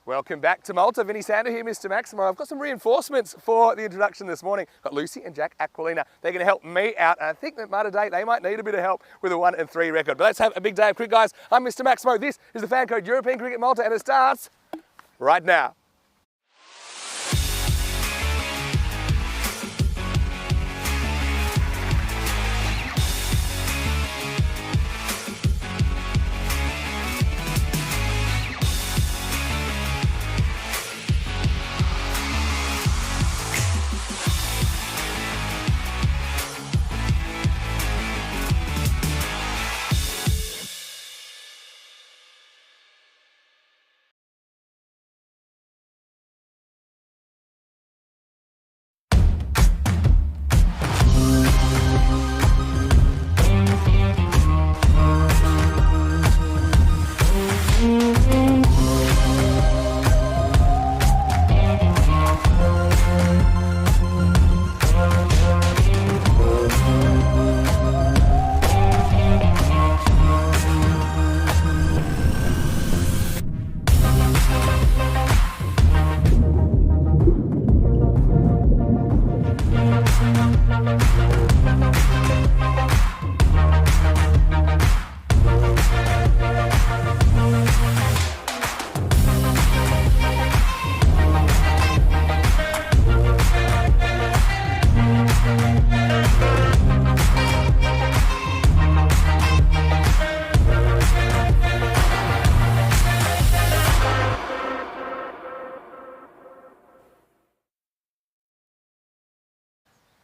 Welcome back to Malta. Vinny Sander here, Mr. Maximo. I've got some reinforcements for the introduction this morning. Got Lucy and Jack Aquilina. They're going to help me out. And I think that Malta Day, they might need a bit of help with a 1-3 record. But let's have a big day of cricket, guys. I'm Mr. Maximo. This is the FanCode European Cricket Malta, and it starts right now.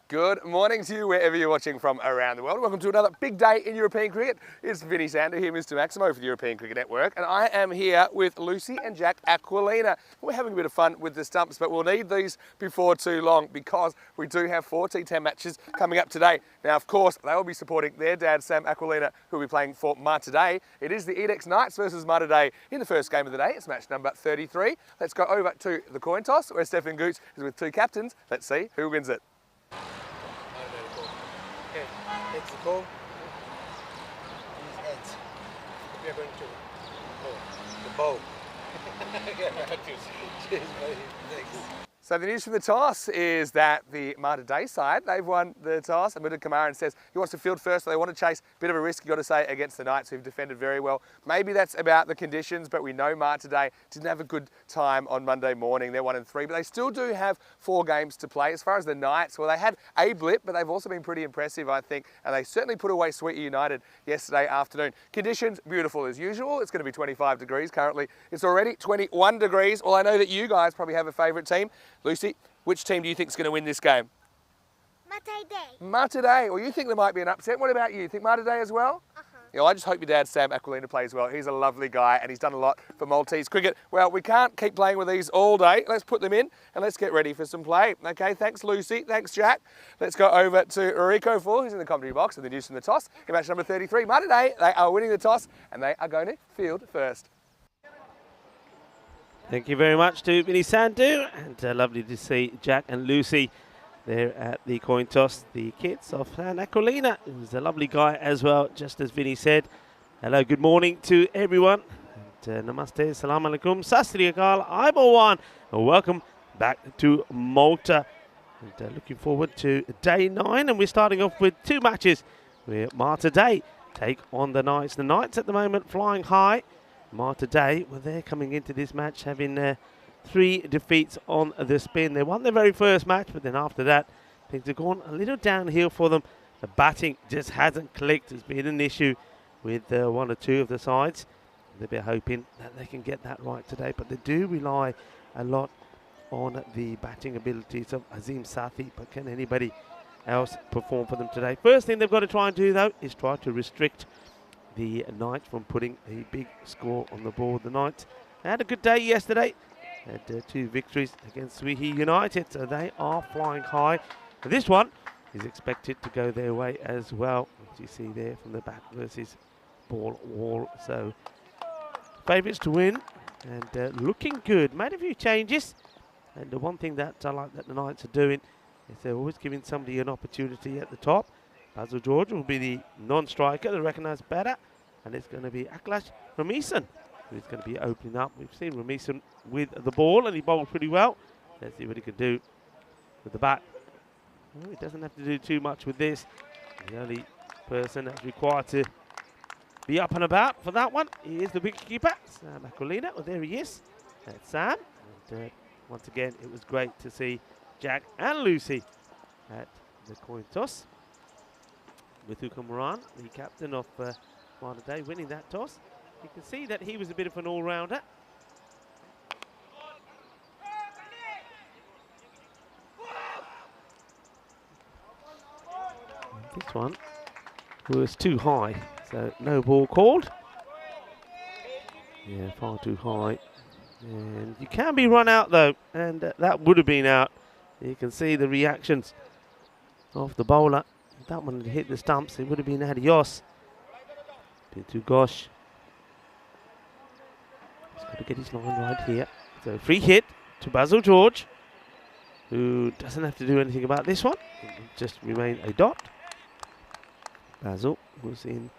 Good morning to you wherever you're watching from around the world. Welcome to another big day in European cricket. It's Vinny Sander here, Mr. Maximo for the European Cricket Network, and I am here with Lucy and Jack Aquilina. We're having a bit of fun with the stumps, but we'll need these before too long because we do have 4 T10 matches coming up today. Now, of course, they will be supporting their dad, Sam Aquilina, who will be playing for Malta Day. It is the Edex Knights versus Malta Day in the first game of the day. It's match number 33. Let's go over to the coin toss where Stefan Gooch is with 2 captains. Let's see who wins it. Okay, heads the ball. Use heads. We are going to the bow. Cheers, buddy. Thanks. So the news from the toss is that the Malta Day side, they've won the toss. And Mudud Kamaran says he wants to field first, so they want to chase. A bit of a risk, you've got to say, against the Knights, who've defended very well. Maybe that's about the conditions, but we know Malta Day didn't have a good time on Monday morning. They're 1-3, but they still do have 4 games to play. As far as the Knights, well, they had a blip, but they've also been pretty impressive, I think. And they certainly put away Sweeter United yesterday afternoon. Conditions, beautiful as usual. It's going to be 25 degrees currently. It's already 21 degrees. Well, I know that you guys probably have a favourite team. Lucy, which team do you think is going to win this game? Malta Day. Malta Day. Well, you think there might be an upset. What about you? Think Malta Day as well? Yeah, well, I just hope your dad, Sam Aquilina, plays well. He's a lovely guy and he's done a lot for Maltese cricket. Well, we can't keep playing with these all day. Let's put them in and let's get ready for some play. Okay, thanks, Lucy. Thanks, Jack. Let's go over to Rico Full, who's in the commentary box, and the news from the toss. In match number 33, Malta Day, they are winning the toss and they are going to field first. Thank you very much to Vinny Sandu, and lovely to see Jack and Lucy there at the coin toss. The kids of Aquilina, who's a lovely guy as well, just as Vinny said. Hello, good morning to everyone. And, namaste, salam alaikum, sasri akal, Aibawan, and welcome back to Malta. And looking forward to day 9, and we're starting off with 2 matches where Malta Day take on the Knights. The Knights at the moment flying high. Malta Day, well, they're coming into this match having 3 defeats on the spin. They won their very first match, but then after that, things have gone a little downhill for them. The batting just hasn't clicked. It's been an issue with 1 or 2 of the sides. They'll be hoping that they can get that right today, but they do rely a lot on the batting abilities of Azim Sathi. But can anybody else perform for them today? First thing they've got to try and do, though, is try to restrict the Knights from putting a big score on the board. The Knights had a good day yesterday. Had 2 victories against Sweeter United, so they are flying high. And this one is expected to go their way as well, as you see there from the bat versus ball wall. So favourites to win, and looking good. Made a few changes, and the one thing that I like that the Knights are doing is they're always giving somebody an opportunity at the top. Basil George will be the non-striker, the recognised batter, and it's going to be Akhlash Ramison who's going to be opening up. We've seen Remison with the ball, and he bowls pretty well. Let's see what he can do with the bat. Well, he doesn't have to do too much with this. The only person that's required to be up and about for that one is the wicketkeeper, Sam Aquilina. Well, there he is. That's Sam. And once again, it was great to see Jack and Lucy at the coin toss, with Moran, the captain of Malta Day, winning that toss. You can see that he was a bit of an all-rounder. This one was too high, so no ball called. Yeah, far too high. And you can be run out though, and that would have been out. You can see the reactions of the bowler. If that one had hit the stumps, it would have been adios. Been too gosh. He's got to get his line right here. So free hit to Basil George, who doesn't have to do anything about this one. It will just remain a dot. Basil was in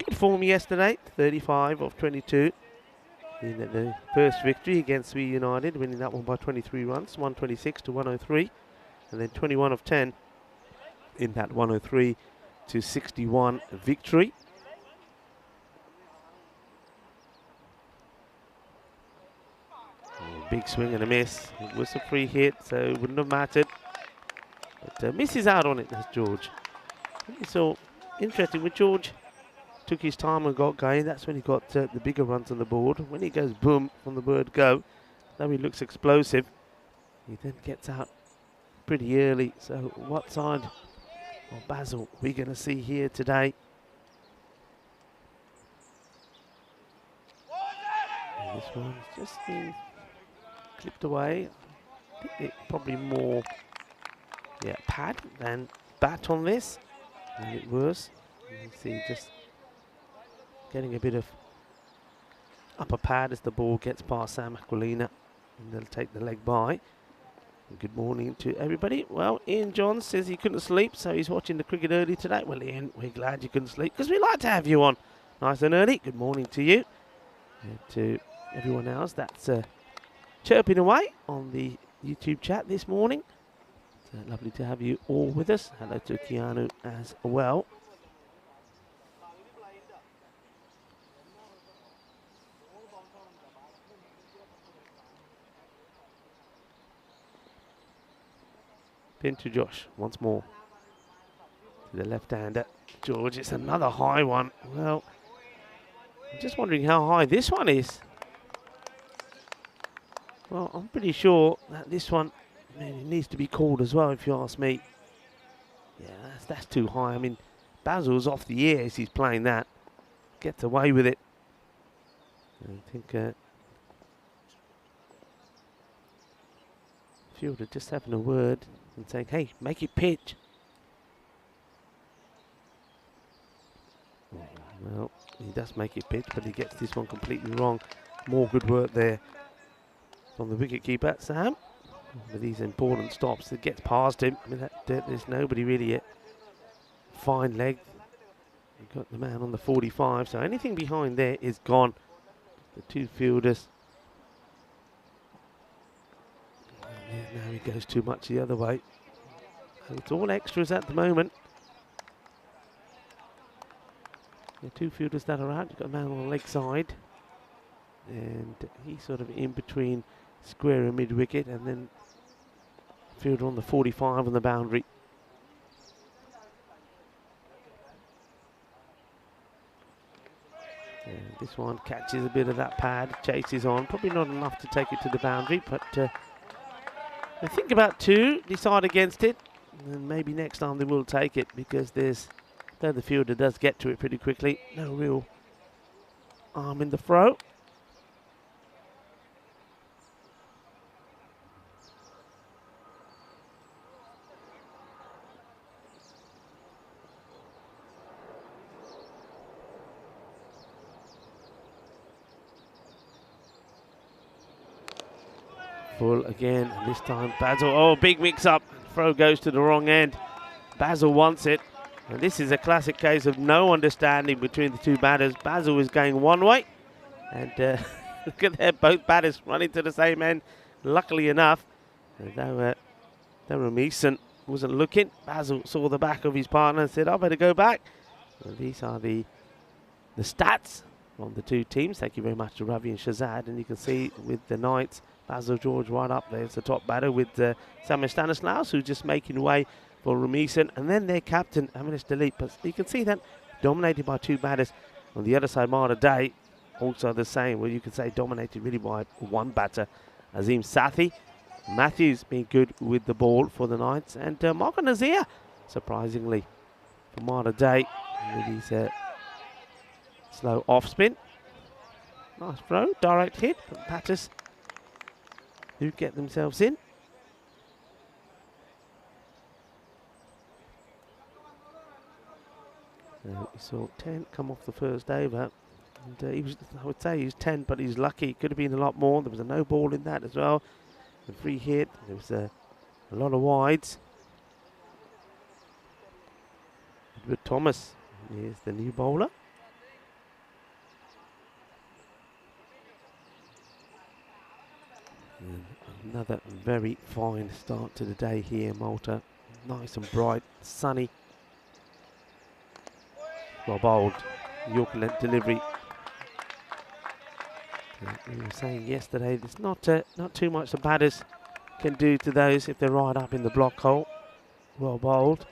good form yesterday, 35 of 22. In the first victory against Swi United, winning that one by 23 runs, 126 to 103. And then 21 of 10 in that 103 to 61 victory. Big swing and a miss. It was a free hit, so it wouldn't have mattered. But misses out on it, that's George. So interesting with George. Took his time and got going. That's when he got the bigger runs on the board. When he goes boom from the word go, though he looks explosive, he then gets out pretty early. So what side of Basil we're going to see here today? And this one's just been clipped away. I think it's probably more pad than bat on this. And it was. You see just getting a bit of upper pad as the ball gets past Sam Aquilina, and they'll take the leg by. And good morning to everybody. Well, Ian John says he couldn't sleep, so he's watching the cricket early today. Well, Ian, we're glad you couldn't sleep, because we like to have you on nice and early. Good morning to you and to everyone else that's chirping away on the YouTube chat this morning. It's lovely to have you all with us. Hello to Keanu as well. Pin to Josh once more. To the left-hander. George, it's another high one. Well, I'm just wondering how high this one is. Well, I'm pretty sure that this one needs to be called as well, if you ask me. Yeah, that's too high. I mean, Basil's off the ear as he's playing that. Gets away with it. I think fielder just having a word and saying, hey, make it pitch. Well, he does make it pitch, but he gets this one completely wrong. More good work there from the wicketkeeper, Sam. With these important stops, it gets past him. I mean, there's nobody really yet. Fine leg. You've got the man on the 45, so anything behind there is gone. The two fielders. Yeah, now he goes too much the other way. It's all extras at the moment. The two fielders that are out. You've got a man on the leg side. And he's sort of in between square and mid wicket, and then fielder on the 45 on the boundary. And this one catches a bit of that pad, chases on. Probably not enough to take it to the boundary, but I think about two, decide against it, and maybe next time they will take it, because though the fielder does get to it pretty quickly, no real arm in the throw. Full again, and this time Basil, oh, big mix-up. Throw goes to the wrong end. Basil wants it, and this is a classic case of no understanding between the two batters. Basil is going one way, And look at their both batters running to the same end. Luckily enough, though Remison wasn't looking, Basil saw the back of his partner and said, I better go back. And these are the stats from the two teams. Thank you very much to Ravi and Shazad. And you can see with the Knights, Basil George right up there. It's the top batter with Samuel Stanislaus, who's just making way for Remison. And then their captain, Amish Dilip. But you can see that dominated by two batters. On the other side, Mara Day, also the same. Well, you could say dominated really by one batter, Azim Sathi. Matthews being good with the ball for the Knights. And Marco Nazir, surprisingly, for Mara Day with his slow off spin. Nice throw, direct hit, but batters who get themselves in. We saw 10 come off the first over. And he was, I would say he was 10, but he's lucky. Could have been a lot more. There was a no ball in that as well. A free hit. There was a lot of wides. Edward Thomas is the new bowler. And another very fine start to the day here in Malta. Nice and bright, sunny. Well bowled. York length delivery. We were saying yesterday, there's not too much the batters can do to those if they're right up in the block hole. Well bowled.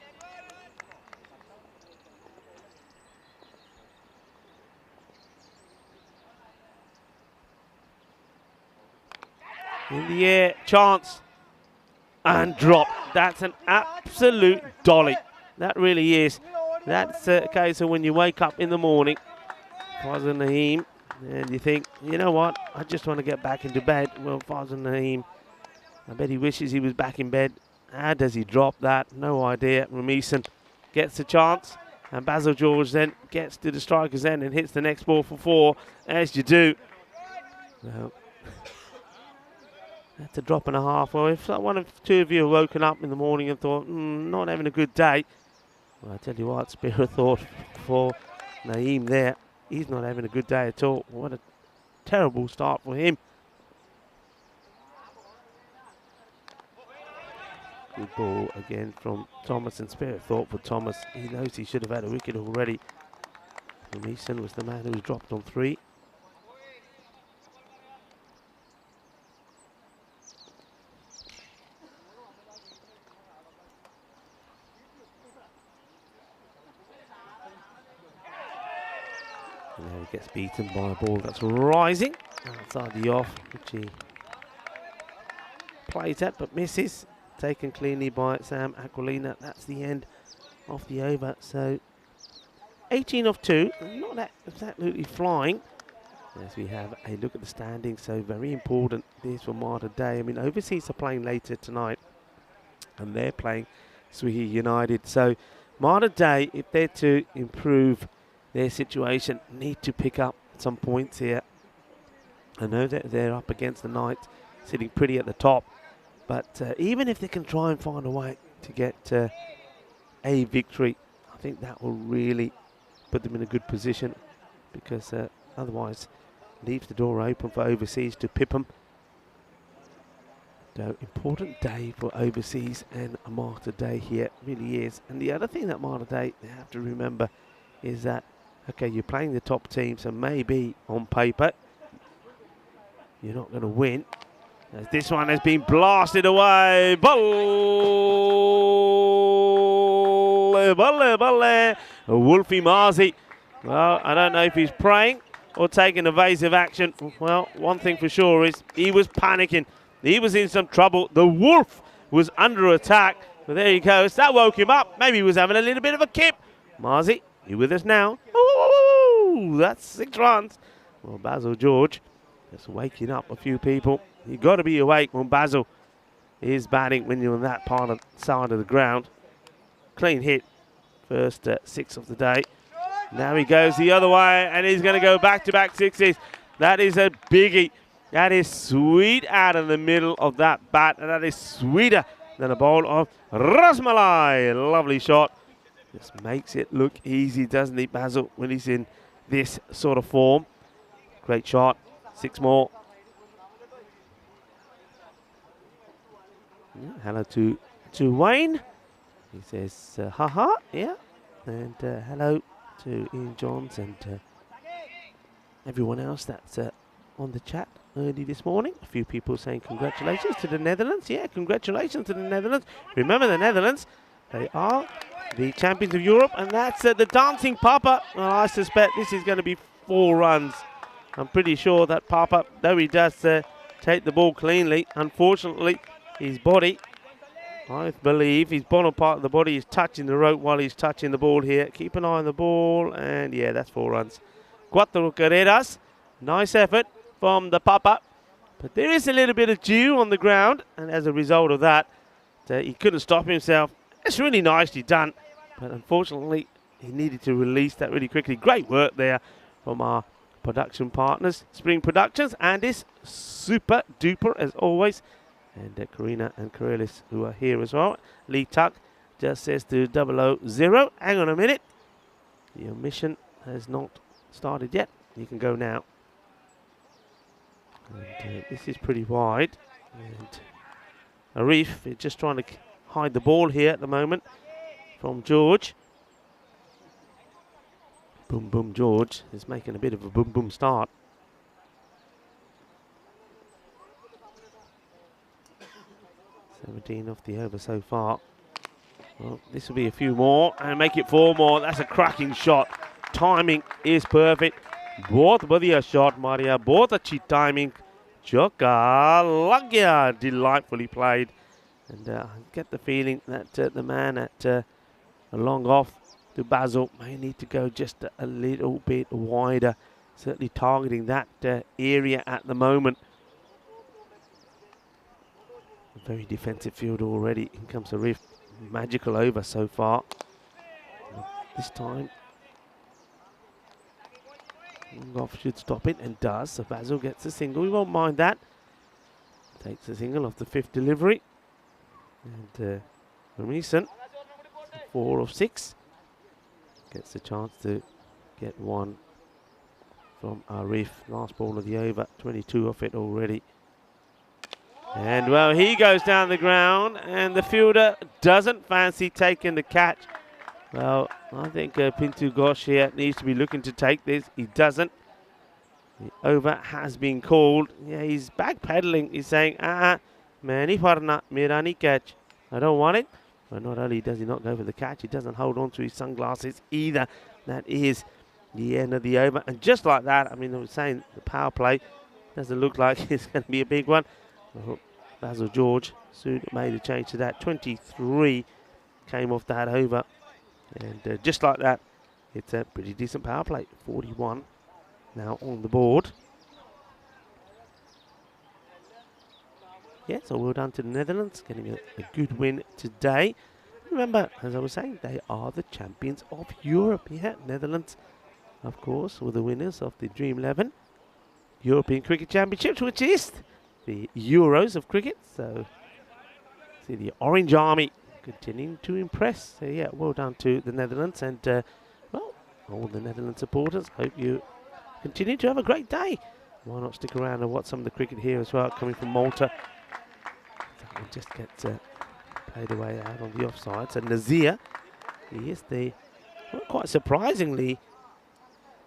In the air, chance, and drop. That's an absolute dolly. That really is. That's a case of when you wake up in the morning, Fazal Naeem, and you think, you know what, I just want to get back into bed. Well, Fazal Naeem, I bet he wishes he was back in bed. How does he drop that? No idea. Remison gets the chance, and Basil George then gets to the striker's end and hits the next ball for 4, as you do. Well, that's a drop and a half. Well, if one of two of you have woken up in the morning and thought, not having a good day, well, I tell you what, spare a thought for Naeem there. He's not having a good day at all. What a terrible start for him. Good ball again from Thomas, and spare a thought for Thomas. He knows he should have had a wicket already. Remison was the man who was dropped on 3. And now he gets beaten by a ball that's rising outside the off, which he plays at but misses. Taken cleanly by Sam Aquilina. That's the end of the over. So 18 off 2, not that absolutely flying. As we have a look at the standings, so very important this for Marta Day. I mean, overseas are playing later tonight, and they're playing Swihi United. So Marta Day, if they're to improve their situation, need to pick up some points here. I know that they're up against the Knights, sitting pretty at the top, but even if they can try and find a way to get a victory, I think that will really put them in a good position, because otherwise leaves the door open for overseas to pip them. So important day for overseas, and a Marta Day here really is. And the other thing that Marta Day they have to remember is that, okay, you're playing the top team, so maybe on paper you're not going to win. As this one has been blasted away. Balle, balle, balle. Wolfie Marzi. Well, I don't know if he's praying or taking evasive action. Well, one thing for sure is he was panicking. He was in some trouble. The Wolf was under attack. But there he goes. That woke him up. Maybe he was having a little bit of a kip. Marzi, you with us now? Ooh, that's 6 runs. Well, Basil George just waking up a few people. You've got to be awake when Basil is batting when you're on that side of the ground. Clean hit. First 6 of the day. Now he goes the other way, and he's going to go back-to-back 6s. That is a biggie. That is sweet out of the middle of that bat, and that is sweeter than a bowl of Rasmalai. Lovely shot. Just makes it look easy, doesn't he, Basil, when he's in this sort of form. Great shot. 6 more. Yeah, hello to Wayne. He says, haha, yeah. And hello to Ian Johns and everyone else that's on the chat early this morning. A few people saying congratulations to the Netherlands. Yeah, congratulations to the Netherlands. Remember the Netherlands, they are the champions of Europe, and that's the dancing Papa. Well, I suspect this is going to be 4 runs. I'm pretty sure that Papa, though he does take the ball cleanly, unfortunately, his body, I believe his bottom part of the body is touching the rope while he's touching the ball here. Keep an eye on the ball, and yeah, that's 4 runs. 4 carreras. Nice effort from the Papa. But there is a little bit of dew on the ground, and as a result of that, he couldn't stop himself. It's really nicely done, but unfortunately, he needed to release that really quickly. Great work there from our production partners, Spring Productions, and it's super duper as always. And Karina and Karelis, who are here as well. Lee Tuck just says to 000, hang on a minute. Your mission has not started yet. You can go now. And this is pretty wide. And Arif is just trying to hide the ball here at the moment from George. Boom, boom, George is making a bit of a boom, boom start. 17 off the over so far. Well, this will be a few more and make it 4 more. That's a cracking shot. Timing is perfect. बहुत बढ़िया shot, Maria. बहुत अच्छी timing. Chokka lag gaya. Delightfully played. And I get the feeling that the man at a long off to Basil may need to go just a little bit wider. Certainly targeting that area at the moment. A very defensive field already. In comes the Riff. Magical over so far. This time, Goff should stop it and does. So Basil gets a single. We won't mind that. Takes a single off the 5th delivery. And Remison, 4 of 6. Gets a chance to get one from Arif. Last ball of the over. 22 off it already. And well, he goes down the ground, and the fielder doesn't fancy taking the catch. Well, I think Pintu Ghosh here needs to be looking to take this. He doesn't. The over has been called. Yeah, he's backpedaling. He's saying, Mani Farna, Mirani catch. I don't want it. But not only does he not go for the catch, he doesn't hold on to his sunglasses either. That is the end of the over. And just like that, I mean, I was saying the power play doesn't look like it's going to be a big one. Basil George soon made a change to that. 23 came off that over. And just like that, it's a pretty decent power play. 41 now on the board. Yeah, so well done to the Netherlands, getting a good win today. Remember, as I was saying, they are the champions of Europe. Yeah, Netherlands, of course, were the winners of the Dream 11 European Cricket Championships, which is the Euros of cricket. So, see the Orange Army continuing to impress. So, yeah, well done to the Netherlands. And, well, all the Netherlands supporters, hope you continue to have a great day. Why not stick around and watch some of the cricket here as well, coming from Malta. That will just get played away out on the offside. So, Nazir, he is the, well, quite surprisingly,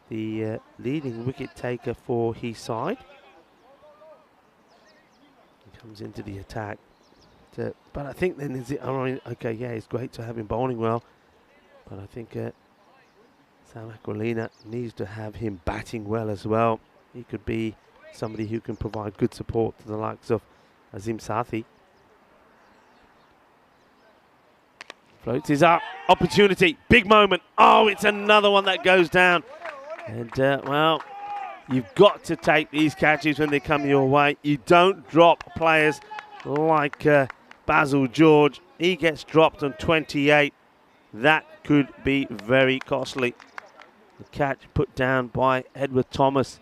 the leading wicket taker for his side. Comes into the attack, but I think then okay, yeah, it's great to have him bowling well, but I think Sam Aquilina needs to have him batting well as well. He could be somebody who can provide good support to the likes of Azim Sathi. Floats his up, opportunity, big moment. Oh, it's another one that goes down, and well, you've got to take these catches when they come your way. You don't drop players like Basil George. He gets dropped on 28. That could be very costly. The catch put down by Edward Thomas.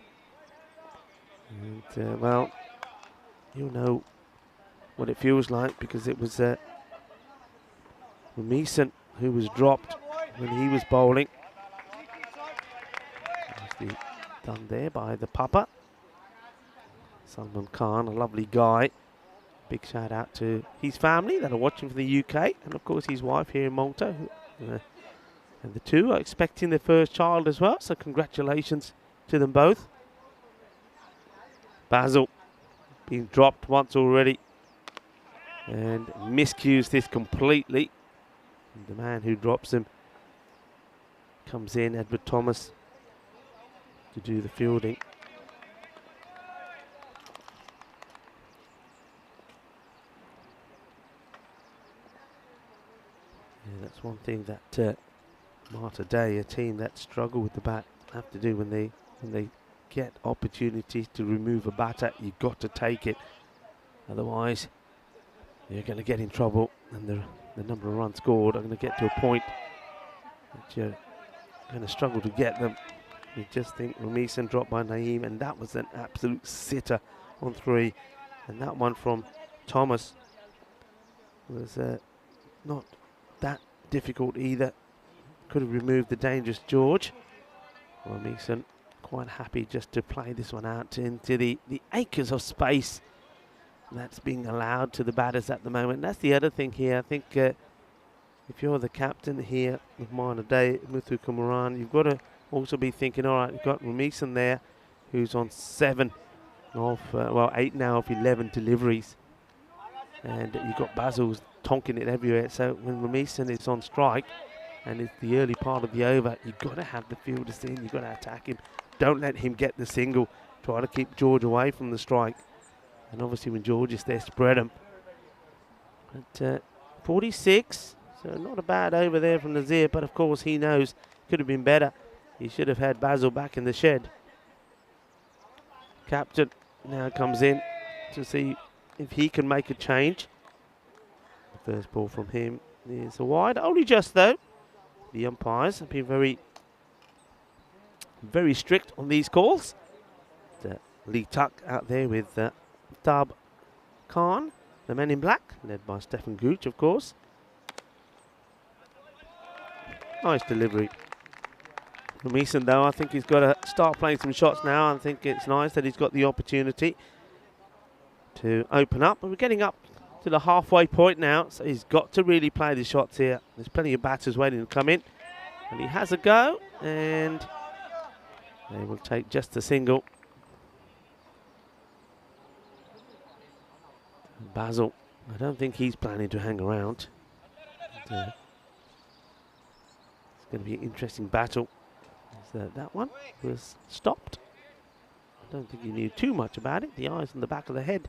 And, well, you'll know what it feels like because it was Remison who was dropped when he was bowling. There's the done there by the Papa. Salman Khan, a lovely guy. Big shout out to his family that are watching from the UK, and of course his wife here in Malta. And the two are expecting their first child as well, so congratulations to them both. Basil being dropped once already and miscues this completely. And the man who drops him comes in, Edward Thomas, to do the fielding. Yeah, that's one thing that Malta Day, a team that struggle with the bat, have to do when they get opportunities to remove a batter. You've got to take it, otherwise you're going to get in trouble, and the number of runs scored are going to get to a point that you're going to struggle to get them. You just think Ramison dropped by Naeem, and that was an absolute sitter on 3, and that one from Thomas was not that difficult either. Could have removed the dangerous George. Ramison quite happy just to play this one out into the acres of space that's being allowed to the batters at the moment. That's the other thing here. I think if you're the captain here of Malta Day, Muthu Kumaran, you've got to also be thinking, all right, you've got Ramison there, who's on 7 of, 8 now of 11 deliveries. And you've got Basil's tonking it everywhere. So when Ramison is on strike, and it's the early part of the over, you've got to have the fielders in, you've got to attack him. Don't let him get the single. Try to keep George away from the strike. And obviously when George is there, spread him. But 46, so not a bad over there from Nazir, but of course he knows could have been better. He should have had Basil back in the shed. Captain now comes in to see if he can make a change. The first ball from him is a wide, only just though. The umpires have been very strict on these calls. Lee Tuck out there with Tab Khan, the men in black, led by Stefan Gooch, of course. Nice delivery. Ramison, though, I think he's got to start playing some shots now. I think it's nice that he's got the opportunity to open up. And we're getting up to the halfway point now, so he's got to really play the shots here. There's plenty of batters waiting to come in. And he has a go, and they will take just a single. Basil, I don't think he's planning to hang around. It's going to be an interesting battle. That one was stopped. I don't think you knew too much about it. The eyes on the back of the head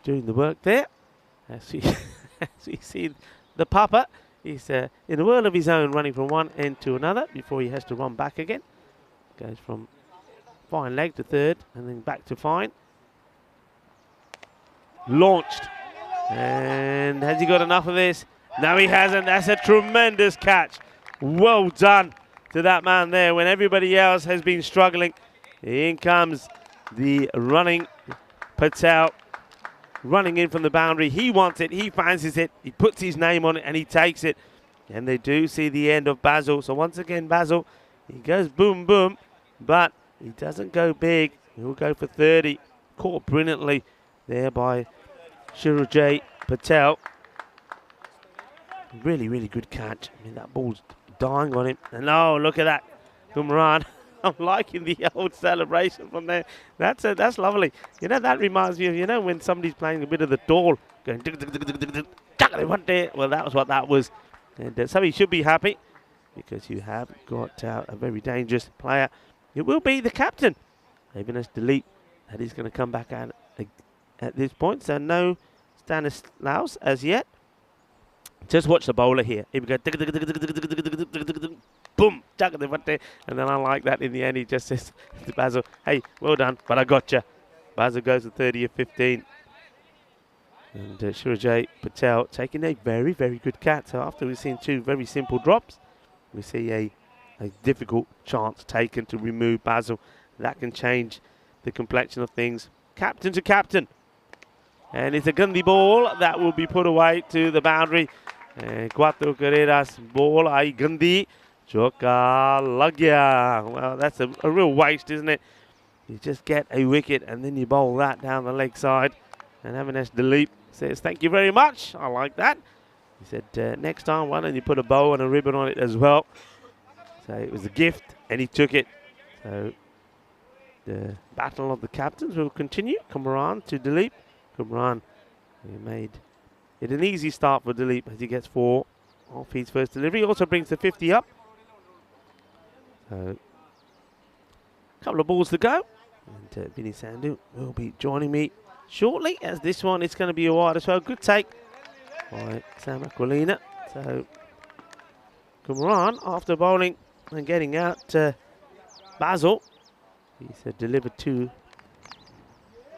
doing the work there. As we see the Papa, he's in a world of his own, running from one end to another before he has to run back again. Goes from fine leg to third and then back to fine. Launched. And has he got enough of this? No, he hasn't. That's a tremendous catch. Well done to that man there when everybody else has been struggling. In comes the running Patel, running in from the boundary. He wants it, he fancies it, he puts his name on it and he takes it. And they do see the end of Basil. So once again, Basil, he goes boom, boom, but he doesn't go big. He'll go for 30. Caught brilliantly there by Shirujay Patel. Really, really good catch. I mean, that ball's dying on him. And oh, look at that. Kumran. I'm liking the old celebration from there. That's lovely. You know, that reminds me of, you know, when somebody's playing a bit of the doll, going, well, that was what that was. And so he should be happy because you have got a very dangerous player. It will be the captain, Ebenezer Delete, that is going to come back out at this point. So no Stanislaus as yet. Just watch the bowler here. Here we go. Boom. And then I like that in the end. He just says to Basil, hey, well done, but I got you. Basil goes to 30 of 15. And Shirujay Patel taking a very, very good catch. So after we've seen two very simple drops, we see a difficult chance taken to remove Basil. That can change the complexion of things. Captain to captain. And it's a Gandhi ball that will be put away to the boundary. Cuatro Carreras ball, ay Gandhi. Choka Lagya. Well, that's a real waste, isn't it? You just get a wicket and then you bowl that down the leg side. And Avinash Dilip says, thank you very much. I like that. He said, next time, why don't you put a bow and a ribbon on it as well? So it was a gift, and he took it. So the battle of the captains will continue. Kumran to Dilip. Kumran, he made it an easy start for Dilip as he gets 4 off his first delivery. Also brings the 50 up. So a couple of balls to go. And Vinny Sandhu will be joining me shortly, as this one is going to be a wide as well. Good take by Sam Aquilina. So Kumran, after bowling and getting out Basil, he's delivered 2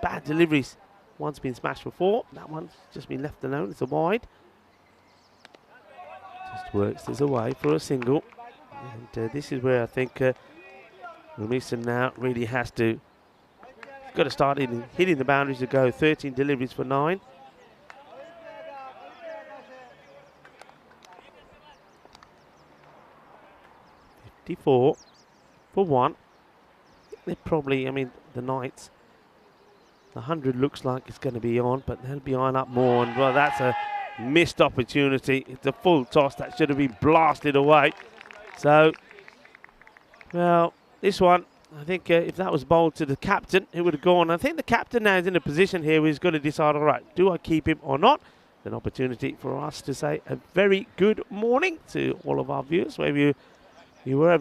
bad deliveries. One's been smashed for 4. That one's just been left alone. It's a wide. Just works this away for a single. And this is where I think Rumison now really has to. Got to start hitting the boundaries to go. 13 deliveries for 9. 54 for 1. They're probably, I mean, the Knights, the 100 looks like it's going to be on, but they'll be on up more. And, well, that's a missed opportunity. It's a full toss that should have been blasted away. So, well, this one, I think if that was bowled to the captain, it would have gone. I think the captain now is in a position here where he's got to decide, all right, do I keep him or not? An opportunity for us to say a very good morning to all of our viewers, wherever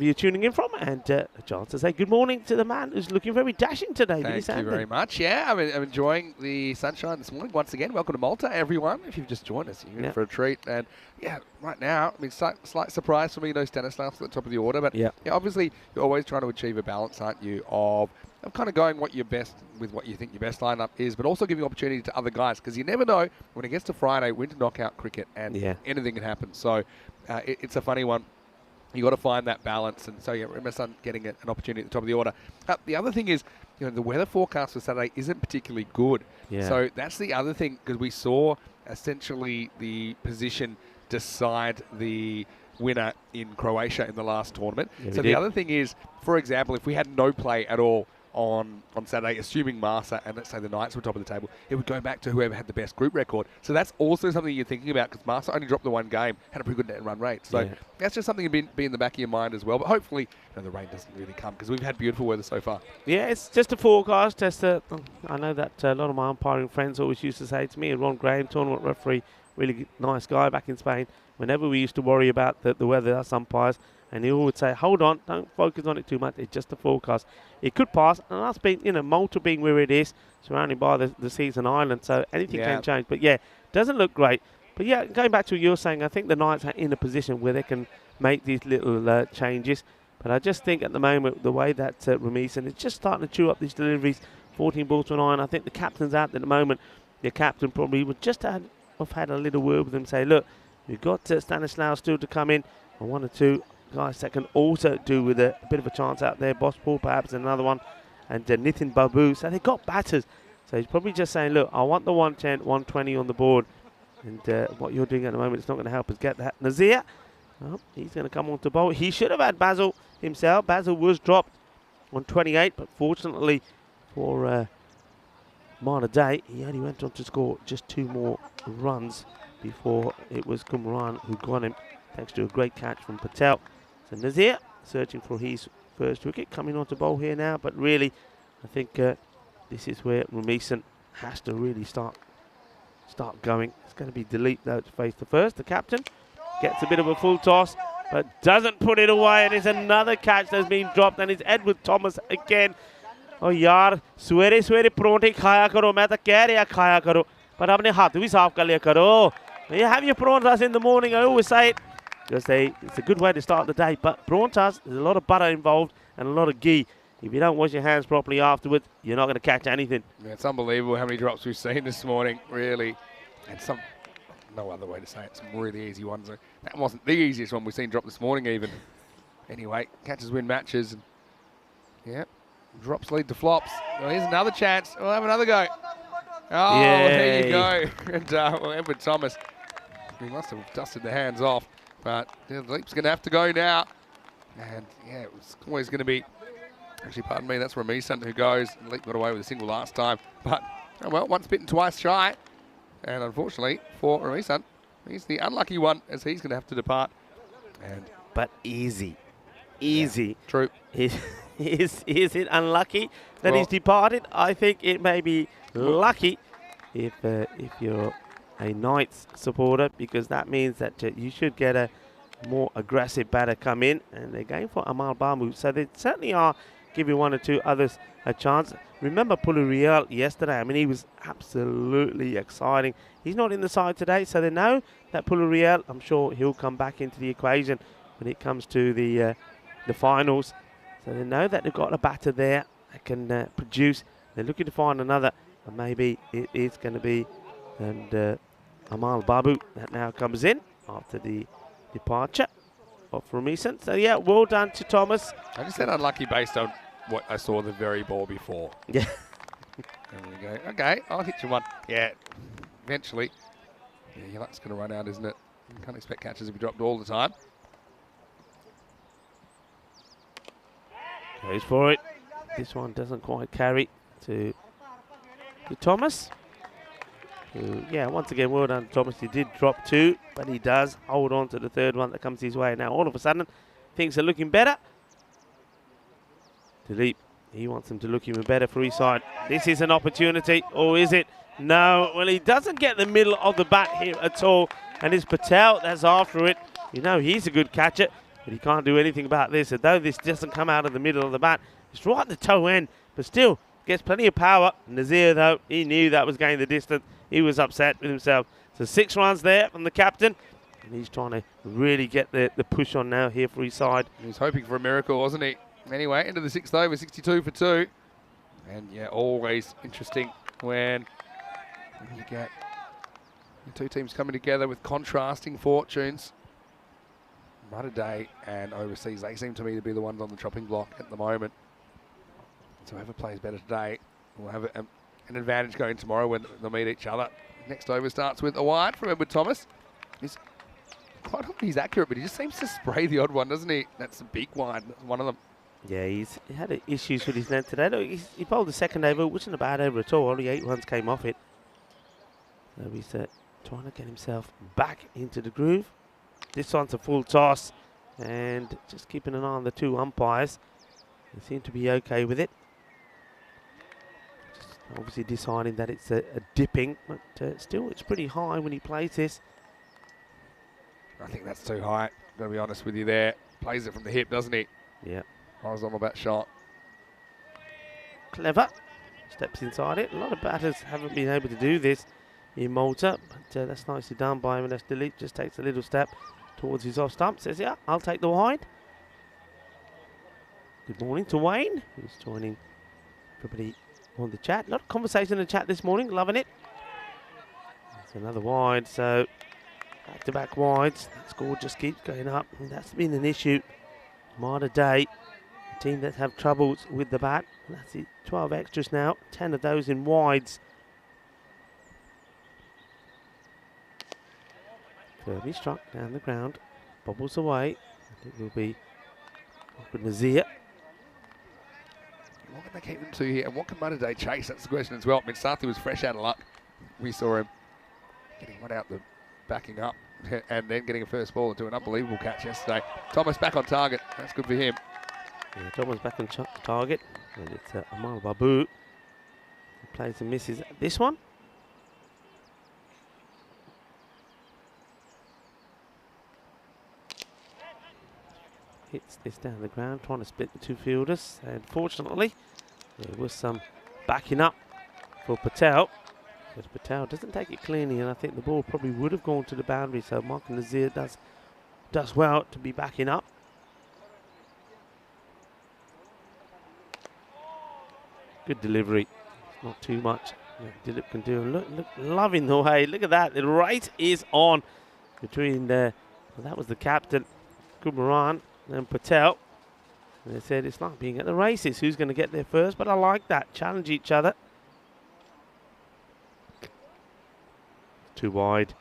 you're tuning in from, and a chance to say good morning to the man who's looking very dashing today. Thank you very much. Yeah, I'm enjoying the sunshine this morning. Once again, welcome to Malta, everyone. If you've just joined us, you're in for a treat. And yeah, right now, I mean, slight surprise for me, those Stanislaus at the top of the order. But yeah, obviously, you're always trying to achieve a balance, aren't you, of kind of going what you think your best lineup is, but also giving opportunity to other guys, because you never know when it gets to Friday, winter knockout cricket, and anything can happen. So it's a funny one. You got to find that balance, and so yeah, my son getting an opportunity at the top of the order. The other thing is, the weather forecast for Saturday isn't particularly good. Yeah. So that's the other thing, because we saw essentially the position decide the winner in Croatia in the last tournament. Yeah, so the other thing is, for example, if we had no play at all on Saturday, assuming Marsa and let's say the Knights were top of the table, it would go back to whoever had the best group record. So that's also something you're thinking about, because Marsa only dropped the 1 game, had a pretty good net run rate. So that's just something to be in the back of your mind as well. But hopefully the rain doesn't really come, because we've had beautiful weather so far. Yeah, it's just a forecast. I know that a lot of my umpiring friends always used to say to me, Ron Graham, tournament referee, really nice guy back in Spain, whenever we used to worry about the weather, us umpires, and he would say, hold on, don't focus on it too much. It's just a forecast. It could pass. And us being, Malta being where it is, surrounded by the seas and island, so anything can change. But, yeah, doesn't look great. But, yeah, going back to what you're saying, I think the Knights are in a position where they can make these little changes. But I just think at the moment, the way that Rumison is just starting to chew up these deliveries, 14 balls to 9, I think the captain's out at the moment. The captain probably would just have had a little word with them, say, look, we've got Stanislaus still to come in, and 1 or 2 guys that can also do with a bit of a chance out there. Boss Paul perhaps another one, and Nitin Babu. So they've got batters. So he's probably just saying, look, I want the 110, 120 on the board. And what you're doing at the moment is not going to help us get that. Nazir, he's going to come on to bowl. He should have had Basil himself. Basil was dropped on 28, but fortunately for Marta Day, he only went on to score just 2 more runs before it was Kumran who got him, thanks to a great catch from Patel. So Nazir searching for his first wicket, coming on to bowl here now. But really, I think this is where Rumison has to really start going. It's going to be Dilip, though, to face the first. The captain gets a bit of a full toss, but doesn't put it away. And it's another catch that's been dropped, and it's Edward Thomas again. Oh, yaar, swere pronte khaya karo. Main to keh raha khaya karo. But apne haath bhi saaf kar liya karo. You have your prawn in the morning, I always say it. It's a good way to start the day, but prawn toss, there's a lot of butter involved and a lot of ghee. If you don't wash your hands properly afterwards, you're not going to catch anything. Yeah, it's unbelievable how many drops we've seen this morning, really. And no other way to say it, some really easy ones. That wasn't the easiest one we've seen drop this morning even. Anyway, catches win matches. And yeah, drops lead to flops. Well, here's another chance. We'll have another go. Oh, Yay. There you go. And Edward Thomas, he must have dusted the hands off. But Dilip's going to have to go now. And yeah, it was always going to be, actually, pardon me, that's Ramisan who goes. Leap got away with a single last time. But, oh well, once bitten, twice shy. And unfortunately for Ramisan, he's the unlucky one as he's going to have to depart. But easy. Yeah, true. Is it unlucky that he's departed? I think it may be lucky if you're a Knights supporter, because that means that you should get a more aggressive batter come in, and they're going for Amal Bamu, so they certainly are giving one or two others a chance. Remember Puluriel yesterday? I mean, he was absolutely exciting. He's not in the side today, so they know that Puluriel, I'm sure he'll come back into the equation when it comes to the finals. So they know that they've got a batter there that can produce. They're looking to find another, and maybe it is going to be Amal Babu that now comes in after the departure of Ramisan. So yeah, well done to Thomas. I just said unlucky based on what I saw the very ball before. Yeah. There we go. Okay, I'll hit you one. Yeah, eventually. Yeah, your luck's going to run out, isn't it? You can't expect catches to be dropped all the time. Goes for it. This one doesn't quite carry to Thomas. Yeah, once again, well done, Thomas. He did drop two, but he does hold on to the third one that comes his way. Now, all of a sudden, things are looking better. Dilip, he wants them to look even better for his side. This is an opportunity, or is it? No, well, he doesn't get the middle of the bat here at all, and it's Patel that's after it. You know, he's a good catcher, but he can't do anything about this. Although this doesn't come out of the middle of the bat, it's right at the toe end, but still gets plenty of power. Nazir, though, he knew that was going the distance. He was upset with himself. So 6 runs there from the captain, and he's trying to really get the push on now here for his side. He was hoping for a miracle, wasn't he? Anyway, into the 6th over, 62 for 2. And yeah, always interesting when you get the two teams coming together with contrasting fortunes. Mudda Day and overseas, they seem to me to be the ones on the chopping block at the moment. So whoever plays better today will have an advantage going tomorrow when they'll meet each other. Next over starts with a wide from Edward Thomas. He's quite often he's accurate, but he just seems to spray the odd one, doesn't he? That's a big wide, one of them. Yeah, he had issues with his net today. Look, he bowled the second over, which wasn't a bad over at all. Only 8 runs came off it. So he's trying to get himself back into the groove. This one's a full toss, and just keeping an eye on the 2 umpires. They seem to be okay with it. Just obviously deciding that it's a dipping, but still it's pretty high when he plays this. I think that's too high, got to be honest with you there. Plays it from the hip, doesn't he? Yeah. Horizontal bat shot. Clever. Steps inside it. A lot of batters haven't been able to do this in Malta, but that's nicely done by him. And that's Dilip. Just takes a little step towards his off stump. Says, yeah, I'll take the wide. Good morning to Wayne, who's joining everybody on the chat. A lot of conversation in the chat this morning. Loving it. That's another wide. So back-to-back wides. That score just keeps going up. And that's been an issue. Mudda Day, a team that have troubles with the bat. That's it, 12 extras now, 10 of those in wides. Firmly struck down the ground, bobbles away. I think will be Nazir. What can they keep them to here? And what can Mudda Day chase? That's the question as well. I mean, Sathi was fresh out of luck. We saw him getting one out the backing up and then getting a first ball into an unbelievable catch yesterday. Thomas back on target. That's good for him. Yeah, Thomas back on target. And it's Amal Babu who plays and misses this one. Hits this down the ground, trying to split the 2 fielders. And fortunately, there was some backing up for Patel. But Patel doesn't take it cleanly, and I think the ball probably would have gone to the boundary. So Mark Nazir does well to be backing up. Good delivery, not too much. Dilip can do. Look, loving the way. Look at that. The race is on between well, that was the captain, Kumaran, and Patel. And they said it's like being at the races. Who's going to get there first? But I like that. Challenge each other. 2 wide.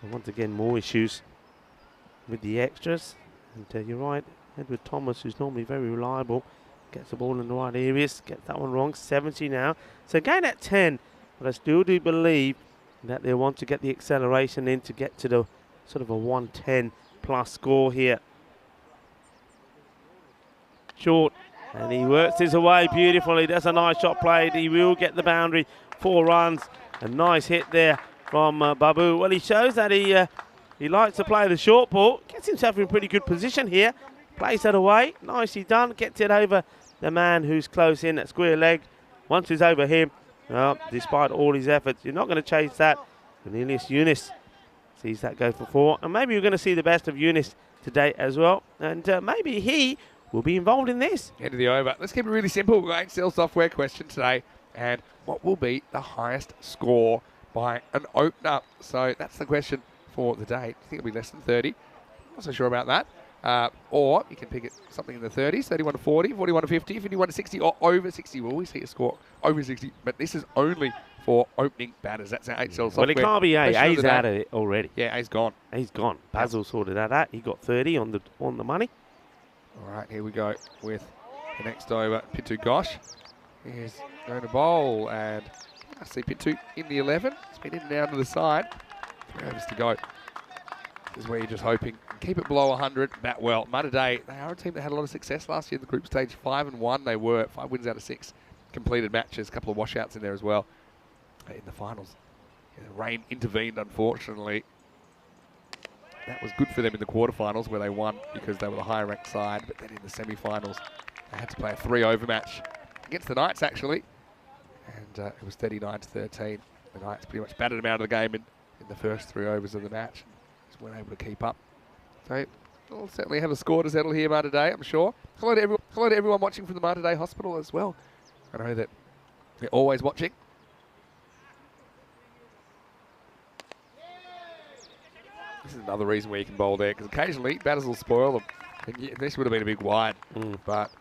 And once again, more issues with the extras. And you're right, Edward Thomas, who's normally very reliable, gets the ball in the right areas, gets that one wrong, 70 now. So again at 10, but I still do believe that they want to get the acceleration in to get to the sort of a 110 plus score here. Short, and he works his way beautifully. That's a nice shot played. He will get the boundary. 4 runs. A nice hit there from Babu. Well, he shows that he likes to play the short ball. Gets himself in pretty good position here. Plays that away. Nicely done. Gets it over the man who's close in at square leg. Once it's over him, well, despite all his efforts, you're not going to chase that. Cornelius Eunice sees that go for 4. And maybe you're going to see the best of Eunice today as well. And maybe he will be involved in this. End of the over. Let's keep it really simple. HCL software question today. And what will be the highest score by an opener? So that's the question for the day. I think it'll be less than 30. Not so sure about that. Or you can pick it something in the 30s, 31 to 40, 41 to 50, 51 to 60, or over 60. We'll always see a score over 60, but this is only for opening batters. That's our HCL software. Well, it can't be A. A's out of it already. Yeah, A's gone. A's gone. Basil sorted that out. He got 30 on the money. All right, here we go with the next over. Pintu Gosh is going to bowl, and I see Pintu in the 11. It's been in and out to the side. 3 overs to go. This is where you're just hoping. Keep it below 100, bat well. Mudda Day, they are a team that had a lot of success last year in the group stage. 5-1 they were. 5 wins out of 6 completed matches. A couple of washouts in there as well. In the finals, yeah, the rain intervened, unfortunately. That was good for them in the quarterfinals where they won because they were the higher ranked side. But then in the semi-finals, they had to play a 3-over match against the Knights, actually. And it was 39 to 13. The Knights pretty much battered them out of the game in the first 3 overs of the match. Just weren't able to keep up. So we'll certainly have a score to settle here Malta Day, I'm sure. Hello to everyone watching from the Malta Day Hospital as well. I know that they're always watching. This is another reason where you can bowl there, because occasionally batters will spoil them. And this would have been a big wide, but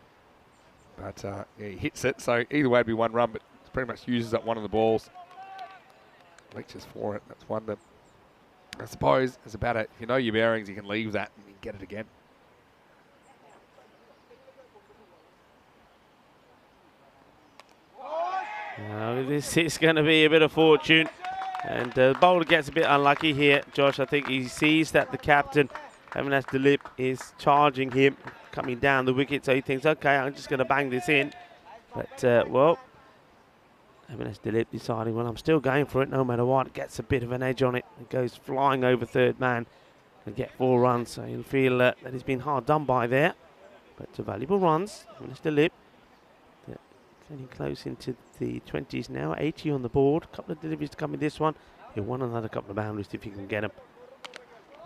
yeah, he hits it. So either way, it'd be 1 run, but it pretty much uses up one of the balls. Reaches for it. That's one that I suppose as a batter, if you know your bearings, you can leave that and you can get it again. This is going to be a bit of fortune. And the bowler gets a bit unlucky here, Josh. I think he sees that the captain, Avinash Dilip, is charging him, coming down the wicket. So he thinks, okay, I'm just going to bang this in. But, well, Avinash Dilip deciding, well, I'm still going for it no matter what. Gets a bit of an edge on it. It goes flying over third man and get 4 runs. So you'll feel that he's been hard done by there. But valuable runs. Avinash Dilip getting close into the 20s now. 80 on the board. A couple of deliveries to come in this one. He'll want another couple of boundaries if he can get them.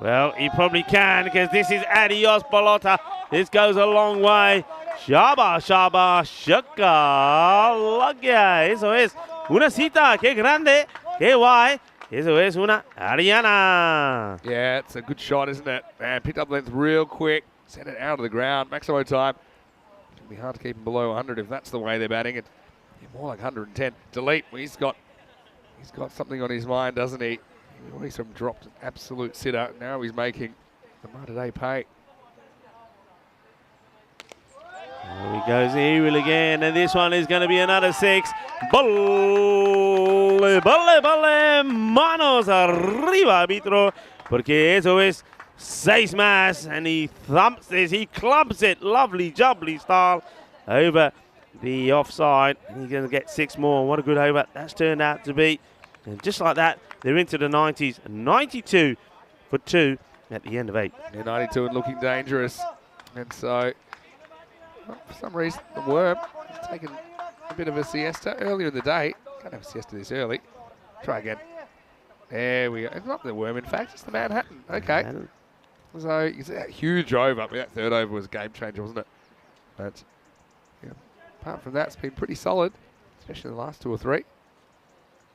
Well, he probably can, because this is Adios Balota. This goes a long way. Shaba, shaba, shaka, lagya. Eso es una cita. Que grande, que guay. Eso es una Ariana. Yeah, it's a good shot, isn't it? Man, picked up length real quick. Sent it out of the ground. Maximo time. It'll be hard to keep him below 100 if that's the way they're batting it. Yeah, more like 110. Delete. He's got something on his mind, doesn't he? He always dropped an absolute sitter. Now he's making the Malta Day pay. There he goes, Eril again, and this one is going to be another 6. Bole, bole, bole, manos arriba, arbitro, porque eso es 6 más, and he thumps this, he clubs it, lovely jubbly style, over the offside, and he's going to get 6 more. What a good over that's turned out to be. And just like that, they're into the 90s, 92 for 2 at the end of 8. Yeah, 92 and looking dangerous, and so well, for some reason, the Worm has taken a bit of a siesta earlier in the day. Can't have a siesta this early. Try again. There we go. It's not the Worm, in fact. It's the Manhattan. Okay. Manhattan. So you can see that huge over. That third over was a game changer, wasn't it? But yeah, apart from that, it's been pretty solid, especially the last 2 or 3.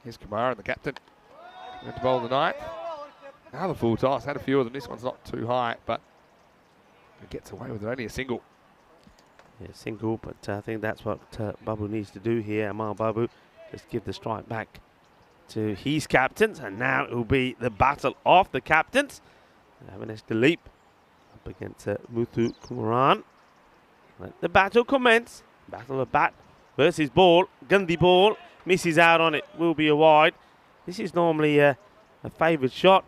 Here's Kumar and the captain. Going to bowl the 9th. Another full toss. Had a few of them. This one's not too high, but it gets away with it. Only a single. Yeah, single, but I think that's what Babu needs to do here. Amal Babu, just give the strike back to his captains, and now it will be the battle of the captains. Avinash Dilip up against Muthu Kumaran. Let the battle commence. Battle of bat versus ball. Gandhi ball. Misses out on it. Will be a wide. This is normally a favoured shot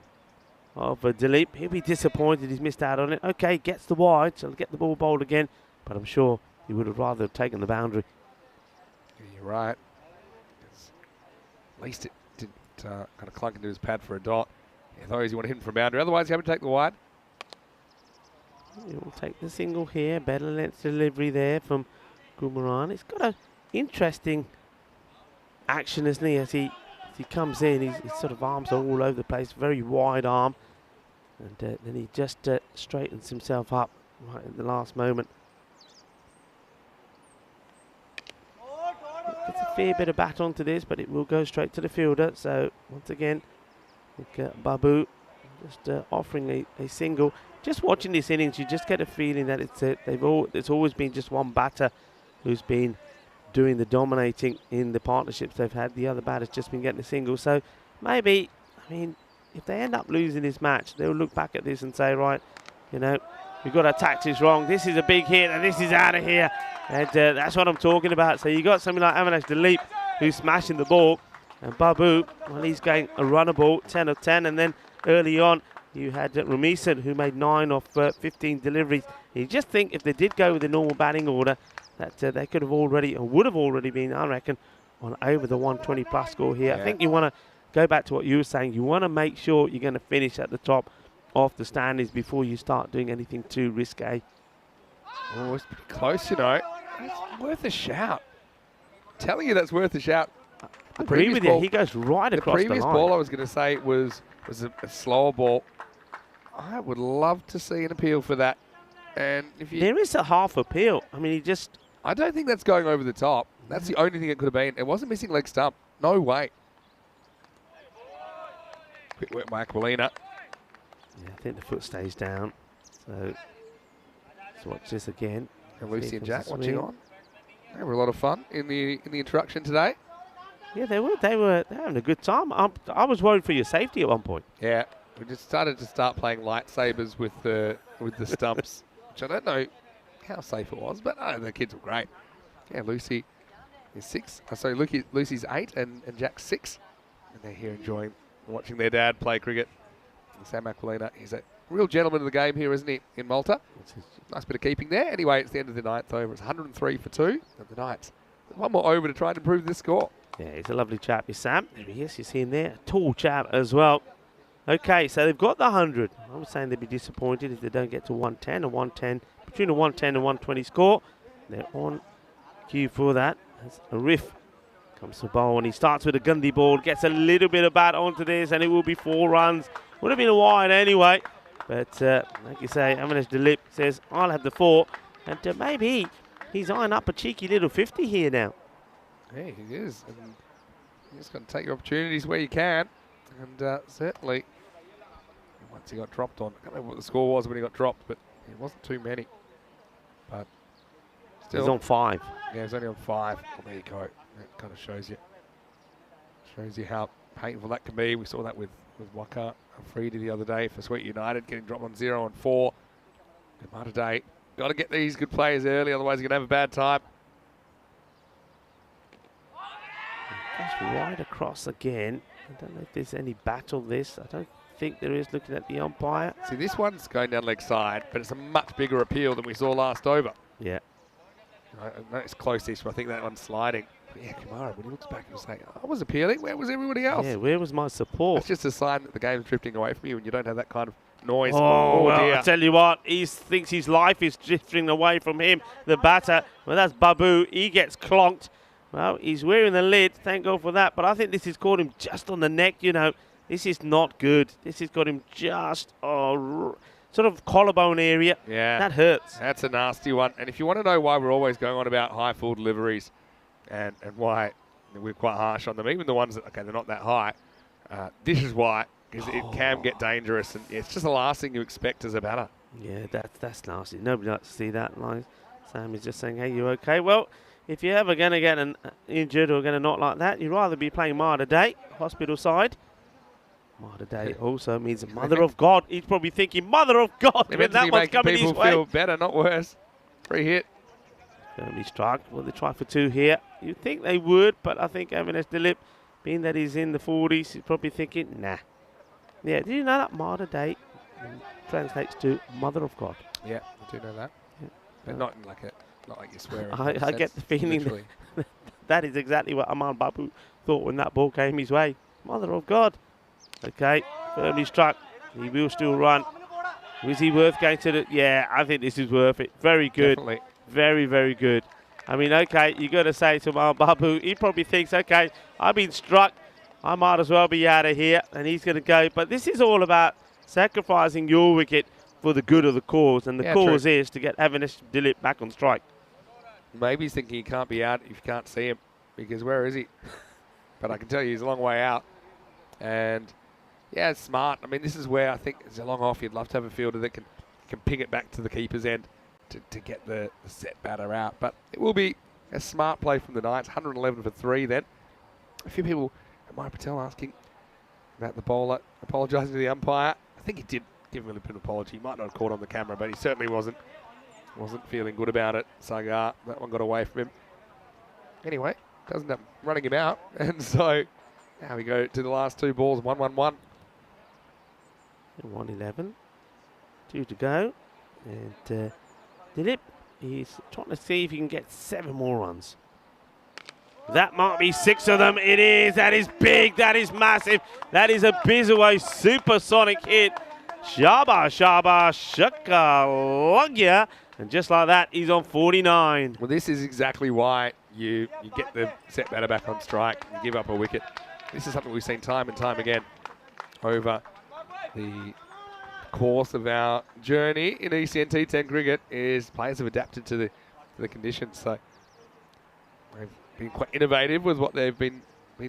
of Dilip. He'll be disappointed he's missed out on it. Okay, gets the wide, so he'll get the ball bowled again. But I'm sure he would have rather taken the boundary. You're right. At least it didn't kind of clunk into his pad for a dot. Otherwise, you want to hit him for a boundary. Otherwise, you have to take the wide. He will take the single here. Better length delivery there from Kumaran. It's got an interesting action, isn't he? As he comes in, his sort of arms are all over the place. Very wide arm. And then he just straightens himself up right at the last moment. Gets a fair bit of bat onto this, but it will go straight to the fielder. So once again, I think, Babu just offering a single. Just watching this innings, you just get a feeling that it's always been just one batter who's been doing the dominating in the partnerships they've had. The other batter's just been getting a single. So maybe, I mean, if they end up losing this match, they'll look back at this and say, right, you know, we've got our tactics wrong. This is a big hit and this is out of here. And that's what I'm talking about. So you got something like Avinash Dilip who's smashing the ball. And Babu, well, he's going a runner ball, 10 of 10. And then early on, you had Ramison, who made 9 of 15 deliveries. You just think if they did go with the normal batting order, that they could have already, or would have already been, I reckon, on over the 120 plus score here. Yeah. I think you want to go back to what you were saying. You want to make sure you're going to finish at the top of the standings before you start doing anything too risque. Oh, it's pretty close, you know. It's worth a shout. I'm telling you, that's worth a shout. I agree with you. He goes right across the line. The previous ball I was going to say was a slower ball. I would love to see an appeal for that. And if you, there is a half appeal. I mean, I don't think that's going over the top. That's the only thing it could have been. It wasn't missing leg stump. No way. Quick work by Aquilina. Yeah, I think the foot stays down. So let's watch this again. And Lucy and Jack watching on. They were a lot of fun in the introduction today. Yeah, they were having a good time. I was worried for your safety at one point. Yeah, we just started playing lightsabers with the stumps, which I don't know how safe it was, but the kids were great. Yeah, Lucy is 6. So Lucy's 8 and Jack's 6, and they're here enjoying watching their dad play cricket. And Sam Aquilina, he's a real gentleman of the game here, isn't he, in Malta? Nice bit of keeping there. Anyway, it's the end of the 9th over. It's 103 for 2, and the Knights one more over to try and improve this score. Yeah, he's a lovely chap, is Sam. There he is. You see him there. A tall chap as well. Okay, so they've got the 100. I was saying they'd be disappointed if they don't get to 110 or 110. Between a 110 and 120 score. They're on cue for that. That's a riff. Comes the bowl, and he starts with a Gandhi ball. Gets a little bit of bat onto this, and it will be 4 runs. Would have been a wide anyway. But like you say, Avinash Dilip says, I'll have the 4. And maybe he's eyeing up a cheeky little 50 here now. Yeah, he is. And you just got to take your opportunities where you can. And certainly, once he got dropped on, I can't remember what the score was when he got dropped, but it wasn't too many. But still. He's on 5. Yeah, he's only on 5. Well, there you go. That kind of shows you how painful that can be. We saw that with Waka Afridi the other day for Sweet United, getting dropped on 0 and 4. Good today. Got to get these good players early, otherwise you're going to have a bad time. Just right across again. I don't know if there's any battle this. I don't think there is, looking at the umpire. See, this one's going down leg side, but it's a much bigger appeal than we saw last over. Yeah. I know it's close-ish, but I think that one's sliding. But yeah, Kumara, when he looks back, he'll say, I was appealing. Where was everybody else? Yeah, where was my support? It's just a sign that the game's drifting away from you and you don't have that kind of noise. Oh, well, dear. I tell you what, he thinks his life is drifting away from him, the batter. Well, that's Babu. He gets clonked. Well, he's wearing the lid. Thank God for that. But I think this has caught him just on the neck, you know. This is not good. This has got him just sort of collarbone area. Yeah. That hurts. That's a nasty one. And if you want to know why we're always going on about high full deliveries and why we're quite harsh on them, even the ones that, okay, they're not that high, this is why, because it can get dangerous. And it's just the last thing you expect as a batter. Yeah, that's nasty. Nobody likes to see that. Like Sam is just saying, hey, you okay? Well, if you're ever going to get injured or going to not like that, you'd rather be playing Malta Day, hospital side. Marta Day also means Mother of God. He's probably thinking, Mother of God, when that one's coming his way. Feel better, not worse. Free hit. Firmly struck. Will they try for 2 here? You'd think they would, but I think Avinash Dilip, being that he's in the 40s, he's probably thinking, nah. Yeah, did you know that Marta Day translates to Mother of God? Yeah, I do know that. Yeah. But not like you swear. I get the feeling that is exactly what Aman Babu thought when that ball came his way. Mother of God. Okay, firmly struck. He will still run. Was he worth going to the... Yeah, I think this is worth it. Very good. Definitely. Very, very good. I mean, okay, you got to say to Aman Babu, he probably thinks, okay, I've been struck. I might as well be out of here. And he's going to go. But this is all about sacrificing your wicket for the good of the cause. And the cause is to get Avinash Dilip back on strike. Maybe he's thinking he can't be out if you can't see him. Because where is he? But I can tell you he's a long way out. And... yeah, it's smart. I mean, this is where I think it's a long off. You'd love to have a fielder that can ping it back to the keeper's end to get the set batter out. But it will be a smart play from the Knights. 111 for 3 then. A few people at Mike Patel asking about the bowler apologising to the umpire. I think he did give him a little bit of apology. He might not have caught on the camera, but he certainly wasn't feeling good about it. Sagar, that one got away from him. Anyway, doesn't end up running him out. And so now we go to the last 2 balls, 1-1-1. 111, 2 to go, and Dilip is trying to see if he can get 7 more runs. That might be 6 of them. It is. That is big. That is massive. That is a Bizaway supersonic hit. Shaba Shaba Shakalagya, and just like that, he's on 49. Well, this is exactly why you get the set batter back on strike. You give up a wicket. This is something we've seen time and time again over the course of our journey in ECN T10 cricket. Is players have adapted to the conditions, so they've been quite innovative with what they've been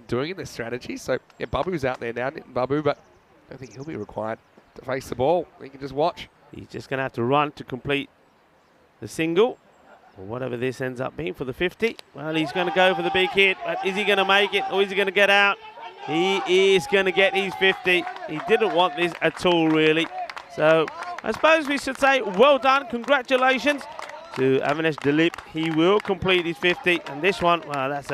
doing in their strategy. So yeah, Babu's out there now, Nitin Babu, but I don't think he'll be required to face the ball. He can just watch. He's just going to have to run to complete the single, or whatever this ends up being for the 50. Well, he's going to go for the big hit, but is he going to make it, or is he going to get out? He is going to get his 50. He didn't want this at all, really. So I suppose we should say well done, congratulations to Avinash Dilip. He will complete his 50. And this one, well, that's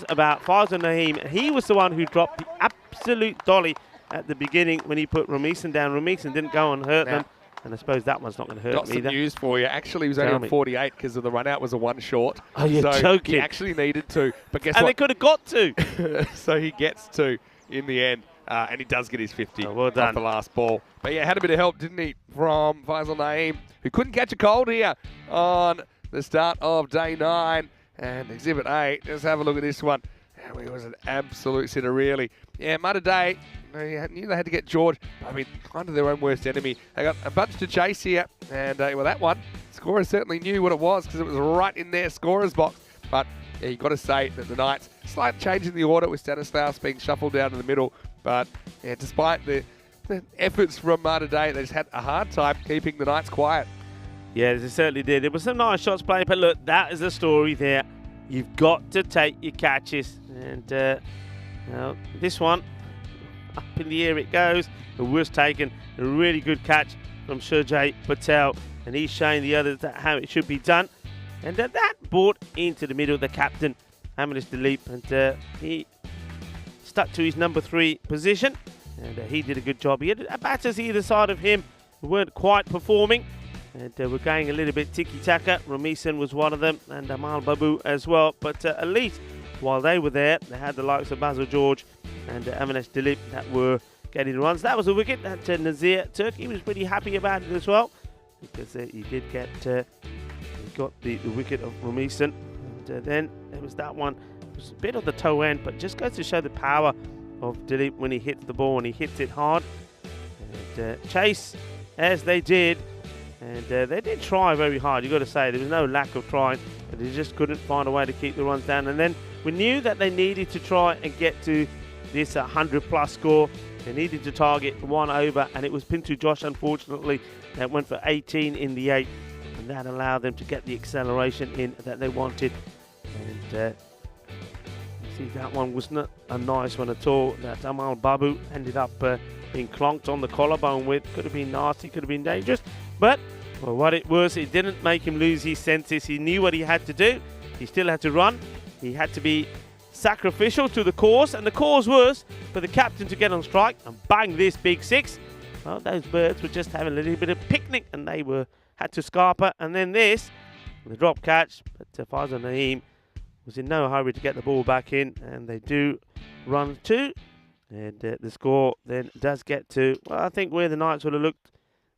about Farzan Naeem. He was the one who dropped the absolute dolly at the beginning when he put Ramison down. Ramison didn't go and hurt them. And I suppose that one's not going to hurt got either. Some news for you. Actually, he was only on 48 because of the run out was a 1 short. Oh, you're so joking. He actually needed 2. But guess what? And they could have got 2. So he gets 2 in the end. And he does get his 50 well done. off the last ball. But yeah, had a bit of help, didn't he, from Faisal Naeem, who couldn't catch a cold here on the start of day 9. And Exhibit 8, just have a look at this one. It was an absolute sitter, really. Yeah, Mudda Day, they knew they had to get George. I mean, kind of their own worst enemy. They got a bunch to chase here. And, well, that one, scorers certainly knew what it was because it was right in their scorer's box. But, yeah, you've got to say that the Knights, slight change in the order with Stanislaus being shuffled down to the middle. But, yeah, despite the efforts from Mudda Day, they just had a hard time keeping the Knights quiet. Yeah, they certainly did. It was some nice shots played, but look, that is the story there. You've got to take your catches. And this one, up in the air it goes. It was taken. A really good catch from Surjay Patel. And he's showing the others how it should be done. And that brought into the middle the captain, Avinash Dilip. And he stuck to his number 3 position. And he did a good job. He had batters either side of him who weren't quite performing. And we're going a little bit tiki-taka. Ramison was one of them, and Amal Babu as well. But at least while they were there, they had the likes of Basil George and Avinash Dilip that were getting the runs. That was a wicket that Nazir took. He was pretty happy about it as well, because he did get he got the wicket of Ramison. And then there was that one. It was a bit of the toe end, but just goes to show the power of Dilip when he hits the ball, and he hits it hard. And chase as they did. And they did try very hard, you've got to say. There was no lack of trying, but they just couldn't find a way to keep the runs down. And then we knew that they needed to try and get to this 100-plus score. They needed to target 1 over, and it was Pintu Josh, unfortunately, that went for 18 in the 8th. And that allowed them to get the acceleration in that they wanted. And See, that one was not a nice one at all. That Amal Babu ended up being clonked on the collarbone with. Could have been nasty, could have been dangerous. But for what it was, it didn't make him lose his senses. He knew what he had to do. He still had to run. He had to be sacrificial to the cause. And the cause was for the captain to get on strike and bang this big six. Well, those birds were just having a little bit of picnic and they had to scarper. And then this, the drop catch. But Faizal Naeem was in no hurry to get the ball back in, and they do run two, and the score then does get to, well, I think where the Knights would have looked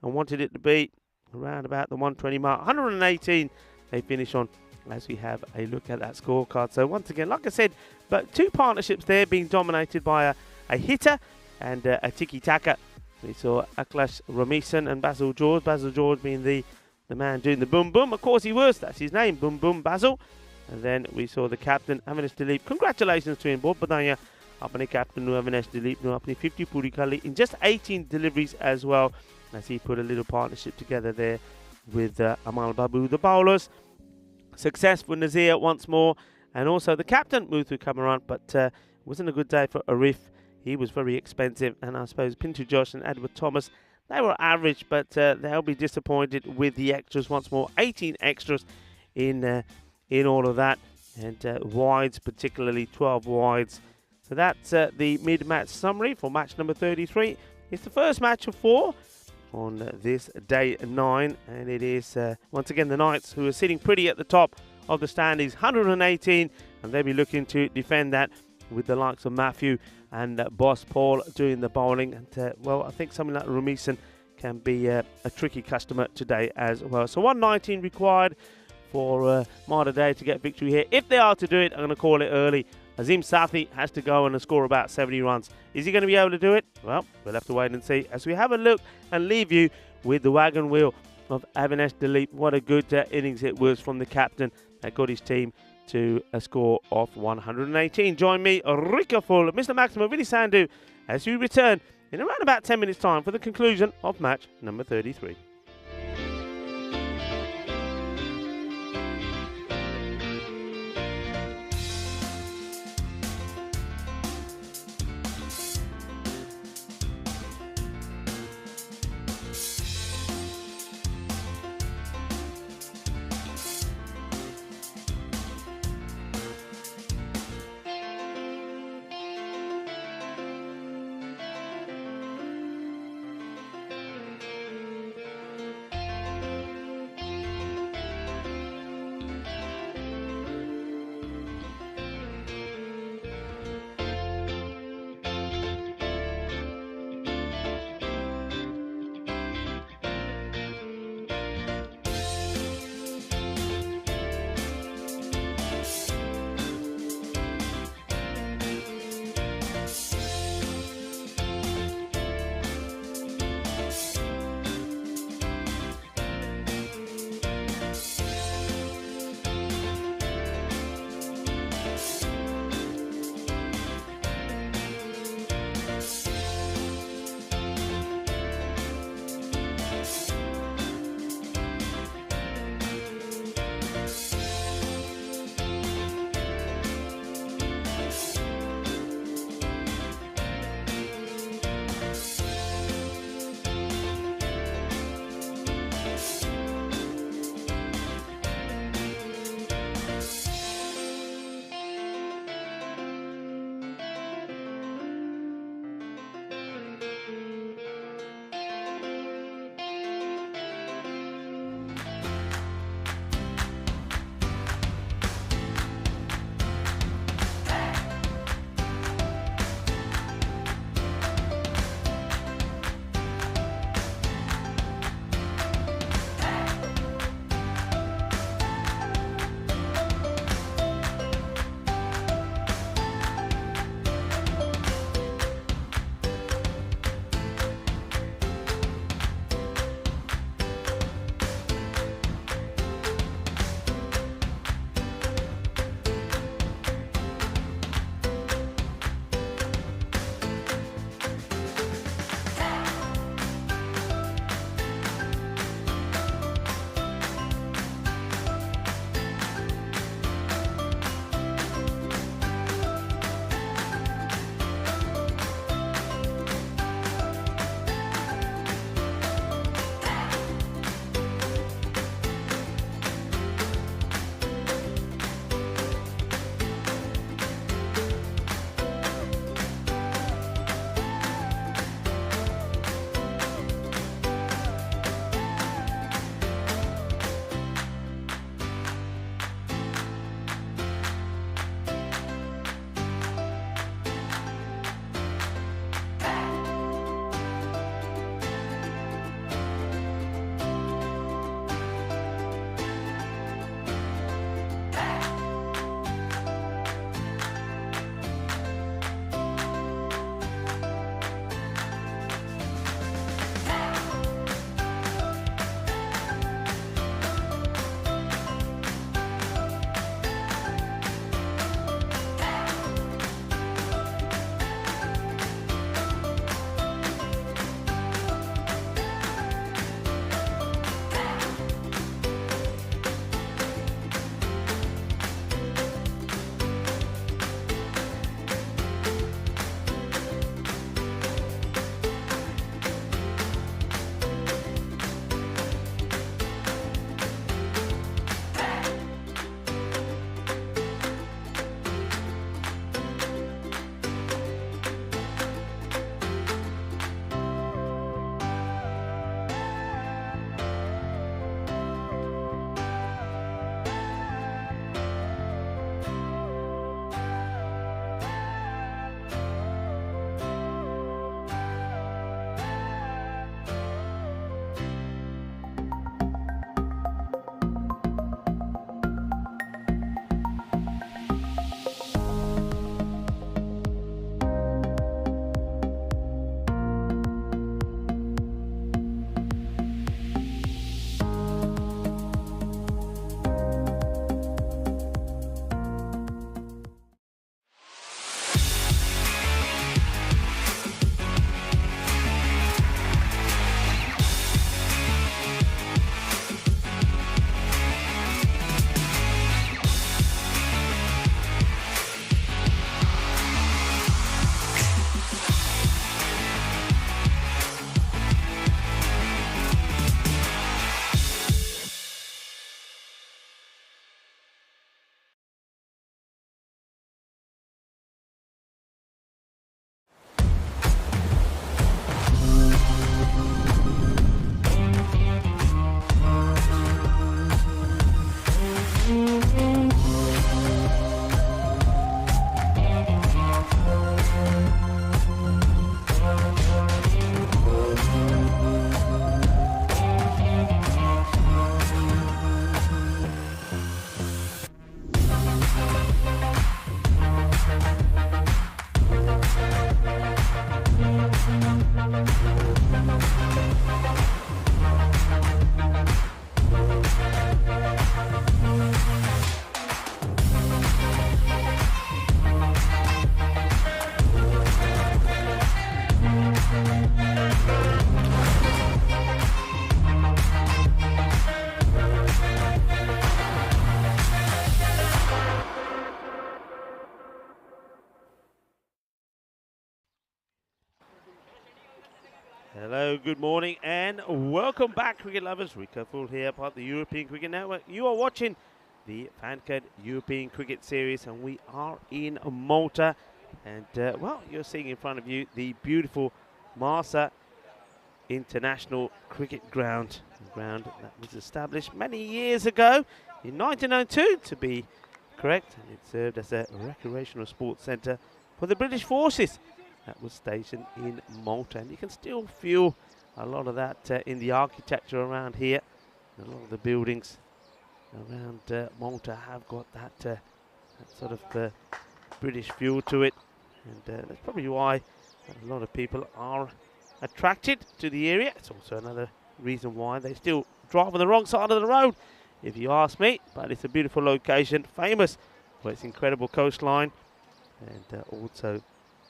and wanted it to be, around about the 120 mark. 118 they finish on as we have a look at that scorecard. So once again, like I said, but two partnerships there being dominated by a hitter and a tiki-taka. We saw Akhlash Ramison and Basil George. Basil George being the man doing the boom boom. Of course he was, that's his name, boom boom Basil. And then we saw the captain, Avinash Dilip. Congratulations to him. Both badaiyan apne captain nu Avinash Dilip nu apni 50 puri kali in just 18 deliveries as well, as he put a little partnership together there with Amal Babu. The bowlers, success for Nazir once more, and also the captain, Muthu Kamaran, but wasn't a good day for Arif. He was very expensive, and I suppose Pintu Josh and Edward Thomas, they were average, but they'll be disappointed with the extras once more. 18 extras in all of that, and wides, particularly 12 wides. So that's the mid-match summary for match number 33. It's the first match of 4 on this day 9, and it is once again the Knights who are sitting pretty at the top of the standings, 118, and they'll be looking to defend that with the likes of Matthew and Boss Paul doing the bowling. And well, I think something like Ramison can be a tricky customer today as well. So 119 required for Malta Day to get victory here. If they are to do it, I'm going to call it early. Azim Sathi has to go and score about 70 runs. Is he going to be able to do it? Well, we'll have to wait and see as we have a look and leave you with the wagon wheel of Avinash Dilip. What a good innings it was from the captain that got his team to a score of 118. Join me, Rika Full, Mr. Maximo, Vinny Sandhu, as we return in around about 10 minutes' time for the conclusion of match number 33. Hello, good morning, and welcome back, cricket lovers. Rico Full here, part of the European Cricket Network. You are watching the FanCode European Cricket Series, and we are in Malta. And, well, you're seeing in front of you the beautiful Malta International Cricket Ground. A ground that was established many years ago, in 1902 to be correct. And it served as a recreational sports centre for the British forces that was stationed in Malta, and you can still feel a lot of that in the architecture around here. A lot of the buildings around Malta have got that sort of British feel to it, and that's probably why a lot of people are attracted to the area. It's also another reason why they still drive on the wrong side of the road, if you ask me. But it's a beautiful location, famous for its incredible coastline, and also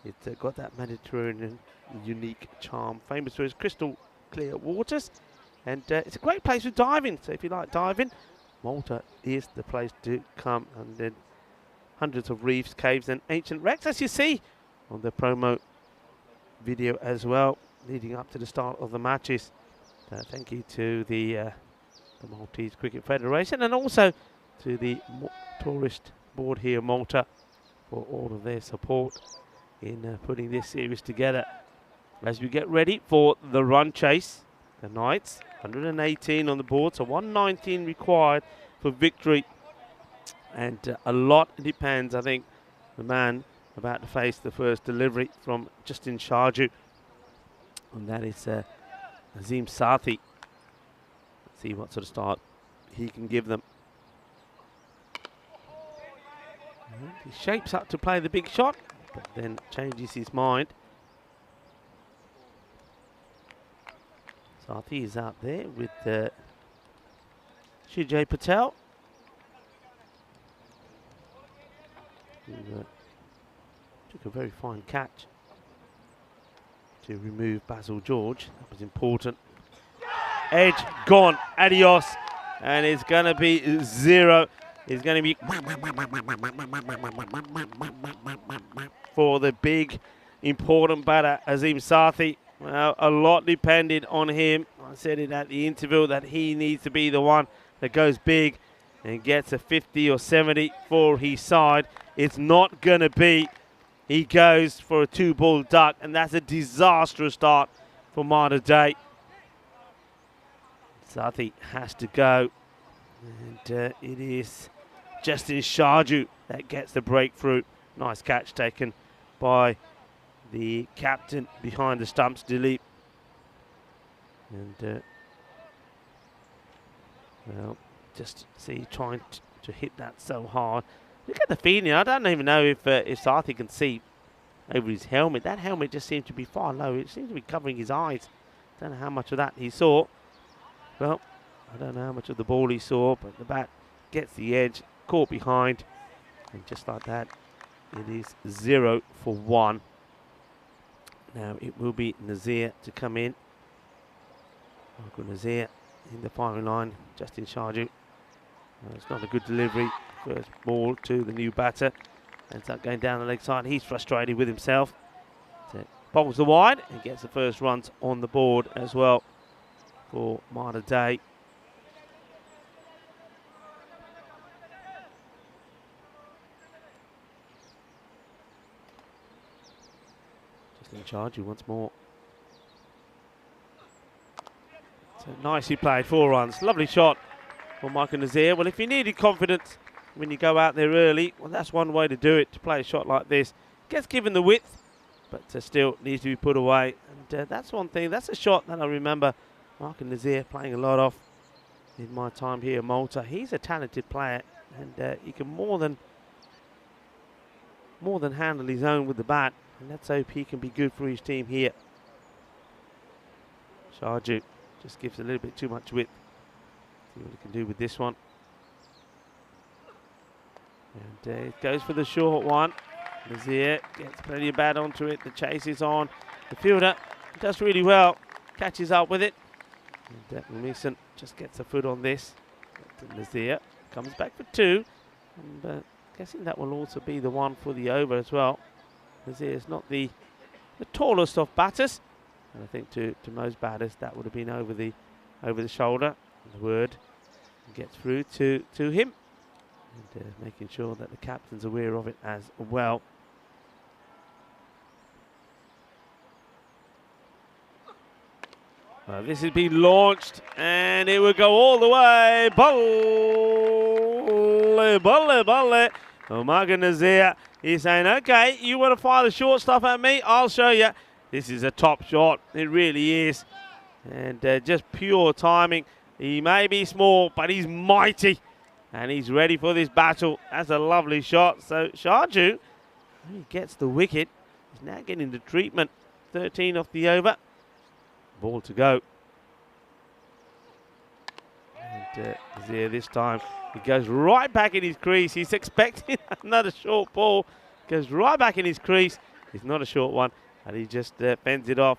it's got that Mediterranean unique charm, famous for its crystal clear waters, and it's a great place for diving. So if you like diving, Malta is the place to come. And then hundreds of reefs, caves and ancient wrecks, as you see on the promo video as well, leading up to the start of the matches. Thank you to the Maltese Cricket Federation, and also to the tourist board here in Malta for all of their support in putting this series together. As we get ready for the run chase, the Knights, 118 on the board, so 119 required for victory. And a lot depends, I think, the man about to face the first delivery from Justin Sharju, and that is Azim Sathi. Let's see what sort of start he can give them. And he shapes up to play the big shot, but then changes his mind. Sathi is out there with Shijay Patel, who took a very fine catch to remove Basil George. That was important. Edge gone, adios, and it's going to be 0. It's going to be for the big, important batter, Azim Sathi. Well, a lot depended on him. I said it at the interview that he needs to be the one that goes big and gets a 50 or 70 for his side. It's not going to be. He goes for a 2-ball duck, and that's a disastrous start for Malta Day. Sathi has to go, and it is Justin Sharju that gets the breakthrough. Nice catch taken by the captain behind the stumps, Dilip. And, well, just see trying to hit that so hard. Look at the feeling. I don't even know if Sathi can see over his helmet. That helmet just seemed to be far low. It seemed to be covering his eyes. Don't know how much of that he saw. Well, I don't know how much of the ball he saw, but the bat gets the edge, caught behind, and just like that, it is 0 for 1. Now it will be Nazir to come in. Michael Nazir in the firing line. Justin Sharju. It's not a good delivery. First ball to the new batter. Ends up going down the leg side. He's frustrated with himself. So bowls the wide and gets the first runs on the board as well for Malta Day. Justin Sharju once more. So nicely played, 4 runs. Lovely shot for Michael Nazir. Well, if you needed confidence when you go out there early, well, that's one way to do it, to play a shot like this. Gets given the width, but still needs to be put away. And that's one thing. That's a shot that I remember Michael Nazir playing a lot of in my time here in Malta. He's a talented player, and he can more than handle his own with the bat. And let's hope he can be good for his team here. Sharju just gives a little bit too much width. See what he can do with this one. And it goes for the short one. Nazir gets plenty of bat onto it. The chase is on. The fielder does really well. Catches up with it. And Mason just gets a foot on this. Nazir comes back for 2. And guessing that will also be the one for the over as well. Nazir is not the tallest of batters. And I think to most batters that would have been over the shoulder. The word gets through to him, and making sure that the captain's aware of it as well. Well, this has been launched, and it will go all the way. Balle, balle, balle. Umaga Nazir is saying, okay, you want to fire the short stuff at me? I'll show you. This is a top shot. It really is. And just pure timing. He may be small, but he's mighty. And he's ready for this battle. That's a lovely shot. So Sharju, he gets the wicket. He's now getting the treatment. 13 off the over. Ball to go. And Nazir this time, he goes right back in his crease. He's expecting another short ball. Goes right back in his crease. It's not a short one. And he just fends it off.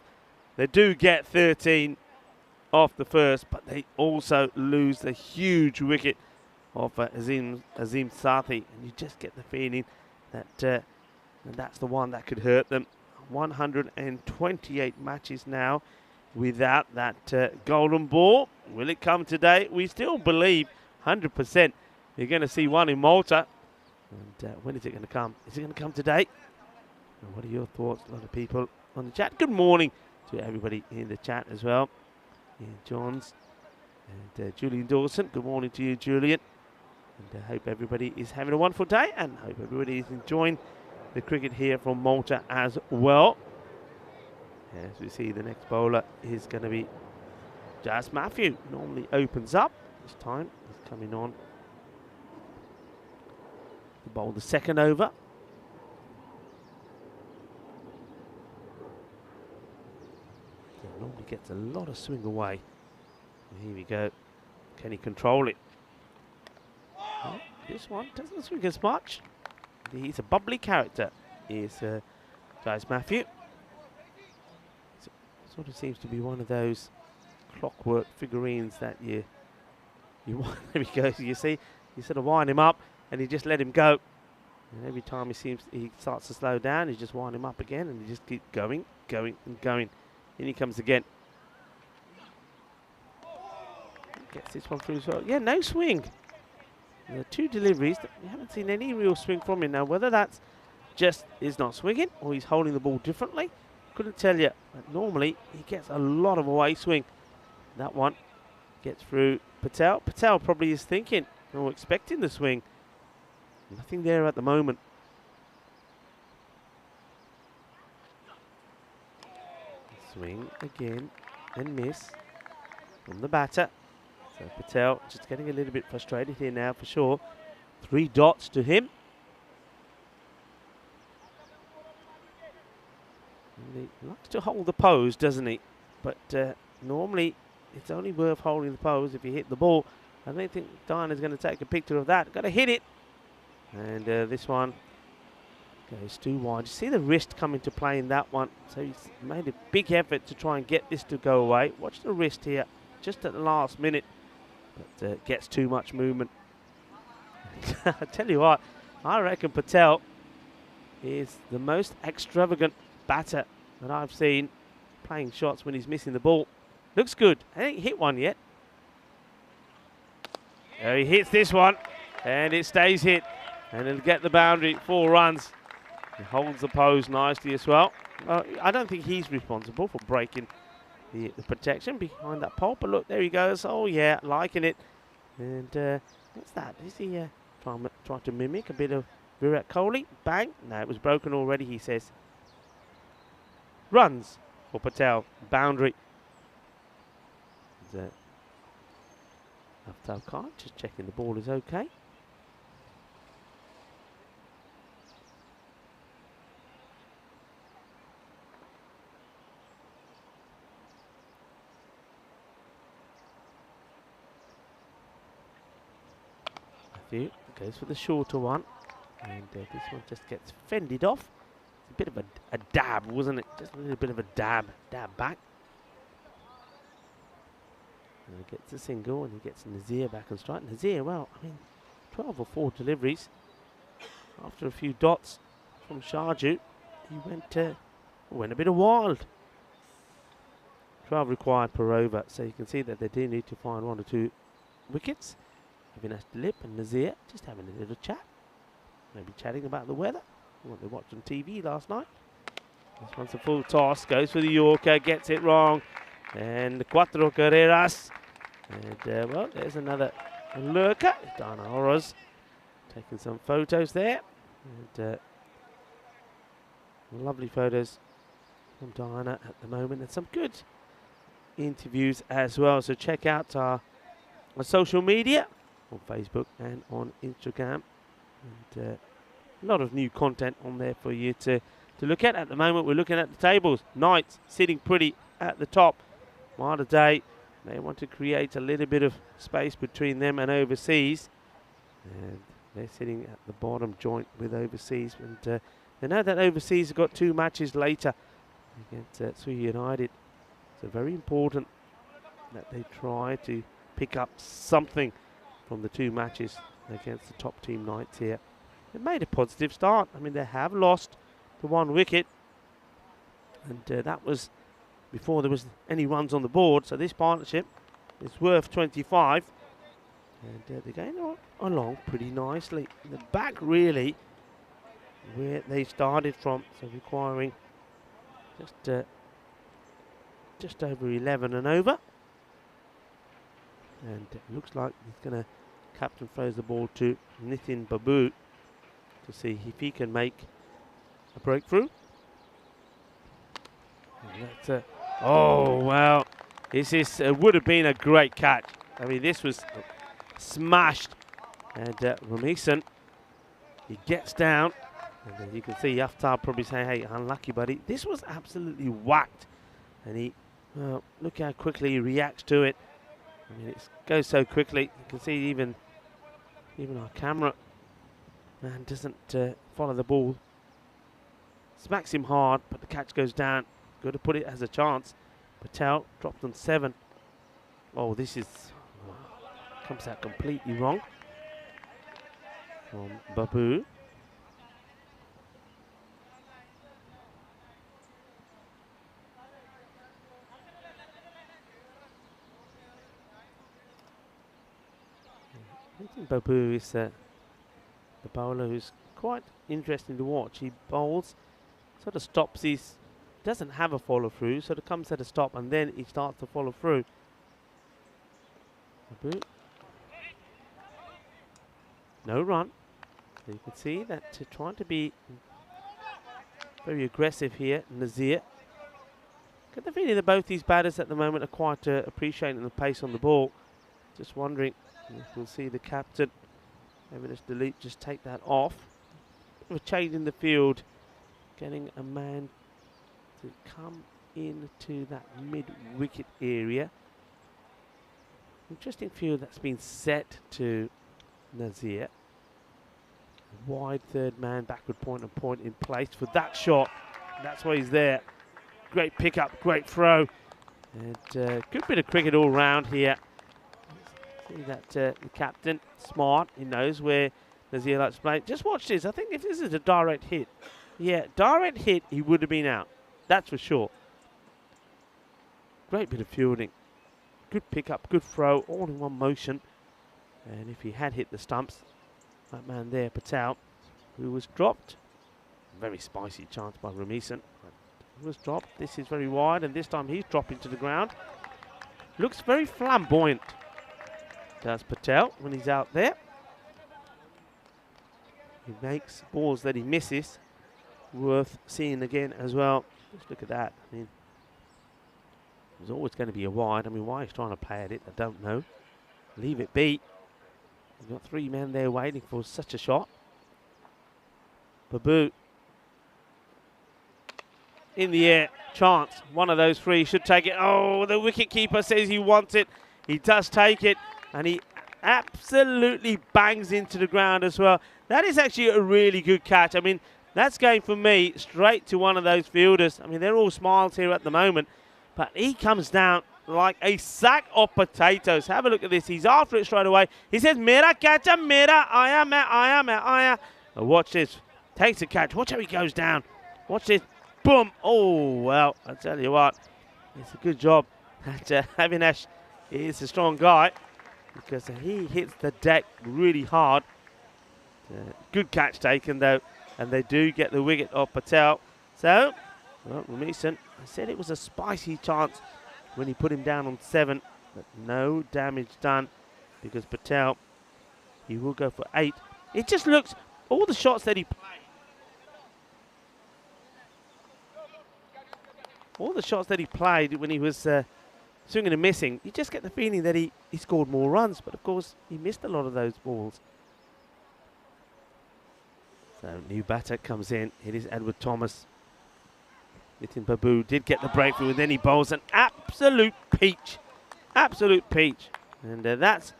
They do get 13 off the first, but they also lose the huge wicket of Azim Sathi. And you just get the feeling that and that's the one that could hurt them. 128 matches now without that golden ball. Will it come today? We still believe 100% you're going to see one in Malta. And when is it going to come? Is it going to come today? And what are your thoughts? A lot of people on the chat. Good morning to everybody in the chat as well. Ian Johns and Julian Dawson. Good morning to you, Julian. And I hope everybody is having a wonderful day, and hope everybody is enjoying the cricket here from Malta as well. As we see, the next bowler is going to be Jas Matthew. Normally opens up. This time he's coming on to bowl the second over. He normally gets a lot of swing away. And here we go. Can he control it? Well, this one doesn't swing as much. He's a bubbly character, is Jas Matthew. Sort of seems to be one of those clockwork figurines that you want. There he goes. You see, you sort of wind him up and you just let him go. And every time he starts to slow down, you just wind him up again, and you just keep going, going, and going. In he comes again. Gets this one through as well. Yeah, no swing. The two deliveries, we haven't seen any real swing from him now. Whether that's just is not swinging or he's holding the ball differently, couldn't tell you. But normally he gets a lot of away swing. That one gets through Patel. Patel probably is thinking or expecting the swing. Nothing there at the moment. Swing again and miss from the batter. So Patel just getting a little bit frustrated here now for sure. 3 dots to him. And he likes to hold the pose, doesn't he? But normally it's only worth holding the pose if you hit the ball. I don't think Diana's going to take a picture of that. Got to hit it. And this one goes too wide. You see the wrist come into play in that one. So he's made a big effort to try and get this to go away. Watch the wrist here, just at the last minute. But gets too much movement. I tell you what, I reckon Patel is the most extravagant batter that I've seen playing shots when he's missing the ball. Looks good. I ain't hit one yet. He hits this one, and it stays hit. And he'll get the boundary, 4 runs. He holds the pose nicely as well. I don't think he's responsible for breaking the protection behind that pole, but look, there he goes. Oh yeah, liking it. And what's that? Is he trying to mimic a bit of Virat Kohli? Bang! No, it was broken already, he says. Runs for Patel, boundary. Aftab Khan just checking the ball is okay. Goes for the shorter one, and this one just gets fended off. It's a bit of a dab, wasn't it? Just a little bit of a dab back. And he gets a single, and he gets Nazir back on strike. Nazir, well, I mean, 12 or 4 deliveries. After a few dots from Sharju, he went a bit of wild. 12 required per over, so you can see that they do need to find 1 or 2 wickets. Avinash Dilip and Nazir just having a little chat, maybe chatting about the weather, what they watched on TV last night. This one's a full toss, goes for the Yorker, gets it wrong, and Cuatro Carreras. And well, there's another lurker. Dana Oroz taking some photos there, and lovely photos from Diana at the moment, and some good interviews as well. So check out our social media on Facebook and on Instagram, and a lot of new content on there for you to look at. At the moment, we're looking at the tables. Knights sitting pretty at the top. Malta Day, they want to create a little bit of space between them and Overseas, and they're sitting at the bottom joint with Overseas, and they know that Overseas have got 2 matches later against Sui United. So very important that they try to pick up something from the 2 matches against the top team Knights here. They've made a positive start. I mean, they have lost the 1 wicket, and that was before there was any runs on the board. So this partnership is worth 25, and they're going along pretty nicely. In the back, really, where they started from, so requiring just over 11 and over. And it looks like he's going to, captain throws the ball to Nitin Babu to see if he can make a breakthrough. And that's oh, well, this is would have been a great catch. I mean, this was smashed. And Ramison, he gets down. And then you can see Yaftar probably saying, hey, unlucky, buddy. This was absolutely whacked. And he, well, look how quickly he reacts to it. I mean, it goes so quickly. You can see even our camera man doesn't follow the ball. Smacks him hard, but the catch goes down. Got to put it as a chance. Patel dropped on 7. Oh, this is comes out completely wrong from Babu. I think Babu is the bowler who's quite interesting to watch. He bowls, sort of stops his, doesn't have a follow through, sort of comes at a stop and then he starts to follow through. Babu. No run. So you can see that trying to be very aggressive here, Nazir. Get the feeling that both these batters at the moment are quite appreciating the pace on the ball. Just wondering if we'll see the captain, Avinash Dilip, just take that off. Bit of a change in the field, getting a man to come into that mid-wicket area. Interesting field that's been set to Nazir. Wide third man, backward point and point in place for that shot. That's why he's there. Great pickup, great throw. And good bit of cricket all round here. See that the captain, smart, he knows where Nazir likes to play. Just watch this. I think if this is a direct hit, yeah, direct hit, he would have been out. That's for sure. Great bit of fielding. Good pickup, good throw, all in one motion. And if he had hit the stumps, that man there, Patel, who was dropped. Very spicy chance by Ramison. He was dropped. This is very wide, and this time he's dropping to the ground. Looks very flamboyant, does Patel, when he's out there. He makes balls that he misses worth seeing again as well. Just look at that. I mean, there's always going to be a wide. I mean, why he's trying to play at it, I don't know. Leave it be. You've got 3 men there waiting for such a shot. Babu. In the air. Chance. One of those 3 should take it. Oh, the wicketkeeper says he wants it. He does take it. And he absolutely bangs into the ground as well. That is actually a really good catch. I mean, that's going for me straight to one of those fielders. I mean, they're all smiles here at the moment. But he comes down like a sack of potatoes. Have a look at this. He's after it straight away. He says, Mera catcha, mera, aya. Oh, watch this. Takes the catch. Watch how he goes down. Watch this. Boom. Oh, well, I tell you what. It's a good job that Avinash is a strong guy because he hits the deck really hard. Good catch taken though, and they do get the wicket of Patel. So, well, Mason, I said it was a spicy chance when he put him down on 7, but no damage done because Patel, he will go for 8. It just looks, all the shots that he played, when he was swinging and missing, you just get the feeling that he scored more runs, but of course he missed a lot of those balls. So new batter comes in. It is Edward Thomas. Nitin Babu did get the breakthrough, and then he bowls an absolute peach. Absolute peach. And that's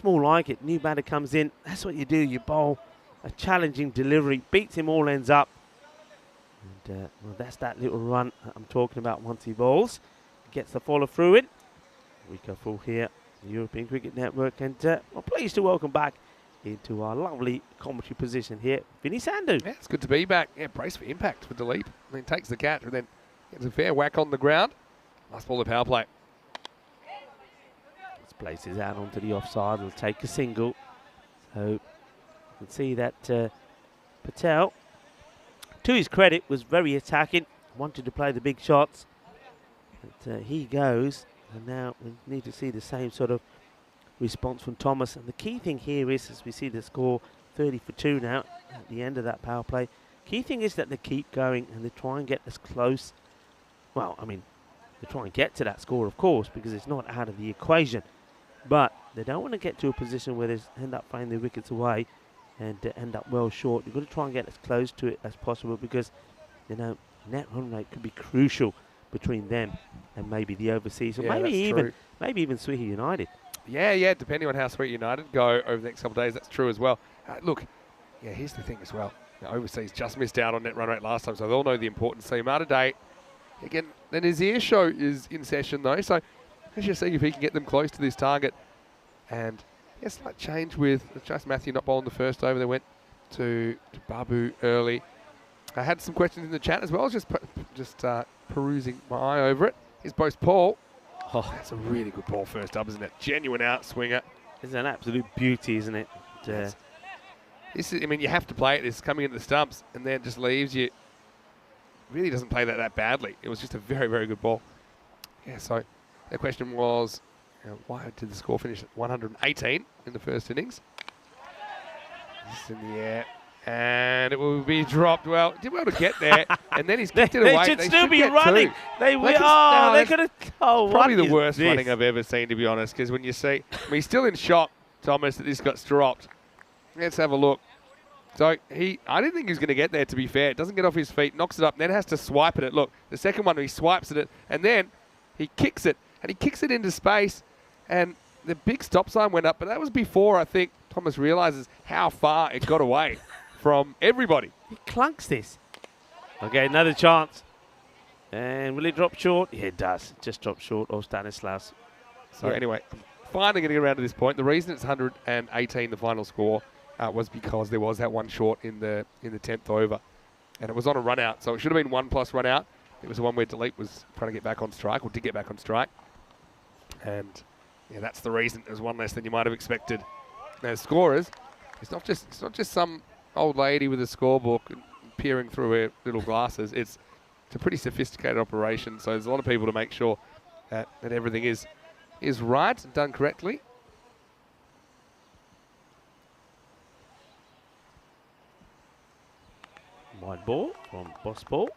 more like it. New batter comes in. That's what you do. You bowl a challenging delivery. Beats him all ends up. And well, that's that little run I'm talking about once he bowls. Gets the follow through in. We go full here. The European Cricket Network. And we're pleased to welcome back into our lovely commentary position here, Vinny Sandhu. Yeah, it's good to be back. Yeah, brace for impact with the leap. And then takes the catch and then gets a fair whack on the ground. Last ball of power play. This places out onto the offside. Will take a single. So you can see that Patel, to his credit, was very attacking. Wanted to play the big shots. But he goes. And now we need to see the same sort of response from Thomas. And the key thing here is, as we see the score 30 for 2 now at the end of that power play, key thing is that they keep going and they try and get as close. Well, I mean, they try and get to that score, of course, because it's not out of the equation. But they don't want to get to a position where they end up throwing their wickets away and end up well short. You've got to try and get as close to it as possible because, you know, net run rate could be crucial between them and maybe the overseas, or Yeah, maybe that's even Swihi United. Yeah, depending on how Sweet United go over the next couple of days, that's true as well. Look, yeah, here's the thing as well. You know, overseas just missed out on net run rate last time, so they'll know the importance. So Malta Day, again, the Nazir show is in session though, so let's just see if he can get them close to this target. And yeah, slight change with just Matthew not bowling the first over. They went to Babu early. I had some questions in the chat as well. I was just perusing my eye over it. Here's Bose Paul. Oh, that's a really good ball first up, isn't it? Genuine outswinger. It's an absolute beauty, isn't it? This is, I mean, you have to play it. This coming into the stumps and then just leaves you. Really doesn't play that badly. It was just a very, very good ball. Yeah, so the question was, why did the score finish at 118 in the first innings? This in the air. And it will be dropped. Well, did well to get there, and then he's kicked it away. They should still be running. They will. Oh, they're going to. Oh, probably the worst running I've ever seen, to be honest. Because when you see, I mean, he's still in shock, Thomas, that this got dropped. Let's have a look. So I didn't think he was going to get there. To be fair, it doesn't get off his feet, knocks it up, and then has to swipe at it. Look, the second one he swipes at it, and then he kicks it, and he kicks it into space, and the big stop sign went up. But that was before I think Thomas realises how far it got away from everybody. He clunks this. Okay, another chance. And will it drop short? Yeah, it does. It just dropped short of Stanislaus. So anyway, finally getting around to this point. The reason it's 118, the final score, was because there was that one short in the 10th over. And it was on a run out. So it should have been 1+ run out. It was the one where Delete was trying to get back on strike, or did get back on strike. And yeah, that's the reason. It was one less than you might have expected. Now, scorers, it's not just some old lady with a scorebook peering through her little glasses. It's a pretty sophisticated operation, so there's a lot of people to make sure that everything is right and done correctly. Wide ball from Boss Ball.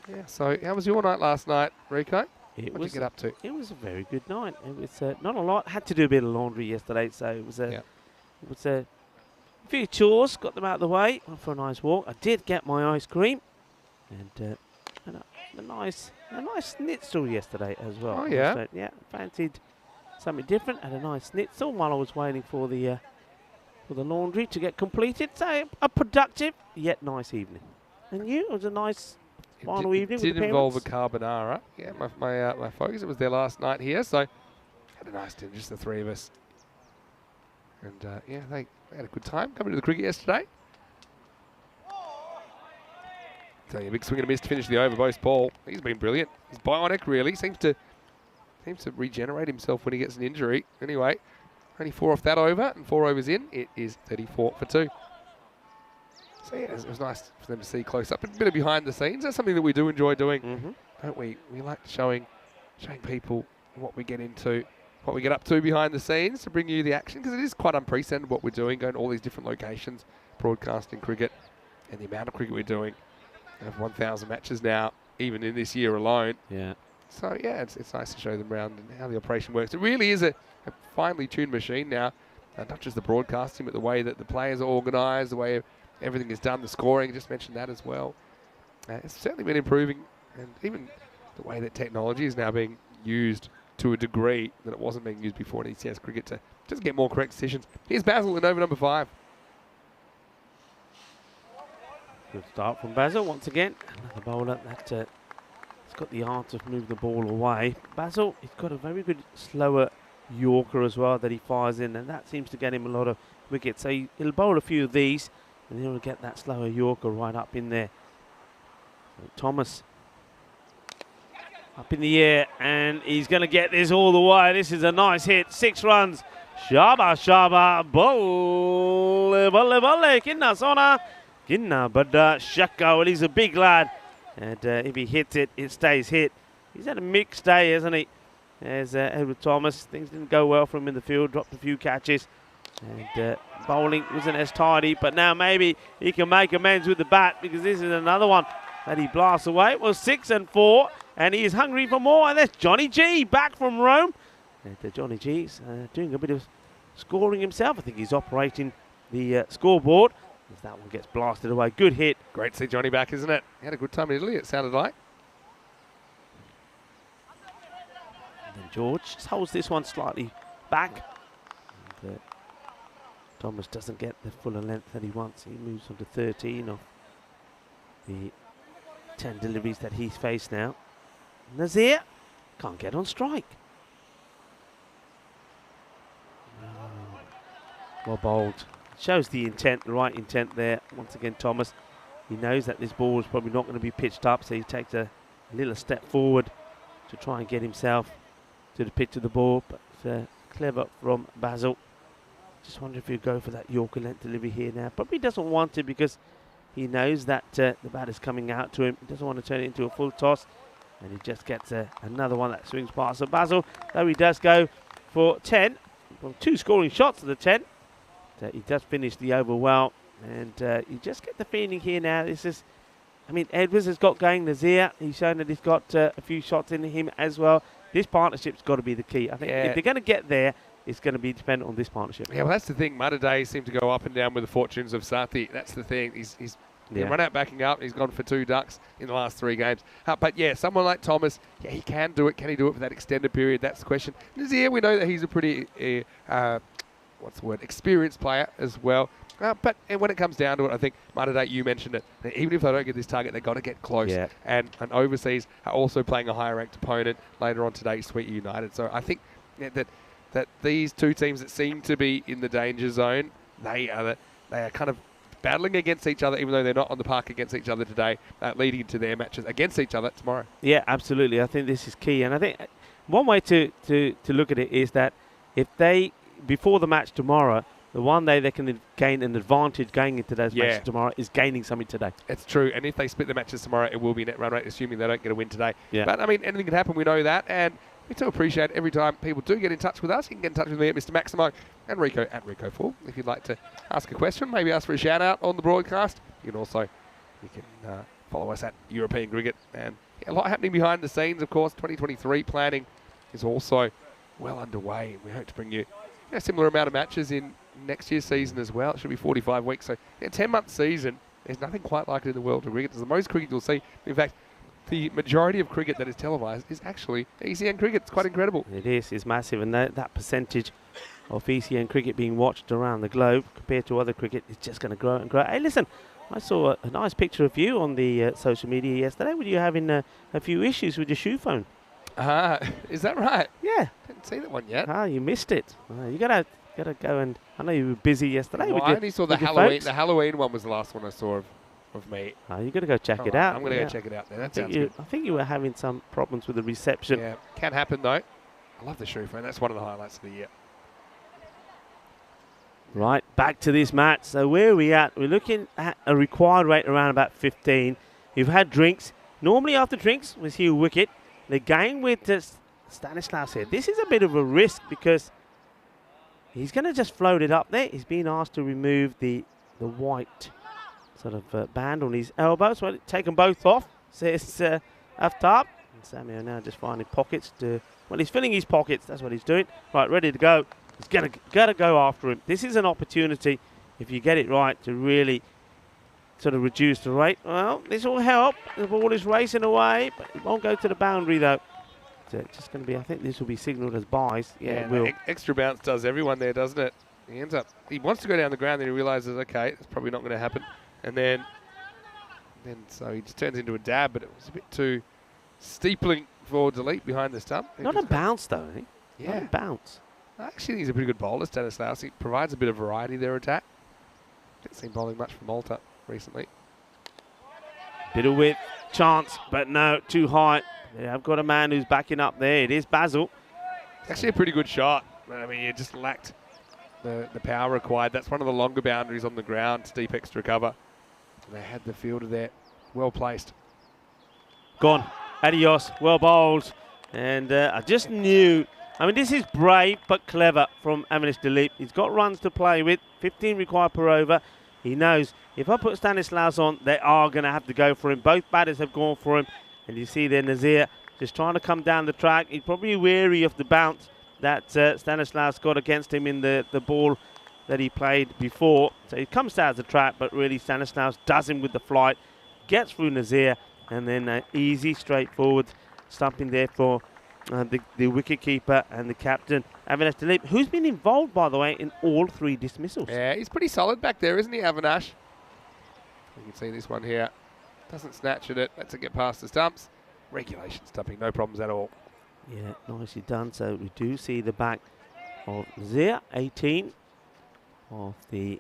Yeah, so how was your night last night, Rico? What did you get up to? It was a very good night. It was not a lot. Had to do a bit of laundry yesterday, so it was a few chores. Got them out of the way. Went for a nice walk. I did get my ice cream, and a nice schnitzel yesterday as well. Oh yeah. So, yeah, fancied something different. Had a nice schnitzel while I was waiting for the laundry to get completed. So a productive yet nice evening. And you? It was a nice final evening. It did involve a carbonara. Yeah, my folks. It was their last night here, so had a nice dinner, just the three of us. And yeah, they had a good time coming to the cricket yesterday. tell you, big swing and a miss to finish the over. Boast Paul, he's been brilliant. He's bionic, really. Seems to regenerate himself when he gets an injury. Anyway, only 4 off that over and 4 overs in. It is 34 for 2. So yeah, it was nice for them to see close up. A bit of behind the scenes. That's something that we do enjoy doing, don't we? We like showing people what we get into, what we get up to behind the scenes to bring you the action, because it is quite unprecedented what we're doing, going to all these different locations, broadcasting cricket, and the amount of cricket we're doing. We have 1,000 matches now, even in this year alone. Yeah. So yeah, it's nice to show them around and how the operation works. It really is a finely tuned machine now, not just the broadcasting, but the way that the players are organised, the way everything is done, the scoring, just mentioned that as well. It's certainly been improving, and even the way that technology is now being used to a degree that it wasn't being used before in ECS cricket to just get more correct decisions. Here's Basil in over number 5. Good start from Basil once again. Another bowler that has got the art of moving the ball away. Basil, he's got a very good slower Yorker as well that he fires in, and that seems to get him a lot of wickets. So he'll bowl a few of these, and he'll get that slower Yorker right up in there. So Thomas up in the air, and he's going to get this all the way. This is a nice hit. 6 runs. Shaba, shaba, bolle, bolle, bolle. Kinna, sona. Kinna, but Shaka, well, he's a big lad. And if he hits it, it stays hit. He's had a mixed day, hasn't he? As Edward Thomas, things didn't go well for him in the field, dropped a few catches. And bowling wasn't as tidy, but now maybe he can make amends with the bat, because this is another one that he blasts away. It was 6 and 4, and he is hungry for more. And there's Johnny G back from Rome. And Johnny G's doing a bit of scoring himself. I think he's operating the scoreboard as that one gets blasted away. Good hit. Great to see Johnny back, isn't it? He had a good time in Italy, it sounded like. And then George just holds this one slightly back. And, Thomas doesn't get the fuller length that he wants. He moves on to 13 of the 10 deliveries that he's faced now. Nazir can't get on strike. Well bowled. Shows the intent, the right intent there. Once again, Thomas. He knows that this ball is probably not going to be pitched up, so he takes a little step forward to try and get himself to the pitch of the ball. But clever from Basil. Just wonder if he'll go for that Yorker length delivery here now. Probably doesn't want to, because he knows that the bat is coming out to him. He doesn't want to turn it into a full toss. And he just gets another one that swings past. So Basil, though he does go for 10, from 2 scoring shots to the 10, he does finish the over well. And you just get the feeling here now, this is, I mean, Edwards has got going, Nazir, he's shown that he's got a few shots in him as well. This partnership's got to be the key. I think if they're going to get there, it's going to be dependent on this partnership. Yeah, well, that's the thing. Mudder Day seemed to go up and down with the fortunes of Sathi. That's the thing. He's run out backing up. He's gone for 2 ducks in the last 3 games. But yeah, someone like Thomas, yeah, he can do it. Can he do it for that extended period? That's the question. Nazir, we know that he's a pretty, experienced player as well. But when it comes down to it, I think, Mudder Day, you mentioned it, that even if they don't get this target, they've got to get close. Yeah. And overseas are also playing a higher ranked opponent later on today, Sweet United. So I think that these 2 teams that seem to be in the danger zone, they are kind of battling against each other, even though they're not on the park against each other today, leading into their matches against each other tomorrow. Yeah, absolutely. I think this is key. And I think one way to look at it is that if they, before the match tomorrow, the one day they can gain an advantage going into those matches tomorrow is gaining something today. It's true. And if they split the matches tomorrow, it will be net run rate, assuming they don't get a win today. Yeah. But, I mean, anything can happen. We know that. And we do appreciate every time people do get in touch with us. You can get in touch with me at Mr. Maximo and Rico at Rico4 if you'd like to ask a question, maybe ask for a shout out on the broadcast. You can also follow us at European Cricket. And a lot happening behind the scenes, of course. 2023 planning is also well underway. We hope to bring you a similar amount of matches in next year's season as well. It should be 45 weeks. So a 10-month season, there's nothing quite like it in the world of cricket. It's the most cricket you'll see. In fact, the majority of cricket that is televised is actually ECN cricket. It's quite incredible. It is. It's massive. And that percentage of ECN cricket being watched around the globe compared to other cricket is just going to grow and grow. Hey, listen, I saw a nice picture of you on the social media yesterday. Were you having a few issues with your shoe phone? Is that right? Yeah. Didn't see that one yet. You missed it. You gotta go, and I know you were busy yesterday. Well, I only saw the Halloween. The Halloween one was the last one I saw of of me. Oh, you've got to go check All it right, out. I'm going to go check it out then. That sounds I good. think you were having some problems with the reception. Yeah, can happen though. I love the shoe phone. That's one of the highlights of the year. Right, back to this match. So where are we at? We're looking at a required rate around about 15. You've had drinks. Normally after drinks, we see a wicket. The game with Stanislaus here. This is a bit of a risk because he's going to just float it up there. He's being asked to remove the white sort of band on his elbows. Well, take them both off. Says up top. And Samuel now just finding pockets to. Well, he's filling his pockets. That's what he's doing. Right, ready to go. He's gotta go after him. This is an opportunity, if you get it right, to really sort of reduce the rate. Well, this will help. The ball is racing away, but it won't go to the boundary though. It's just going to be. I think this will be signalled as byes. Yeah, it will. Extra bounce does everyone there, doesn't it? He wants to go down the ground, then he realises, okay, it's probably not going to happen, and then so he just turns into a dab, but it was a bit too steepling for delete behind the stump. Not a bounce though, I think. Yeah. Not a bounce. Actually, he's a pretty good bowler, Stanislaus. He provides a bit of variety their attack. Haven't seen bowling much from Malta recently. Bit of width, chance, but no, too high. Yeah, I've got a man who's backing up there. It is Basil. It's actually a pretty good shot. I mean, it just lacked the power required. That's one of the longer boundaries on the ground, steep extra cover. And they had the fielder there, well placed. Gone. Adios. Well bowled. And I just knew. I mean, this is brave but clever from Avinash Dilip. He's got runs to play with, 15 required per over. He knows if I put Stanislaus on, they are going to have to go for him. Both batters have gone for him. And you see there Nazir just trying to come down the track. He's probably weary of the bounce that Stanislaus got against him in the ball that he played before. So he comes down the track, but really Stanislaus does him with the flight, gets through Nazir, and then easy, straightforward stumping there for the wicket-keeper and the captain, Avinash Dilip, who's been involved, by the way, in all 3 dismissals. Yeah, he's pretty solid back there, isn't he, Avinash? You can see this one here. Doesn't snatch at it, lets it get past the stumps. Regulation stumping, no problems at all. Yeah, nicely done. So we do see the back of Nazir, 18 of the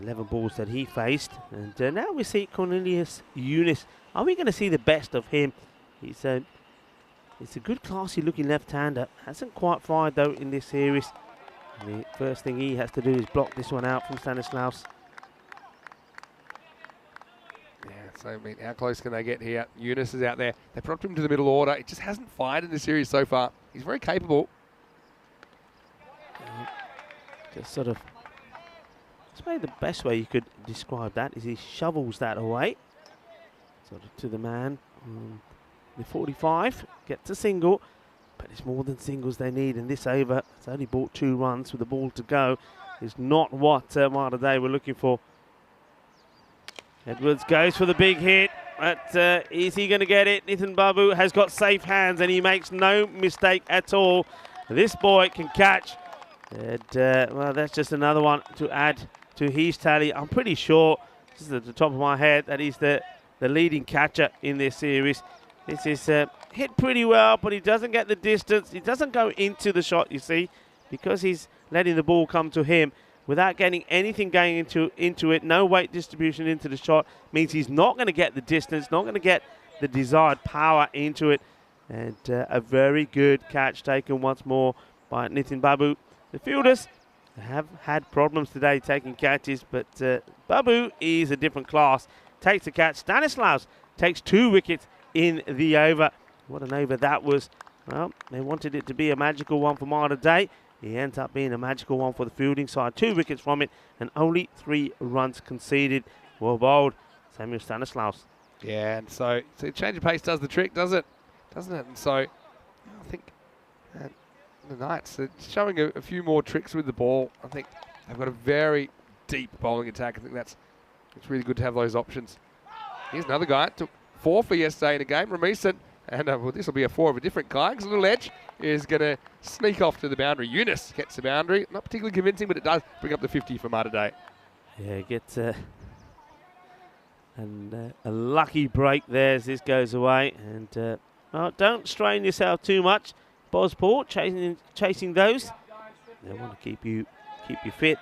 11 balls that he faced. And now we see Cornelius Younis. Are we going to see the best of him? He's it's a good, classy-looking left-hander. Hasn't quite fired, though, in this series. And the first thing he has to do is block this one out from Stanislaus. Yeah, so I mean, how close can they get here? Younis is out there. They dropped him to the middle order. He just hasn't fired in the series so far. He's very capable. Just sort of, it's maybe the best way you could describe that is he shovels that away. Sort of to the man. The 45 gets a single, but it's more than singles they need in this over. It's only bought 2 runs with the ball to go. It's not what Malta Day were looking for. Edwards goes for the big hit, but is he going to get it? Nathan Babu has got safe hands and he makes no mistake at all. This boy can catch. And, well, that's just another one to add to his tally. I'm pretty sure, this is at the top of my head, that he's the leading catcher in this series. This is hit pretty well, but he doesn't get the distance. He doesn't go into the shot, you see, because he's letting the ball come to him without getting anything going into it. No weight distribution into the shot means he's not going to get the distance, not going to get the desired power into it. And a very good catch taken once more by Nitin Babu. The fielders have had problems today taking catches, but Babu is a different class. Takes the catch. Stanislaus takes 2 wickets in the over. What an over that was. Well, they wanted it to be a magical one for Malta Day. He ends up being a magical one for the fielding side. 2 wickets from it and only 3 runs conceded. Well bowled, Samuel Stanislaus. Yeah, and so change of pace does the trick, doesn't it? And so I think the Knights are showing a few more tricks with the ball. I think they've got a very deep bowling attack. I think it's really good to have those options. Here's another guy. Took 4 for yesterday in a game, Ramison. And well, this will be a 4 of a different kind because Little Edge is going to sneak off to the boundary. Younis gets the boundary. Not particularly convincing, but it does bring up the 50 for Malta Day. Yeah, it gets a lucky break there as this goes away. And well, don't strain yourself too much. Bosport chasing those. They want to keep you fit.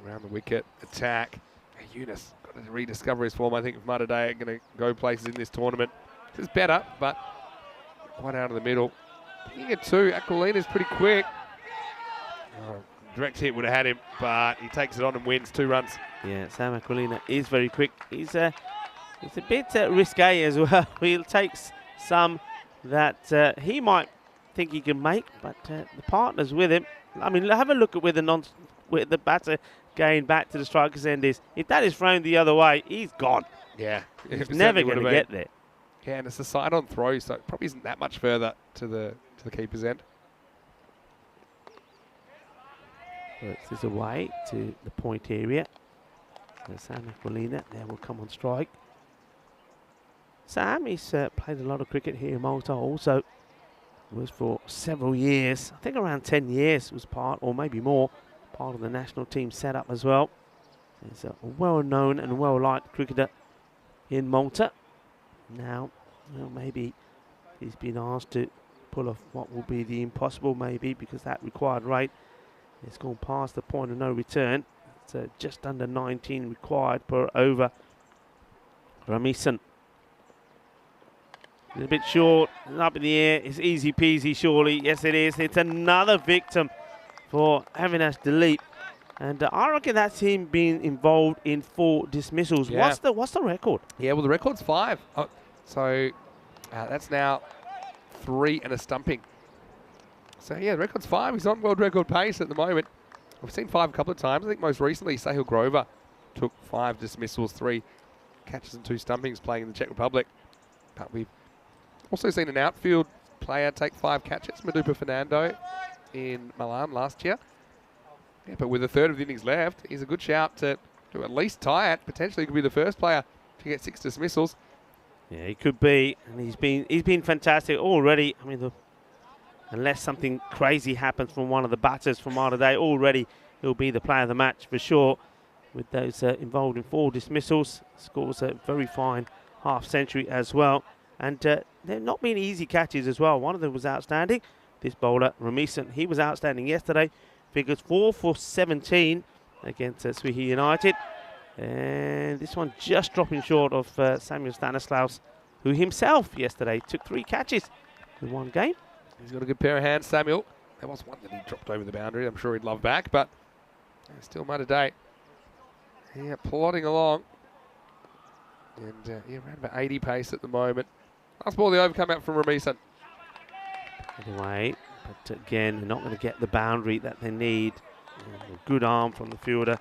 Around the wicket, attack. Eunice got to rediscover his form. I think if Malta Day are going to go places in this tournament, it's better, but quite out of the middle. Hitting it 2, Aquilina's pretty quick. Direct hit would have had him, but he takes it on and wins 2 runs. Yeah, Sam Aquilina is very quick. He's a bit risque as well. He'll take some that he might think he can make, but the partner's with him. I mean, have a look at where the batter going back to the striker's end is. If that is thrown the other way, he's gone. Yeah. He's never going to get there. Yeah, and it's a side-on throw, so it probably isn't that much further to the keeper's end. Works his away to the point area. So Sam Aquilina there will come on strike. Sam, he's played a lot of cricket here in Malta also. Was for several years, I think around 10 years was part, or maybe more, part of the national team setup as well. He's a well-known and well-liked cricketer in Malta. Now, well, maybe he's been asked to pull off what will be the impossible, maybe, because that required rate has gone past the point of no return. It's just under 19 required per over. Ramison. A bit short, up in the air. It's easy peasy, surely. Yes, it is. It's another victim for Avinash Dilip. And I reckon that's him being involved in 4 dismissals. Yeah. What's the record? Yeah, well, the record's 5. So that's now 3 and a stumping. So, yeah, the record's 5. He's on world record pace at the moment. We've seen 5 a couple of times. I think most recently, Sahil Grover took 5 dismissals, 3 catches and 2 stumpings playing in the Czech Republic. But we've also seen an outfield player take 5 catches, Madupa Fernando, in Milan last year. Yeah, but with a third of the innings left, he's a good shout to at least tie it. Potentially could be the first player to get 6 dismissals. Yeah, he could be, and he's been fantastic already. I mean, unless something crazy happens from one of the batters from Malta Day, already he'll be the player of the match for sure. With those involved in 4 dismissals, scores a very fine half century as well. And they've not been easy catches as well. One of them was outstanding. This bowler, Ramison, he was outstanding yesterday. Figures 4 for 17 against Swihi United. And this one just dropping short of Samuel Stanislaus, who himself yesterday took 3 catches in 1 game. He's got a good pair of hands, Samuel. There was one that he dropped over the boundary. I'm sure he'd love back, but still Malta Day. Yeah, plodding along. And yeah, around about 80 pace at the moment. Last ball, the over come out from Ramison. Anyway, but again, they're not going to get the boundary that they need. A good arm from the fielder.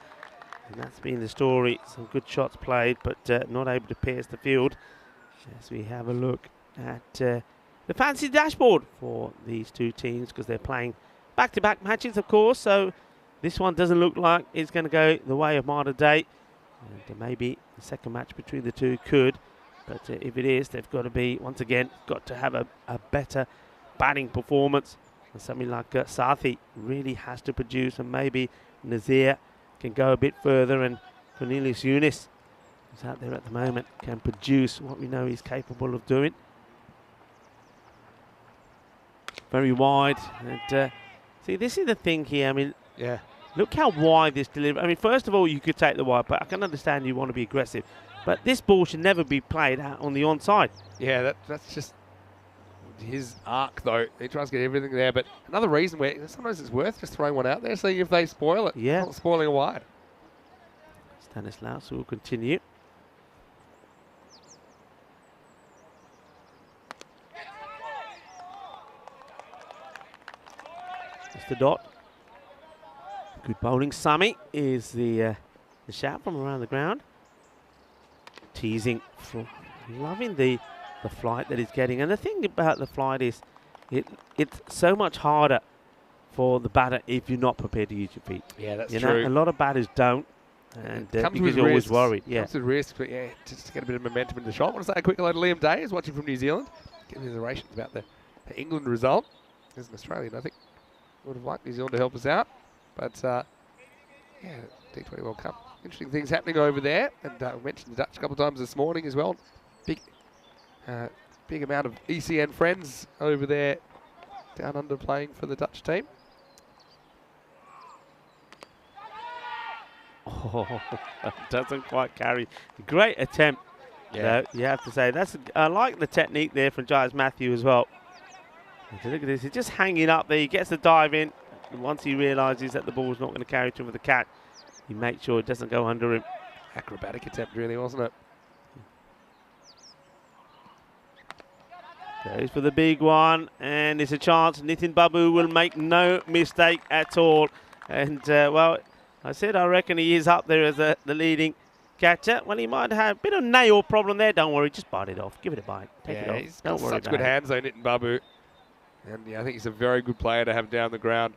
And that's been the story. Some good shots played, but not able to pierce the field. As we have a look at the fancy dashboard for these 2 teams, because they're playing back-to-back matches, of course. So this one doesn't look like it's going to go the way of Malta Day. And maybe the second match between the 2 could. But if it is, they've got to be, once again, got to have a better batting performance. And something like Sathi really has to produce, and maybe Nazir can go a bit further, and Cornelius Eunice, who's out there at the moment, can produce what we know he's capable of doing. Very wide. And see, this is the thing here. I mean, yeah, look how wide this delivery. I mean, first of all, you could take the wide, but I can understand you want to be aggressive. But this ball should never be played out on the onside. Yeah, that's just his arc, though. He tries to get everything there. But another reason where sometimes it's worth just throwing one out there, seeing if they spoil it. Yeah. Not spoiling a wide. Stanislaus will continue. Mr. Dot. Good bowling. Sami is the shout from around the ground. Teasing, loving the flight that he's getting. And the thing about the flight is it's so much harder for the batter if you're not prepared to use your feet. Yeah, that's true. A lot of batters don't. And because you're always worried. Yeah. Comes with risk, but yeah, just to get a bit of momentum in the shot. I want to say a quick hello to Liam Day, who's watching from New Zealand. Getting his orations about the England result. As an Australian, I think would have liked New Zealand to help us out. But yeah, T20 World Cup. Interesting things happening over there. And we mentioned the Dutch a couple of times this morning as well. Big amount of ECN friends over there down under playing for the Dutch team. Oh, doesn't quite carry. Great attempt. Yeah. You have to say. I like the technique there from Giles Matthew as well. And look at this. He's just hanging up there. He gets the dive in. And once he realises that the ball's not going to carry to him with the catch, he makes sure it doesn't go under him. Acrobatic attempt, really, wasn't it? Goes for the big one, and there's a chance Nitin Babu will make no mistake at all. And, well, I said I reckon he is up there as the leading catcher. Well, he might have a bit of nail problem there. Don't worry, just bite it off. Give it a bite. Take it off. He's Don't got worry such about good it. hands, though, Nitin Babu. And yeah, I think he's a very good player to have down the ground.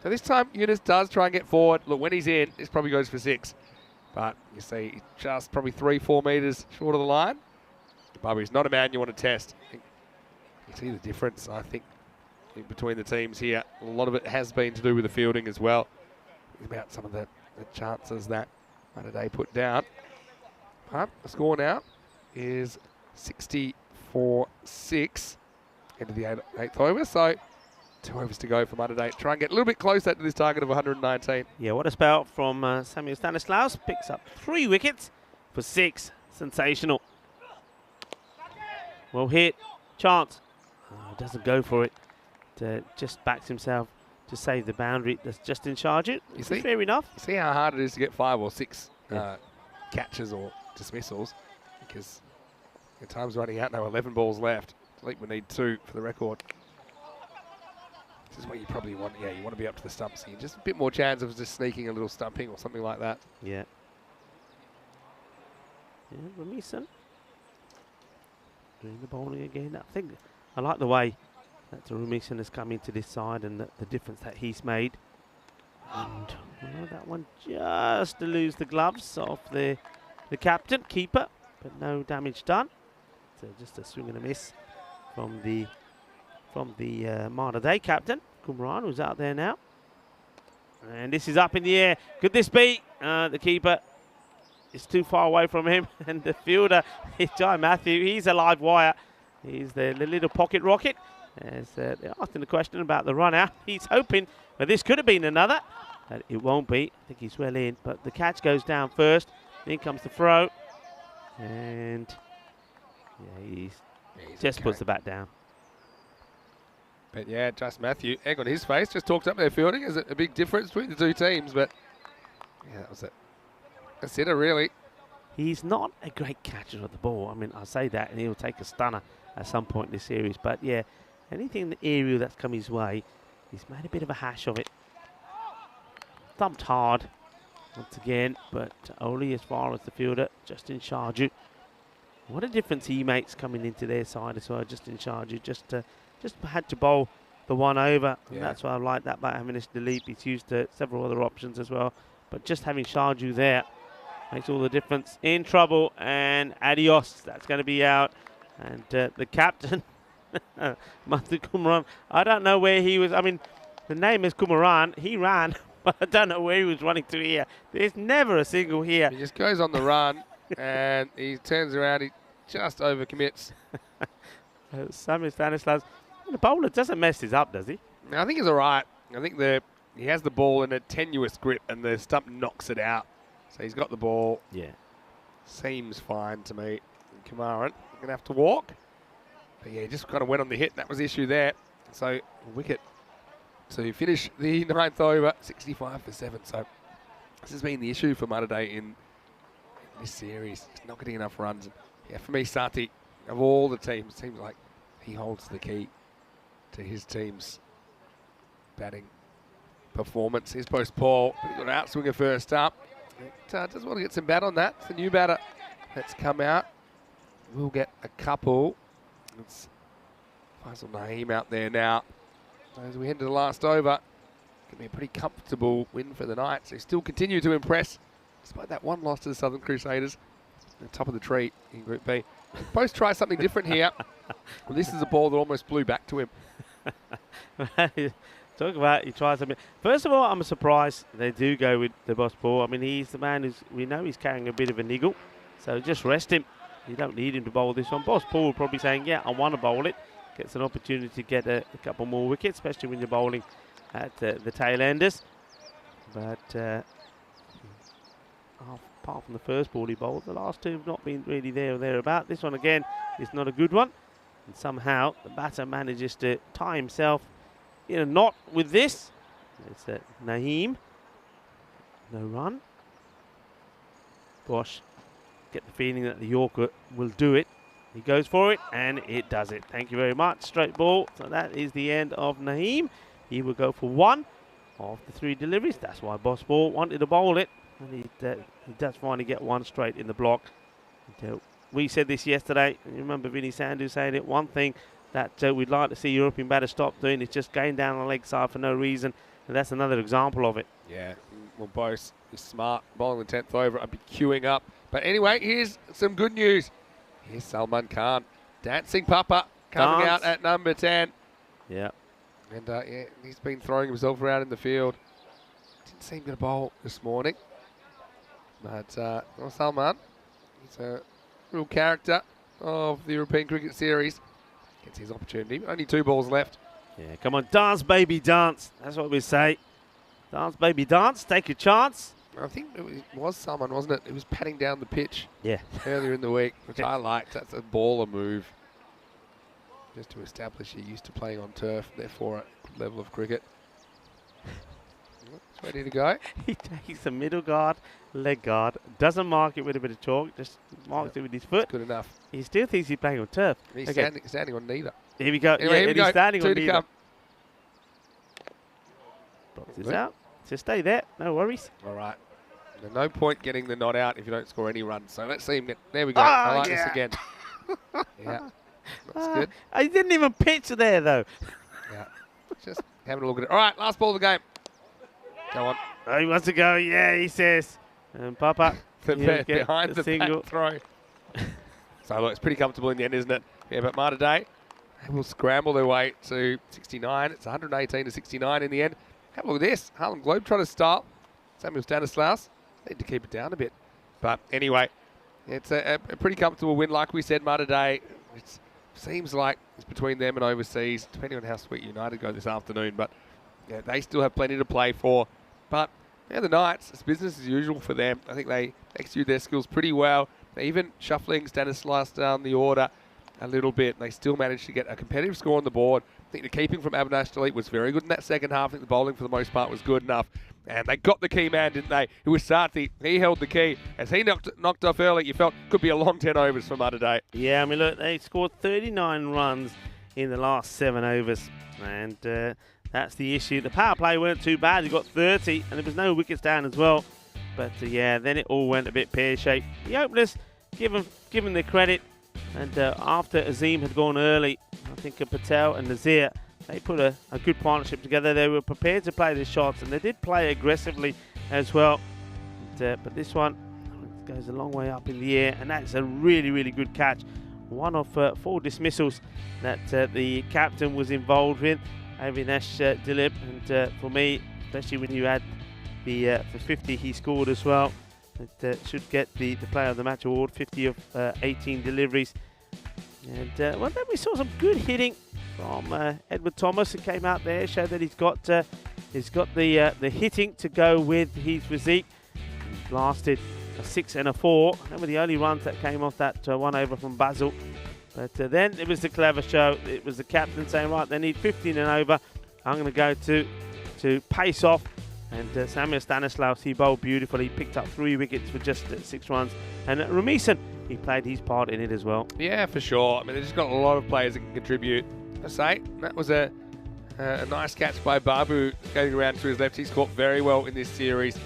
So this time, Yunus does try and get forward. Look, when he's in, this probably goes for 6. But you see, he's just probably 3-4 metres short of the line. Babu's not a man you want to test. I think you see the difference, I think, between the teams here. A lot of it has been to do with the fielding as well. About some of the chances that Mater put down. But the score now is 64-6 into the eighth over. So 2 overs to go for Mater. Try and get a little bit closer to this target of 119. Yeah, what a spell from Samuel Stanislaus. Picks up 3 wickets for 6. Sensational. Well hit. Chance. Oh, doesn't go for it. Just backs himself to save the boundary. That's just in charge it. You see, fair enough. You see how hard it is to get 5 or 6 catches or dismissals, because the time's running out now. 11 balls left. I think we need 2 for the record. This is what you probably want. Yeah, you want to be up to the stumps here. Just a bit more chance of just sneaking a little stumping or something like that. Yeah. Yeah, Ramison doing the bowling again. I like the way that Ramison has come into this side and the difference that he's made. And well, that one just to lose the gloves off the captain, keeper, but no damage done. So just a swing and a miss from the Mater Dei captain, Kumran, who's out there now. And this is up in the air. Could this be? The keeper is too far away from him. And the fielder, Jai Matthew, he's a live wire. He's the little pocket rocket. As they're asking the question about the run out. He's hoping, but this could have been another. But it won't be. I think he's well in. But the catch goes down first. Then comes the throw. And yeah, he just puts the bat down. But yeah, just Matthew, egg on his face, just talked up their fielding. Is a big difference between the 2 teams, but yeah, that was it. That's it, really. He's not a great catcher of the ball. I mean, I'll say that, and he'll take a stunner at some point in this series. But yeah, anything in the aerial that's come his way, he's made a bit of a hash of it. Thumped hard once again, but only as far as the fielder, Justin Sharju. What a difference he makes coming into their side as well, Justin Sharju. Just had to bowl the 1 over. And that's why I like that about having this delete. He's used several other options as well. But just having Sharju there makes all the difference. In trouble, and adios. That's going to be out. And the captain, Matthew Kumaran, I don't know where he was. I mean, the name is Kumaran. He ran, but I don't know where he was running to here. There's never a single here. He just goes on the run, and he turns around. He just overcommits. Samuel Stanislaus. The bowler doesn't mess this up, does he? No, I think he's all right. I think he has the ball in a tenuous grip, and the stump knocks it out. So he's got the ball. Yeah. Seems fine to me. Kumaran going to have to walk. But yeah, he just kind of went on the hit. That was the issue there. So wicket to finish the 9th over, 65 for 7. So this has been the issue for Mater Dei in this series. Just not getting enough runs. Yeah, for me, Sati, of all the teams, seems like he holds the key to his team's batting performance. Here's post Paul, but he got an outswinger first up. Does want to get some bat on that. It's the new batter that's come out. We'll get a couple. It's Faisal Naeem out there now. As we head to the last over, going to be a pretty comfortable win for the Knights. They still continue to impress, despite that 1 loss to the Southern Crusaders. The top of the tree in Group B. Post tries something different here. Well, this is a ball that almost blew back to him. Talk about he tries a bit. First of all, I'm surprised they do go with the boss ball. I mean, he's the man we know he's carrying a bit of a niggle, so just rest him. You don't need him to bowl this one. Boss Paul will probably saying, yeah, I want to bowl it. Gets an opportunity to get a couple more wickets, especially when you're bowling at the tail enders. But apart from the first ball he bowled. The last two have not been really there or thereabout. This one again is not a good one. And somehow the batter manages to tie himself in a knot with this. It's Naeem. No run. Bosch, get the feeling that the Yorker will do it. He goes for it, and it does it. Thank you very much. Straight ball. So that is the end of Naeem. He will go for one of the 3 deliveries. That's why Boss Ball wanted to bowl it. And he does finally get one straight in the block. And, we said this yesterday. You remember Vinny Sandhu saying it. One thing that we'd like to see European batters stop doing is just going down the leg side for no reason. And that's another example of it. Yeah, well, Bose is smart. Bowling the 10th over. I'd be queuing up. But anyway, here's some good news. Here's Salman Khan. Dancing Papa coming out at number 10. Yeah. And yeah, he's been throwing himself around in the field. Didn't seem to bowl this morning. But well, Salman, he's a real character of the European Cricket Series. Gets his opportunity. Only 2 balls left. Yeah, come on, dance, baby, dance. That's what we say. Dance, baby, dance. Take your chance. I think it was Salman, wasn't it? It was patting down the pitch earlier in the week, which I liked. That's a baller move. Just to establish you're used to playing on turf, therefore a good level of cricket. It's ready to go. He takes the middle guard, leg guard, doesn't mark it with a bit of chalk, just marks it with his foot. Good enough. He still thinks he's playing on turf. He's okay. standing on neither. Here we go. Anyway, yeah, and he's standing 2 on to neither. come. Boxes out. So stay there. No worries. All right. No point getting the not out if you don't score any runs. So let's see him get. There we go. I like this again. Yeah. That's good. He didn't even pitch there, though. Yeah. Just having a look at it. All right. Last ball of the game. Go on. Oh, he wants to go. Yeah, he says. And Papa. Behind the single throw. So look, it's pretty comfortable in the end, isn't it? Yeah, but Malta Day, they will scramble their way to 69. It's 118 to 69 in the end. Have a look at this. Harlem Globetrotters style. Samuel Stanislaus. Need to keep it down a bit. But anyway, it's a pretty comfortable win. Like we said, Malta Day, it seems like it's between them and overseas, depending on how Sweet United go this afternoon. But yeah, they still have plenty to play for. But yeah, the Knights, it's business as usual for them. I think they execute their skills pretty well. They even shuffling Stanislaus down the order a little bit. They still managed to get a competitive score on the board. I think the keeping from Avinash Delete was very good in that second half. I think the bowling for the most part was good enough. And they got the key man, didn't they? It was Sathi. He held the key. As he knocked off early, you felt could be a long 10 overs for Malta Day. Yeah, I mean, look, they scored 39 runs in the last 7 overs. And that's the issue. The power play weren't too bad. He got 30, and there was no wickets down as well. But yeah, then it all went a bit pear-shaped. The openers, give them their credit. And after Azim had gone early, I think Patel and Nazir, they put a good partnership together. They were prepared to play the shots, and they did play aggressively as well. But this one goes a long way up in the air, and that's a really, really good catch. One of 4 dismissals that the captain was involved with, Avinash Dilip. And for me, especially when you add the 50 he scored as well, it should get the Player of the Match award, 50 of 18 deliveries. And well, then we saw some good hitting from Edward Thomas, who came out there, showed that he's got the hitting to go with his physique. He blasted a 6 and a 4. They were the only runs that came off that 1 over from Basil. But then it was the clever show. It was the captain saying, right, they need 15 and over. I'm going to go to pace off. And Samuel Stanislaus, he bowled beautifully. He picked up 3 wickets for just 6 runs. And Ramison, he played his part in it as well. Yeah, for sure. I mean, they've just got a lot of players that can contribute. I say, that was a nice catch by Babu going around to his left. He's caught very well in this series.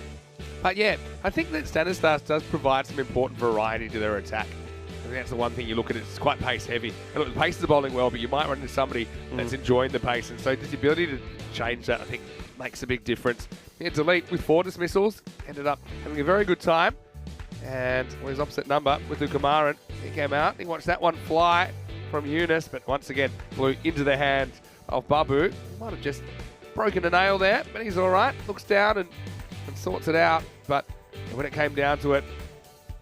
But yeah, I think that Stanislaus does provide some important variety to their attack. I think that's the one thing you look at. It's quite pace heavy. And look, the pace is bowling well, but you might run into somebody that's enjoying the pace. And so the ability to change that, I think, makes a big difference. Yeah, Delete with 4 dismissals, ended up having a very good time. And his opposite number with the Kumaran, he came out, he watched that one fly from Yunus, but once again flew into the hand of Babu. He might have just broken a nail there, but he's all right. Looks down and sorts it out. But when it came down to it,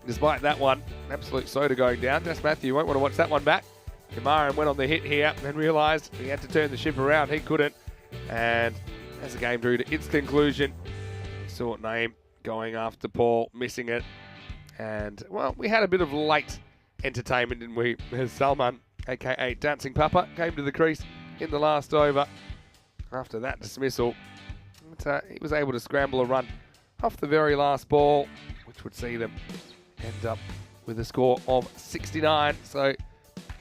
despite that one, an absolute soda going down. Just Matthew won't want to watch that one back. Kumaran went on the hit here and realised he had to turn the ship around. He couldn't. And as the game drew to its conclusion, saw Naeem going after Paul, missing it. And, well, we had a bit of late entertainment, didn't we? As Salman, a.k.a. Dancing Papa, came to the crease in the last over. After that dismissal, he was able to scramble a run off the very last ball, which would see them end up with a score of 69. So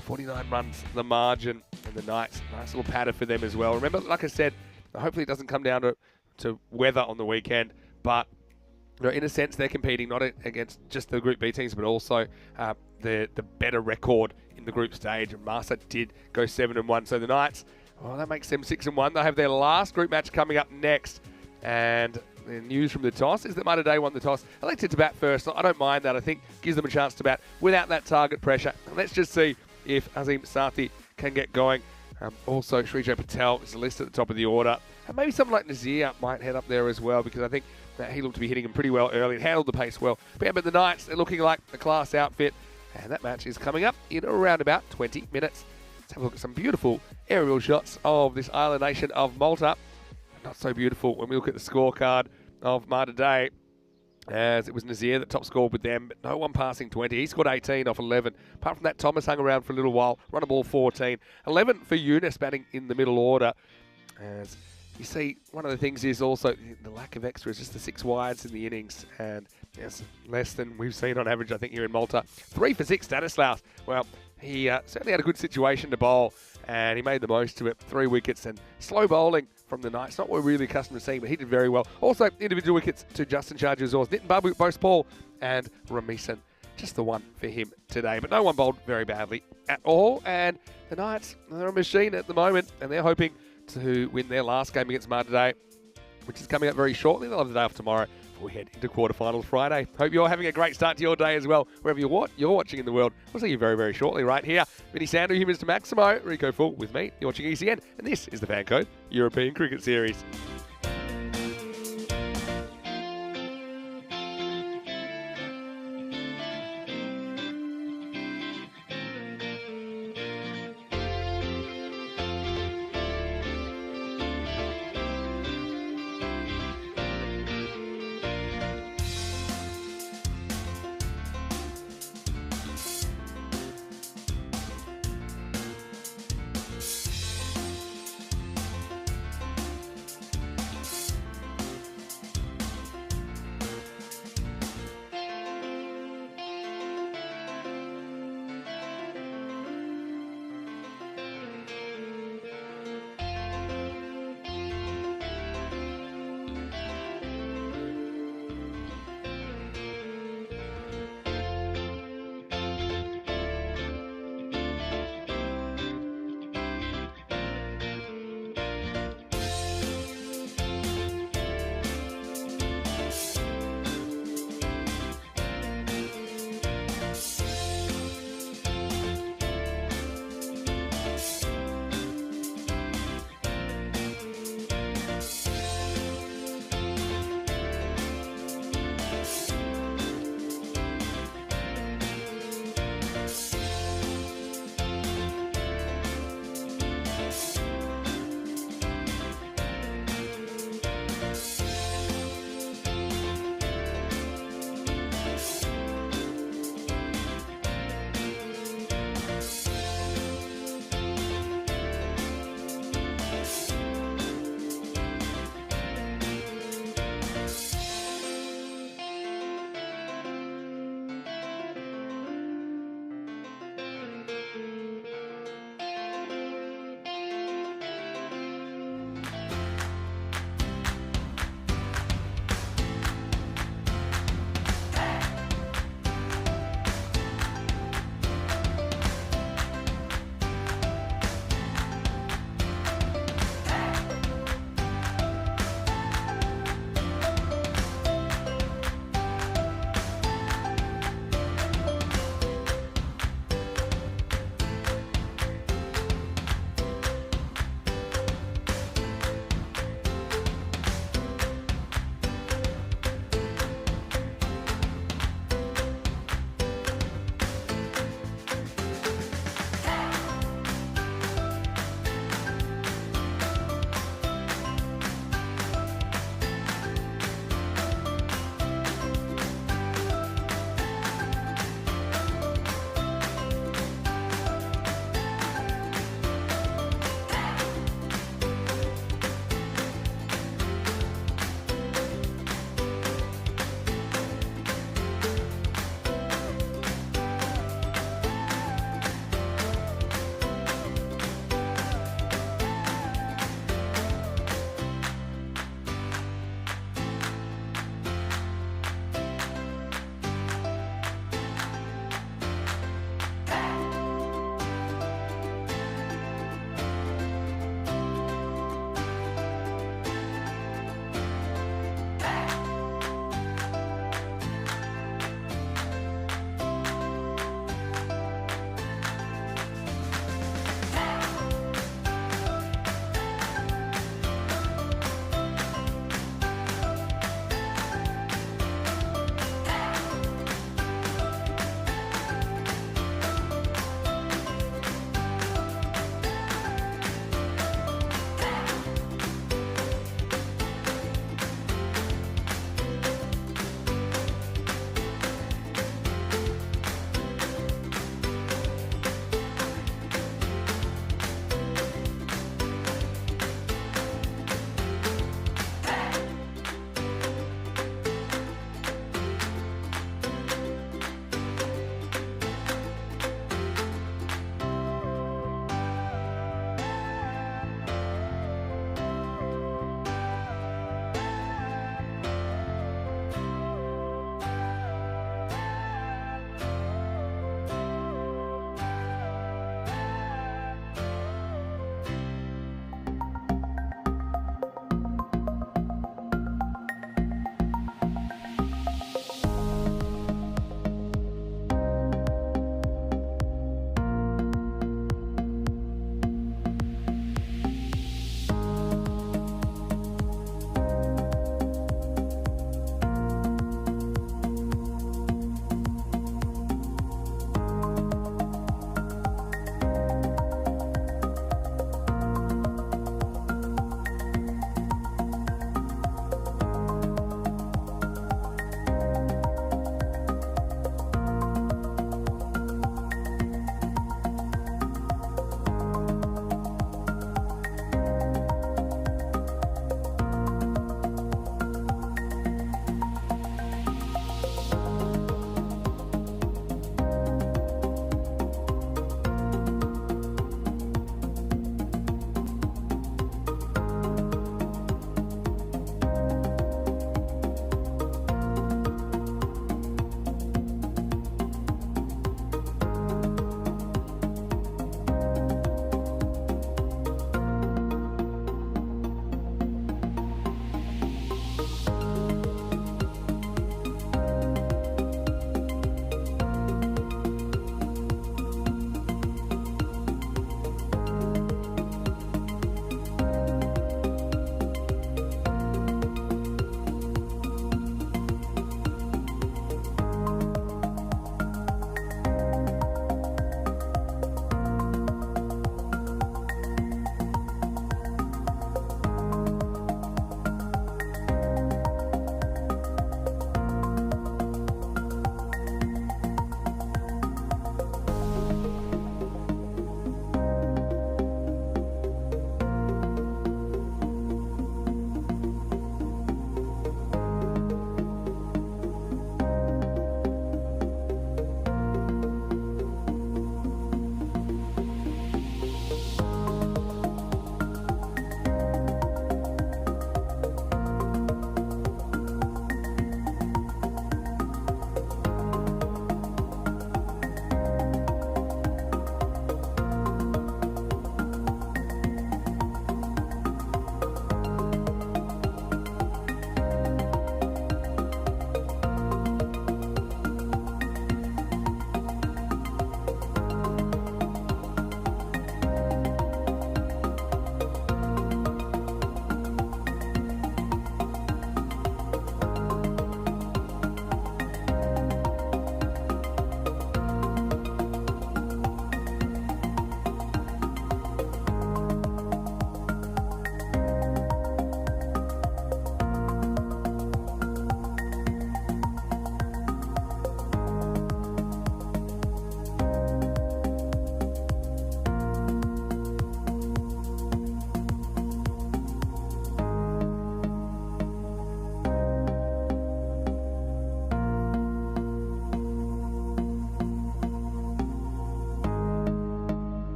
49 runs the margin, and the Knights, nice little patter for them as well. Remember, like I said, hopefully it doesn't come down to weather on the weekend, but in a sense they're competing not against just the Group B teams, but also the better record in the group stage. And Malta did go 7-1, so the Knights, well, that makes them 6-1. They have their last group match coming up next, and the news from the toss is that Malta Day won the toss, elected to bat first. I don't mind that. I think gives them a chance to bat without that target pressure. And let's just see if Azim Sathi can get going. Also, Srijo Patel is listed at the top of the order. And maybe someone like Nazir might head up there as well, because I think that he looked to be hitting him pretty well early and handled the pace well. But yeah, but the Knights, they're looking like a class outfit. And that match is coming up in around about 20 minutes. Let's have a look at some beautiful aerial shots of this island nation of Malta. Not so beautiful when we look at the scorecard of Malta Day, as it was Nazir that top scored with them, but no one passing 20. He scored 18 off 11. Apart from that, Thomas hung around for a little while, run a ball 14. 11 for Yunus batting in the middle order. As you see, one of the things is also the lack of extras, just the 6 wides in the innings, and yes, less than we've seen on average, I think, here in Malta. 3 for 6, Stanislaus. Well, he certainly had a good situation to bowl, and he made the most of it. 3 wickets and slow bowling from the Knights. Not what we're really accustomed to seeing, but he did very well. Also, individual wickets to Justin Chargers-Ors, Nitin Babu, Bose Paul, and Ramison. Just the one for him today. But no one bowled very badly at all. And the Knights, they're a machine at the moment, and they're hoping to win their last game against Malta today, which is coming up very shortly. They'll have the day off tomorrow before we head into quarterfinals Friday. Hope you're having a great start to your day as well, wherever you're watching in the world. We'll see you very, very shortly right here. Vinny Sandu, here, Mr. Maximo, Rico Full with me. You're watching ECN, and this is the FanCode European Cricket Series.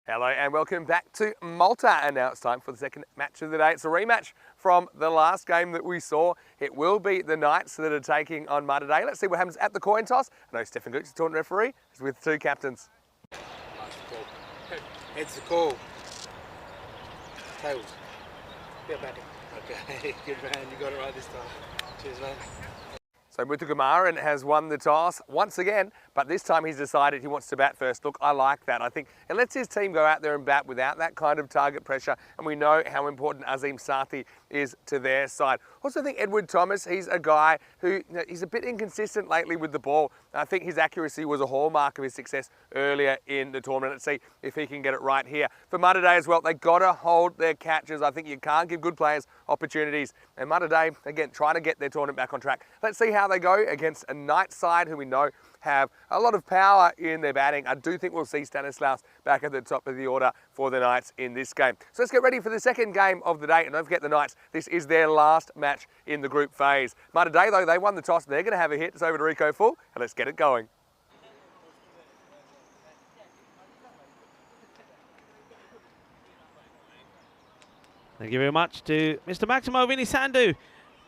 Hello and welcome back to Malta, and now it's time for the second match of the day. It's a rematch from the last game that we saw. It will be the Knights that are taking on Malta Day. Let's see what happens at the coin toss. I know Stefan Gooch, the tournament referee, is with two captains. Heads the call. Tails. Bit of batting. Okay, good man. You got it right this time. Cheers, man. So Muthukumaran has won the toss once again, but this time he's decided he wants to bat first. Look, I like that. I think it lets his team go out there and bat without that kind of target pressure, and we know how important Azim Sathi is to their side. Also think Edward Thomas, he's a guy who, he's a bit inconsistent lately with the ball. I think his accuracy was a hallmark of his success earlier in the tournament. Let's see if he can get it right here. For Malta Day as well, they got to hold their catches. I think you can't give good players opportunities. And Malta Day, again, trying to get their tournament back on track. Let's see how they go against a Knights side who we know have a lot of power in their batting. I do think we'll see Stanislaus back at the top of the order for the Knights in this game. So let's get ready for the second game of the day. And don't forget the Knights, this is their last match in the group phase. Malta Day, though, they won the toss. They're going to have a hit. It's over to Rico Full, and let's get it going. Thank you very much to Mr. Maximo Vinisandu,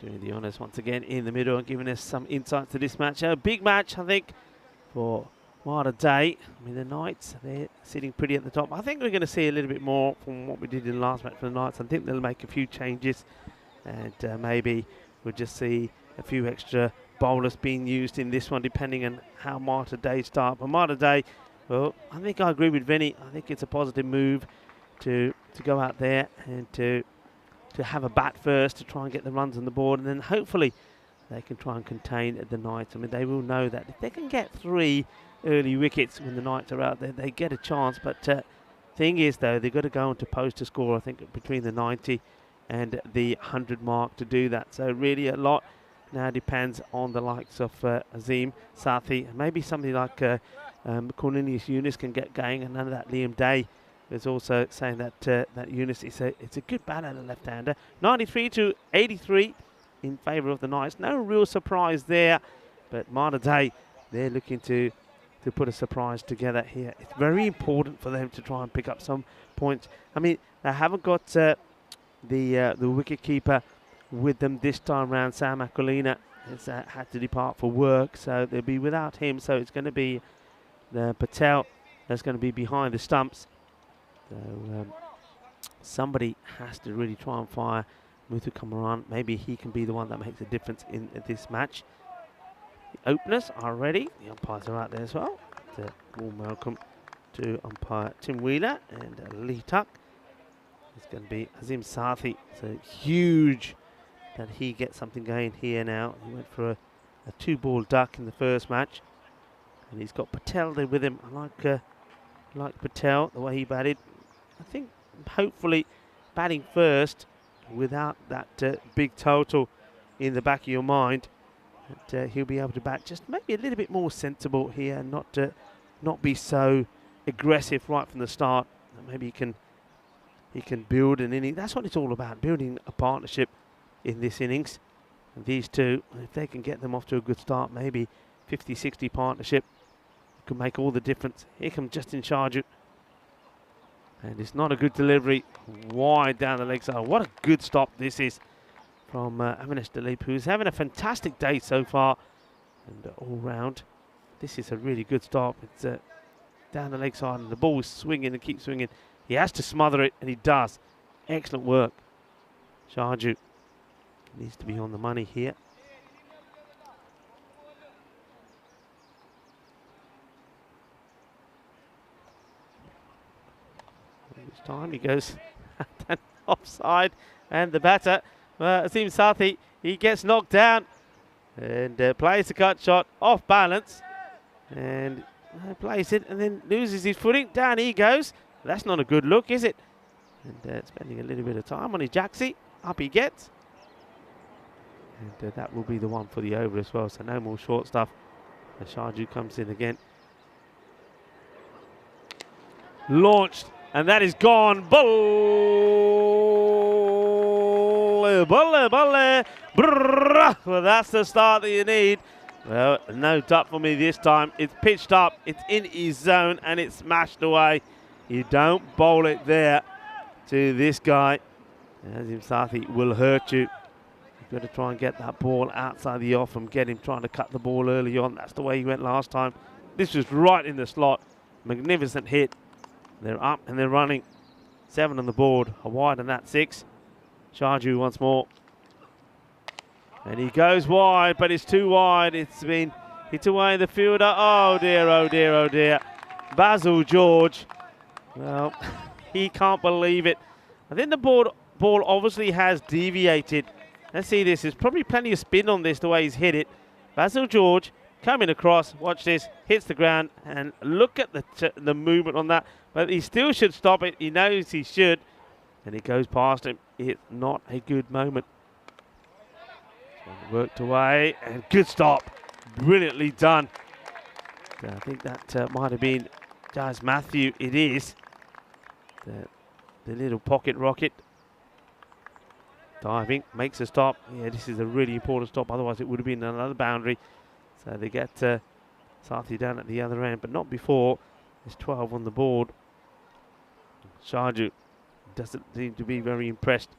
doing the honours once again in the middle and giving us some insight to this match. A big match, I think, for Malta Day. I mean, the Knights, they're sitting pretty at the top. I think we're going to see a little bit more from what we did in the last match for the Knights. I think they'll make a few changes, and maybe we'll just see a few extra bowlers being used in this one, depending on how Malta Day start. But Malta Day, well, I think I agree with Vinny. I think it's a positive move to go out there and to have a bat first to try and get the runs on the board, and then hopefully they can try and contain the Knights. I mean, they will know that if they can get 3 early wickets when the Knights are out there, they get a chance. But thing is, though, they've got to go on to post a score, I think, between the 90 and the 100 mark to do that. So really a lot now depends on the likes of Azim Sathi. Maybe somebody like Cornelius Yunus can get going, and none of that Liam Day is also saying that that Yunus is it's a good batter, the left-hander. 93 to 83 in favour of the Knights. No real surprise there, but Malta Day, they're looking to put a surprise together here. It's very important for them to try and pick up some points. I mean, they haven't got the wicket keeper with them this time round. Sam Aquilina has had to depart for work, so they'll be without him. So it's going to be the Patel that's going to be behind the stumps. So somebody has to really try and fire Muthukumaran. Maybe he can be the one that makes a difference in this match. The openers are ready. The umpires are out there as well. Warm welcome to umpire Tim Wheeler and Lee Tuck. It's going to be Azim Sathi. So huge that he gets something going here now. He went for a 2-ball duck in the first match, and he's got Patel there with him. I like Patel, the way he batted. I think hopefully batting first without that big total in the back of your mind, that he'll be able to bat just maybe a little bit more sensible here, and not be so aggressive right from the start. Maybe he can build an inning. That's what it's all about, building a partnership in this innings. And these two, if they can get them off to a good start, maybe 50-60 partnership could make all the difference. Here comes Justin Sharju. And it's not a good delivery, wide down the leg side. What a good stop this is from Avinash Dilip, who's having a fantastic day so far. And all round, this is a really good stop. It's down the leg side, and the ball is swinging and keeps swinging. He has to smother it, and he does. Excellent work. Sharju needs to be on the money here. This time he goes offside, and the batter, Azim Sathi, he gets knocked down and plays the cut shot off balance, and plays it and then loses his footing. Down he goes. That's not a good look, is it? And spending a little bit of time on his jacksie. Up he gets. And that will be the one for the over as well, so no more short stuff. Sharju comes in again. Launched, and that is gone. Well, that's the start that you need. Well, no duck for me this time. It's pitched up, it's in his zone, and it's smashed away. You don't bowl it there to this guy. Azim Sathi will hurt you. You've got to try and get that ball outside the off and get him trying to cut the ball early on. That's the way he went last time. This was right in the slot. Magnificent hit. They're up and they're running. 7 on the board. A wide and that's 6. Sharju once more. And he goes wide, but it's too wide. It's been hit away the fielder. Oh dear, oh dear, oh dear. Basil George. Well, he can't believe it. I think the ball obviously has deviated. Let's see this. There's probably plenty of spin on this, the way he's hit it. Basil George coming across. Watch this. Hits the ground. And look at the movement on that. But he still should stop it. He knows he should. And it goes past him. It's not a good moment. Worked away. And good stop. Brilliantly done. So I think that might have been Jazz Matthew. It is. The little pocket rocket. Diving, makes a stop. Yeah, this is a really important stop, otherwise it would have been another boundary. So they get Sathi down at the other end, but not before. There's 12 on the board. Sharju doesn't seem to be very impressed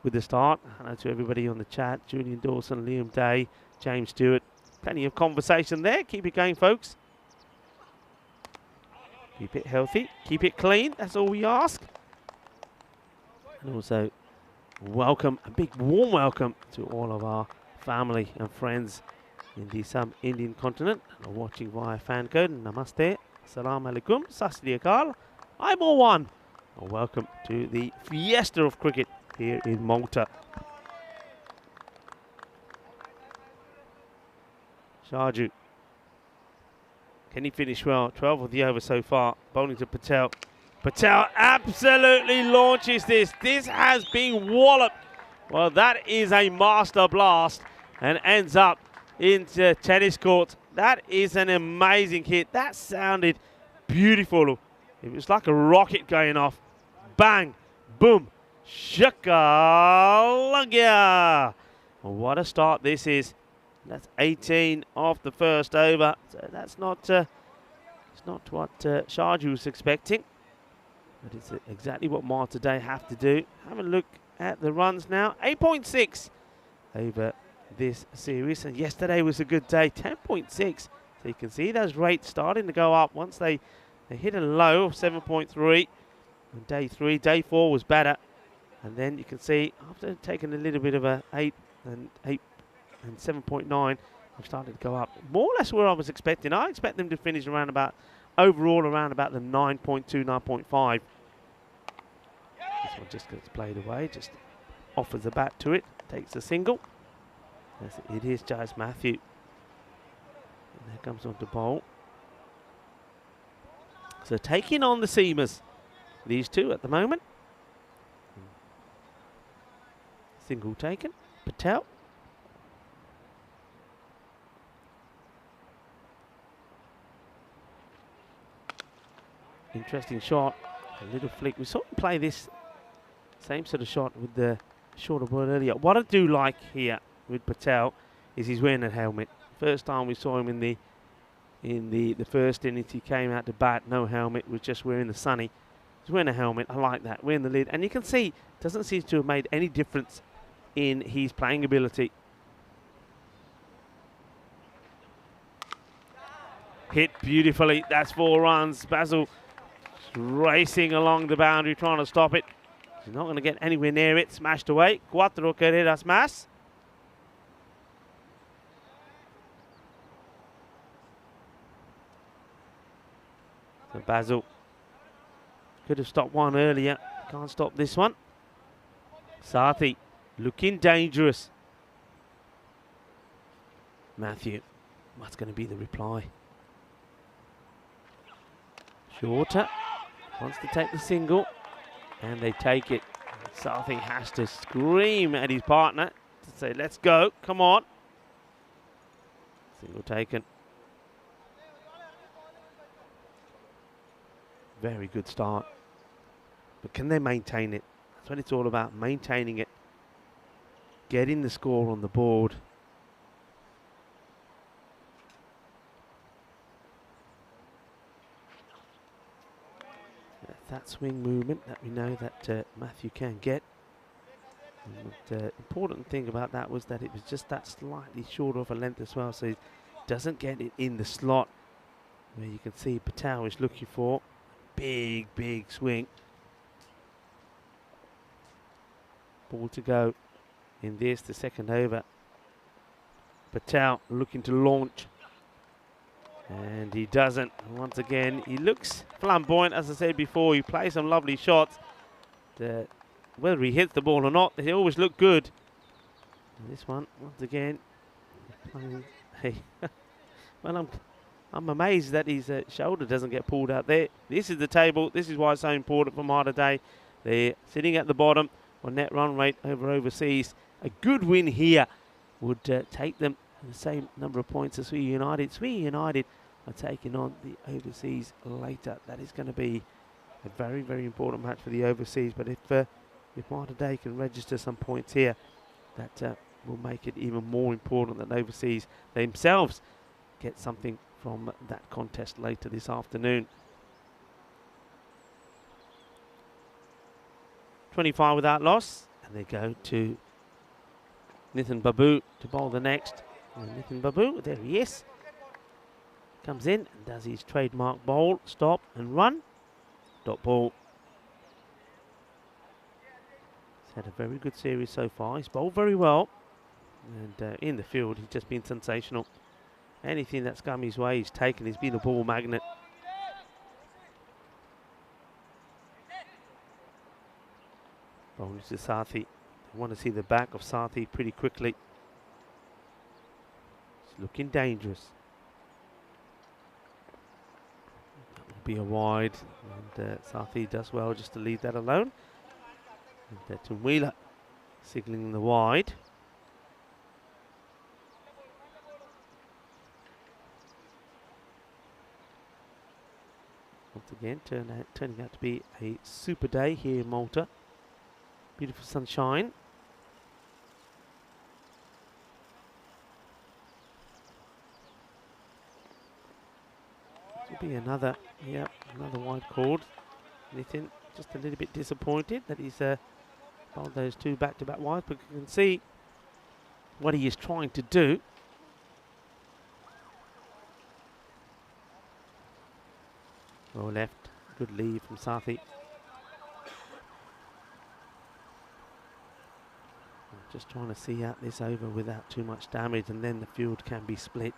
with the start. Hello to everybody on the chat. Julian Dawson, Liam Day, James Stewart. Plenty of conversation there. Keep it going, folks. Keep it healthy. Keep it clean. That's all we ask. And also, welcome, a big warm welcome to all of our family and friends in the sub-Indian continent and are watching via FanCode. Namaste, Assalamu alaikum, Sat Sri Akal, I'm all one. And welcome to the fiesta of cricket here in Malta. Sharju, can he finish well? 12 of the over so far, bowling to Patel. Patel absolutely launches this. This has been walloped. Well, that is a master blast and ends up into tennis court. That is an amazing hit. That sounded beautiful. It was like a rocket going off. Bang, boom, shakalaka. Well, what a start this is. That's 18 off the first over. So that's not, it's not what Sharju was expecting. But it's exactly what Malta today have to do. Have a look at the runs now. 8.6 over this series. And yesterday was a good day. 10.6. So you can see those rates starting to go up once they hit a low of 7.3 on day 3. Day 4 was better. And then you can see after taking a little bit of a 8 and 7.9, I've started to go up. More or less where I was expecting. I expect them to finish around about, overall around about the 9.2, 9.5. This one just gets played away, just offers the bat to it, takes a single. Yes, it is Jazz Matthew. And there comes on to bowl. So taking on the seamers, these two at the moment. Single taken, Patel. Interesting shot, a little flick. We saw him play this same sort of shot with the shorter ball earlier. What I do like here with Patel is he's wearing a helmet. First time we saw him in the first innings, he came out to bat, no helmet, was just wearing the sunny. He's wearing a helmet. I like that. Wearing the lid, and you can see doesn't seem to have made any difference in his playing ability. Hit beautifully. That's 4 runs. Basil racing along the boundary, trying to stop it. He's not going to get anywhere near it. Smashed away. Cuatro carreras más. So Basil could have stopped one earlier. Can't stop this one. Sathi looking dangerous. Matthew, what's going to be the reply? Shorter. Wants to take the single. And they take it. Sathi has to scream at his partner to say, let's go, come on. Single taken. Very good start. But can they maintain it? That's what it's all about, maintaining it. Getting the score on the board. that swing movement that we know that Matthew can get. And the important thing about that was that it was just that slightly short of a length as well, so he doesn't get it in the slot where you can see Patel is looking for. Big swing. Ball to go in this, the second over. Patel looking to launch, and he doesn't. Once again, he looks flamboyant, as I said before. He plays some lovely shots. Whether he hits the ball or not, they always look good. And this one, once again, hey, well, I'm amazed that his shoulder doesn't get pulled out there. This is the table. This is why it's so important for Malta Day. They're sitting at the bottom on net run rate over overseas. A good win here would take them the same number of points as Sweden United. Sweden United are taking on the overseas later. That is going to be a very important match for the overseas. But if Malta Day can register some points here, that will make it even more important that overseas themselves get something from that contest later this afternoon. 25 without loss, and they go to Nitin Babu to bowl the next. And Nitin Babu, there he is. Comes in and does his trademark bowl, stop and run. Dot ball. He's had a very good series so far. He's bowled very well. And in the field, he's just been sensational. Anything that's come his way, he's taken. He's been a ball magnet. Bowling to Sathi. I want to see the back of Sathi pretty quickly. It's looking dangerous. That will be a wide, and Sathi does well just to leave that alone. And to Wheeler signalling the wide. Once again, turning out to be a super day here in Malta. Beautiful sunshine. This will be another wide chord. Nitin just a little bit disappointed that he's bowled those two back-to-back wides, but you can see what he is trying to do. Well left, good lead from Sathi. Just trying to see out this over without too much damage, and then the field can be split.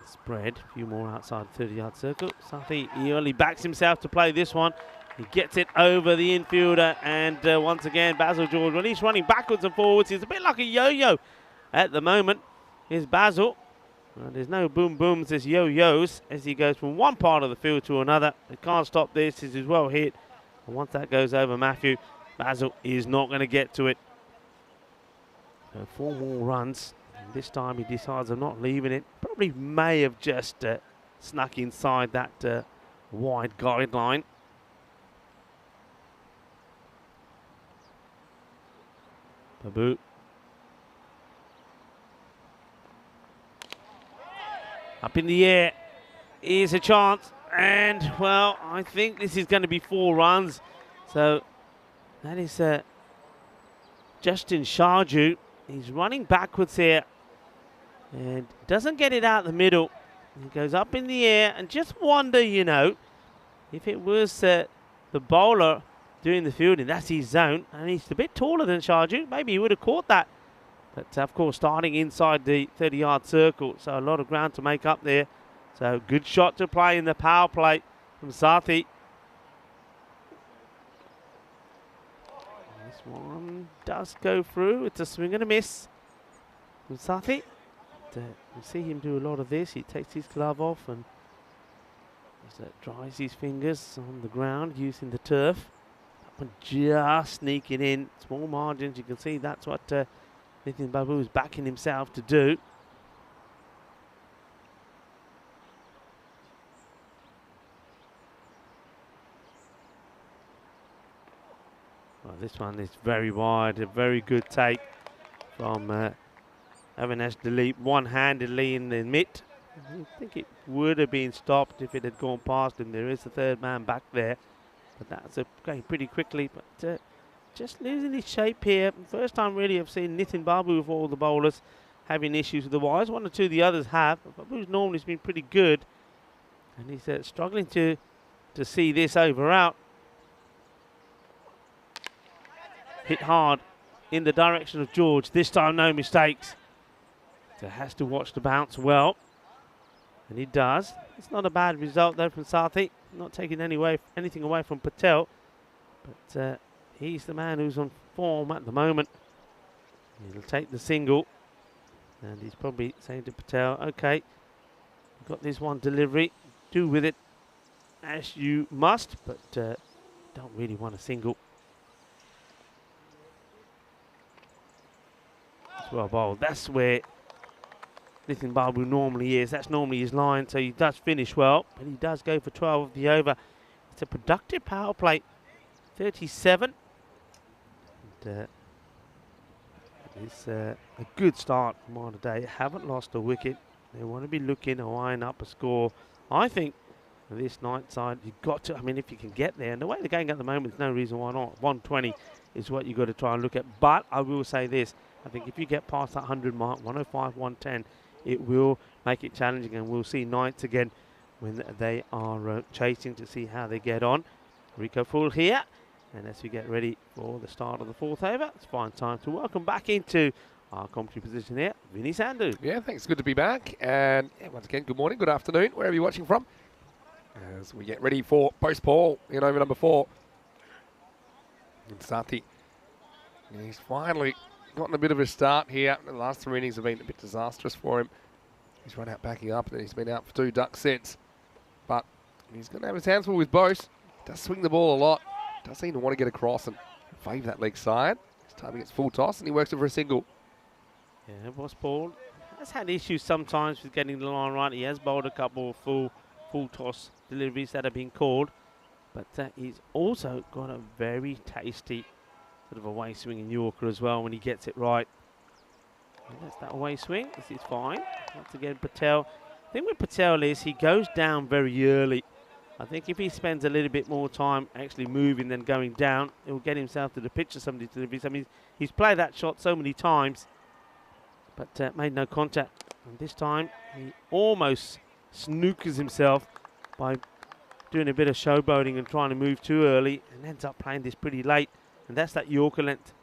Spread, a few more outside 30-yard circle. Sathi, he only backs himself to play this one. He gets it over the infielder, and once again, Basil George, when he's running backwards and forwards, he's a bit like a yo-yo at the moment. Here's Basil. Well, there's no boom-booms, there's yo-yos as he goes from one part of the field to another. They can't stop this. This is well hit. And once that goes over Matthew, Basil is not going to get to it. So 4 more runs. And this time he decides I'm not leaving it. Probably may have just snuck inside that wide guideline. Babu. Up in the air. Here's a chance. And, well, I think this is going to be 4 runs. So that is Justin Sharju. He's running backwards here and doesn't get it out the middle. He goes up in the air, and just wonder, you know, if it was the bowler doing the fielding, that's his zone, and he's a bit taller than Sharju. Maybe he would have caught that. But, of course, starting inside the 30-yard circle, so a lot of ground to make up there. So good shot to play in the power play from Sathi. This one does go through. It's a swing and a miss from Sathi. You see him do a lot of this. He takes his glove off and dries his fingers on the ground using the turf. That one just sneaking in. Small margins. You can see that's what Nitin Babu is backing himself to do. Well, this one is very wide. A very good take from Avinash Dilip, one-handedly in the mitt. I think it would have been stopped if it had gone past him. There is the third man back there. But that's going pretty quickly. But just losing his shape here. First time really I've seen Nitin Babu with all the bowlers having issues with the wires. One or two of the others have. Babu's normally been pretty good. And he's struggling to see this over out. Hit hard in the direction of George. This time no mistakes. So has to watch the bounce well. And he does. It's not a bad result though from Sathi. Not taking anything away from Patel. But he's the man who's on form at the moment. He'll take the single. And he's probably saying to Patel, okay, you've got this one delivery. Do with it as you must. But don't really want a single. It's well bowled. That's where Nitin Babu normally is. That's normally his line, so he does finish well, but he does go for 12 of the over. It's a productive power play, 37. And, it's a good start from on today. Haven't lost a wicket. They want to be looking to iron up a score. I think this night side, you've got to, I mean, if you can get there, and the way they're going at the moment, there's no reason why not. 120 is what you've got to try and look at. But I will say this, I think if you get past that 100 mark, 105, 110, it will make it challenging, and we'll see Knights again when they are chasing to see how they get on. Rico full here, and as we get ready for the start of the fourth over, it's fine time to welcome back into our commentary position here, Vinny Sandhu. Yeah, thanks. Good to be back. And yeah, once again, good morning, good afternoon, wherever you're watching from, as we get ready for post Paul in over number 4. And Sathi, he's finally gotten a bit of a start here. The last 3 innings have been a bit disastrous for him. He's run out backing up, and he's been out for 2 duck sets. But he's going to have his hands full with Bose. Does swing the ball a lot. Does seem to want to get across and favour that leg side. This time he gets full toss, and he works it for a single. Yeah, Boss Paul has had issues sometimes with getting the line right. He has bowled a couple of full toss deliveries that have been called. But he's also got a very tasty sort of away swinging Yorker as well when he gets it right. And that's that away swing. This is fine. Once again, Patel. The thing with Patel is he goes down very early. I think if he spends a little bit more time actually moving than going down, he'll get himself to the pitch of some of these deliveries. I mean, he's played that shot so many times, but made no contact. And this time, he almost snookers himself by doing a bit of showboating and trying to move too early, and ends up playing this pretty late. And that's that Yorker length.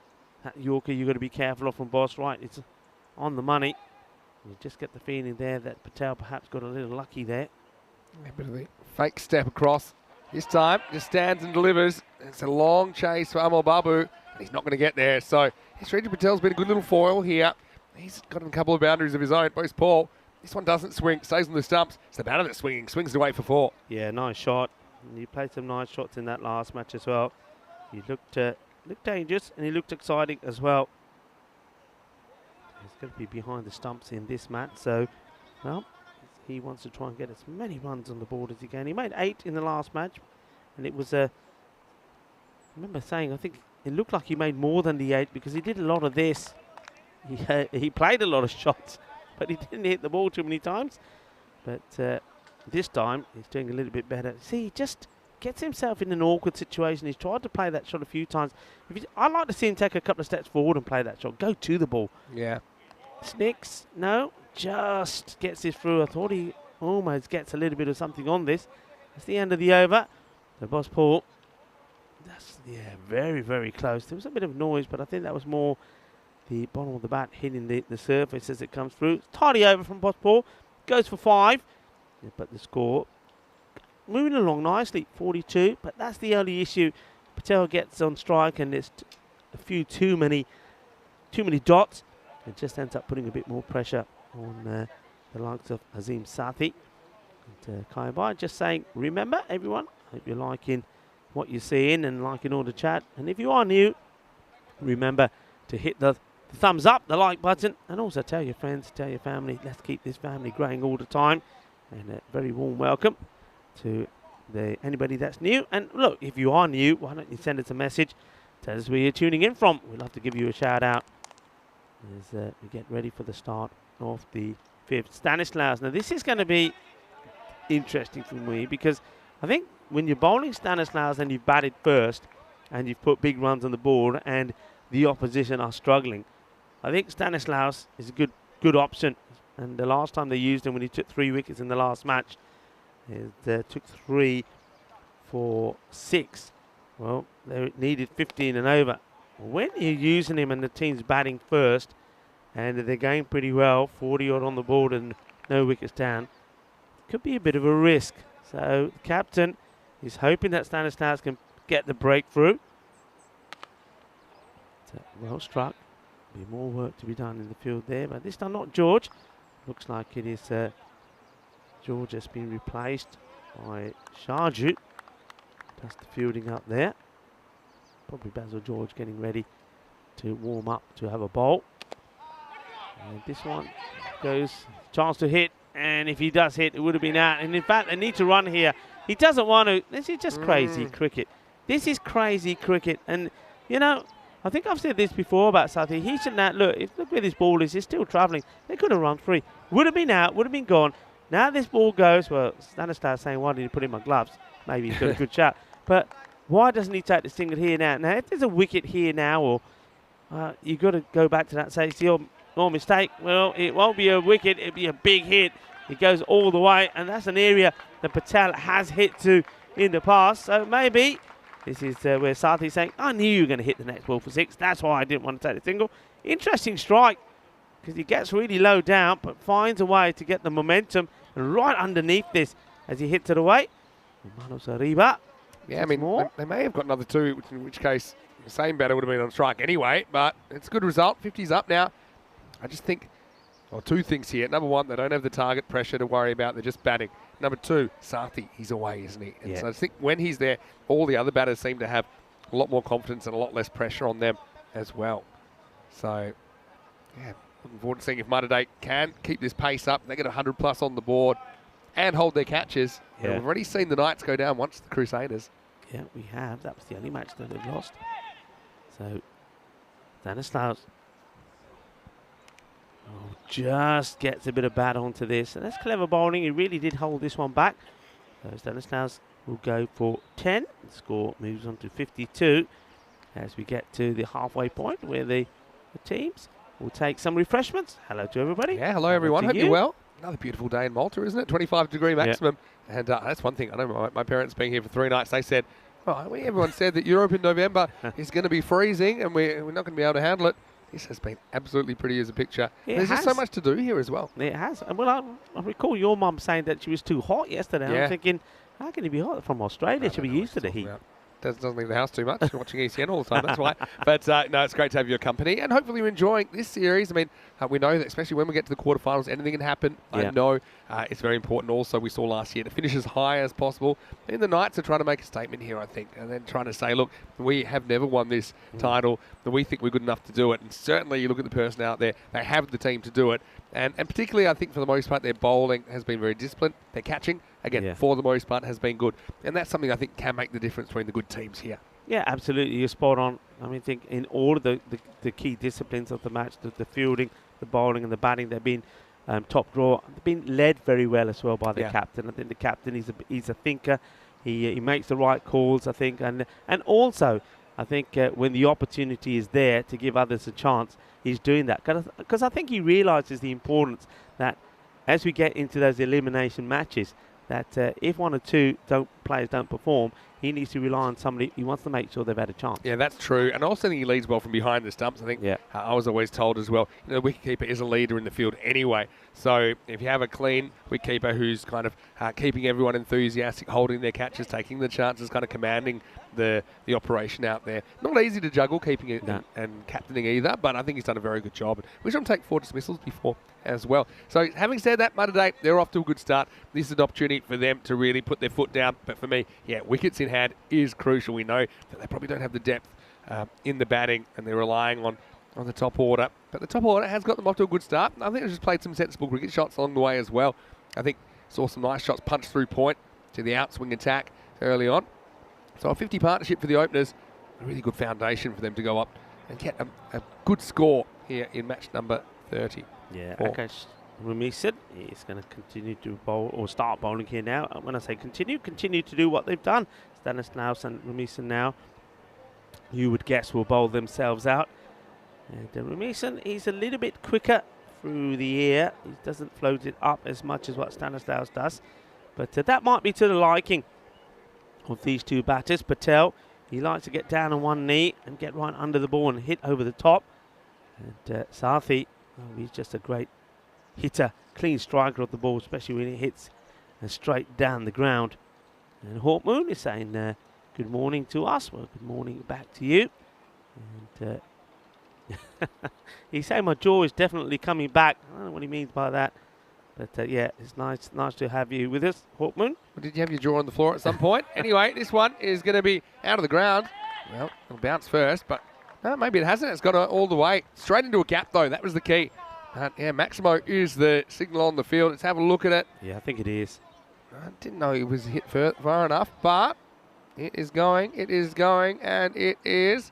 That Yorker you've got to be careful of from Boss, right? It's on the money. You just get the feeling there that Patel perhaps got a little lucky there. A bit of the fake step across. This time, just stands and delivers. It's a long chase for Amal Babu, and he's not going to get there. So, Sridhar Patel's been a good little foil here. He's got a couple of boundaries of his own. Post Paul. This one doesn't swing, stays on the stumps. It's the batter that's swinging, swings it away for 4. Yeah, nice shot. And he played some nice shots in that last match as well. He looked dangerous, and he looked exciting as well. He's going to be behind the stumps in this match, so, well, he wants to try and get as many runs on the board as he can. He made 8 in the last match, and it was I remember saying, I think it looked like he made more than the 8 because he did a lot of this. He played a lot of shots, but he didn't hit the ball too many times. But this time, he's doing a little bit better. See, he just gets himself in an awkward situation. He's tried to play that shot a few times. I'd like to see him take a couple of steps forward and play that shot. Go to the ball. Yeah. Snicks, no, just gets this through. I thought he almost gets a little bit of something on this. That's the end of the over. So Boss Paul, that's, yeah, very, very close. There was a bit of noise, but I think that was more the bottom of the bat hitting the surface as it comes through. Tidy over from Boss Paul, goes for 5, yeah, but the score moving along nicely, 42, but that's the only issue. Patel gets on strike, and there's a few too many dots. It just ends up putting a bit more pressure on the likes of Azim Sathi. And Kai Bai just saying, remember everyone, hope you're liking what you're seeing and liking all the chat. And if you are new, remember to hit the thumbs up, the like button, and also tell your friends, tell your family. Let's keep this family growing all the time. And a very warm welcome to anybody that's new. And look, if you are new, why don't you send us a message? Tell us where you're tuning in from. We'd love to give you a shout out as we get ready for the start of the fifth. Stanislaus. Now, this is going to be interesting for me because I think when you're bowling Stanislaus and you've batted first and you've put big runs on the board and the opposition are struggling, I think Stanislaus is a good option. And the last time they used him when he took 3 wickets in the last match, they took 3 for 6. Well, they needed 15 and over. When you're using him and the team's batting first and they're going pretty well, 40 odd on the board and no wickets down, could be a bit of a risk. So the captain is hoping that Stanislaus can get the breakthrough. Well struck. Be more work to be done in the field there, but this time not George. Looks like it is George has been replaced by Sharju. That's the fielding up there. Probably Basil George getting ready to warm up to have a bowl. And this one goes, chance to hit, and if he does hit, it would have been out. And in fact, they need to run here. He doesn't want to. This is just crazy cricket. This is crazy cricket. And, you know, I think I've said this before about Southie. He should not look where this ball is. He's still travelling. They could have run 3. Would have been out. Would have been gone. Now this ball goes. Well, Stanislaus saying, why didn't you put in my gloves? Maybe he's got a good shot. But why doesn't he take the single here now? Now, if there's a wicket here now, or you've got to go back to that and say it's your mistake. Well, it won't be a wicket. It'll be a big hit. It goes all the way, and that's an area that Patel has hit to in the past. So maybe this is where Sathi's saying, I knew you were going to hit the next ball for 6. That's why I didn't want to take the single. Interesting strike, because he gets really low down, but finds a way to get the momentum right underneath this as he hits it away. Manos Arriba. Yeah, I mean, they may have got another 2, in which case the same batter would have been on strike anyway, but it's a good result. 50's up now. I just think, well, 2 things here. Number 1, they don't have the target pressure to worry about. They're just batting. Number 2, Sathi, he's away, isn't he? And so I think when he's there, all the other batters seem to have a lot more confidence and a lot less pressure on them as well. So, yeah, looking forward to seeing if Mudday can keep this pace up. They get 100 plus on the board and hold their catches. Yeah. We've already seen the Knights go down once, the Crusaders. Yeah, we have. That was the only match that they've lost. So, Stanislaus just gets a bit of bat onto this. And that's clever bowling. He really did hold this one back. So Stanislaus will go for 10. The score moves on to 52 as we get to the halfway point where the teams will take some refreshments. Hello to everybody. Yeah, hello everyone. Hope you're well. Another beautiful day in Malta, isn't it? 25-degree maximum. Yeah. And that's one thing. I know my parents being here for 3 nights, they said, everyone said that Europe in November is going to be freezing and we're not going to be able to handle it. This has been absolutely pretty as a picture. There's just so much to do here as well. It has. Well, I recall your mum saying that she was too hot yesterday. Yeah. I'm thinking, how can you be hot from Australia? She'll be used to the heat. Doesn't leave the house too much. You're watching ECN all the time, that's why. But no, it's great to have your company. And hopefully you're enjoying this series. I mean, we know that especially when we get to the quarterfinals, anything can happen. I know it's very important also, we saw last year, to finish as high as possible. And the Knights are trying to make a statement here, I think. And then trying to say, look, we have never won this title. That we think we're good enough to do it. And certainly you look at the person out there, they have the team to do it. And particularly, I think, for the most part, their bowling has been very disciplined. Their catching, again, for the most part, has been good. And that's something I think can make the difference between the good teams here. Yeah, absolutely. You're spot on. I mean, I think in all of the key disciplines of the match, the fielding, the bowling and the batting, they've been top draw. They've been led very well as well by the captain. I think the captain, he's a thinker. He makes the right calls, I think. And also, I think when the opportunity is there to give others a chance, he's doing that. Because I think he realises the importance that as we get into those elimination matches, that if 1 or 2 players don't perform, he needs to rely on somebody. He wants to make sure they've had a chance. Yeah, that's true. And I also think he leads well from behind the stumps. I think I was always told as well, the wicketkeeper is a leader in the field anyway. So if you have a clean wicketkeeper who's kind of keeping everyone enthusiastic, holding their catches, taking the chances, kind of commanding the operation out there. Not easy to juggle, keeping it and captaining either, but I think he's done a very good job. We should take 4 dismissals before as well. So having said that, Mudday, they're off to a good start. This is an opportunity for them to really put their foot down. But for me, wickets in hand is crucial. We know that they probably don't have the depth in the batting and they're relying on the top order. But the top order has got them off to a good start. I think they've just played some sensible cricket shots along the way as well. I think saw some nice shots punched through point to the outswing attack early on. So a 50 partnership for the openers, a really good foundation for them to go up and get a good score here in match number 30. Yeah, Remisen is going to continue to bowl or start bowling here now. When I say continue to do what they've done. Stanislaus and Remisen now, you would guess, will bowl themselves out. And Remisen is a little bit quicker through the air. He doesn't float it up as much as what Stanislaus does. But that might be to the liking of these two batters. Patel, he likes to get down on one knee and get right under the ball and hit over the top. And Sathi, he's just a great hitter, clean striker of the ball, especially when it hits straight down the ground. And Hawk Moon is saying good morning to us. Well, good morning back to you. And he's saying my jaw is definitely coming back. I don't know what he means by that. But yeah, it's nice to have you with us, Hawk Moon. Well, did you have your jaw on the floor at some point? Anyway, this one is going to be out of the ground. Well, it'll bounce first, but no, maybe it hasn't. It's got all the way straight into a gap, though. That was the key. Yeah, Maximo is the signal on the field. Let's have a look at it. Yeah, I think it is. I didn't know it was hit far enough, but it is going, and it is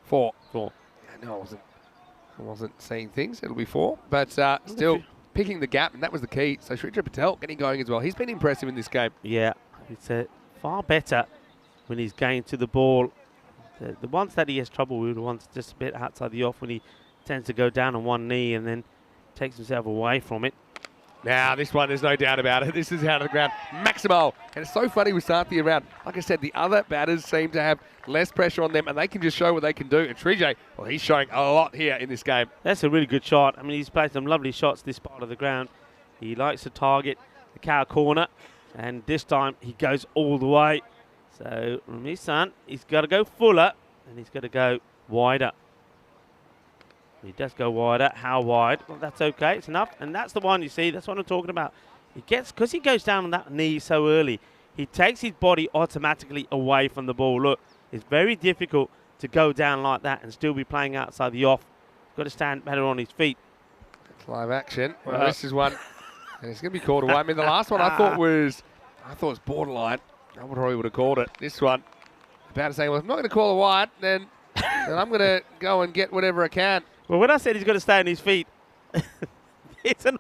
4. No, I wasn't seeing things. It'll be 4, but still picking the gap, and that was the key. So Shrija Patel getting going as well. He's been impressive in this game. Yeah, it's far better when he's going to the ball. The ones that he has trouble with, the ones just a bit outside the off when he tends to go down on one knee and then takes himself away from it. Now, this one, there's no doubt about it. This is out of the ground. Maximo. And it's so funny with Santhi around. Like I said, the other batters seem to have less pressure on them, and they can just show what they can do. And Shrija, well, he's showing a lot here in this game. That's a really good shot. I mean, he's played some lovely shots this part of the ground. He likes to target the cow corner, and this time he goes all the way. So, Remisan, he's got to go fuller, and he's got to go wider. He does go wider. How wide? Well, that's okay. It's enough. And that's the one, you see. That's what I'm talking about. Because he goes down on that knee so early, he takes his body automatically away from the ball. Look, it's very difficult to go down like that and still be playing outside the off. Got to stand better on his feet. It's live action. Well, this is one, and it's going to be called away. I mean, the last one I thought was borderline. I probably would have called it. This one, about to say, well, if I'm not going to call a wide, then I'm going to go and get whatever I can. Well, when I said he's got to stay on his feet, it's a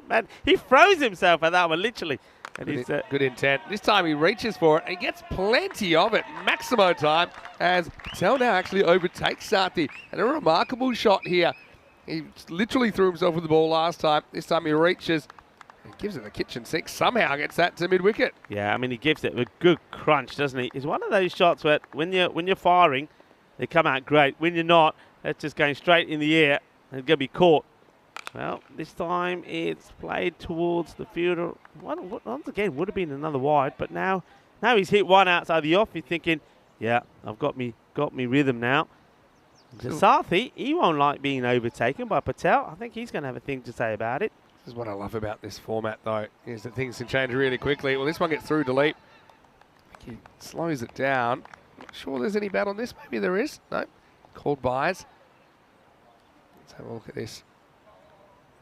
man. He froze himself at that one, literally. And good intent. This time he reaches for it and gets plenty of it. Maximo time as Patel now actually overtakes Sathi. And a remarkable shot here. He literally threw himself with the ball last time. This time he reaches and gives it the kitchen sink. Somehow gets that to mid-wicket. Yeah, I mean, he gives it a good crunch, doesn't he? It's one of those shots where when you're firing, they come out great. When you're not, that's just going straight in the air and it's going to be caught. Well, this time it's played towards the fielder. Once again, would have been another wide, but now he's hit one outside the off. He's thinking, yeah, I've got me rhythm now. Sathi, he won't like being overtaken by Patel. I think he's going to have a thing to say about it. This is what I love about this format, though, is that things can change really quickly. Well, this one gets through delete. He slows it down. Not sure there's any bat on this. Maybe there is. No. Called buys. Let's have a look at this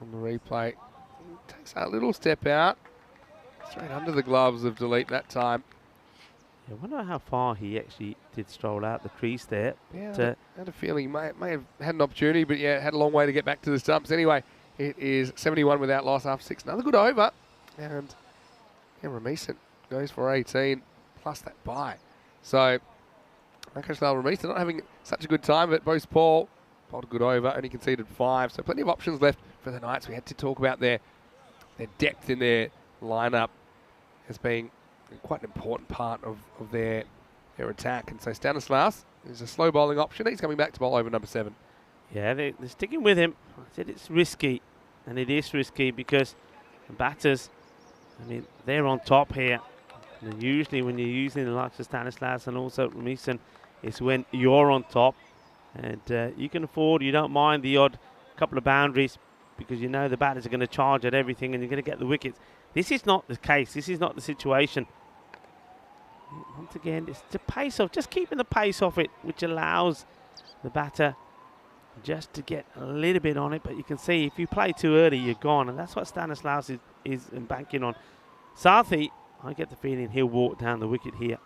on the replay. He takes that little step out. Straight under the gloves of delete that time. I wonder how far he actually did stroll out the crease there. Yeah, I had a feeling he may have had an opportunity, but yeah, had a long way to get back to the stumps. Anyway, it is 71 without loss after 6. Another good over. And Remisen goes for 18 plus that bye. So, Rakesh Remisen not having such a good time, but Bose Paul bowled a good over, only conceded 5. So plenty of options left for the Knights. We had to talk about their depth in their lineup as being quite an important part of their attack. And so Stanislaus is a slow bowling option. He's coming back to bowl over number 7. Yeah, they're sticking with him. I said it's risky, and it is risky because the batters, I mean, they're on top here. And usually when you're using the likes of Stanislaus and also Remisen, it's when you're on top. And you can afford, you don't mind the odd couple of boundaries because you know the batters are going to charge at everything and you're going to get the wickets. This is not the case. This is not the situation. Once again, it's the pace off, just keeping the pace off it, which allows the batter just to get a little bit on it. But you can see if you play too early, you're gone. And that's what Stanislaus is banking on. Sathi, I get the feeling he'll walk down the wicket here.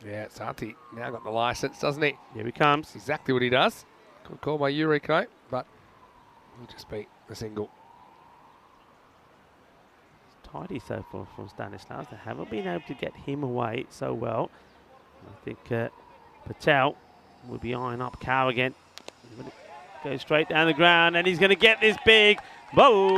Yeah, Sathi now got the licence, doesn't he? Here he comes. That's exactly what he does. Good call by Eureka, but he'll just beat the single. tidy so far from Stanislaus. They haven't been able to get him away so well. I think Patel will be eyeing up Cow again. Goes straight down the ground, and he's going to get this big volley,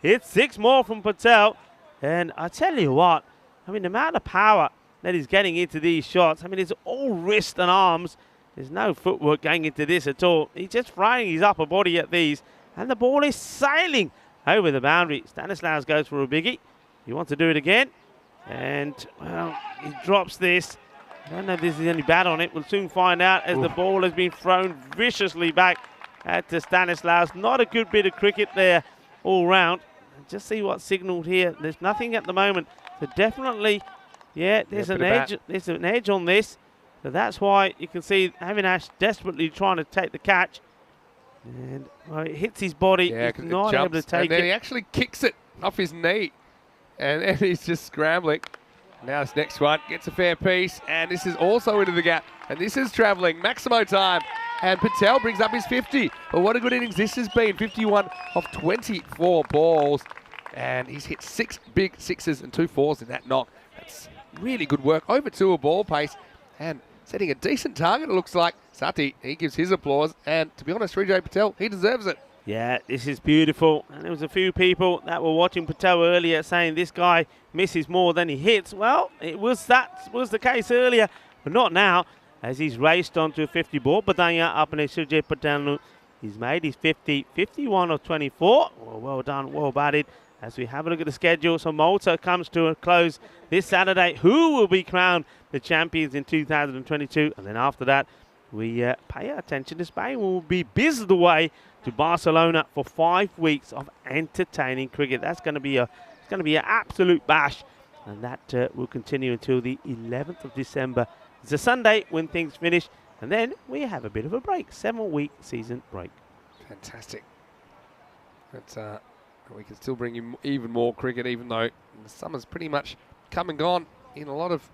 It's 6 more from Patel. And I tell you what, I mean, the amount of power that he's getting into these shots, I mean, it's all wrist and arms. There's no footwork going into this at all. He's just throwing his upper body at these, and the ball is sailing over the boundary. Stanislaus goes for a biggie. He wants to do it again. And, well, he drops this. I don't know if this is any bad on it. We'll soon find out as the ball has been thrown viciously back at Stanislaus. Not a good bit of cricket there all round. Just see what's signalled here. There's nothing at the moment. So definitely, yeah, there's an edge. There's an edge on this. So that's why you can see Avinash desperately trying to take the catch. And well, it hits his body. Yeah, he's not able to take and then it. he actually kicks it off his knee. And then he's just scrambling. Now this next one gets a fair piece. And this is also into the gap. And this is travelling. Maximo time. And Patel brings up his 50. But what a good innings this has been. 51 off 24 balls. And he's hit 6 big sixes and 2 fours in that knock. That's really good work. Over 2 a ball pace. And setting a decent target, it looks like. Sati, he gives his applause. And to be honest, Srijay Patel, he deserves it. Yeah, this is beautiful. And there was a few people that were watching Patel earlier saying this guy misses more than he hits. Well, that was the case earlier, but not now, as he's raced onto a 50 ball. Badanya up and Srijay Patel. He's made his 50, 51 of 24. Well done, well batted. As we have a look at the schedule, so Malta comes to a close this Saturday. Who will be crowned the champions in 2022? And then after that, we pay our attention to Spain. We'll be buzzed away to Barcelona for 5 weeks of entertaining cricket. That's going to be an absolute bash, and that will continue until the 11th of December. It's a Sunday when things finish, and then we have a bit of a break, 7-week season break. Fantastic. But we can still bring you even more cricket, even though the summer's pretty much come and gone in a lot of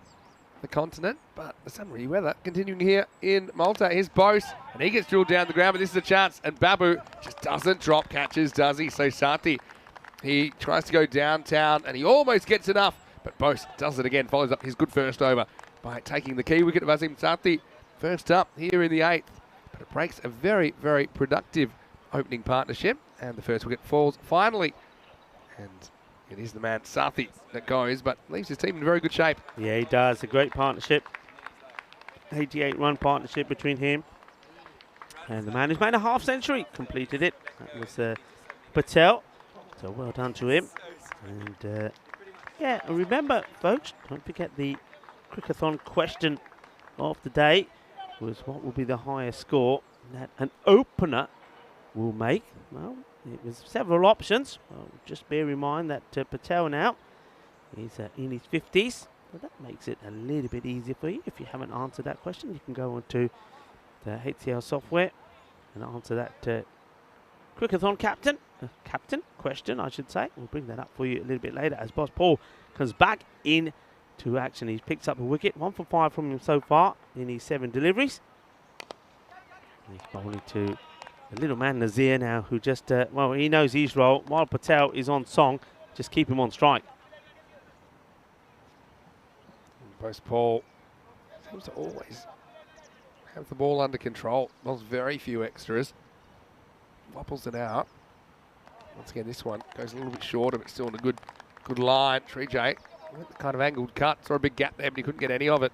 the continent. But the summery weather continuing here in Malta. Here's Bose, and he gets drilled down the ground, but this is a chance. And Babu just doesn't drop catches, does he? So Sati, he tries to go downtown, and he almost gets enough. But Bose does it again, follows up his good first over by taking the key wicket of Azim Sati. First up here in the 8th. But it breaks a very, very productive opening partnership. And the first wicket falls finally. And it is the man Sathi that goes, but leaves his team in very good shape. Yeah, he does. A great partnership. 88-run partnership between him and the man who's made a half-century. Completed it. That was Patel. So well done to him. And yeah, remember, folks, don't forget the Crickathon question of the day was what will be the highest score that an opener will make. Well, it was several options. Well, just bear in mind that Patel now is in his 50s. So that makes it a little bit easier for you. If you haven't answered that question, you can go on to the HCL software and answer that Crickathon captain question, I should say. We'll bring that up for you a little bit later as Boss Paul comes back in to action. He's picked up a wicket, 1 for 5 from him so far in his 7 deliveries. He's bowling to the little man Nazir now, who just, well, he knows his role. While Patel is on song, just keep him on strike. Both Paul seems to always have the ball under control. There's very few extras. Wobbles it out. Once again, this one goes a little bit shorter, but still in a good line. Srijay went the kind of angled cut. Saw a big gap there, but he couldn't get any of it.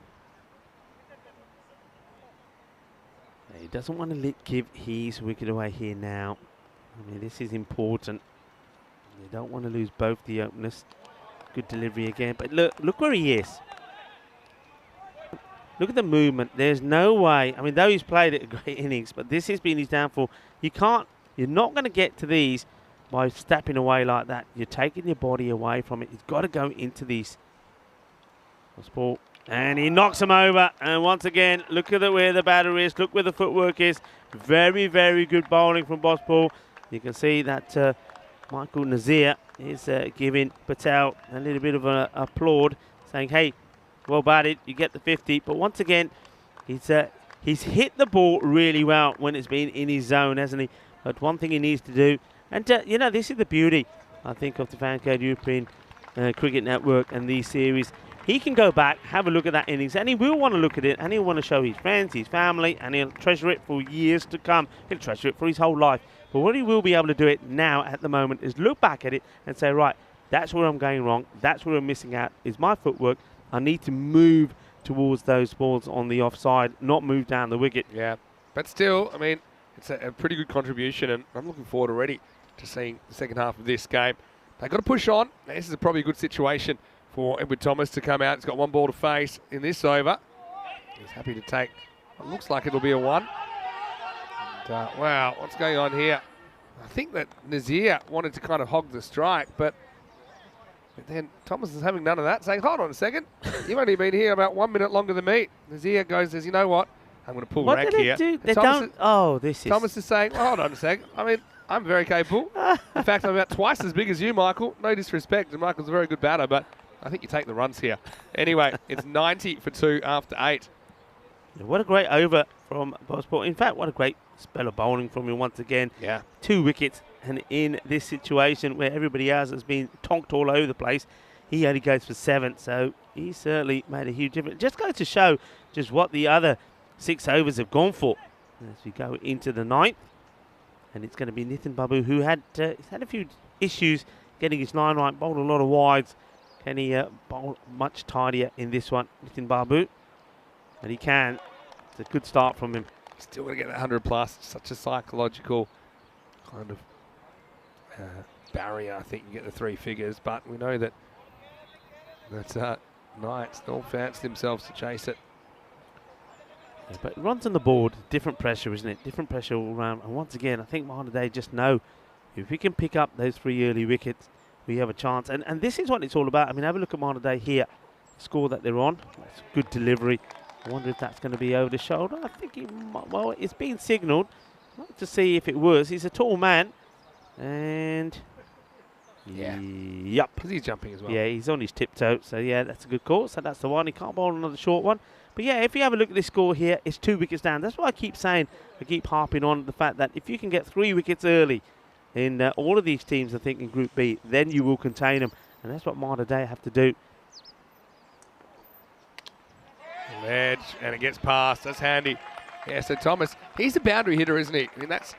He doesn't want to give his wicket away here now. I mean, this is important. You don't want to lose both the openers. Good delivery again, but look where he is. Look at the movement. There's no way. I mean, though he's played a great innings, but this has been his downfall. You're not going to get to these by stepping away like that. You're taking your body away from it. You've got to go into these. Ball. And he knocks him over. And once again, look at where the batter is. Look where the footwork is. Very, very good bowling from Boss Paul. You can see that Michael Nazir is giving Patel a little bit of an applaud, saying, hey, well batted, you get the 50. But once again, he's hit the ball really well when it's been in his zone, hasn't he? But one thing he needs to do, and you know, this is the beauty, I think, of the FanCode European Cricket Network and these series. He can go back, have a look at that innings, and he will want to look at it, and he'll want to show his friends, his family, and he'll treasure it for years to come. He'll treasure it for his whole life. But what he will be able to do it now at the moment is look back at it and say, right, that's where I'm going wrong. That's where I'm missing out, is my footwork. I need to move towards those balls on the offside, not move down the wicket. Yeah, but still, I mean, it's a pretty good contribution, and I'm looking forward already to seeing the second half of this game. They've got to push on. This is probably a good situation for Edward Thomas to come out. He's got one ball to face in this over. He's happy to take what looks like it'll be a 1. And, wow, what's going on here? I think that Nazir wanted to kind of hog the strike, but then Thomas is having none of that, saying, hold on a second, you've only been here about 1 minute longer than me. Nazir says, you know what? I'm going to pull rank here. What did they do? Thomas is saying, hold on a second. I mean, I'm very capable. In fact, I'm about twice as big as you, Michael. No disrespect, and Michael's a very good batter, but I think you take the runs here. Anyway, it's 90 for 2 after 8. What a great over from Bosport. In fact, what a great spell of bowling from him once again. Yeah. 2 wickets, and in this situation where everybody else has been tonked all over the place, he only goes for 7, so he certainly made a huge difference. Just goes to show just what the other 6 overs have gone for as we go into the 9th. And it's going to be Nitin Babu, who had a few issues getting his line right, bowled a lot of wides. Can he bowl much tidier in this one, Nitin Babu? And he can. It's a good start from him. Still going to get that 100 plus. Such a psychological kind of barrier. I think you get the 3 figures, but we know that Knights, they all fancy themselves to chase it. Yeah, but runs on the board, different pressure, isn't it? Different pressure all around. And once again, I think Malta Day just know if we can pick up those 3 early wickets, we have a chance. And this is what it's all about. I mean, have a look at Malta Day here. Score that they're on. That's good delivery. I wonder if that's going to be over the shoulder. I think well, it's been signalled. I'd like to see if it was. He's a tall man. And yeah. Yep. Because he's jumping as well. Yeah, he's on his tiptoe. So, yeah, that's a good call. So that's the one. He can't bowl another short one. But, yeah, if you have a look at this score here, it's 2 wickets down. That's why I keep saying, I keep harping on the fact that if you can get 3 wickets early in all of these teams, I think, in Group B, then you will contain them. And that's what Malta Day have to do. Edge, and it gets past. That's handy. Yeah, so Thomas, he's a boundary hitter, isn't he? I mean, that's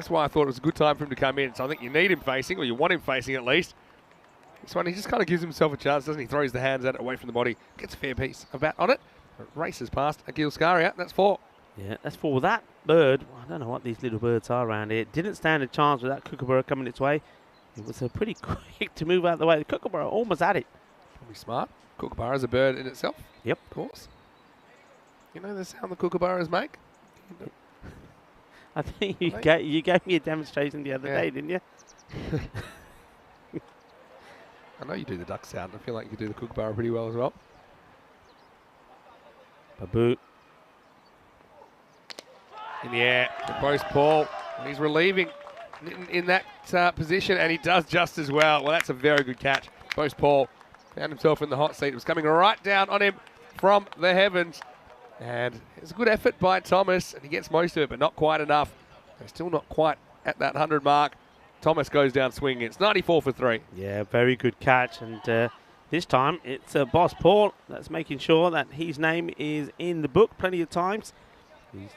why I thought it was a good time for him to come in. So I think you need him facing, or you want him facing at least. This one, he just kind of gives himself a chance, doesn't he? Throws the hands at it away from the body, gets a fair piece of bat on it, races past Akil Scaria. That's 4. Yeah, that's 4. That bird, I don't know what these little birds are around here, didn't stand a chance with that kookaburra coming its way. It was pretty quick to move out of the way. The kookaburra almost had it. Probably smart. Kookaburra is a bird in itself. Yep. Of course. You know the sound the kookaburras make? I think you gave me a demonstration the other day, didn't you? I know you do the duck sound. I feel like you do the kookaburra pretty well as well. Babu. In the air, the post ball. And he's relieving in that position, and he does just as well. Well, that's a very good catch. Post Paul found himself in the hot seat. It was coming right down on him from the heavens. And it's a good effort by Thomas, and he gets most of it, but not quite enough. They're still not quite at that 100 mark. Thomas goes down swinging. It's 94 for 3. Yeah, very good catch. And this time it's Boss Paul that's making sure that his name is in the book plenty of times. He's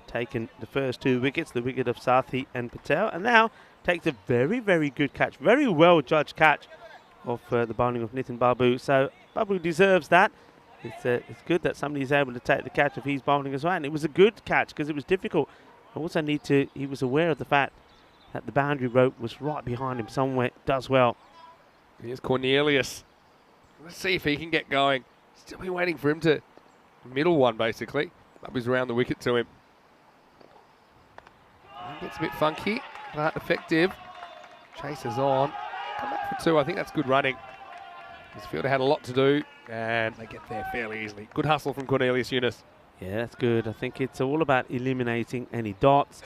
taken the first 2 wickets, the wicket of Sathi and Patel, and now takes a very, very good catch, very well judged catch of the bowling of Nitin Babu. So Babu deserves that. It's good that somebody's able to take the catch if he's bowling as well. And it was a good catch because it was difficult. He was aware of the fact that the boundary rope was right behind him somewhere. Does well. Here's Cornelius. Let's see if he can get going. Still be waiting for him to middle one, basically. Babu's around the wicket to him. Gets a bit funky, but effective. Chases on. Come back for 2. I think that's good running. This fielder had a lot to do, and they get there fairly easily. Good hustle from Cornelius Yunus. Yeah, that's good. I think it's all about eliminating any dots.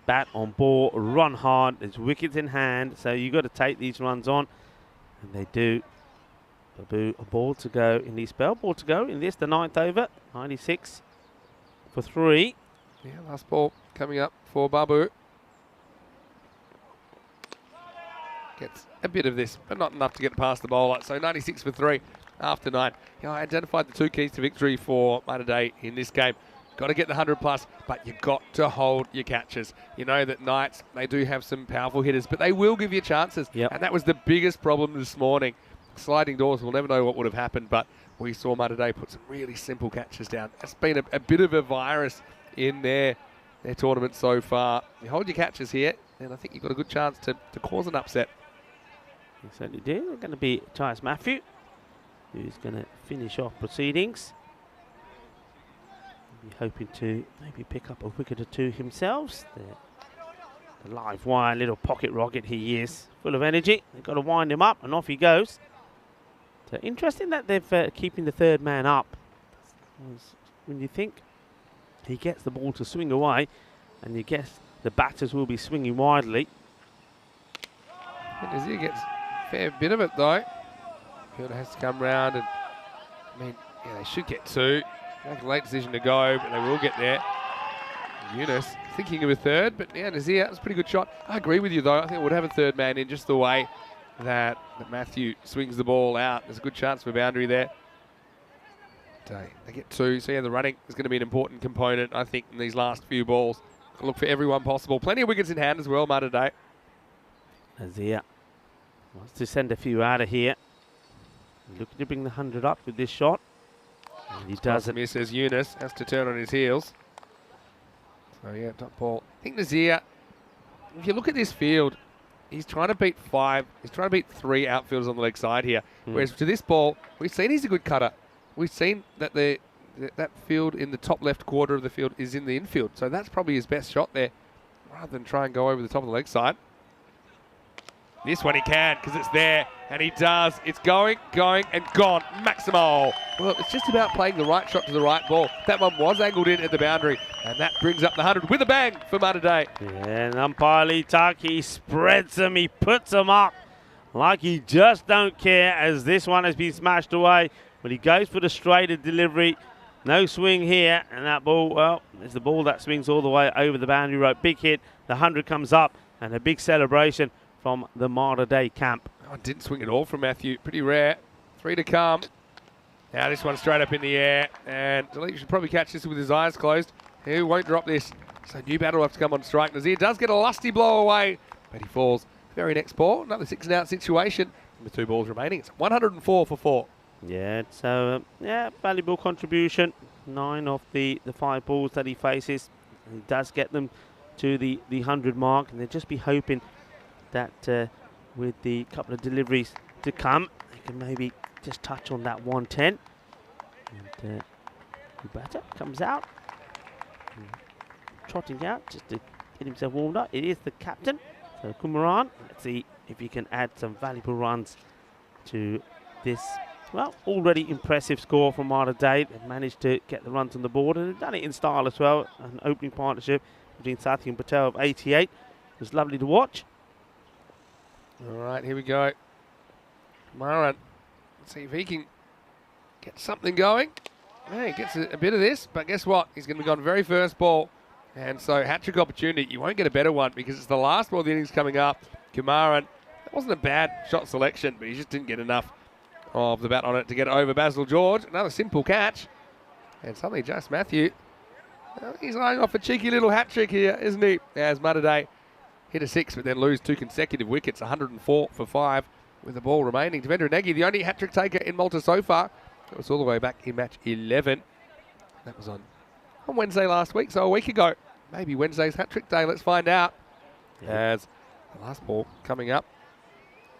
Bat on ball, run hard. There's wickets in hand, so you've got to take these runs on, and they do. Babu, a ball to go in the spell. Ball to go in this, the 9th over. 96 for 3. Yeah, last ball coming up for Babu. Gets a bit of this, but not enough to get past the bowler. So 96 for 3 after 9. You know, I identified the 2 keys to victory for Malta Day in this game. Got to get the 100 plus, but you've got to hold your catches. You know that Knights, they do have some powerful hitters, but they will give you chances. Yep. And that was the biggest problem this morning. Sliding doors, we'll never know what would have happened, but we saw Malta Day put some really simple catches down. It's been a bit of a virus in their tournament so far. You hold your catches here, and I think you've got a good chance to cause an upset. You certainly do. They're going to be Tyus Matthew, who's going to finish off proceedings. Hoping to maybe pick up a wicket or two himself. The live wire, little pocket rocket he is, full of energy. They've got to wind him up, and off he goes. So interesting that they're keeping the third man up. When you think he gets the ball to swing away, and you guess the batters will be swinging widely. And he gets a fair bit of it though. Fielder has to come round, and I mean, yeah, they should get 2. Make a late decision to go, but they will get there. Yunus thinking of a third, but yeah, Nazir, that was a pretty good shot. I agree with you though. I think I would have a third man in just the way that Matthew swings the ball out. There's a good chance for a boundary there. They get 2, so yeah, the running is going to be an important component, I think, in these last few balls. Look for everyone possible. Plenty of wickets in hand as well, Malta Day. Nazir wants to send a few out of here. Looking to bring the 100 up with this shot. And he doesn't. Misses. Yunus has to turn on his heels. So yeah, top ball. I think Nazir, if you look at this field, he's trying to beat 5. He's trying to beat 3 outfielders on the leg side here. Whereas to this ball, we've seen he's a good cutter. We've seen that that field in the top left quarter of the field is in the infield. So that's probably his best shot there, rather than try and go over the top of the leg side. This one he can, because it's there, and he does. It's going, and gone. Maximo. Well, it's just about playing the right shot to the right ball. That one was angled in at the boundary, and that brings up the 100 with a bang for Malta Day. Yeah, and umpire Lee Tuck, he spreads them, he puts them up like he just don't care, as this one has been smashed away. But he goes for the straighter delivery. No swing here, and that ball, well, it's the ball that swings all the way over the boundary rope. Big hit, the 100 comes up, and a big celebration from the Malta Day camp. Oh, didn't swing at all from Matthew. Pretty rare. 3 to come. Now this one straight up in the air. And Delete should probably catch this with his eyes closed. He won't drop this. So new batter will have to come on strike. Nazir does get a lusty blow away, but he falls. Very next ball, another 6 and out situation. With 2 balls remaining, it's 104 for 4. Yeah, so yeah, valuable contribution. 9 of the 5 balls that he faces. He does get them to the 100 mark, and they'll just be hoping that with the couple of deliveries to come, they can maybe just touch on that 110. And the batter comes out, trotting out just to get himself warmed up. It is the captain, so Kumaran. Let's see if he can add some valuable runs to this, well, already impressive score from Malta Day. They've managed to get the runs on the board, and they've done it in style as well. An opening partnership between Sathi and Patel of 88. It was lovely to watch. All right, here we go. Maran, let's see if he can get something going. Yeah, he gets a bit of this, but guess what? He's going to be gone very first ball. And so, hat-trick opportunity. You won't get a better one because it's the last ball of the innings coming up. Kumaran, that wasn't a bad shot selection, but he just didn't get enough of the bat on it to get it over Basil George. Another simple catch. And suddenly, Just Matthew, well, he's eyeing off a cheeky little hat-trick here, isn't he? As Malta Day hit a 6, but then lose 2 consecutive wickets, 104 for 5 with the ball remaining. Devendra Negi, the only hat-trick taker in Malta so far. It was all the way back in match 11. That was on Wednesday last week, so a week ago. Maybe Wednesday's hat-trick day, let's find out. Yeah. As the last ball coming up.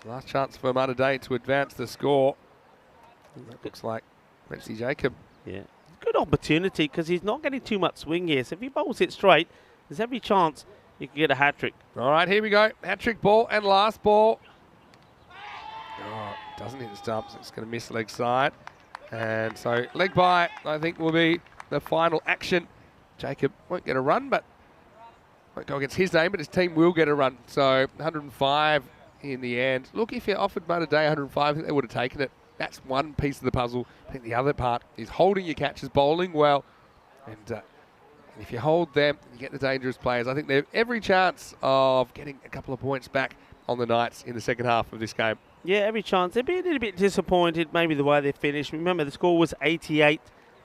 Last chance for Malta Day to advance the score. That looks like Betsy Jacob. Yeah, good opportunity because he's not getting too much swing here. So if he bowls it straight, there's every chance he can get a hat-trick. All right, here we go. Hat-trick ball and last ball. Oh, doesn't hit the stumps. It's going to miss leg side. And so leg by, I think, will be the final action. Jacob won't get a run, but won't go against his name, but his team will get a run. So 105 in the end. Look, if you offered Malta Day 105, I think they would have taken it. That's one piece of the puzzle. I think the other part is holding your catches, bowling well. And if you hold them, you get the dangerous players. I think they have every chance of getting a couple of points back on the Knights in the second half of this game. Yeah, every chance. They'd be a little bit disappointed, maybe the way they finished. Remember, the score was 88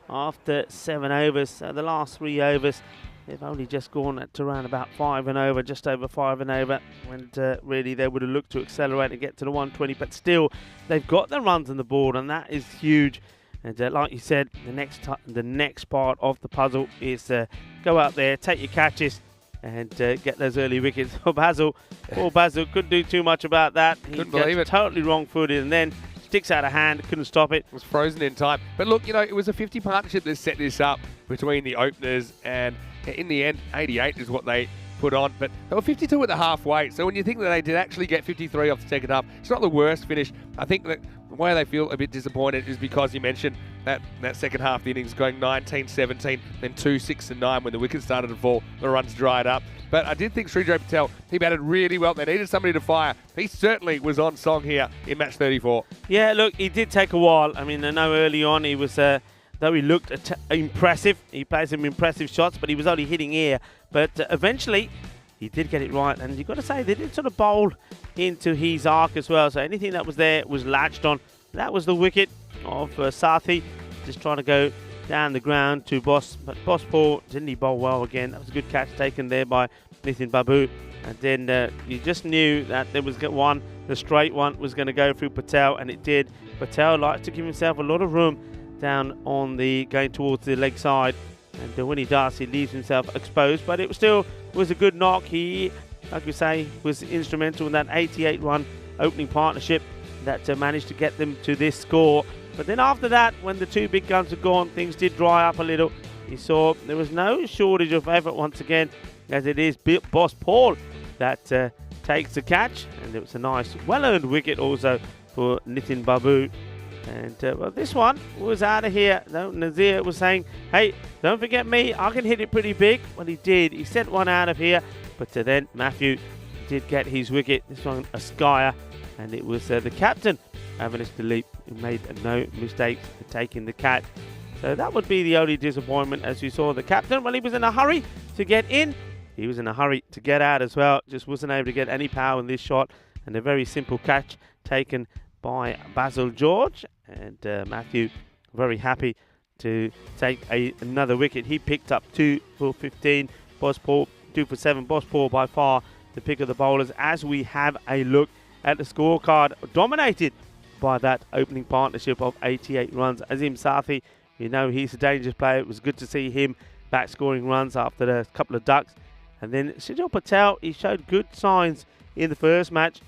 after 7 overs. So the last 3 overs, they've only just gone to around about 5 and over, just over 5 and over. And really, they would have looked to accelerate and get to the 120. But still, they've got the runs on the board, and that is huge. And like you said, the next part of the puzzle is go out there, take your catches, and get those early wickets. For Basil, poor Basil couldn't do too much about that. Couldn't believe it. Totally wrong-footed, and then sticks out of hand, couldn't stop it. It was frozen in time. But look, you know, it was a 50 partnership that set this up between the openers, and in the end, 88 is what they put on. But they were 52 at the halfway, so when you think that they did actually get 53 off the second half, it's not the worst finish. I think that the way they feel a bit disappointed is because you mentioned that second half, the innings going 19-17, then 2-6 and 9 when the wickets started to fall, the runs dried up. But I did think Srijay Patel, he batted really well. They needed somebody to fire. He certainly was on song here in match 34. Yeah, look, he did take a while. I mean, I know early on he was, though he looked impressive, he played some impressive shots, but he was only hitting air. But eventually, he did get it right. And you've got to say, they did sort of bowl into his arc as well. So anything that was there was latched on. That was the wicket of Sathi, just trying to go down the ground to Boss. But Boss Paul, didn't he bowl well again? That was a good catch taken there by Nitin Babu. And then you just knew that there was one, the straight one was going to go through Patel, and it did. Patel likes to give himself a lot of room down on the, going towards the leg side. And when he does, he leaves himself exposed. But it still was a good knock. He, like we say, was instrumental in that 88-run opening partnership that managed to get them to this score. But then after that, when the two big guns had gone, things did dry up a little. You saw there was no shortage of effort once again, as it is Boss Paul that takes the catch. And it was a nice, well-earned wicket also for Nitin Babu. And well, this one was out of here. Nazir was saying, hey, don't forget me, I can hit it pretty big. Well, he did. He sent one out of here. But then Matthew did get his wicket. This one, a skyer. And it was the captain, Avinash Dilip, who made no mistakes in taking the catch. So that would be the only disappointment, as you saw the captain. Well, he was in a hurry to get in. He was in a hurry to get out as well. Just wasn't able to get any power in this shot. And a very simple catch taken by Basil George. And Matthew, very happy to take another wicket. He picked up 2 for 15. Boss Paul, 2 for 7. Boss Paul by far the pick of the bowlers, as we have a look at the scorecard, dominated by that opening partnership of 88 runs. Azim Sathi, you know, he's a dangerous player. It was good to see him back scoring runs after a couple of ducks. And then Srijay Patel, he showed good signs in the first match,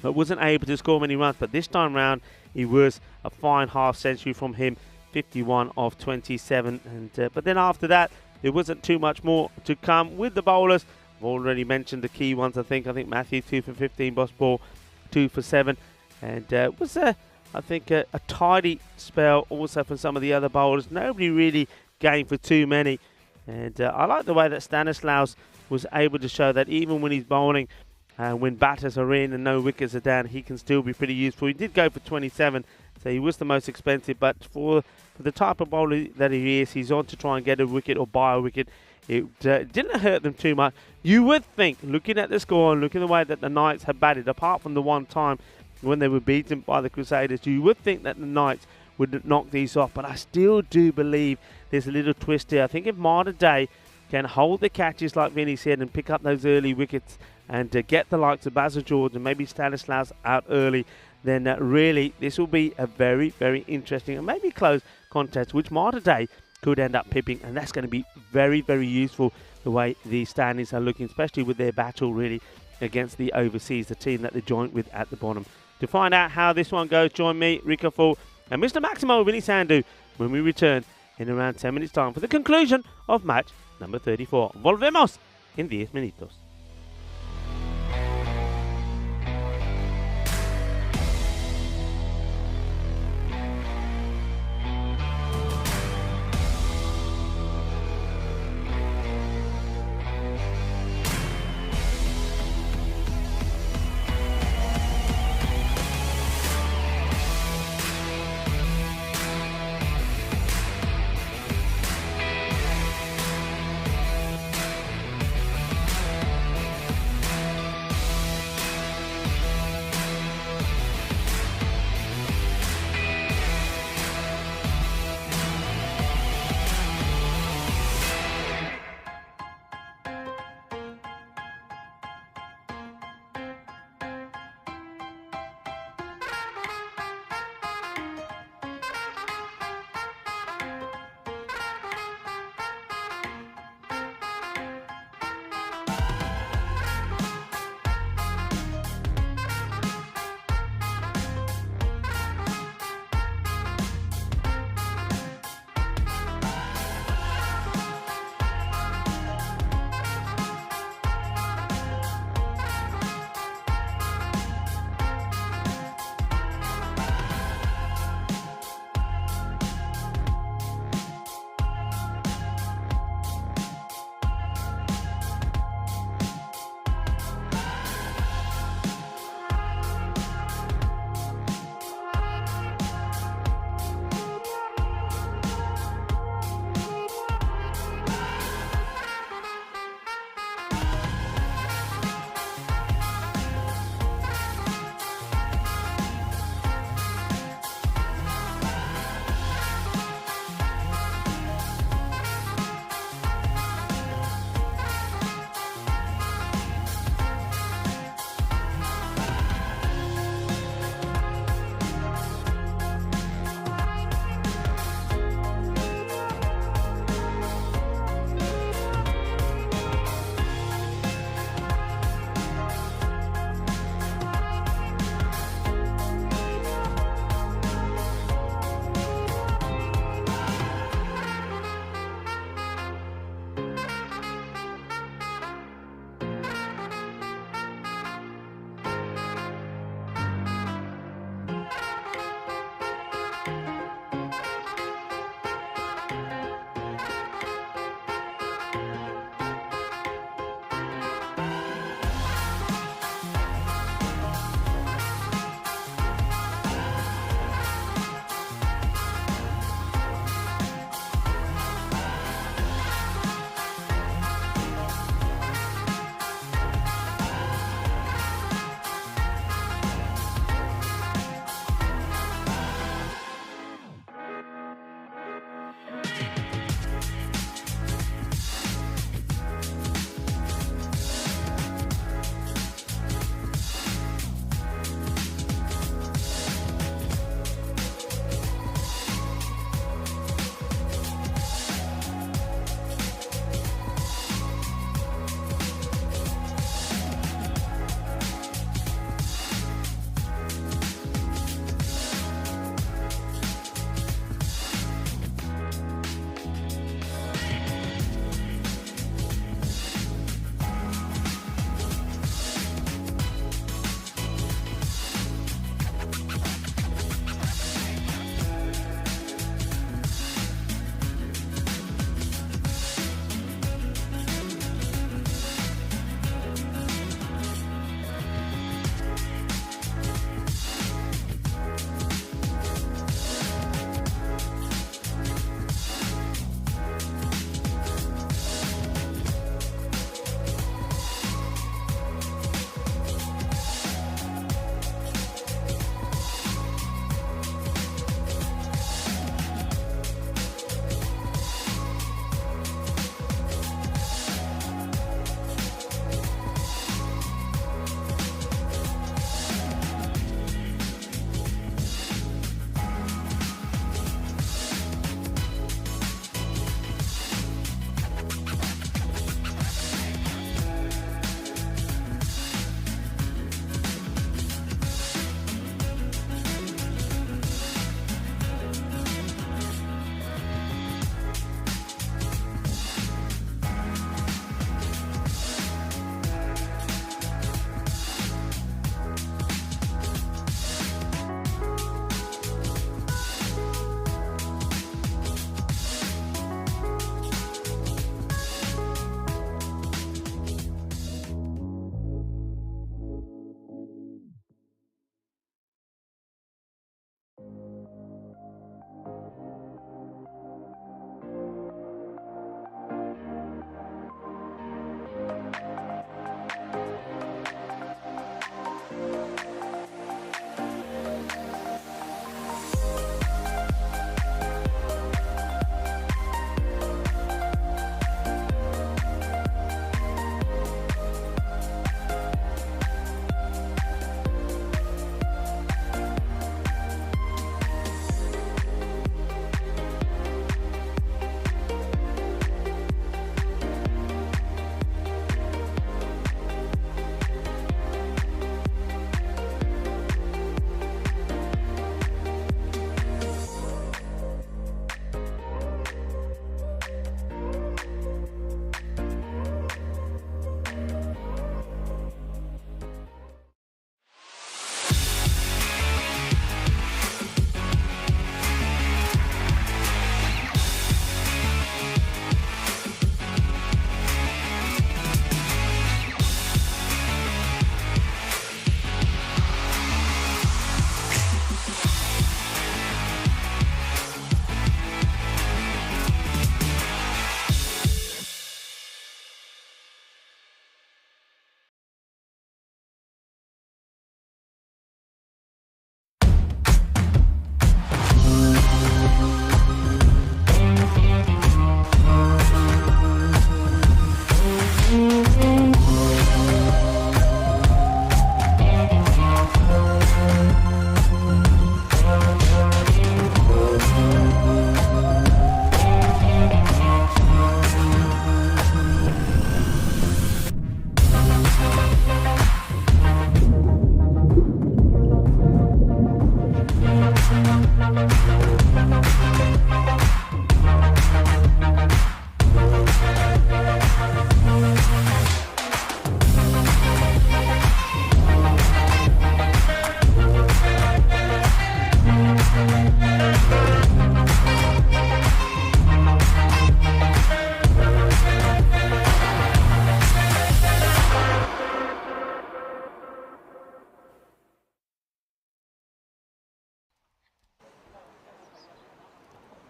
but wasn't able to score many runs. But this time round, he was a fine half century from him, 51 of 27. And but then after that, there wasn't too much more to come with the bowlers. I've already mentioned the key ones, I think. Matthew, 2 for 15. Boss Paul, 2 for 7. And it was, I think, a tidy spell also for some of the other bowlers. Nobody really going for too many. And I like the way that Stanislaus was able to show that even when he's bowling, when batters are in and no wickets are down, he can still be pretty useful. He did go for 27, so he was the most expensive. But for the type of bowler that he is, he's on to try and get a wicket or buy a wicket. It didn't hurt them too much. You would think, looking at the score and looking at the way that the Knights have batted, apart from the one time when they were beaten by the Crusaders, you would think that the Knights would knock these off. But I still do believe there's a little twist here. I think if Malta Day can hold the catches like Vinny said and pick up those early wickets and get the likes of Basil George and maybe Stanislaus out early, then really this will be a very, very interesting and maybe close contest, which Malta Day could end up pipping, and that's going to be very, very useful the way the standings are looking, especially with their battle really against the overseas, the team that they joined with at the bottom. To find out how this one goes, join me, Rico Full, and Mr. Maximo Vinny Sandhu when we return in around 10 minutes time for the conclusion of match number 34. Volvemos en 10 minutos.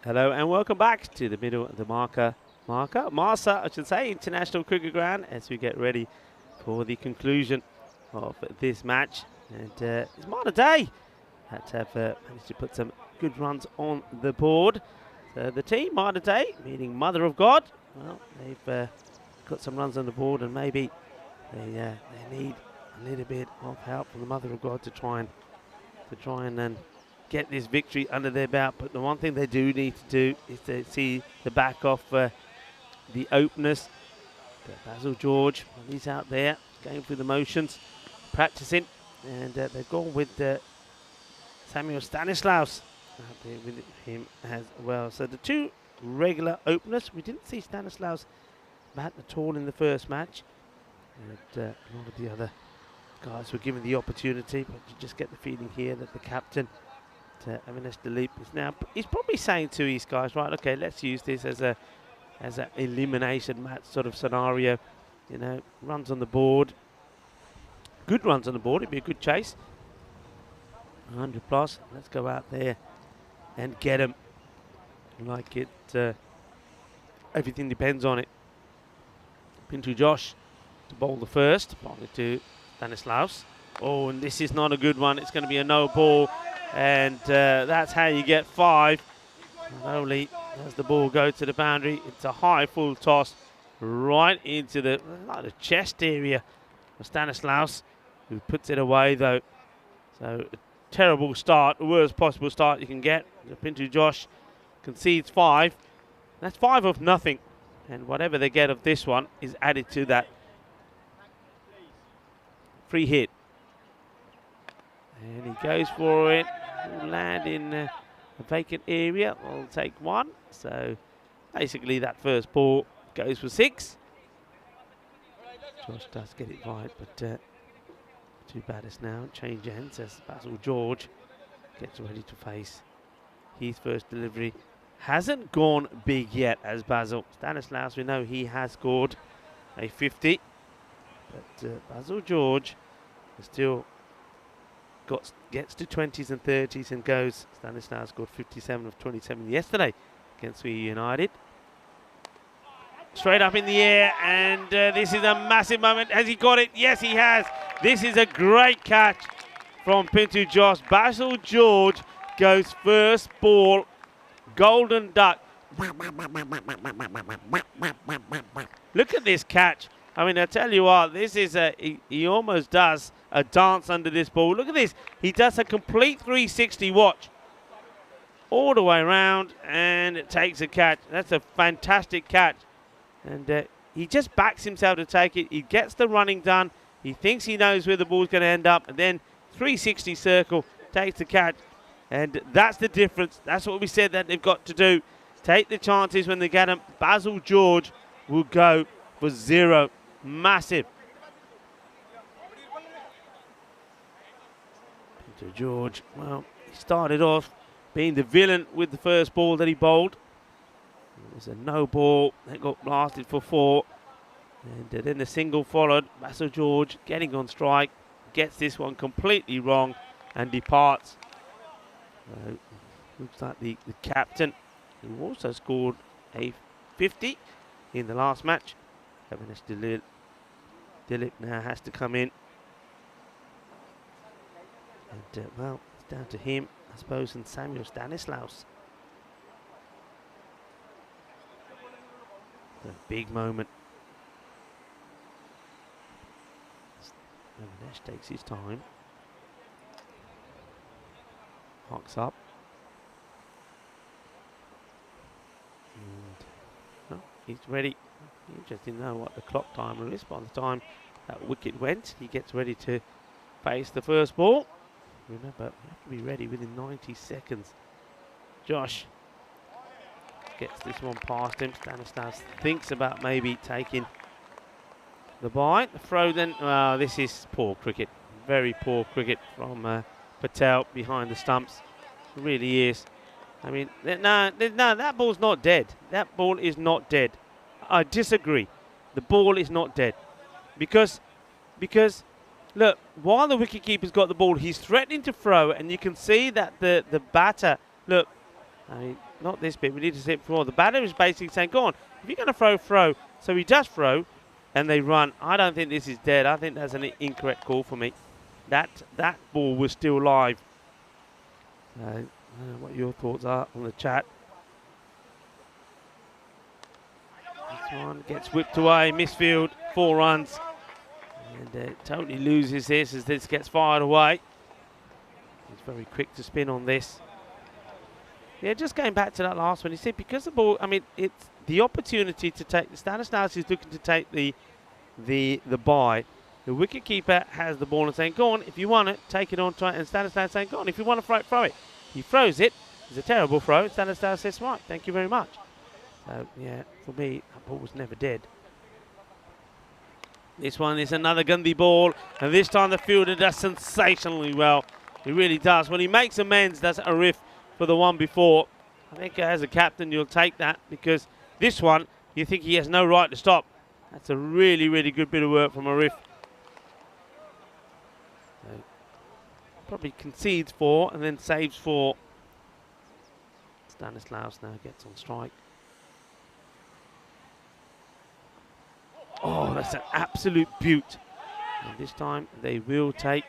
Hello and welcome back to the middle of the Malta, I should say, International Cricket Ground as we get ready for the conclusion of this match. And it's Malta Day that have managed to put some good runs on the board. So the team, Malta Day, meaning Mother of God, well, they've got some runs on the board, and maybe they need a little bit of help from the Mother of God to try and get this victory under their belt. But the one thing they do need to do is to see the back of the openers. Basil George, when he's out there going through the motions, practicing, and they've gone with Samuel Stanislaus out there with him as well. So the two regular openers, we didn't see Stanislaus bat at all in the first match, and a lot of the other guys were given the opportunity, but you just get the feeling here that the captain, Avinash Dilip, he's probably saying to his guys, right, okay, let's use this as an elimination match sort of scenario. You know, runs on the board, good runs on the board, it'd be a good chase. 100 plus, let's go out there and get him. Like it, everything depends on it. Pintu Josh to bowl the first, bowling it to Stanislaus. Oh, and this is not a good one, it's going to be a no ball. And that's how you get 5. Not only does the ball go to the boundary, it's a high full toss right into the chest area of Stanislaus, who puts it away though. So a terrible start, the worst possible start you can get. Pintu Josh concedes 5. That's 5 of nothing. And whatever they get of this one is added to that. Free hit. And he goes for it. Will land in a vacant area. We'll take 1. So basically that first ball goes for 6. Josh does get it right, but two batters now change ends as Basil George gets ready to face his first delivery. Hasn't gone big yet as Basil. Stanislaus, we know he has scored a 50, but Basil George is still gets to 20s and 30s and goes. Stanislaus scored 57 of 27 yesterday against Wee United. Straight up in the air, and this is a massive moment. Has he got it? Yes, he has. This is a great catch from Pintu Josh. Basil George goes first ball, golden duck. Look at this catch. I mean, I tell you what, this is he almost does a dance under this ball. Look at this. He does a complete 360 watch all the way around, and it takes a catch. That's a fantastic catch. And he just backs himself to take it. He gets the running done. He thinks he knows where the ball's going to end up, and then 360 circle, takes the catch. And that's the difference. That's what we said that they've got to do. Take the chances when they get them. Basil George will go for 0. Massive. Pintu George, well, he started off being the villain with the first ball that he bowled. It was a no ball that got blasted for 4. And then the single followed. Basil George getting on strike, gets this one completely wrong and departs. Looks like the captain, who also scored a 50 in the last match. Avinash Dilip now has to come in. And well, it's down to him, I suppose, and Samuel Stanislaus. A big moment. Avinash takes his time. Hawks up. And well, he's ready. Interesting to know what the clock timer is. By the time that wicket went, he gets ready to face the first ball. Remember, you have to be ready within 90 seconds. Josh gets this one past him. Stanislaus thinks about maybe taking the bite. The throw then, this is poor cricket. Very poor cricket from Patel behind the stumps. It really is. I mean, no, that ball's not dead. That ball is not dead. I disagree. The ball is not dead. Because look, while the wicketkeeper's got the ball, he's threatening to throw, and you can see that the batter, look, I mean, not this bit. We need to see it before. The batter is basically saying, go on, if you're going to throw, throw. So he does throw, and they run. I don't think this is dead. I think that's an incorrect call for me. That ball was still live. I don't know what your thoughts are on the chat. This one gets whipped away, misfield, 4 runs. And totally loses this as this gets fired away. He's very quick to spin on this. Yeah, just going back to that last one, you see, because the ball, I mean, it's the opportunity to take, Stanislaus is looking to take the bye. The wicketkeeper has the ball and saying, go on, if you want it, take it on, try it, and Stanislaus saying, go on, if you want to throw it, throw it. He throws it, it's a terrible throw, Stanislaus says, right, thank you very much. So, yeah, for me, that ball was never dead. This one is another Gandhi ball, and this time the fielder does sensationally well. He really does. When he makes amends, that's a riff for the one before. I think as a captain, you'll take that, because this one, you think he has no right to stop. That's a really, really good bit of work from a riff. So, probably concedes 4 and then saves 4. Stanislaus now gets on strike. Oh, that's an absolute beaut. And this time they will take.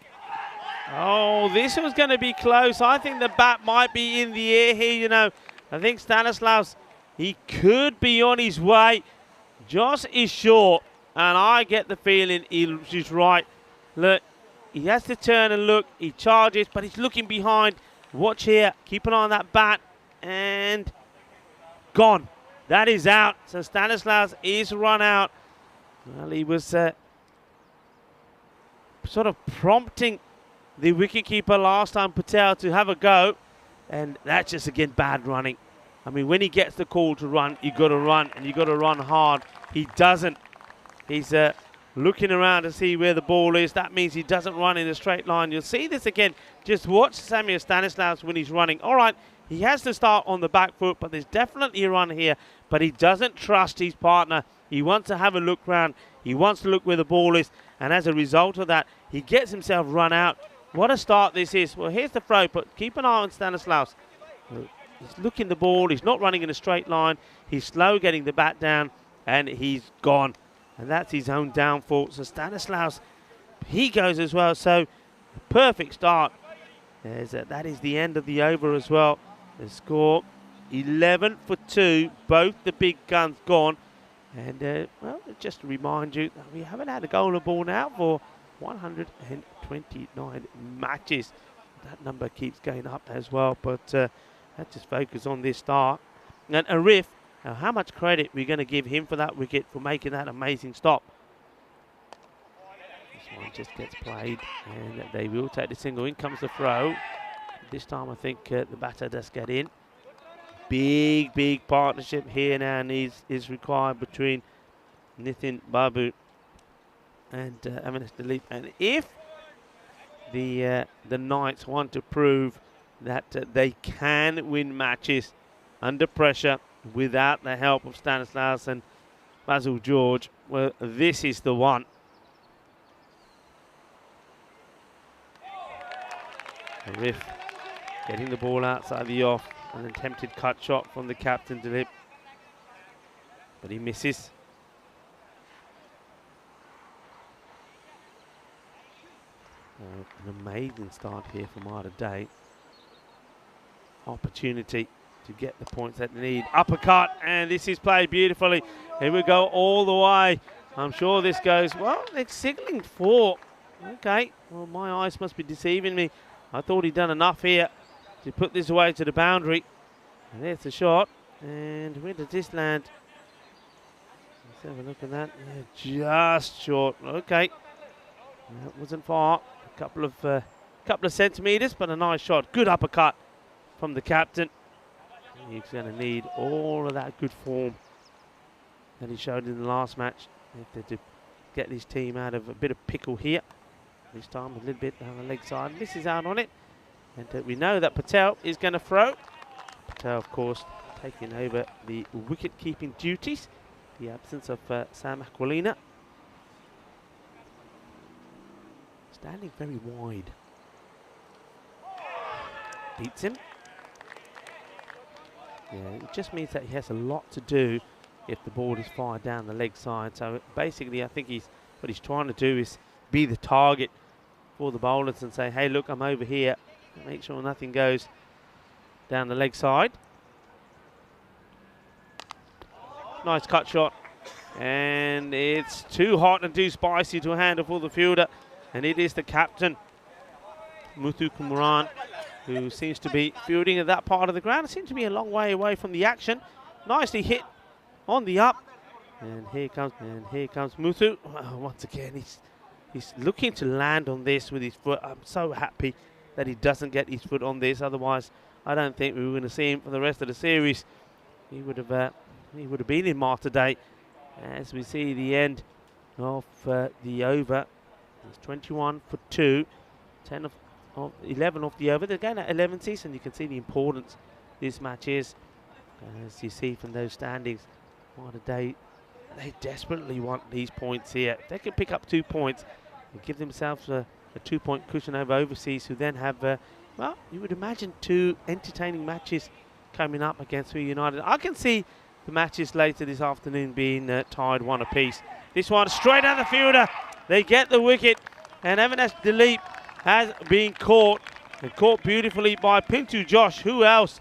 Oh, this was going to be close. I think the bat might be in the air here, you know. I think Stanislaus, he could be on his way. Joss is short, and I get the feeling he's right. Look, he has to turn and look. He charges, but he's looking behind. Watch here. Keep an eye on that bat. And gone. That is out. So Stanislaus is run out. Well, he was sort of prompting the wicketkeeper last time, Patel, to have a go. And that's just, again, bad running. I mean, when he gets the call to run, you've got to run, and you've got to run hard. He doesn't. He's looking around to see where the ball is. That means he doesn't run in a straight line. You'll see this again. Just watch Samuel Stanislaus when he's running. All right, he has to start on the back foot, but there's definitely a run here. But he doesn't trust his partner. He wants to have a look round. He wants to look where the ball is. And as a result of that, he gets himself run out. What a start this is. Well, here's the throw, but keep an eye on Stanislaus. He's looking the ball. He's not running in a straight line. He's slow getting the bat down, and he's gone. And that's his own downfall. So Stanislaus, he goes as well. So perfect start. That is the end of the over as well. The score 11 for 2. Both the big guns gone. And, well, just to remind you that we haven't had a goal on the ball now for 129 matches. That number keeps going up as well. But let's just focus on this start. And Arif, now how much credit we're going to give him for that wicket, for making that amazing stop. This one just gets played, and they will take the single. In comes the throw. This time I think the batter does get in. Big partnership here now is required between Nitin Babu and Avinash Dilip. And if the Knights want to prove that they can win matches under pressure without the help of Stanislaus and Basil George, well, this is the one. Arif getting the ball outside the off. An attempted cut shot from the captain, Dilip, but he misses. An amazing start here from Malta Day. Opportunity to get the points that they need. Uppercut, and this is played beautifully. Here we go all the way. I'm sure this goes, well, they're signaling 4. Okay, well, my eyes must be deceiving me. I thought he'd done enough here to put this away to the boundary. And there's the shot. And where does this land? Let's have a look at that. Yeah, just short. Okay. That wasn't far. A couple of centimetres, but a nice shot. Good uppercut from the captain. He's going to need all of that good form that he showed in the last match to get his team out of a bit of pickle here. This time a little bit down the leg side. Misses out on it. And we know that Patel is going to throw. Patel, of course, taking over the wicket-keeping duties. The absence of Sam Aquilina. Standing very wide. Beats him. Yeah, it just means that he has a lot to do if the ball is fired down the leg side. So basically, I think what he's trying to do is be the target for the bowlers and say, hey, look, I'm over here. Make sure nothing goes down the leg side. Nice cut shot. And it's too hot and too spicy to handle for the fielder. And it is the captain, Muthu Kumran, who seems to be fielding at that part of the ground. It seems to be a long way away from the action. Nicely hit on the up. And here comes Muthu. Once again, he's looking to land on this with his foot. I'm so happy that he doesn't get his foot on this. Otherwise, I don't think we were going to see him for the rest of the series. He would have been in Malta today. As we see the end of the over. It's 21 for 2. 10 of 11 off the over. They're going at 11th, and you can see the importance this match is. As you see from those standings, what a day. They desperately want these points here. If they can pick up 2 points and give themselves a 2-point cushion over overseas, who then have, well, you would imagine 2 entertaining matches coming up against Rio United. I can see the matches later this afternoon being tied 1 apiece. This one straight at the fielder. They get the wicket, and Avinash Dilip has been caught, and caught beautifully by Pintu Josh. Who else?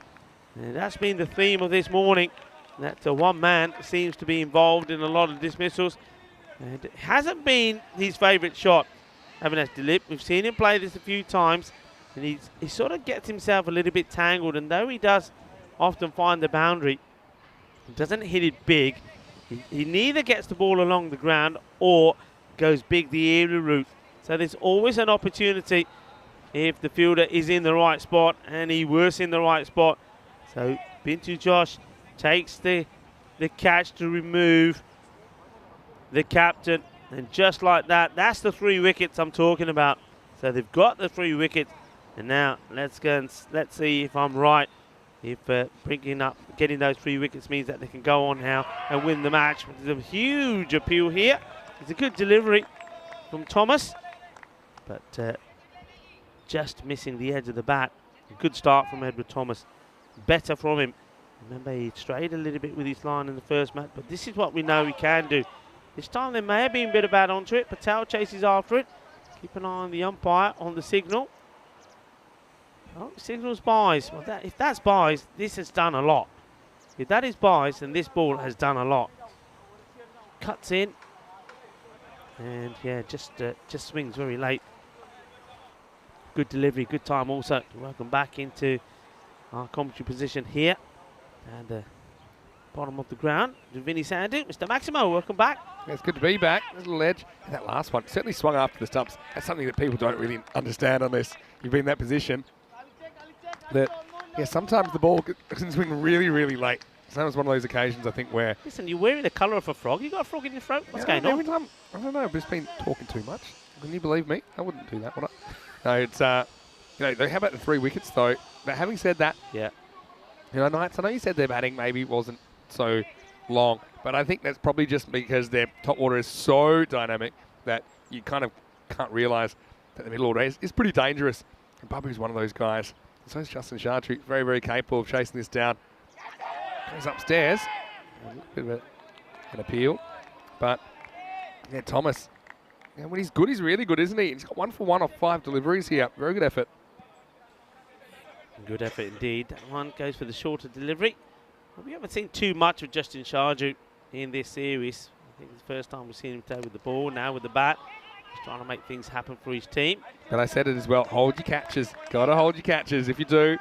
And that's been the theme of this morning, that one man seems to be involved in a lot of dismissals. And it hasn't been his favourite shot, Avinash Dilip. We've seen him play this a few times, and he sort of gets himself a little bit tangled, and though he does often find the boundary, he doesn't hit it big. He neither gets the ball along the ground or goes big the aerial route. So there's always an opportunity if the fielder is in the right spot, and he was in the right spot. So Pintu Josh takes the catch to remove the captain, and just like that, that's the 3 wickets I'm talking about. So they've got the 3 wickets, and now let's see if I'm right. If getting those 3 wickets means that they can go on now and win the match. There's a huge appeal here. It's a good delivery from Thomas, but just missing the edge of the bat. A good start from Edward Thomas. Better from him. Remember, he strayed a little bit with his line in the first match, but this is what we know he can do. This time there may have been a bit of bad onto it. Patel chases after it. Keep an eye on the umpire on the signal. Oh, signals buys. Well, if that's buys, this has done a lot. If that is buys, then this ball has done a lot. Cuts in. And yeah, just swings very late. Good delivery, good time also to welcome back into our commentary position here. And bottom of the ground to Vinny Sandhu. Mr. Maximo, welcome back. Yeah, it's good to be back. A little edge. And that last one certainly swung after the stumps. That's something that people don't really understand unless you've been in that position. That, yeah, sometimes the ball can swing really, really late. So that was one of those occasions, I think, where... Listen, you're wearing the colour of a frog. You got a frog in your throat? What's going on? Every time, I don't know, I've just been talking too much. Can you believe me? I wouldn't do that, would I? No, it's, how about the 3 wickets, though? But having said that, yeah, Knights, I know you said their batting maybe wasn't so long, but I think that's probably just because their top order is so dynamic that you kind of can't realise that the middle order is pretty dangerous. And Babu's one of those guys. So is Justin Chartreuse, very, very capable of chasing this down. Goes upstairs. A little bit of an appeal. But, yeah, Thomas, yeah, when he's good, he's really good, isn't he? He's got 1 for 1 off 5 deliveries here. Very good effort. Good effort indeed. That one goes for the shorter delivery. We haven't seen too much of Justin Chartreuse in this series. I think it's the first time we've seen him play with the ball, now with the bat. He's trying to make things happen for his team. But I said it as well, hold your catches. Got to hold your catches. If you do,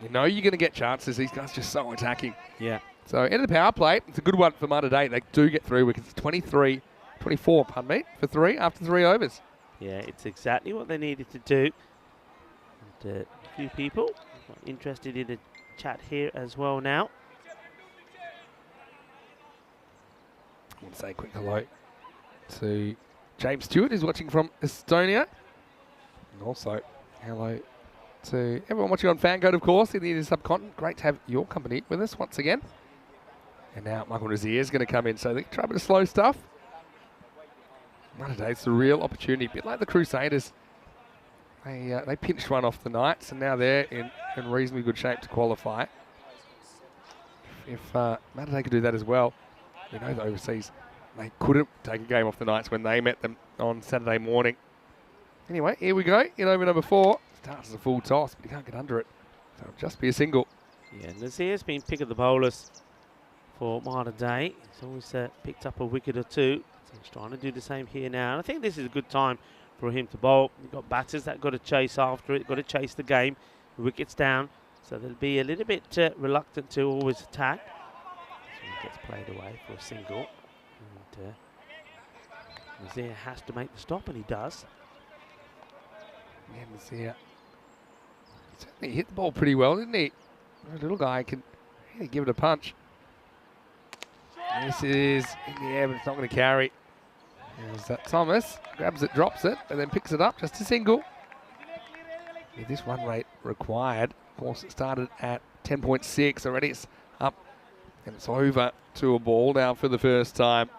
you know you're going to get chances. These guys are just so attacking. Yeah. So, end of the power play. It's a good one for Malta today. They do get 3 wickets. 24, pardon me, for 3 after 3 overs. Yeah, it's exactly what they needed to do. And a few people interested in the chat here as well now. I want to say a quick hello to James Stewart, who's watching from Estonia. And also, hello to everyone watching on FanCode, of course, in the Indian subcontinent. Great to have your company with us once again. And now Michael Razier is going to come in, so they can try a bit of slow stuff. Today it's a real opportunity, a bit like the Crusaders. They pinched one off the Knights, and now they're in reasonably good shape to qualify. if Malta could do that as well, we know the overseas, they couldn't take a game off the Knights when they met them on Saturday morning. Anyway, here we go. In over number 4. Starts as a full toss, but he can't get under it. So it'll just be a single. Yeah, Nazir's been pick of the bowlers for Malta Day. He's always picked up a wicket or two. So he's trying to do the same here now. And I think this is a good time for him to bowl. You've got batters that got to chase after it, got to chase the game. The wicket's down, so they'll be a little bit reluctant to always attack. So he gets played away for a single. And Nazir has to make the stop, and he does. Yeah, Nazir certainly hit the ball pretty well, didn't he? The little guy can really give it a punch. This is in the air, but it's not going to carry. There's that Thomas, grabs it, drops it, and then picks it up, just a single. With this run rate required, of course it started at 10.6, already it's up, and it's over to a ball now for the first time.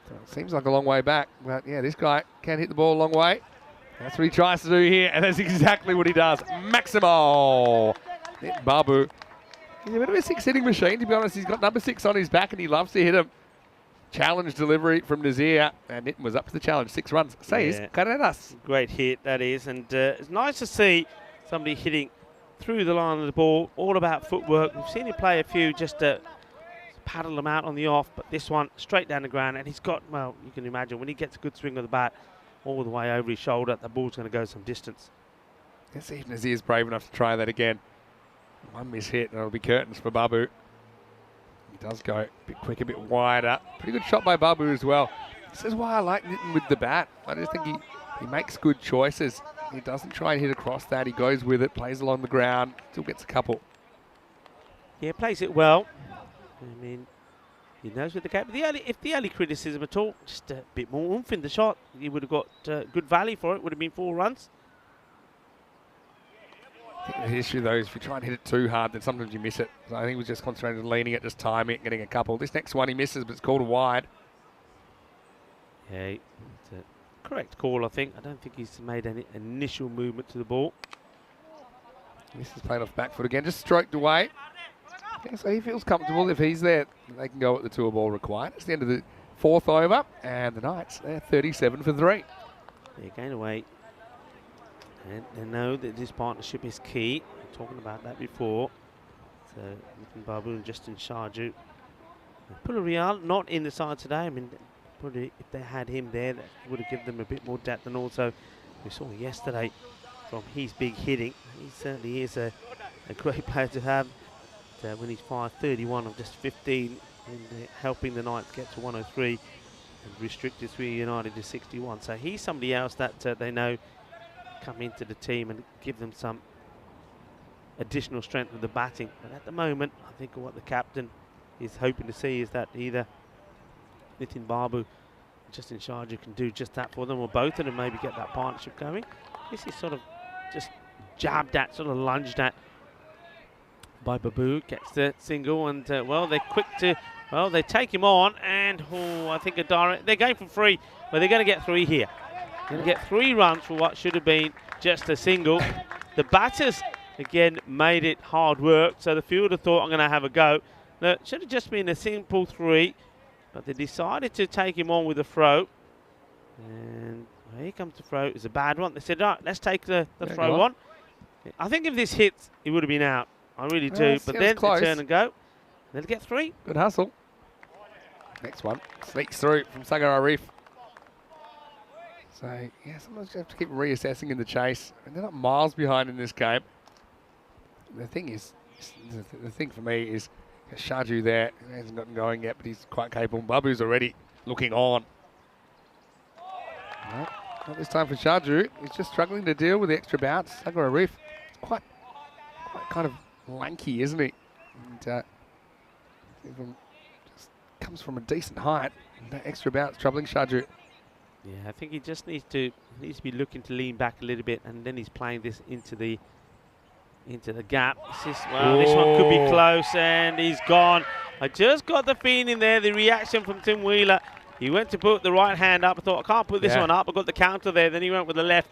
So it seems like a long way back, but yeah, this guy can hit the ball a long way. That's what he tries to do here, and that's exactly what he does. Maximo! Babu. He's a bit of a six-hitting machine, to be honest. He's got number 6 on his back, and he loves to hit him. Challenge delivery from Nazir, and Nitin was up to the challenge. 6 runs. Says Carreras. Great hit, that is. And it's nice to see somebody hitting through the line of the ball. All about footwork. We've seen him play a few just to paddle them out on the off, but this one straight down the ground. And he's got, well, you can imagine, when he gets a good swing of the bat all the way over his shoulder, the ball's going to go some distance. Let's see if Nazir's brave enough to try that again. One miss hit, and it'll be curtains for Babu. He does go a bit quick, a bit wider. Pretty good shot by Babu as well. This is why I like Nitin with the bat. I just think he makes good choices. He doesn't try and hit across that. He goes with it, plays along the ground, still gets a couple. Yeah, plays it well. I mean, he knows with the cap. If the early criticism at all, just a bit more oomph in the shot, he would have got good value for it. Would have been 4 runs. I think the issue, though, is if you try and hit it too hard, then sometimes you miss it. So I think he was just concentrated on leaning it, just timing it, getting a couple. This next one he misses, but it's called a wide. Yeah, it's a correct call, I think. I don't think he's made any initial movement to the ball. This is played off back foot again, just stroked away. Yeah, so he feels comfortable if he's there. They can go at the tour ball required. It's the end of the 4th over, and the Knights, they're 37 for 3. They're going away. And they know that this partnership is key. I'm talking about that before. So, Nitin Babu and Justin Sharju. Pularial not in the side today. I mean, probably if they had him there, that would have given them a bit more depth. And also, we saw yesterday from his big hitting. He certainly is a great player to have. When he's 5-31 of just 15, and helping the Knights get to 103 and restricted 3 United to 61. So he's somebody else that they know come into the team and give them some additional strength with the batting. But at the moment, I think what the captain is hoping to see is that either Nitin Babu and Justin Sharju can do just that for them, or both of them maybe get that partnership going. This is sort of just jabbed at, sort of lunged at by Babu, gets the single, and well, they're quick to, well, they take him on, and I think they're going for 3, but they're going to get 3 here. Going to get 3 runs for what should have been just a single. The batters, again, made it hard work, so the fielder thought, I'm going to have a go. No, it should have just been a simple 3, but they decided to take him on with a throw. And here comes the throw. It's a bad one. They said, all right, let's take the throw on. I think if this hits, he would have been out. I really do. But then they turn and go. They'll get 3. Good hustle. Next one sneaks through from Sagar Arif. So, yeah, sometimes you have to keep reassessing in the chase. And they're not miles behind in this game. The thing is, the thing for me is Sharju there. He hasn't gotten going yet, but he's quite capable. Babu's already looking on. No, not this time for Sharju. He's just struggling to deal with the extra bounce. Sagar Arif, quite kind of lanky, isn't he? And just comes from a decent height. And that extra bounce troubling Sharju. Yeah, I think he just needs to be looking to lean back a little bit, and then he's playing this into the gap. This one could be close, and he's gone. I just got the feeling there, the reaction from Tim Wheeler. He went to put the right hand up. I thought, I can't put this one up. I got the counter there. Then he went with the left.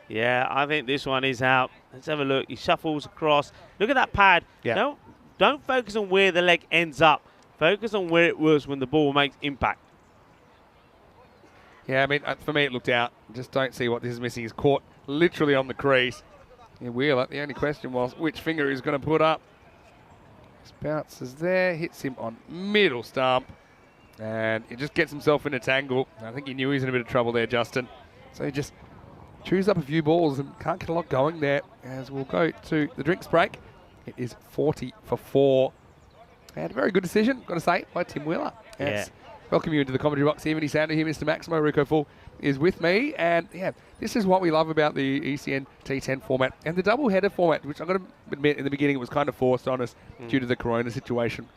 Yeah, I think this one is out. Let's have a look. He shuffles across. Look at that pad. Yeah. Don't focus on where the leg ends up. Focus on where it was when the ball makes impact. Yeah, I mean, for me it looked out. Just don't see what this is missing. He's caught literally on the crease. And Wheeler, the only question was which finger he's going to put up. His bounces there, hits him on middle stump. And he just gets himself in a tangle. I think he knew he was in a bit of trouble there, Justin. So he just chews up a few balls and can't get a lot going there. As we'll go to the drinks break. It is 40 for 4. And a very good decision, got to say, by Tim Wheeler. Yeah. Welcome you into the commentary box here. Vinny Sander here, Mr. Maximo Rico Full is with me. And yeah, this is what we love about the ECN T10 format and the double header format, which I've got to admit in the beginning it was kind of forced on us due to the corona situation.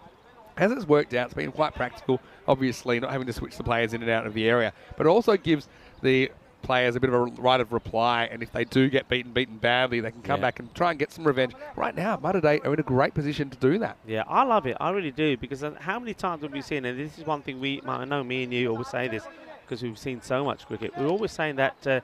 As it's worked out, it's been quite practical, obviously, not having to switch the players in and out of the area. But it also gives the players a bit of a right of reply, and if they do get beaten badly, they can come back and try and get some revenge. Right now, Mater Dei are in a great position to do that. Yeah, I love it. I really do, because how many times have we seen, and this is one thing I know me and you always say this, because we've seen so much cricket. We're always saying that,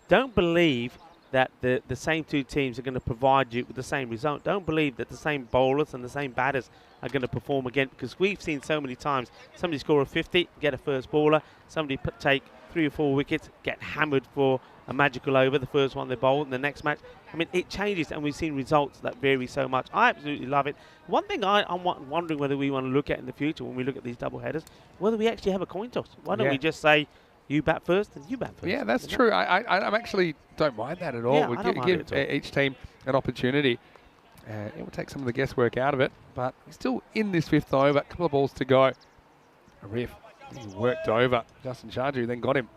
don't believe that the same two teams are going to provide you with the same result. Don't believe that the same bowlers and the same batters are going to perform again, because we've seen so many times somebody score a 50, get a first bowler, somebody take 3 or 4 wickets, get hammered for a magical over, the first one they bowl in the next match. I mean, it changes, and we've seen results that vary so much. I absolutely love it. One thing I'm wondering whether we want to look at in the future when we look at these double headers, whether we actually have a coin toss. Why don't we just say, you bat first and you bat first? Yeah, that's true. I actually don't mind that at all. Yeah, I don't mind it at all. Each team an opportunity. It will take some of the guesswork out of it, but he's still in this 5th over. A couple of balls to go. A riff. He worked over Justin Charju, then got him.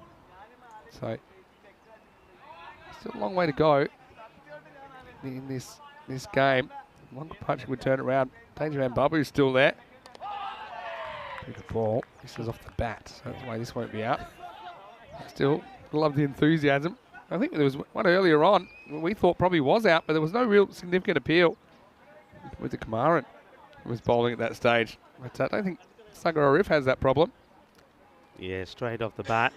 So, still a long way to go in this game. One punch would turn it around. Danger Man Babu's still there. Pretty good ball. This is off the bat, so that's why this won't be out. Still, love the enthusiasm. I think there was one earlier on we thought probably was out, but there was no real significant appeal with the Kamaran who was bowling at that stage. But I don't think Sagar Arif has that problem. Yeah, straight off the bat.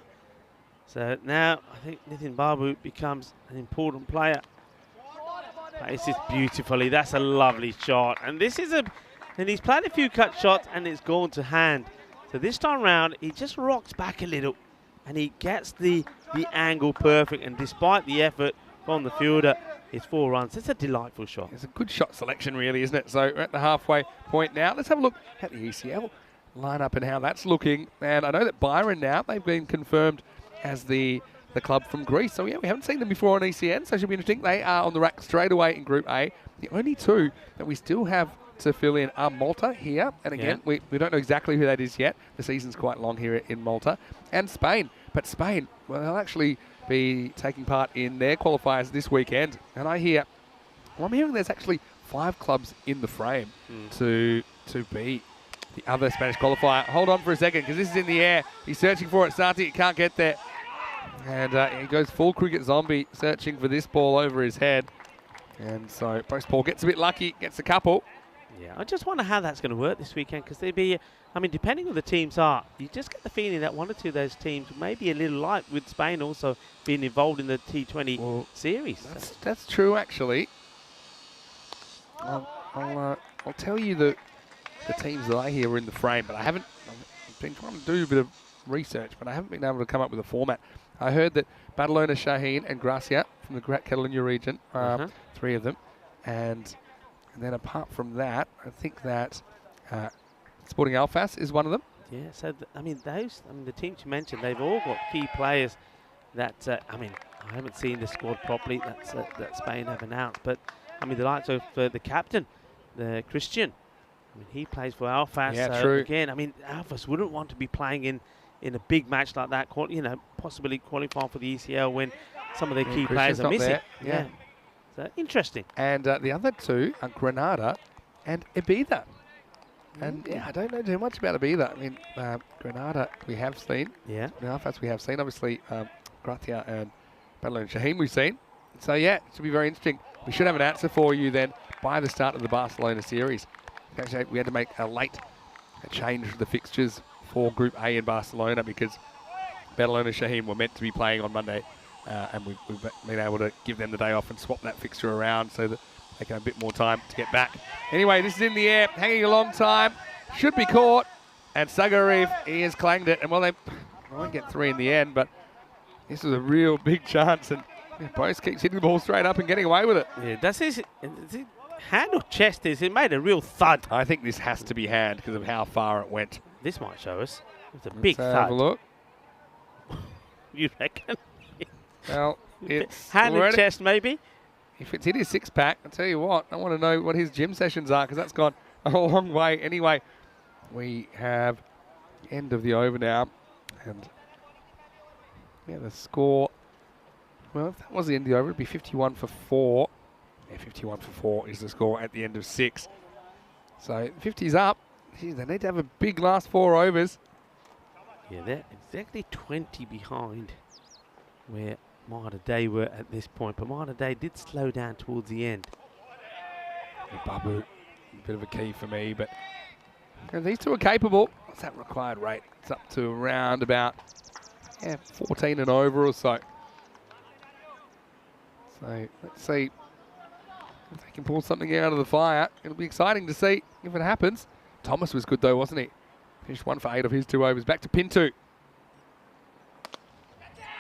So now I think Nitin Babu becomes an important player. Plays this beautifully. That's a lovely shot. And this is and he's played a few cut shots and it's gone to hand. So this time round, he just rocks back a little and he gets the angle perfect. And despite the effort from the fielder, it's 4 runs. It's a delightful shot. It's a good shot selection, really, isn't it? So we're at the halfway point now. Let's have a look at the ECL lineup and how that's looking. And I know that Byron now, they've been confirmed as the club from Greece. So yeah, we haven't seen them before on ECN, so it should be interesting. They are on the rack straight away in Group A. The only 2 that we still have to fill in are Malta here. And again, we don't know exactly who that is yet. The season's quite long here in Malta. And Spain. But Spain, well, they'll actually be taking part in their qualifiers this weekend. And I'm hearing there's actually 5 clubs in the frame to be the other Spanish qualifier. Hold on for a second, because this is in the air. He's searching for it. Santi, he can't get there. And he goes full cricket zombie, searching for this ball over his head. And so Bruce Paul gets a bit lucky, gets a couple. Yeah, I just wonder how that's going to work this weekend, because they'd be, I mean, depending on the teams are, you just get the feeling that 1 or 2 of those teams may be a little light, with Spain also being involved in the T20 series. That's true, actually. I'll tell you the teams that I hear are in the frame, but I've been trying to do a bit of research, but I haven't been able to come up with a format. I heard that Badalona, Shaheen and Gracia from the Catalunya region, 3 of them, and then apart from that, I think that Sporting Alfas is one of them. Yeah, so the teams you mentioned, they've all got key players that I haven't seen the squad properly that Spain have announced, but I mean the likes of the captain, the Christian. I mean, he plays for Alfas. Yeah, true. Again, I mean, Alfas wouldn't want to be playing in a big match like that, possibly qualifying for the ECL when some of their key players are missing. Yeah. So interesting. And the other 2 are Granada and Ibiza. And yeah, I don't know too much about Ibiza. I mean, Granada we have seen. Yeah. Alfas we have seen. Obviously, Gracia and Badalona Shaheen we've seen. So yeah, it should be very interesting. We should have an answer for you then by the start of the Barcelona series. Actually, we had to make a late change of the fixtures for Group A in Barcelona, because Badalona Shaheen were meant to be playing on Monday and we've been able to give them the day off and swap that fixture around so that they can have a bit more time to get back. Anyway, this is in the air, hanging a long time, should be caught, and Sagarif, he has clanged it, and well, they won't get 3 in the end, but this was a real big chance, and Bose keeps hitting the ball straight up and getting away with it. Yeah, is it hand or chest? It made a real thud. I think this has to be hand because of how far it went. This might show us. It's a big Let's thud. have a look. You reckon? Well, it's hand and already, chest, maybe. if it's hit his 6-pack, I'll tell you what, I want to know what his gym sessions are because that's gone a long way. Anyway, we have the end of the over now, and yeah, the score. Well, if that was the end of the over, it'd be 51 for 4. Yeah, 51 for 4 is the score at the end of 6. So 50's up. Geez, they need to have a big last 4 overs. Yeah, they're exactly 20 behind where Malta Day were at this point. But Malta Day did slow down towards the end. Babu, a bit of a key for me, but these two are capable. What's that required rate? It's up to around about 14 and over or so. So let's see if they can pull something out of the fire. It'll be exciting to see if it happens. Thomas was good though, wasn't he? Finished 1 for 8 of his 2 overs. Back to Pinto.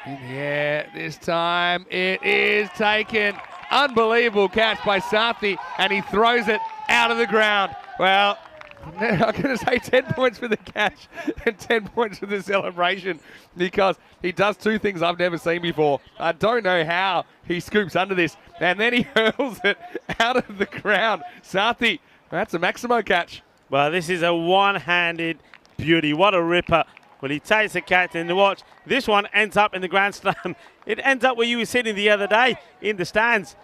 In the air this time. It is taken. Unbelievable catch by Sathi, and he throws it out of the ground. Well, I'm going to say 10 points for the catch and 10 points for the celebration because he does 2 things I've never seen before. I don't know how he scoops under this, and then he hurls it out of the ground. Sathi, that's a Maximo catch. Well, this is a one-handed beauty. What a ripper. When he takes the catch and watch, this one ends up in the Grand Slam. It ends up where you were sitting the other day in the stands.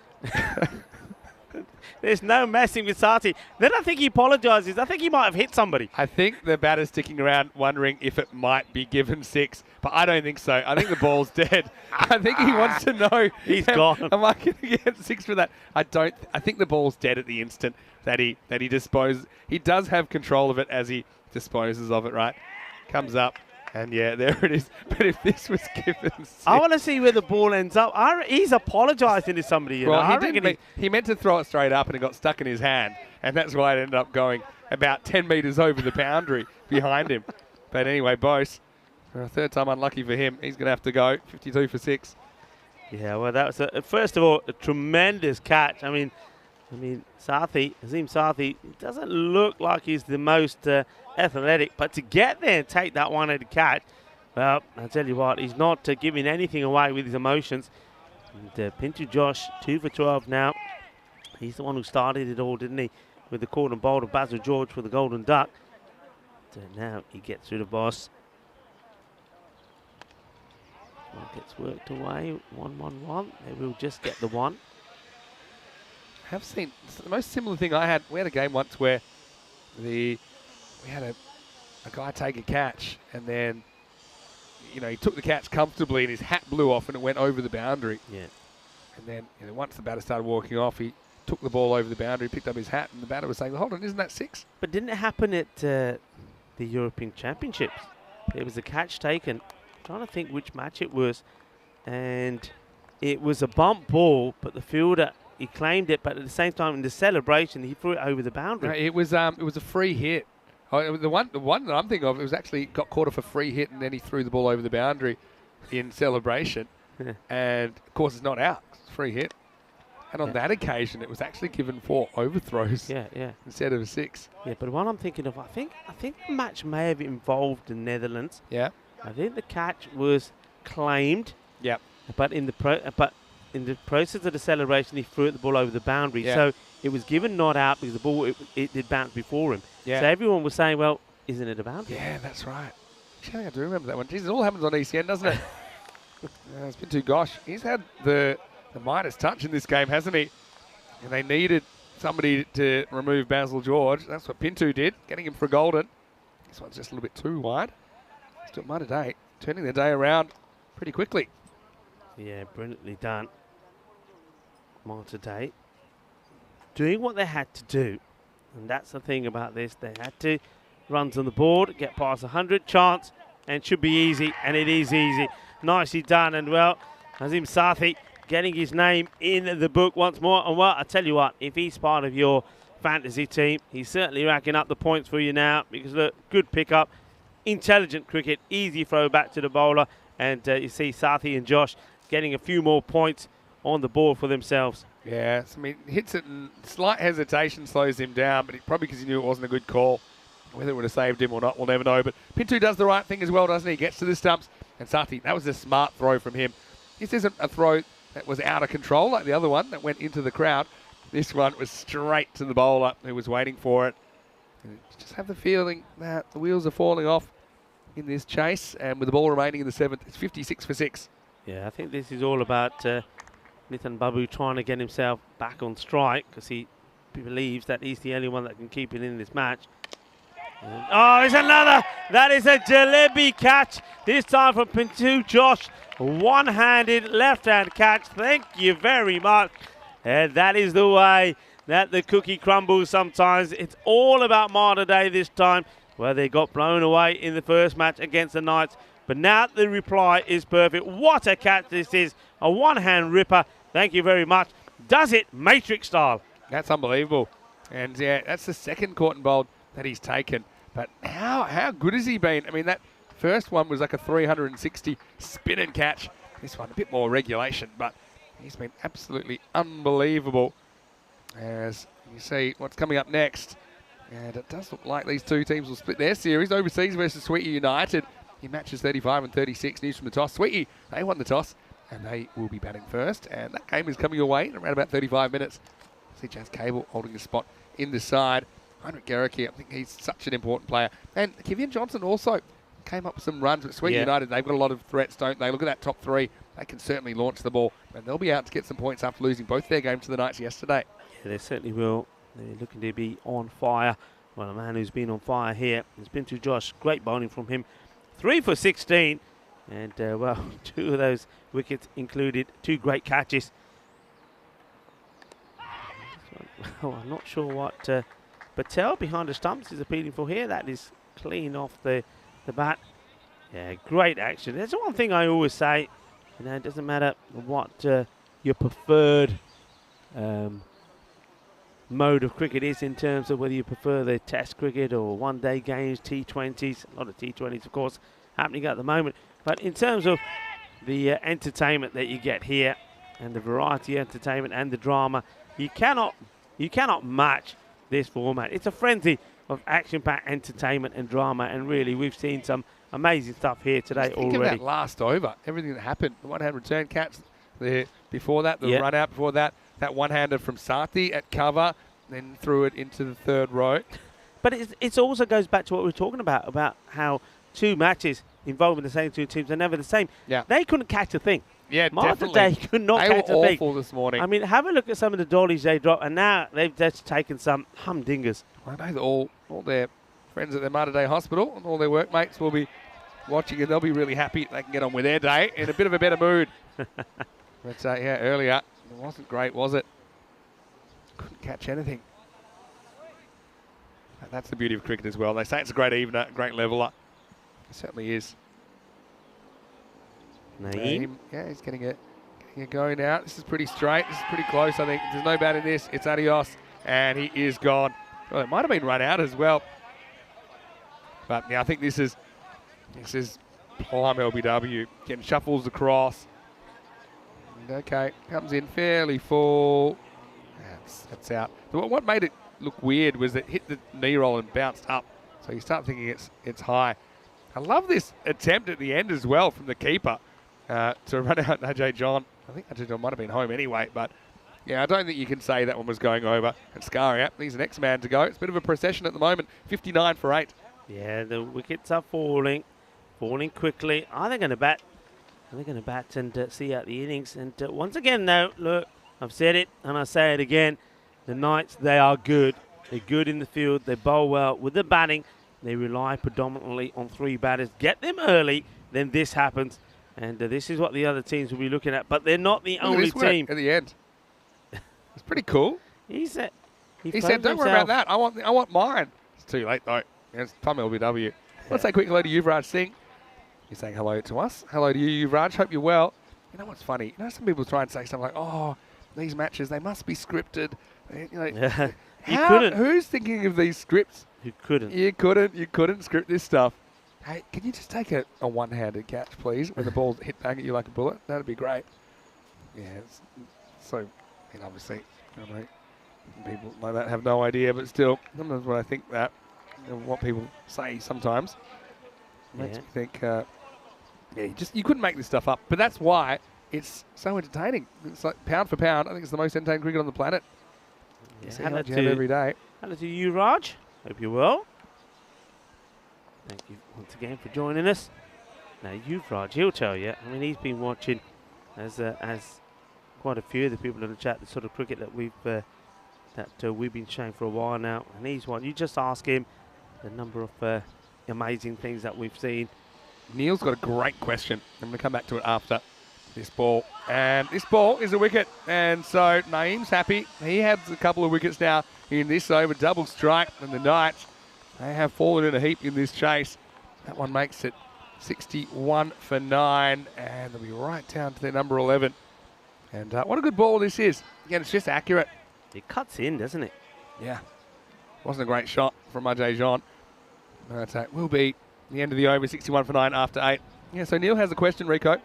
There's no messing with Sathi. Then I think he apologises. I think he might have hit somebody. I think the batter's sticking around wondering if it might be given 6, but I don't think so. I think the ball's dead. I think he wants to know. He's gone. Am I going to get 6 for that? I think the ball's dead at the instant that he disposes. He does have control of it as he disposes of it, right? Comes up, and yeah, there it is. But if this was given 6. I want to see where the ball ends up. He's apologising to somebody. You know? He meant to throw it straight up, and it got stuck in his hand, and that's why it ended up going about 10 metres over the boundary behind him. But anyway, Bose, for a 3rd time unlucky for him, he's going to have to go 52 for 6. Yeah, well, that was first of all a tremendous catch. I mean, Azim Sathi doesn't look like he's the most athletic, but to get there and take that one-handed catch, well, I'll tell you what, he's not giving anything away with his emotions. And Pinto Josh, 2 for 12 now. He's the one who started it all, didn't he? With the cordon bolt of Basil George for the Golden Duck. So now he gets through the boss. Well, gets worked away, 1-1-1. They will just get the 1. Have seen the most similar thing I had. We had a game once where we had a guy take a catch, and then he took the catch comfortably, and his hat blew off, and it went over the boundary. Yeah. And then once the batter started walking off, he took the ball over the boundary, picked up his hat, and the batter was saying, "Hold on, isn't that 6?" But didn't it happen at the European Championships? There was a catch taken. I'm trying to think which match it was, and it was a bump ball, but the fielder, he claimed it, but at the same time in the celebration he threw it over the boundary. No, it was a free hit. Oh, the one that I'm thinking of, it was actually got caught off a free hit, and then he threw the ball over the boundary in celebration. And of course it's not out. It's a free hit. And on that occasion it was actually given 4 overthrows. Yeah. Instead of 6. Yeah, but what I'm thinking of, I think the match may have involved the Netherlands. Yeah. I think the catch was claimed. Yep. But in the process of the celebration, he threw the ball over the boundary. Yeah. So it was given not out because the ball, it did bounce before him. Yeah. So everyone was saying, well, isn't it a boundary? Yeah, that's right. Actually, I do remember that one. Jeez, it all happens on ECN, doesn't it? It's been too gosh. He's had the Midas touch in this game, hasn't he? And they needed somebody to remove Basil George. That's what Pinto did, getting him for a golden. This one's just a little bit too wide. Still Malta Day, turning their day around pretty quickly. Yeah, brilliantly done. Malta Day doing what they had to do. And that's the thing about this. They had to runs on the board, get past 100, chance, and it should be easy, and it is easy. Nicely done, and well, Azim Sathi getting his name in the book once more. And well, I tell you what, if he's part of your fantasy team, he's certainly racking up the points for you now, because look, good pickup, intelligent cricket, easy throw back to the bowler, and you see Sathi and Josh getting a few more points on the board for themselves. Yeah, I mean, hits it and slight hesitation slows him down, but probably because he knew it wasn't a good call. Whether it would have saved him or not, we'll never know. But Pintu does the right thing as well, doesn't he? He gets to the stumps, and Sathi, that was a smart throw from him. This isn't a throw that was out of control like the other one that went into the crowd. This one was straight to the bowler who was waiting for it. And you just have the feeling that the wheels are falling off in this chase, and with the ball remaining in the 7th, it's 56 for 6. Yeah, I think this is all about Nitin Babu trying to get himself back on strike, because he believes that he's the only one that can keep it in this match. And, oh, it's another! That is a jalebi catch, this time from Pintu Josh. One-handed left-hand catch. Thank you very much. And that is the way that the cookie crumbles sometimes. It's all about Malta Day this time, where they got blown away in the first match against the Knights. But now the reply is perfect. What a catch this is. A one-hand ripper. Thank you very much. Does it Matrix style. That's unbelievable. And yeah, that's the second caught and bowled that he's taken. But how good has he been? I mean, that first one was like a 360 spin and catch. This one, a bit more regulation, but he's been absolutely unbelievable. As you see what's coming up next. And it does look like these two teams will split their series. Overseas versus Sweetie United in matches 35 and 36. News from the toss. Sweetie, they won the toss, and they will be batting first. And that game is coming your way in around about 35 minutes. See Jazz Cable holding the spot in the side. Heinrich Garrick here, I think he's such an important player. And Kivian Johnson also came up with some runs. But Sweetie United, they've got a lot of threats, don't they? Look at that top three. They can certainly launch the ball. And they'll be out to get some points after losing both their games to the Knights yesterday. Yeah, they certainly will. They're looking to be on fire. Well, a man who's been on fire here has been to Josh. Great bowling from him. 3 for 16. And, well, 2 of those wickets included 2 great catches. Well, I'm not sure what Patel behind the stumps is appealing for here. That is clean off the bat. Yeah, great action. There's one thing I always say. You know, it doesn't matter what your preferred mode of cricket is, in terms of whether you prefer the test cricket or one-day games, T20s. A lot of T20s, of course, happening at the moment. But in terms of the entertainment that you get here, and the variety of entertainment and the drama, you cannot match this format. It's a frenzy of action-packed entertainment and drama, and really we've seen some amazing stuff here today Just think already. of that last over, everything that happened. The one-hand return catch there before that, the run out before that, that one-hander from Sathi at cover, then threw it into the third row. But it also goes back to what we were talking about how 2 matches involving the same 2 teams are never the same. Yeah. They couldn't catch a thing. Yeah, Malta definitely. Day could not they catch were a thing. awful this morning. I mean, have a look at some of the dollies they dropped, and now they've just taken some humdingers. I know that all their friends at their Malta Day hospital and all their workmates will be watching, and they'll be really happy they can get on with their day in a bit of a better mood. But yeah, earlier, it wasn't great, was it? Couldn't catch anything. That's the beauty of cricket as well. They say it's a great evener, great leveler. It certainly is. Naeem. Yeah, he's getting a go now. This is pretty straight. This is pretty close, I think. There's no bat in this. It's adios, and he is gone. Well, it might have been run out as well. But yeah, I think this is prime LBW. Getting shuffles across. And okay, comes in fairly full. That's out. What made it look weird was that it hit the knee roll and bounced up. So you start thinking it's high. I love this attempt at the end as well from the keeper to run out Ajay John. I think Ajay John might have been home anyway, but yeah, I don't think you can say that one was going over. And Scaria, he's the next man to go. It's a bit of a procession at the moment, 59 for 8. Yeah, the wickets are falling quickly. Are they going to bat? Are they going to bat and see out the innings? And once again, though, look, I've said it and I say it again. The Knights, they are good. They're good in the field. They bowl well with the batting. They rely predominantly on 3 batters. Get them early, then this happens. And this is what the other teams will be looking at. But they're not the only team. At the end. It's pretty cool. He said, don't worry about that. I want mine. It's too late, though. It's time LBW. Let's say a quick hello to Yuvraj Singh. He's saying hello to us. Hello to you, Yuvraj. Hope you're well. you know what's funny? You know, some people try and say something like, "Oh, these matches they must be scripted." You know, Yeah. You couldn't. Who's thinking of these scripts? You couldn't. You couldn't script this stuff. Hey, can you just take a one-handed catch, please, when the ball's hit back at you like a bullet? That'd be great. Yeah, so, you know, obviously, you know, people like that have no idea, but still, sometimes when I think that, you know, what people say sometimes makes me think, you couldn't make this stuff up. But that's why it's so entertaining. It's like pound for pound, I think it's the most entertaining cricket on the planet. Yeah, See how you have every day. Hello to you, Raj. Hope you're well. Thank you once again for joining us. Now, Raj, he'll tell you. I mean, he's been watching as quite a few of the people in the chat the sort of cricket that we've been showing for a while now. And he's one. You just ask him the number of amazing things that we've seen. Neil's got a great question. I'm going to come back to it after this ball. And this ball is a wicket. And so Naeem's happy. He has a couple of wickets now in this over. Double strike. And the Knights, they have fallen in a heap in this chase. That one makes it 61 for 9. And they'll be right down to their number 11. And what a good ball this is. Again, it's just accurate. It cuts in, doesn't it? Yeah. Wasn't a great shot from Ajay Jean. That will be the end of the over, 61 for 9 after 8. Yeah, so Neil has a question, Rico.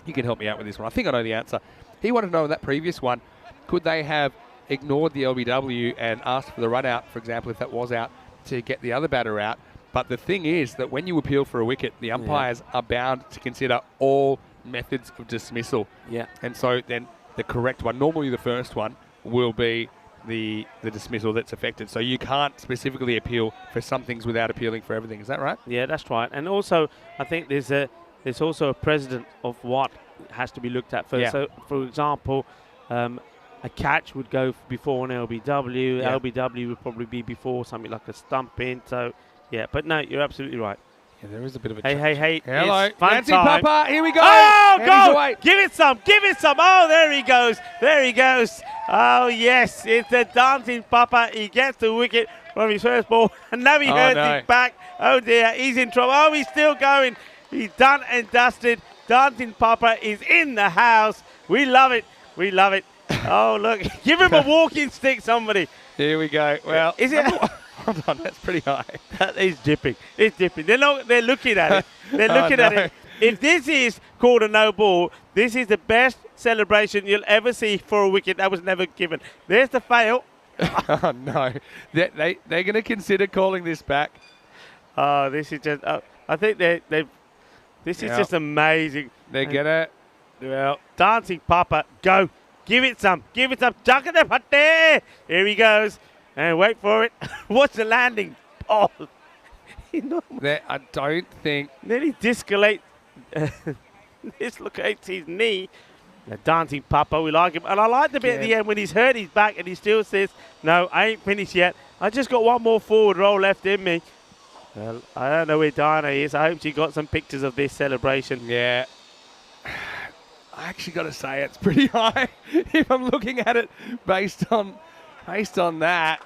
You can help me out with this one. I think I know the answer. He wanted to know in that previous one, could they have ignored the LBW and asked for the run out, for example, if that was out, to get the other batter out? But the thing is that when you appeal for a wicket, the umpires are bound to consider all methods of dismissal. Yeah. And so then the correct one, normally the first one, will be the dismissal that's affected. So you can't specifically appeal for some things without appealing for everything. Is that right? Yeah, that's right. And also, I think there's also a precedent of what has to be looked at first. Yeah. So, for example, a catch would go before an LBW. Yeah. LBW would probably be before something like a stump in. So, yeah. But no, you're absolutely right. Yeah, there is a bit of a Hey. Hello. It's fun Nancy time. Papa, here we go. Oh, And he's go! away. Give it some. Oh, there he goes. Oh, yes. It's the dancing Papa. He gets the wicket from his first ball. And now he hurts his back. Oh, dear. He's in trouble. Oh, he's still going. He's done and dusted. Dancing Papa is in the house. We love it. Oh, look. Give him a walking stick, somebody. Here we go. Well, is it? Hold on, that's pretty high. That is dipping. It's dipping. They're looking at it. They're looking at it. If this is called a no ball, this is the best celebration you'll ever see for a wicket that was never given. There's the fail. Oh, no. They're going to consider calling this back. Oh, this is just... I think this is just amazing. They're going to... Well, dancing Papa, go. Give it some. Jagadapate. Here he goes. And wait for it. Watch the landing. Oh. I don't think... Then he dislocates his knee. The dancing Papa, we like him. And I like the bit at the end when he's hurt his back and he still says, no, I ain't finished yet. I just got one more forward roll left in me. Well, I don't know where Diana is. I hope she got some pictures of this celebration. Yeah. I actually got to say it's pretty high if I'm looking at it based on that.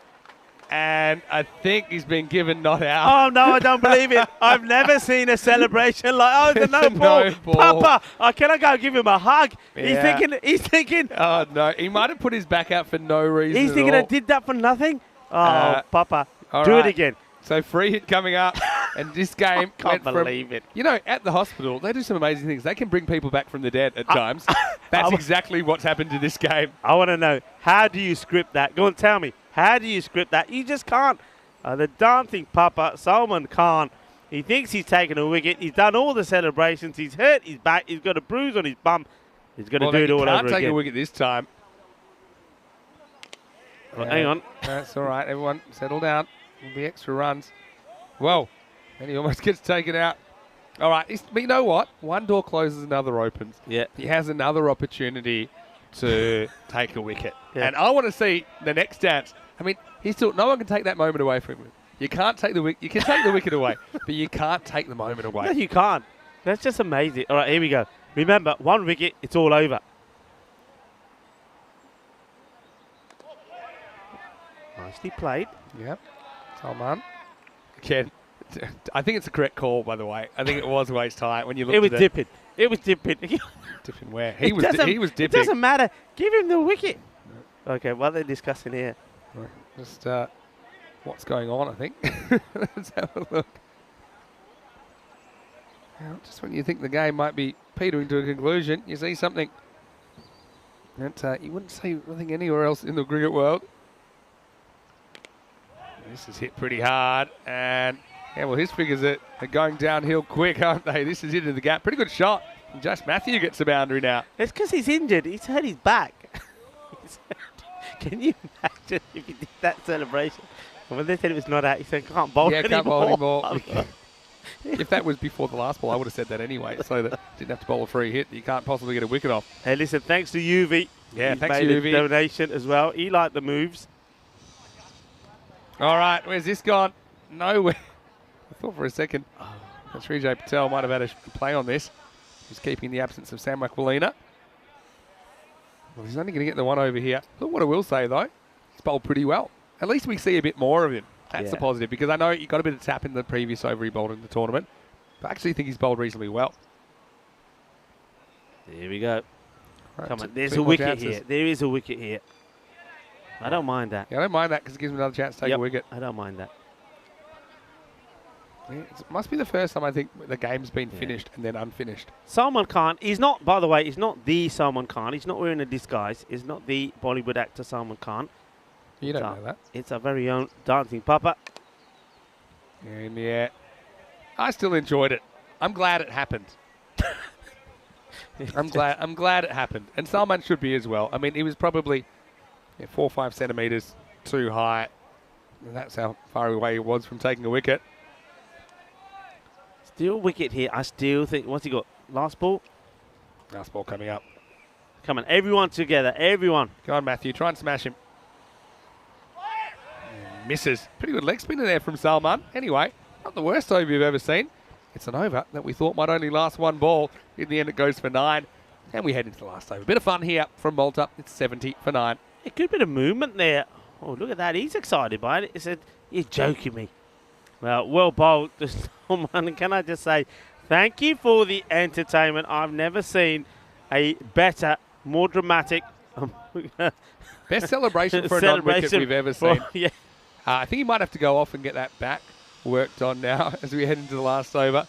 And I think he's been given not out. Oh, no, I don't believe it. I've never seen a celebration like, it's a no ball. Papa, can I go give him a hug? Yeah. He's thinking. Oh, no. He might have put his back out for no reason. He's thinking I did that for nothing? Oh, Papa, do it again. So free hit coming up. And this game I can't believe it. You know, at the hospital, they do some amazing things. They can bring people back from the dead at times. That's exactly what's happened to this game. I want to know, how do you script that? Go and tell me. How do you script that? You just can't. The dancing Papa, Salman Khan, he thinks he's taken a wicket. He's done all the celebrations. He's hurt his back. He's got a bruise on his bum. He's going to do it all over again. He can't take a wicket this time. Well, hang on. That's all right. Everyone settle down. There'll be extra runs. Whoa. And he almost gets taken out. All right. But you know what? One door closes, another opens. Yeah. He has another opportunity to take a wicket. Yeah. And I want to see the next dance. I mean, no one can take that moment away from him. You can't take the wicket. You can take the wicket away, but you can't take the moment away. No, you can't. That's just amazing. All right, here we go. Remember, one wicket, it's all over. Nicely played. Yep. Salman. Again, I think it's the correct call, by the way. I think it was waist high when you looked It was at dipping. It was dipping. Dipping where? He was dipping. It doesn't matter. Give him the wicket. Okay, what are they discussing here? Right, just what's going on, I think. Let's have a look. Now, just when you think the game might be petering to a conclusion, you see something that you wouldn't see nothing anywhere else in the cricket world. This is hit pretty hard, and yeah, well, his figures are going downhill quick, aren't they? This is into the gap. Pretty good shot. And Josh Matthew gets the boundary now. It's because he's injured. He's hurt his back. Can you imagine if he did that celebration? And when they said it was not out, he said, can't bowl anymore. Can't bowl anymore. If that was before the last ball, I would have said that anyway, so that didn't have to bowl a free hit. You can't possibly get a wicket off. Hey, listen, thanks to UV. Yeah, He's thanks made to a UV. donation as well. He liked the moves. All right, where's this gone? Nowhere. I thought for a second that Srijay Patel might have had a play on this. He's keeping the absence of Sam Aquilina. Well, he's only going to get the one over here. Look, what I will say, though, he's bowled pretty well. At least we see a bit more of him. That's the positive, because I know he got a bit of tap in the previous over he bowled in the tournament. But I actually think he's bowled reasonably well. There we go. Right, Come on, there's a wicket here. There is a wicket here. I don't mind that. Yeah, I don't mind that because it gives him another chance to take a wicket. I don't mind that. Yeah, it must be the first time I think the game's been finished and then unfinished. Salman Khan, he's not, by the way, he's not the Salman Khan. He's not wearing a disguise. He's not the Bollywood actor Salman Khan. You don't know that. It's our very own dancing papa. In the air. I still enjoyed it. I'm glad it happened. I'm glad it happened. And Salman should be as well. I mean, he was probably 4 or 5 centimetres too high. And that's how far away he was from taking a wicket. Still wicket here. I still think, what's he got? Last ball? Last ball coming up. Come on, everyone together. Everyone. Go on, Matthew. Try and smash him. Misses. Pretty good leg spinner there from Salman. Anyway, not the worst over you've ever seen. It's an over that we thought might only last 1 ball. In the end, it goes for 9. And we head into the last over. Bit of fun here from Malta. It's 70 for 9. A good bit of movement there. Oh, look at that. He's excited by it. He said, you're joking me. Well bowled. And can I just say, thank you for the entertainment. I've never seen a better, more dramatic... Best celebration for a non-wicket we've ever seen. Yeah. I think he might have to go off and get that back worked on now as we head into the last over.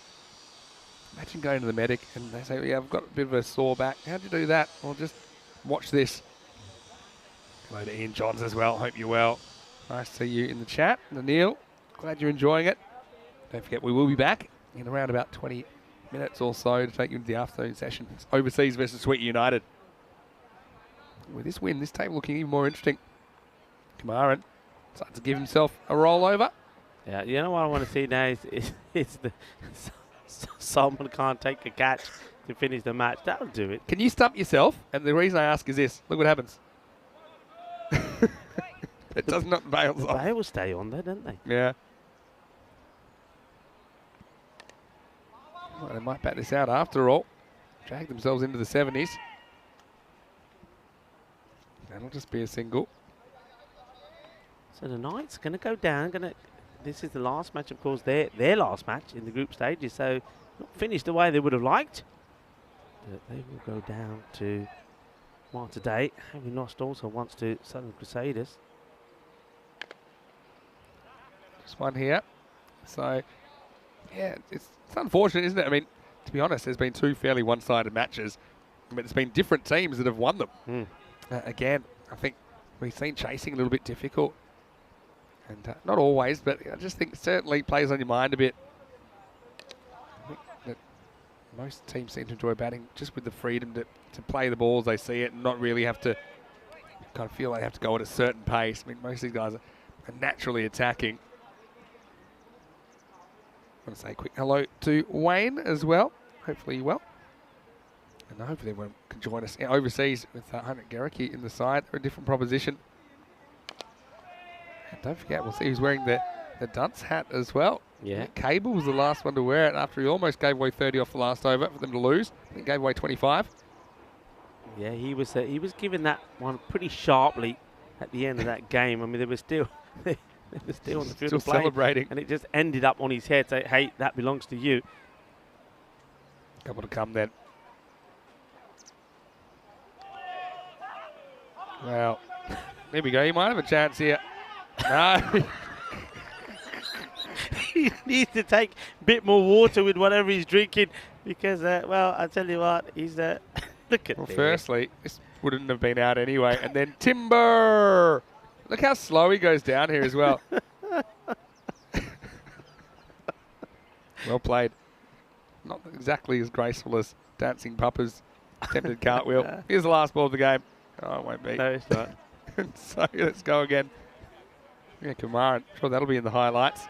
Imagine going to the medic and they say, yeah, I've got a bit of a sore back. How'd you do that? Well, just watch this. Hello to Ian Johns as well. Hope you're well. Nice to see you in the chat. Neil, glad you're enjoying it. Don't forget, we will be back in around about 20 minutes or so to take you into the afternoon session. It's overseas versus Sweet United. With this win, this table looking even more interesting. Kumaran starts to give himself a rollover. Yeah, you know what I want to see now is the someone can't take a catch to finish the match. That'll do it. Can you stump yourself? And the reason I ask is this. Look what happens. It does not bail off. They will stay on there, don't they? Yeah. Well, they might bat this out after all. Drag themselves into the 70s. That'll just be a single. So the Knights going to go down. This is the last match, of course, their last match in the group stages. So not finished the way they would have liked. But they will go down to Malta Day, having lost also once to Southern Crusaders. Just one here. So, yeah, it's unfortunate, isn't it? I mean, to be honest, there's been 2 fairly one-sided matches. I mean, it's been different teams that have won them. Again, I think we've seen chasing a little bit difficult. And not always, but I just think it certainly plays on your mind a bit. I think that most teams seem to enjoy batting just with the freedom to play the balls they see it and not really have to kind of feel they have to go at a certain pace. I mean, most of these guys are naturally attacking. I want to say a quick hello to Wayne as well. Hopefully you're well. And hopefully everyone can join us overseas with Hunter Garricky in the side. They're a different proposition. And don't forget, we'll see who's wearing the dunce hat as well. Yeah. Cable was the last one to wear it after he almost gave away 30 off the last over for them to lose. I think gave away 25. Yeah, he was giving that one pretty sharply at the end of that game. I mean, there was still They're still on the field Still of play, celebrating. and it just ended up on his head. Say, hey, that belongs to you. Couple to come then. Well, there we go. He might have a chance here. No. He needs to take a bit more water with whatever he's drinking because, well, I tell you what, he's look at Well, this. firstly, this wouldn't have been out anyway. And then Timber. Look how slow he goes down here as well. Well played. Not exactly as graceful as Dancing Papa's attempted cartwheel. Here's the last ball of the game. Oh, it won't be. No, it's not. So let's go again. Yeah, Kamaran. Sure, that'll be in the highlights.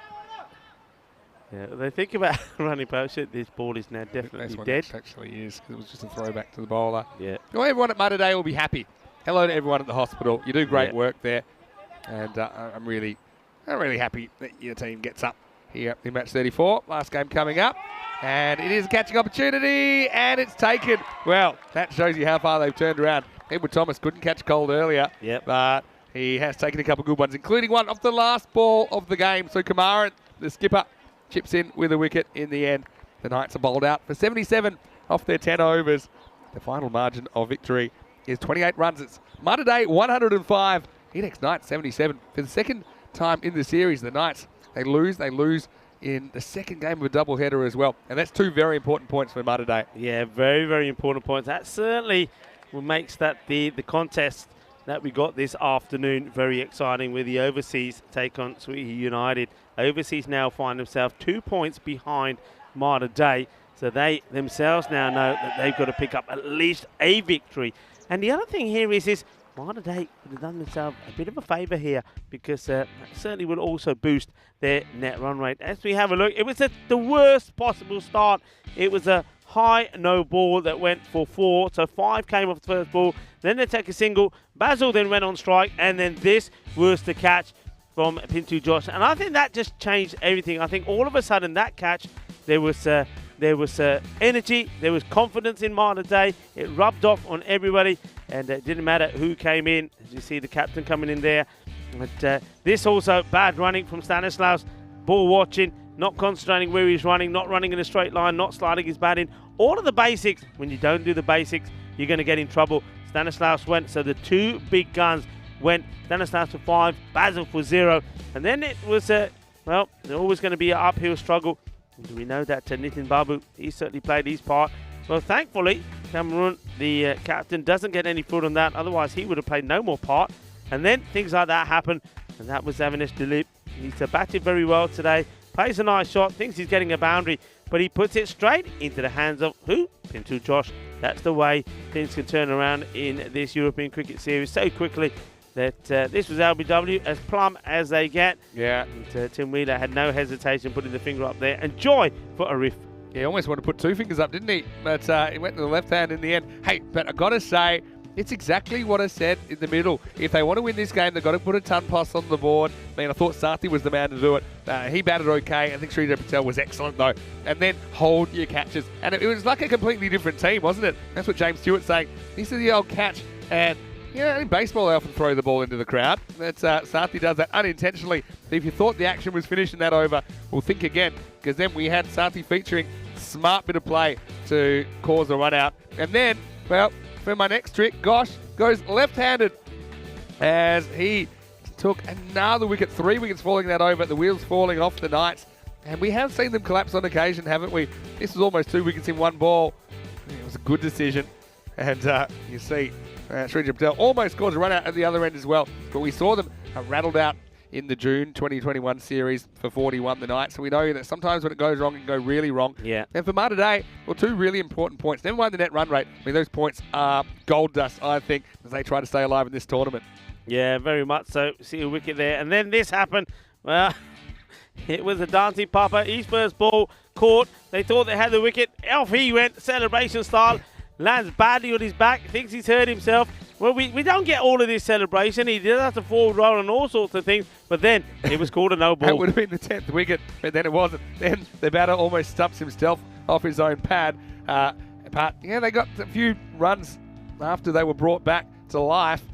Yeah, they think about running post. This ball is now definitely dead. Actually is, because it was just a throwback to the bowler. Yeah. Well, everyone at Muddy Day will be happy. Hello to everyone at the hospital. You do great work there, and I'm really happy that your team gets up here in match 34. Last game coming up, and it is a catching opportunity, and it's taken. Well, that shows you how far they've turned around. Edward Thomas couldn't catch cold earlier, but he has taken a couple of good ones, including one off the last ball of the game. So Kamaran, the skipper, chips in with a wicket in the end. The Knights are bowled out for 77 off their 10 overs. The final margin of victory is 28 runs. It's Muddy Day 105, Edex Knights 77. For the second time in the series, the Knights, they lose in the second game of a doubleheader as well. And that's two very important points for Muddy Day. Yeah, very, very important points. That certainly makes that the contest that we got this afternoon very exciting with the Overseas take on Sweetie United. Overseas now find themselves 2 points behind Muddy Day. So they themselves now know that they've got to pick up at least a victory. And the other thing here is Muddy Day would have done themselves a bit of a favour here because that certainly will also boost their net run rate. As we have a look, it was the worst possible start. It was a high no ball that went for 4, so 5 came off the first ball, then they take a single. Basil then went on strike, and then this was the catch from Pintu Josh, and I think that just changed everything. I think all of a sudden that catch, there was energy, there was confidence in Muddy Day. It rubbed off on everybody, and it didn't matter who came in. As you see the captain coming in there, but this also bad running from Stanislaus, ball watching, not concentrating where he's running, not running in a straight line, not sliding his bat in. All of the basics. When you don't do the basics, you're going to get in trouble. Stanislaus went, so the two big guns went. Stanislaus for 5, Basil for 0. And then it was, well, there's always going to be an uphill struggle. And we know that Nitin Babu, he certainly played his part. Well, thankfully, Cameron, the captain, doesn't get any foot on that. Otherwise, he would have played no more part. And then things like that happen. And that was Avinash Dilip. He's batted very well today. Plays a nice shot, thinks he's getting a boundary, but he puts it straight into the hands of who? Pintu Josh. That's the way things can turn around in this European Cricket Series so quickly that this was LBW, as plumb as they get. Yeah. And, Tim Wheeler had no hesitation putting the finger up there. And joy for Arif. He almost wanted to put 2 fingers up, didn't he? But he went to the left hand in the end. Hey, but I've got to say, it's exactly what I said in the middle. If they want to win this game, they've got to put a ton pass on the board. I mean, I thought Sathi was the man to do it. He batted okay. I think Sridhar Patel was excellent, though. And then hold your catches. And it was like a completely different team, wasn't it? That's what James Stewart's saying. This is the old catch. And, you know, in baseball, they often throw the ball into the crowd. That's Sathi does that unintentionally. If you thought the action was finished in that over, well, think again. Because then we had Sathi featuring smart bit of play to cause a run out. And then, well, for my next trick, Gosh goes left-handed as he took another wicket, 3 wickets falling that over, the wheels falling off the Knights. And we have seen them collapse on occasion, haven't we? This was almost 2 wickets in one ball. It was a good decision. And you see Sridhar Patel almost scores a run out at the other end as well. But we saw them rattled out in the June 2021 series for 41, the Knights. So we know that sometimes when it goes wrong, it can go really wrong. Yeah. And for Muddy Day, well, 2 really important points. Never mind the net run rate. I mean, those points are gold dust, I think, as they try to stay alive in this tournament. Yeah, very much so. See a wicket there. And then this happened. Well, it was a dancing papa. His first ball caught. They thought they had the wicket. Off he went, celebration style. Lands badly on his back. Thinks he's hurt himself. Well, we don't get all of this celebration. He did have to forward roll and all sorts of things. But then it was called a no ball. That would have been the 10th wicket, but then it wasn't. Then the batter almost stumps himself off his own pad. But, yeah, they got a few runs after they were brought back to life.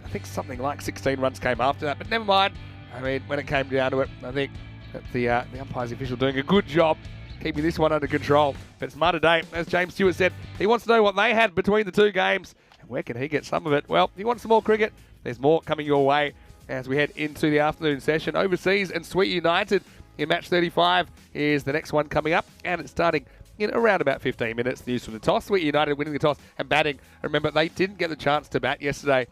I think something like 16 runs came after that. But never mind. I mean, when it came down to it, I think that the umpires official doing a good job keeping this one under control. But it's Malta Day, as James Stewart said, he wants to know what they had between the two games. And where can he get some of it? Well, if you want some more cricket, there's more coming your way as we head into the afternoon session. Overseas and Sweet United in match 35 is the next one coming up, and it's starting in around about 15 minutes. News from the toss. Sweet United winning the toss and batting. Remember, they didn't get the chance to bat yesterday,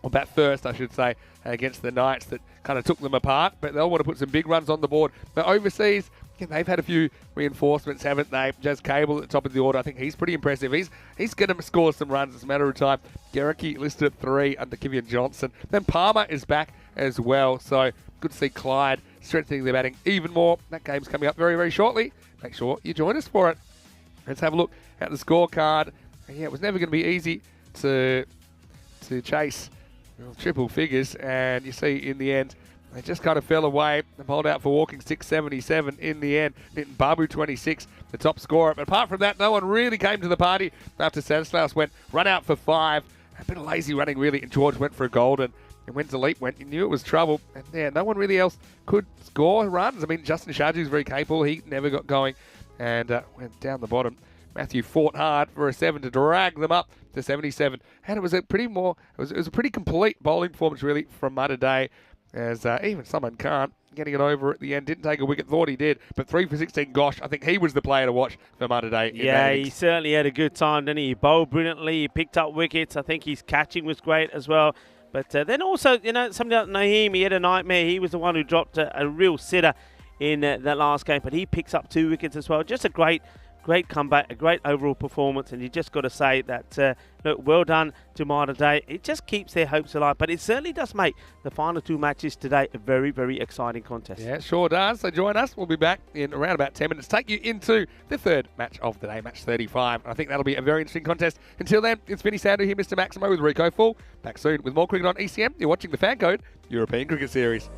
or bat first, I should say, against the Knights that kind of took them apart, but they'll want to put some big runs on the board. But overseas, they've had a few reinforcements, haven't they? Jazz Cable at the top of the order. I think he's pretty impressive. He's going to score some runs. It's a matter of time. Garricky listed at 3 under Kivian Johnson. Then Palmer is back as well. So good to see Clyde strengthening their batting even more. That game's coming up very, very shortly. Make sure you join us for it. Let's have a look at the scorecard. Yeah, it was never going to be easy to chase triple figures, and you see in the end they just kind of fell away. They bowled out for walking 677 in the end. Nitin Babu 26, the top scorer. But apart from that, no one really came to the party after Stanislaus went run out for 5. A bit of lazy running really, and George went for a golden. And when Delete went, you knew it was trouble. And yeah, no one really else could score runs. I mean, Justin Sharju's very capable. He never got going and went down the bottom. Matthew fought hard for a 7 to drag them up to 77. And it was a pretty complete bowling performance really from Malta Day, as even Salman Khan getting it over at the end. Didn't take a wicket, thought he did, but 3 for 16. Gosh, I think he was the player to watch for Malta Day. Yeah, he certainly had a good time, didn't he? He bowled brilliantly, he picked up wickets. I think his catching was great as well. But then also, you know, somebody like Naeem, he had a nightmare. He was the one who dropped a real sitter in that last game, but he picks up 2 wickets as well. Just a great comeback, a great overall performance, and you just got to say that, look, well done to Malta Day. It just keeps their hopes alive, but it certainly does make the final 2 matches today a very, very exciting contest. Yeah, it sure does. So join us. We'll be back in around about 10 minutes. Take you into the 3rd match of the day, match 35. I think that'll be a very interesting contest. Until then, it's Vinny Sandu here, Mr. Maximo with Rico Full. Back soon with more cricket on ECM. You're watching the FanCode European Cricket Series.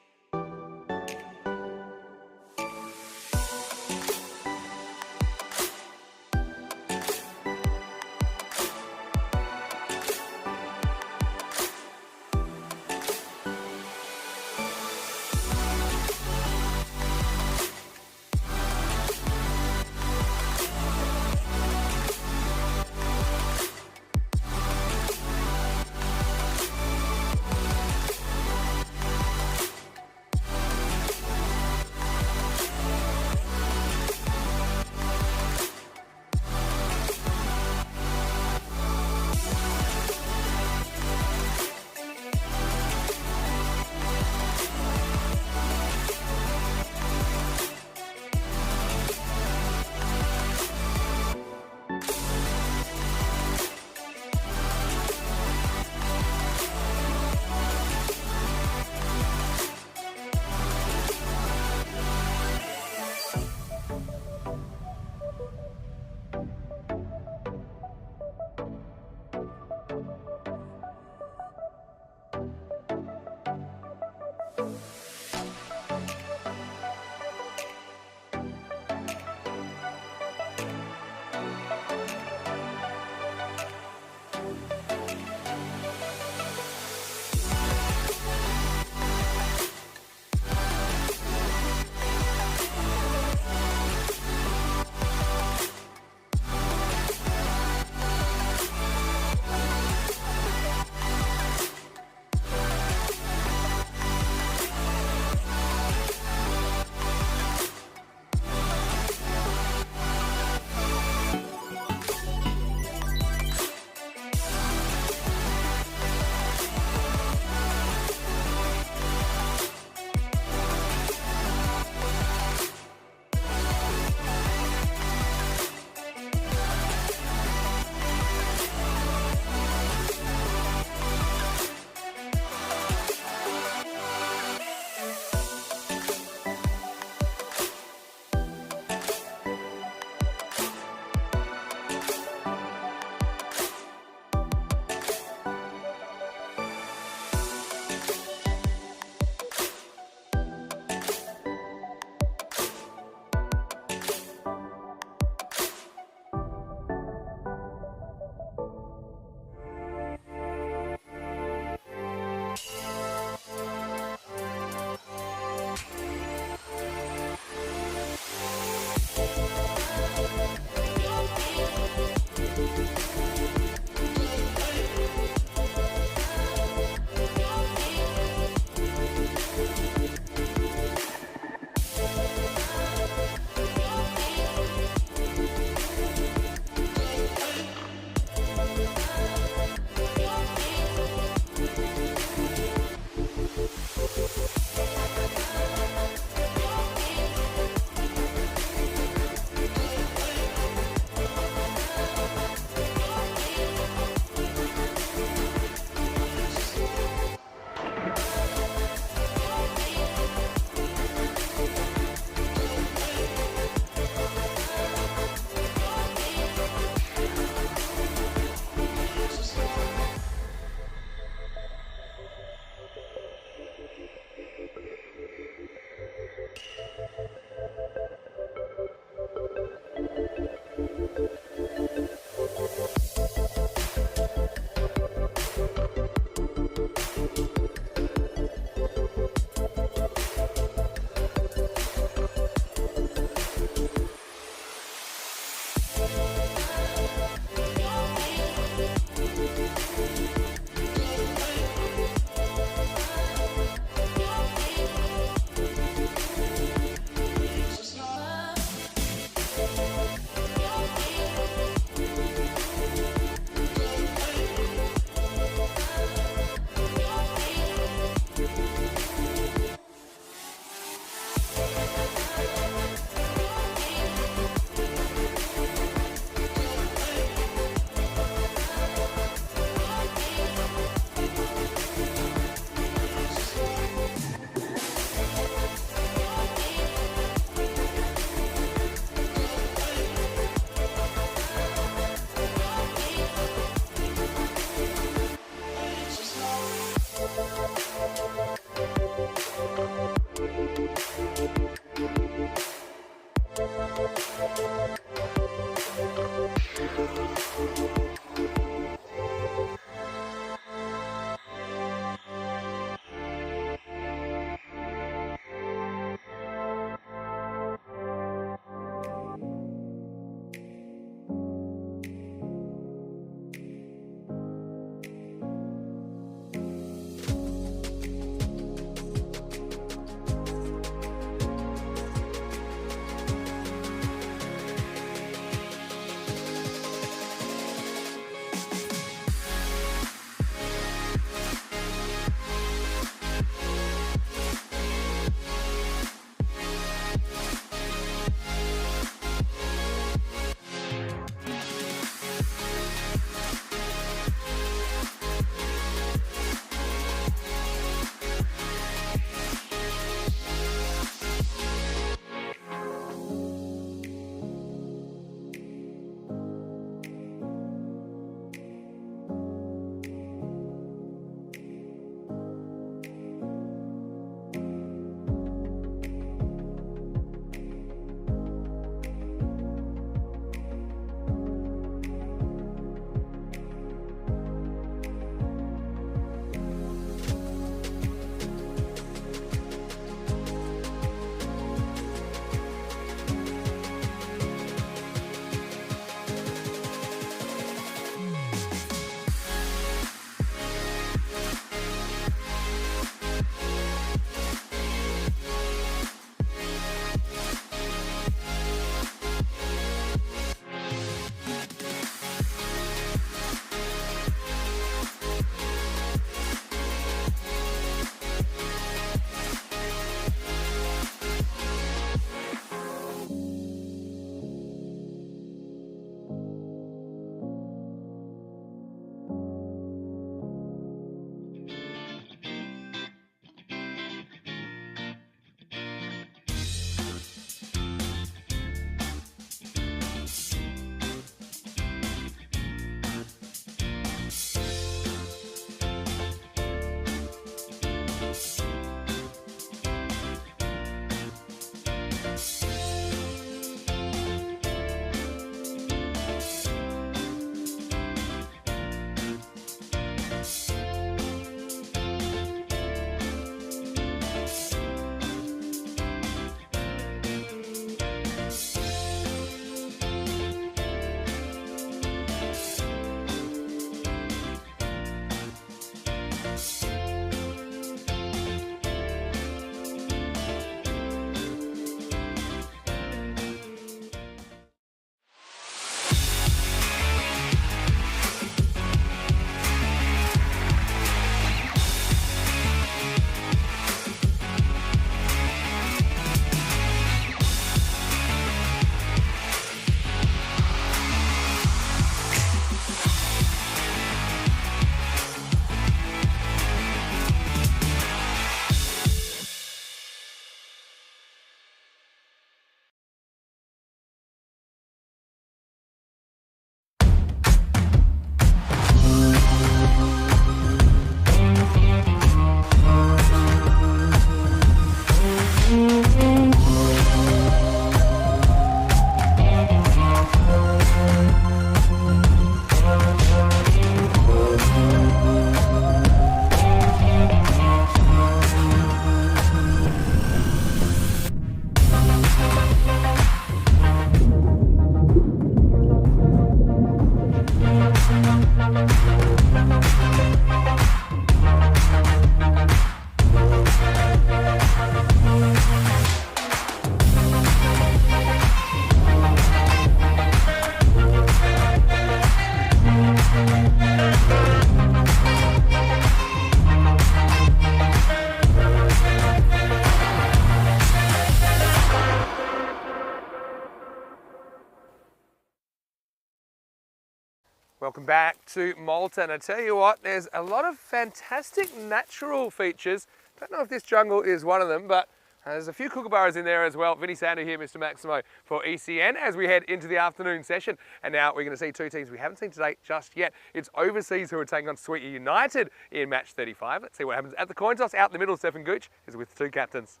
Welcome back to Malta, and I tell you what, there's a lot of fantastic natural features. Don't know if this jungle is one of them, but there's a few kookaburras in there as well. Vinny Sander here, Mr. Maximo for ECN as we head into the afternoon session. And now we're going to see two teams we haven't seen today just yet. It's Overseas who are taking on Sweetie United in match 35. Let's see what happens at the coin toss. Out in the middle, Stephen Gooch is with two captains.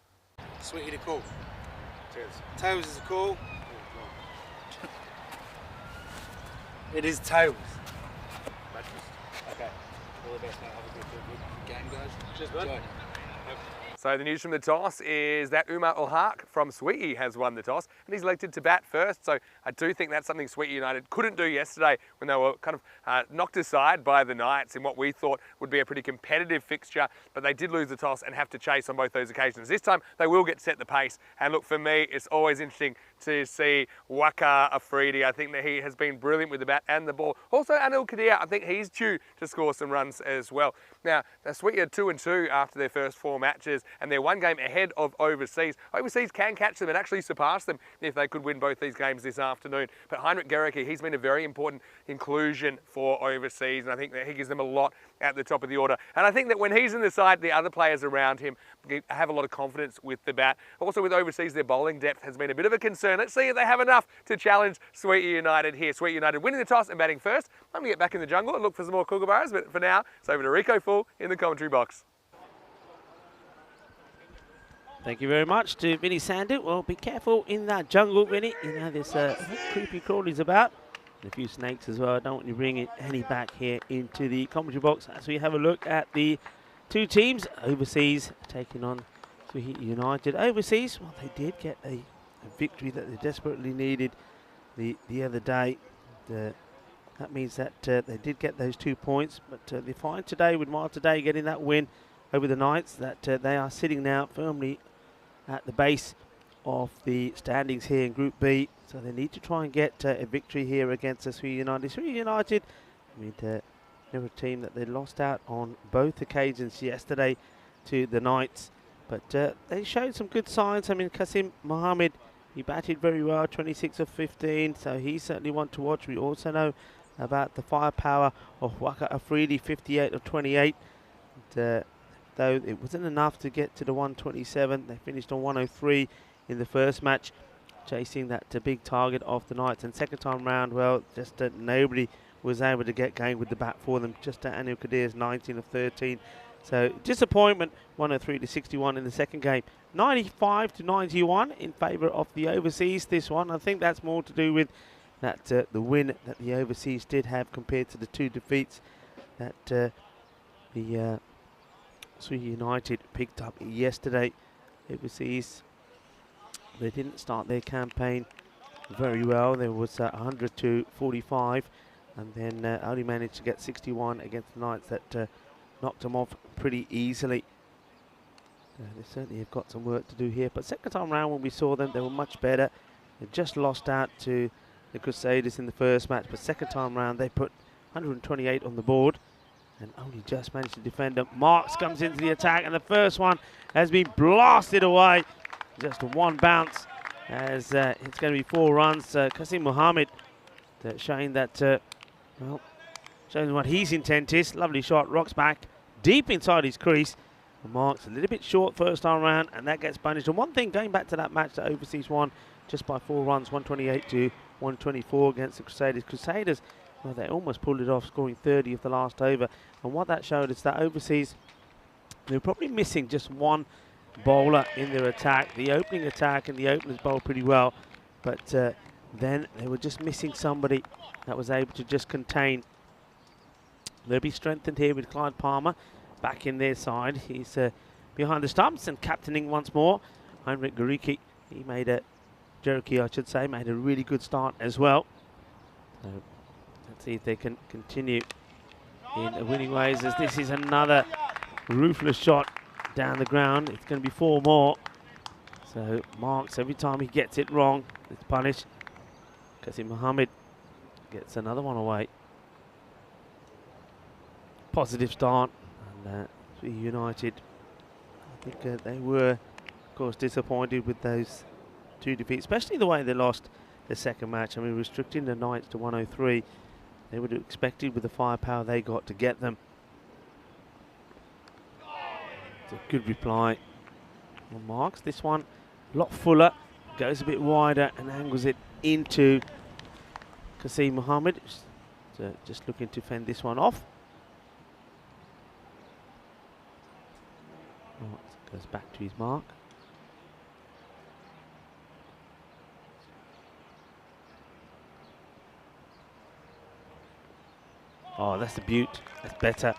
Sweetie the call. Cheers. Tails is a call. It is tails. Okay. All the best, mate. Have a good game, guys. Cheers, bud. So the news from the toss is that Umar Ulhaq from Sweetie has won the toss and he's elected to bat first. So I do think that's something Sweetie United couldn't do yesterday when they were kind of knocked aside by the Knights in what we thought would be a pretty competitive fixture, but they did lose the toss and have to chase on both those occasions. This time they will get set the pace, and look, for me it's always interesting to see Waka Afridi. I think that he has been brilliant with the bat and the ball. Also Anil Kadir, I think he's due to score some runs as well. Now, Sweetie are 2-2 after their first 4 matches, and they're 1 game ahead of Overseas. Overseas can catch them and actually surpass them if they could win both these games this afternoon. But Heinrich Gericke, he's been a very important inclusion for Overseas, and I think that he gives them a lot at the top of the order. And I think that when he's in the side, the other players around him have a lot of confidence with the bat. Also with Overseas, their bowling depth has been a bit of a concern. Let's see if they have enough to challenge Sweetie United here. Sweetie United winning the toss and batting first. I'm going to get back in the jungle and look for some more kookaburras, but for now, it's over to Rico Full in the commentary box. Thank you very much to Vinny Sandu. Well, be careful in that jungle, Vinny. You know, there's creepy crawlies about. And a few snakes as well. I don't want you bringing any back here into the commentary box as we have a look at the two teams. Overseas taking on Sweetie United. Overseas, well, they did get a victory that they desperately needed the other day. That means that they did get those 2 points, but they find today with Malta Day getting that win over the Knights that they are sitting now firmly at the base of the standings here in Group B. So they need to try and get a victory here against Sweetie United. Sweetie United, I mean, they're a team that they lost out on both occasions yesterday to the Knights, but they showed some good signs. I mean, Qasim Mohammed, he batted very well, 26 of 15, so he's certainly one to watch. We also know about the firepower of Waka Afridi, 58 of 28. And, though it wasn't enough to get to the 127, they finished on 103 in the first match, chasing that big target of the Knights. And second time round, well, just nobody was able to get going with the bat for them. Just Anil Kadir's 19 of 13. So disappointment, 103 to 61 in the second game. 95 to 91 in favour of the overseas. This one, I think that's more to do with that the win that the overseas did have compared to the 2 defeats that the Sweden United picked up yesterday. Overseas, they didn't start their campaign very well. There was 100 to 45, and then only managed to get 61 against the Knights that knocked them off pretty easily. They certainly have got some work to do here, but second time round when we saw them, they were much better. They just lost out to the Crusaders in the first match, but second time round they put 128 on the board and only just managed to defend them. Marks comes into the attack, and the first one has been blasted away. Just one bounce, as it's going to be 4 runs. Qasim Mohammed showing that, well, showing what his intent is. Lovely shot, rocks back deep inside his crease. Marks a little bit short first time round, and that gets punished. And one thing, going back to that match that overseas won just by 4 runs, 128 to 124 against the Crusaders. Crusaders, well, they almost pulled it off, scoring 30 of the last over. And what that showed is that overseas, they were probably missing just one bowler in their attack. The opening attack and the openers bowled pretty well, but then they were just missing somebody that was able to just contain. They'll be strengthened here with Clyde Palmer back in their side. He's behind the stumps and captaining once more. Heinrich Gericke, he made a Cherokee, I should say, made a really good start as well. So let's see if they can continue in the winning ways, as this is another ruthless shot down the ground. It's going to be 4 more. So Marks, every time he gets it wrong, it's punished. Qasim Mohammed gets another one away. Positive start, and United, I think they were, of course, disappointed with those 2 defeats, especially the way they lost the second match. I mean, restricting the Knights to 103, they would have expected with the firepower they got to get them. It's a good reply on Marks. This one a lot fuller, goes a bit wider and angles it into Qasim Mohammed. So just looking to fend this one off. Goes back to his mark. Oh, that's the beaut. That's better.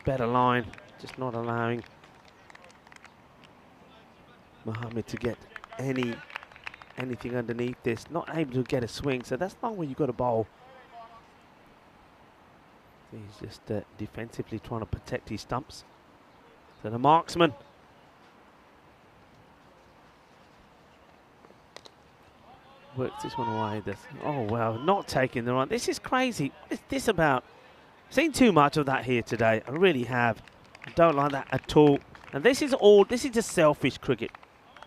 Better line. Just not allowing Mohammed to get anything underneath this. Not able to get a swing, so that's not where you've got to bowl. He's just defensively trying to protect his stumps. So the marksman works this one away. Oh, well, not taking the run. This is crazy. What is this about? I've seen too much of that here today. I really have. I don't like that at all. And this is just selfish cricket.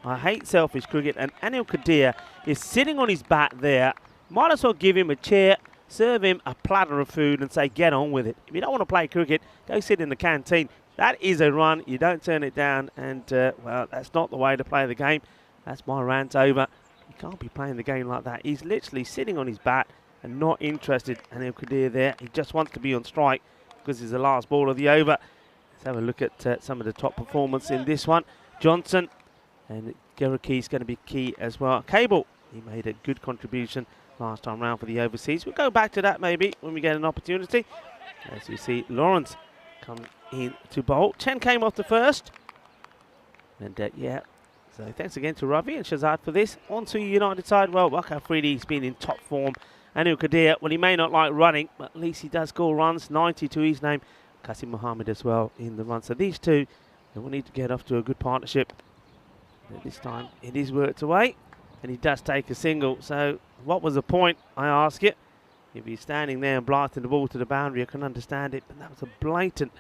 I hate selfish cricket. And Anil Kadir is sitting on his bat there. Might as well give him a chair, serve him a platter of food and say, get on with it. If you don't want to play cricket, go sit in the canteen. That is a run. You don't turn it down. And, well, that's not the way to play the game. That's my rant over. You can't be playing the game like that. He's literally sitting on his bat and not interested. Anil Kadir there. He just wants to be on strike because it's the last ball of the over. Let's have a look at some of the top performance in this one. Johnson and Gericke is going to be key as well. Cable, he made a good contribution last time round for the overseas. We'll go back to that maybe when we get an opportunity. As we see Lawrence come in to bowl. 10 came off the first. And yeah, so thanks again to Ravi and Shazad for this. On to United side. Well, Waqar Afridi's been in top form. Anil Kadir, well, he may not like running, but at least he does score runs. 90 to his name. Qasim Mohammed as well in the run. So these two, they will need to get off to a good partnership. And this time it is worked away, and he does take a single. So what was the point, I ask you? If he's standing there and blasting the ball to the boundary, I can understand it, but that was a blatant,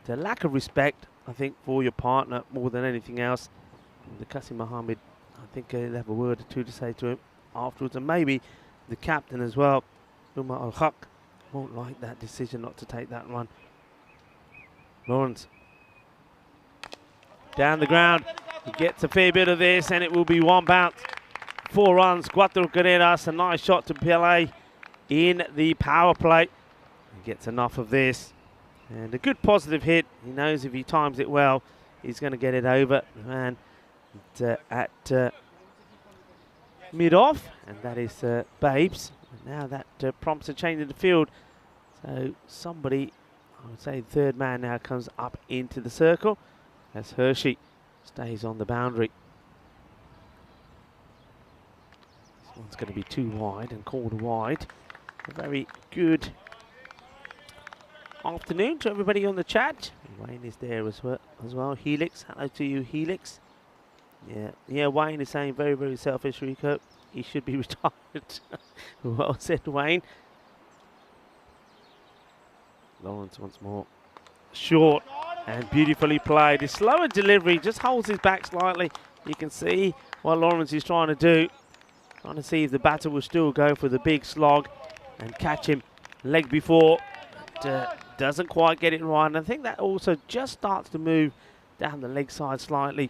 the lack of respect, I think, for your partner more than anything else. And the Qasim Mohammed, I think he'll have a word or two to say to him afterwards, and maybe the captain as well, Umar Al-Haq, won't like that decision not to take that run. Lawrence down the ground, he gets a fair bit of this, and it will be 1 bounce. 4 runs, 4 carreras, a nice shot to Pele in the power play. He gets enough of this. And a good positive hit. He knows if he times it well, he's going to get it over the man at mid-off, and that is Babes. And now that prompts a change in the field. So somebody, I would say the third man now comes up into the circle as Hershey stays on the boundary. This one's going to be too wide and called wide. A very good afternoon to everybody on the chat. Wayne is there as well. Helix, hello to you, Helix. Yeah, Wayne is saying very, very selfish, Rico. He should be retired. Well said, Wayne. Lawrence once more. Short and beautifully played. His slower delivery just holds his back slightly. You can see what Lawrence is trying to do. Trying to see if the batter will still go for the big slog and catch him leg before. Doesn't quite get it right. And I think that also just starts to move down the leg side slightly.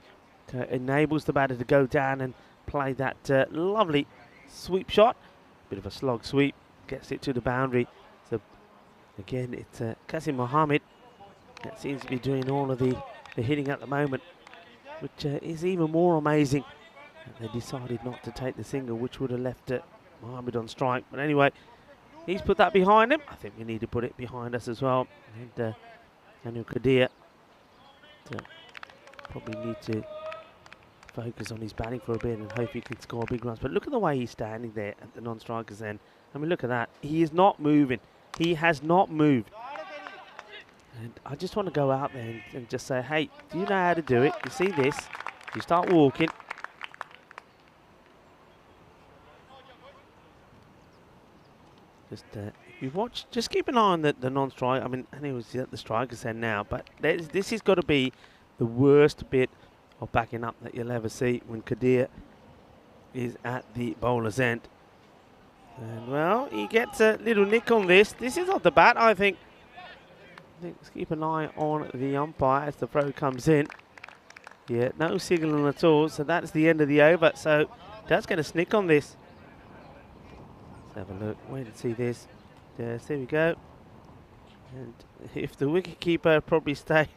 Enables the batter to go down and play that lovely sweep shot. Bit of a slog sweep. Gets it to the boundary. So again, it's Qasim Mohammed that seems to be doing all of the hitting at the moment, which is even more amazing. They decided not to take the single, which would have left Mohammed on strike. But anyway, he's put that behind him. I think we need to put it behind us as well. And Daniel Kadir probably need to focus on his batting for a bit and hope he can score big runs. But look at the way he's standing there at the non-strikers end. I mean, look at that. He is not moving. He has not moved. And I just want to go out there and just say, hey, do you know how to do it? You see this? You start walking. Just you watch. Just keep an eye on the non-strike. I mean, and he was at the strikers end now, but this has got to be the worst bit of backing up that you'll ever see when Kadir is at the bowler's end. And well, he gets a little nick on this. This is off the bat, I think. Let's keep an eye on the umpire as the throw comes in. Yeah, no signalling at all, so that's the end of the over. So that's going to snick on this. Let's have a look. Wait and see this. Yes, there we go. And if the wicketkeeper probably stayed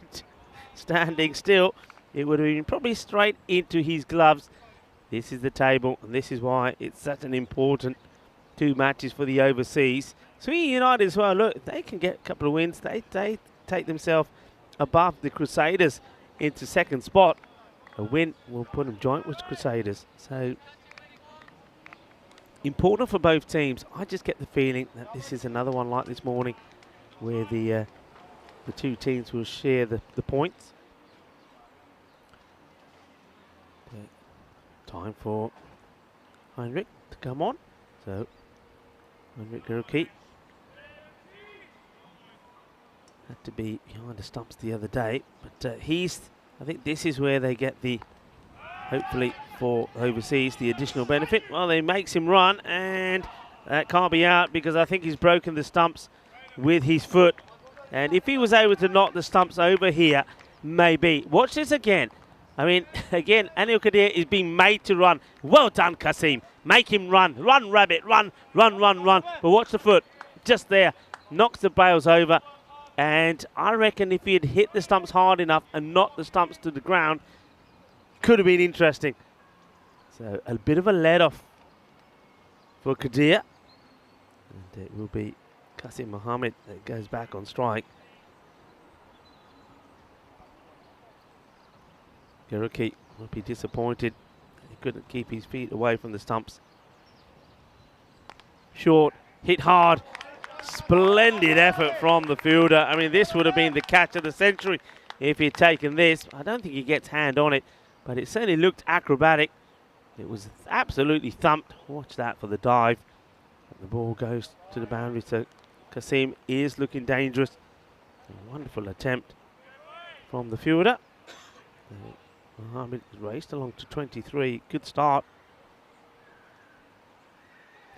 standing still, it would have been probably straight into his gloves. This is the table, and this is why it's such an important 2 matches for the overseas. Swinging United as well, look, they can get a couple of wins. They take themselves above the Crusaders into second spot. A win will put them joint with Crusaders. So important for both teams. I just get the feeling that this is another one like this morning where the 2 teams will share the points. Okay. Time for Heinrich to come on. So Heinrich Guruki had to be behind the stumps the other day, but I think this is where they get the, hopefully for overseas, the additional benefit. Well, they makes him run, and that can't be out because I think he's broken the stumps with his foot. And if he was able to knock the stumps over here, maybe. Watch this again. I mean, again, Anil Kadir is being made to run. Well done, Qasim. Make him run. Run, rabbit. Run, run, run, run. But watch the foot. Just there. Knocks the bails over. And I reckon if he had hit the stumps hard enough and knocked the stumps to the ground, could have been interesting. So a bit of a let-off for Kadir. And it will be Qasim Mohammed that goes back on strike. Guruki will be disappointed. He couldn't keep his feet away from the stumps. Short, hit hard. Splendid effort from the fielder. I mean, this would have been the catch of the century if he'd taken this. I don't think he gets hand on it, but it certainly looked acrobatic. It was absolutely thumped. Watch that for the dive. And the ball goes to the boundary, so Qasim is looking dangerous. A wonderful attempt from the fielder. Mohammed raced along to 23. Good start.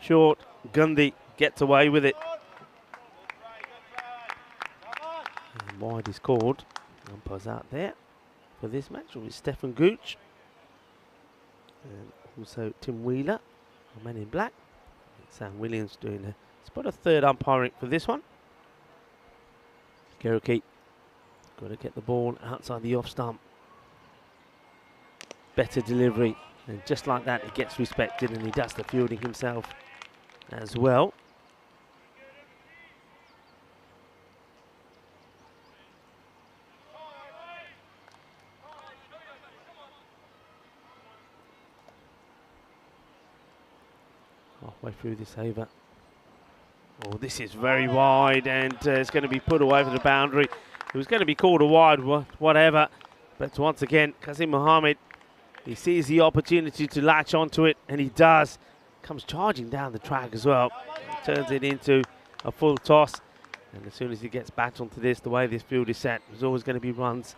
Short. Gandhi gets away with it. And wide is called. Umpire's out there for this match with Stefan Gooch. And also Tim Wheeler, a man in black. Sam Williams doing a spot of third umpiring for this one. Geruki got to get the ball outside the off stump. Better delivery, and just like that, he gets respected, and he does the fielding himself as well. Halfway through this over. Oh, this is very wide, and it's going to be put away for the boundary. It was going to be called a wide, whatever. But once again, Qasim Mohammed, he sees the opportunity to latch onto it, and he does. Comes charging down the track as well. Turns it into a full toss. And as soon as he gets back onto this, the way this field is set, there's always going to be runs.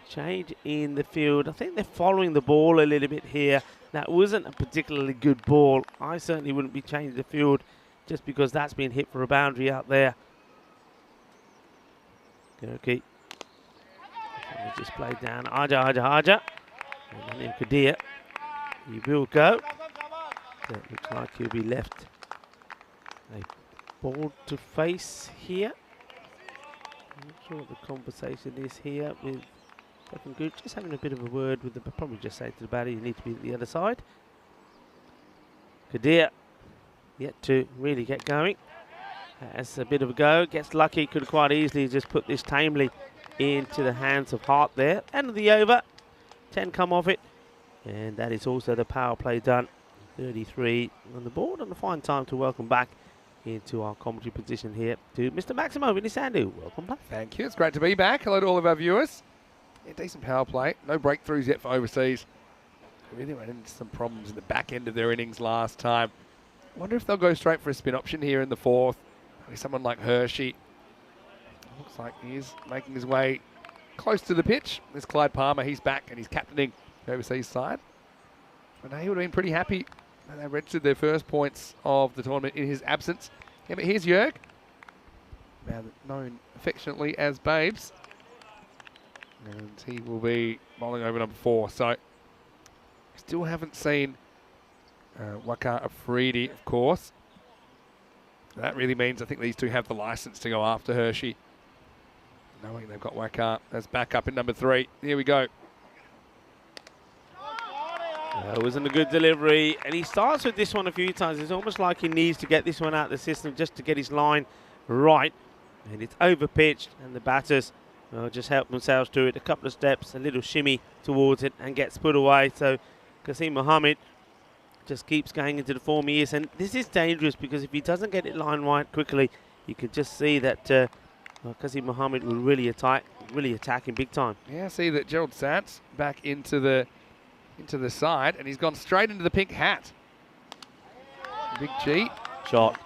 Change in the field. I think they're following the ball a little bit here. That wasn't a particularly good ball. I certainly wouldn't be changing the field just because that's been hit for a boundary out there. Okay. Just played down. Aja. And then Kadir. He will go. That looks like he'll be left a ball to face here. I'm not sure what the conversation is here with FanCode. Just having a bit of a word with them, but probably just say to the batter, you need to be at the other side. Kadir yet to really get going. Has a bit of a go, gets lucky, could quite easily just put this tamely into the hands of Hart there. End of the over, 10 come off it, and that is also the power play done. 33 on the board, and a fine time to welcome back into our commentary position here to Mr. Maximo Vinisandu. Welcome back. Thank you. It's great to be back. Hello to all of our viewers. Yeah, decent power play. No breakthroughs yet for overseas. Really ran into some problems in the back end of their innings last time. I wonder if they'll go straight for a spin option here in the fourth. Maybe someone like Hershey. Looks like he is making his way close to the pitch. There's Clyde Palmer. He's back and he's captaining the overseas side. And he would have been pretty happy. And they registered their first points of the tournament in his absence. Yeah, but here's Jörg, now known affectionately as Babes. And he will be bowling over number 4. So, still haven't seen Waqar Afridi, of course. That really means I think these two have the license to go after Hershey. Knowing they've got Waqar as backup in number 3. Here we go. It wasn't a good delivery, and he starts with this one a few times. It's almost like he needs to get this one out of the system just to get his line right. And it's over pitched, and the batters just help themselves to it. A couple of steps, a little shimmy towards it, and gets put away. So Qasim Mohammed just keeps going into the form he is. And this is dangerous because if he doesn't get it line right quickly, you can just see that Qasim Mohammed will really attack him big time. Yeah, see that Gerald Sants back into the side, and he's gone straight into the pink hat. Big G. Shot.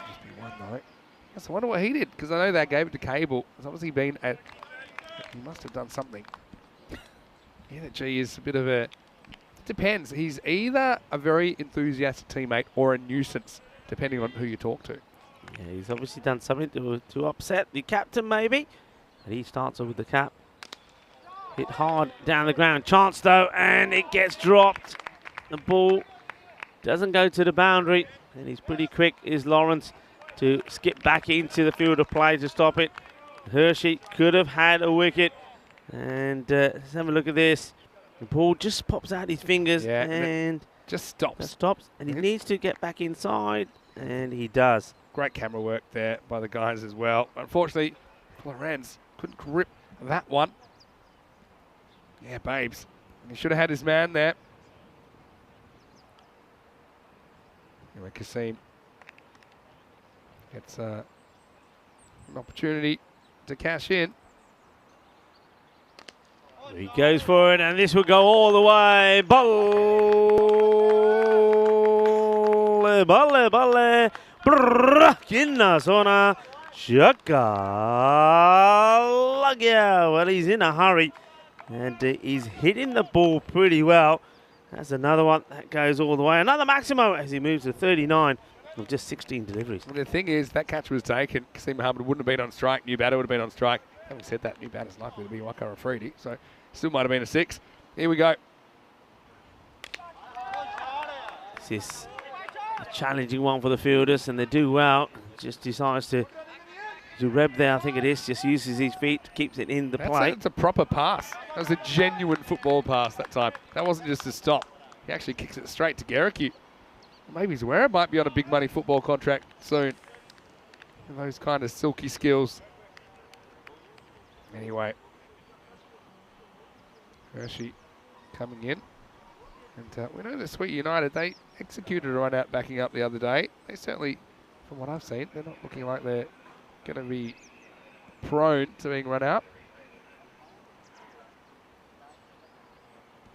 Just be one though. Yes, I wonder what he did, because I know they gave it to Cable. It's obviously been he must have done something. Yeah, that G is a bit of a, it depends. He's either a very enthusiastic teammate or a nuisance, depending on who you talk to. Yeah, he's obviously done something to upset the captain maybe. And he starts off with the cap. Hit hard down the ground. Chance though, and it gets dropped. The ball doesn't go to the boundary, and he's pretty quick, is Lawrence, to skip back into the field of play to stop it. Hershey could have had a wicket, and let's have a look at this. The ball just pops out his fingers, and just stops. And he needs to get back inside, and he does. Great camera work there by the guys as well. Unfortunately, Lorenz couldn't grip that one. Yeah, Babes. He should have had his man there. Anyway, Qasim gets an opportunity to cash in. He goes for it, and this will go all the way. Balle. Kinna Sona Shaka Lagya. Well, he's in a hurry. And he's hitting the ball pretty well. That's another one that goes all the way. Another Maximo as he moves to 39 with just 16 deliveries. Well, the thing is, that catch was taken. Qasim Mohammed wouldn't have been on strike. New batter would have been on strike. Having said that, new batter's likely to be Waqar Afridi, so still might have been a 6. Here we go. This is a challenging one for the fielders, and they do well. Just decides to Zureb there, I think it is, just uses his feet, keeps it in the play. That's a proper pass. That was a genuine football pass that time. That wasn't just a stop. He actually kicks it straight to Garrick. Maybe Zwerb might be on a big money football contract soon. And those kind of silky skills. Anyway. Hershey coming in. And we know that Sweet United, they executed a run out backing up the other day. They certainly, from what I've seen, they're not looking like they're going to be prone to being run out.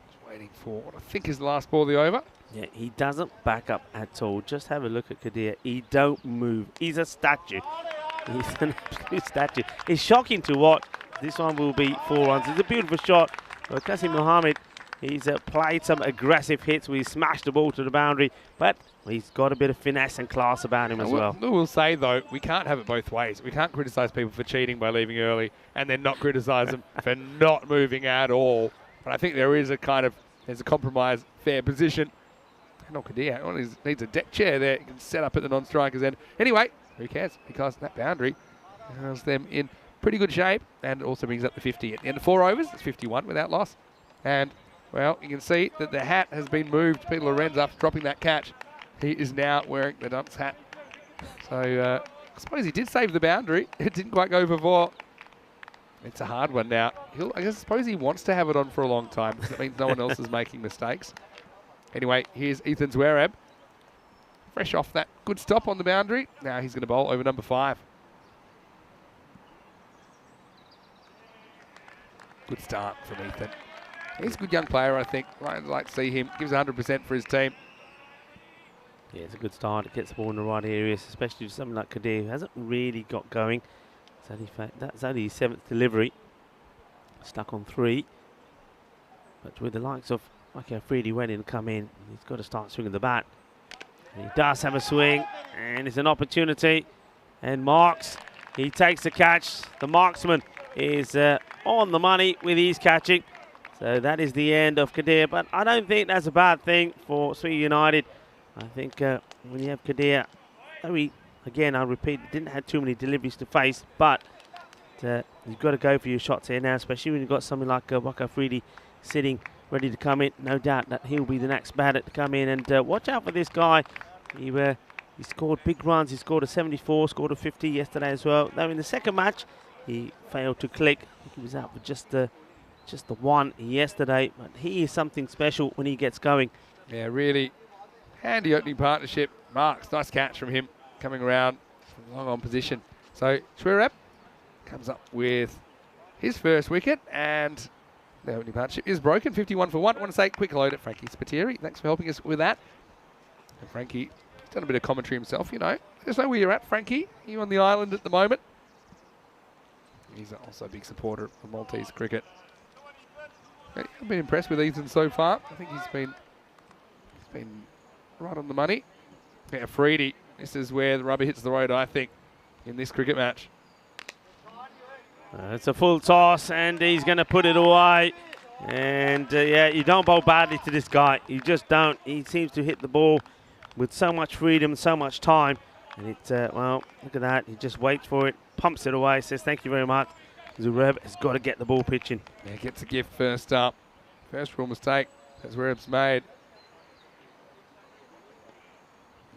Just waiting for what I think is the last ball of the over. Yeah, he doesn't back up at all. Just have a look at Kadir. He don't move. He's a statue. He's an absolute statue. It's shocking to watch. This one will be 4 runs. It's a beautiful shot. Qasim Mohammed, he's played some aggressive hits where he smashed the ball to the boundary, but he's got a bit of finesse and class about him as well. We'll say, though, we can't have it both ways. We can't criticise people for cheating by leaving early and then not criticise them for not moving at all. But I think there is there's a compromise, fair position. And Kadir needs a deck chair there. You can set up at the non-striker's end. Anyway, who cares? Because that boundary has them in pretty good shape, and it also brings up the 50 at the end of 4 overs. It's 51 without loss. And, well, you can see that the hat has been moved. Peter Lorenz, after dropping that catch, he is now wearing the dunce hat. So, I suppose he did save the boundary. It didn't quite go for 4. It's a hard one now. I suppose he wants to have it on for a long time, because it means no one else is making mistakes. Anyway, here's Ethan Zwerab. Fresh off that good stop on the boundary. Now he's going to bowl over number 5. Good start from Ethan. He's a good young player, I think. I'd like to see him. Gives 100% for his team. Yeah, it's a good start. It gets the ball in the right areas, especially for something like Kadir, who hasn't really got going. That's only his 7th delivery. Stuck on 3. But with the likes of Afridi waiting to come in, he's got to start swinging the bat. And he does have a swing, and it's an opportunity. And Marks, he takes the catch. The marksman is on the money with his catching. So that is the end of Kadir. But I don't think that's a bad thing for Sweet United. I think when you have Kadir, again, I repeat, didn't have too many deliveries to face, but you've got to go for your shots here now, especially when you've got something like Waka Afridi sitting ready to come in. No doubt that he'll be the next batter to come in. And watch out for this guy. He scored big runs. He scored a 74, scored a 50 yesterday as well. Though in the second match, he failed to click. I think he was out for just the one yesterday. But he is something special when he gets going. Yeah, really handy opening partnership. Marks, nice catch from him coming around from long on position. So Schwerab comes up with his first wicket, and the opening partnership is broken, 51 for 1. I want to say quick hello to Frankie Spiteri. Thanks for helping us with that. And Frankie's done a bit of commentary himself, you know. Let us know where you're at, Frankie. Are you on the island at the moment? He's also a big supporter of Maltese cricket. I've been impressed with Ethan so far. I think he's been right on the money. Yeah, Freedy, this is where the rubber hits the road, I think, in this cricket match. It's a full toss, and he's going to put it away. And, yeah, you don't bowl badly to this guy. You just don't. He seems to hit the ball with so much freedom, so much time. And it's, well, look at that. He just waits for it, pumps it away, says thank you very much. Zureb has got to get the ball pitching. Yeah, gets a gift first up. First real mistake that Zureb's made.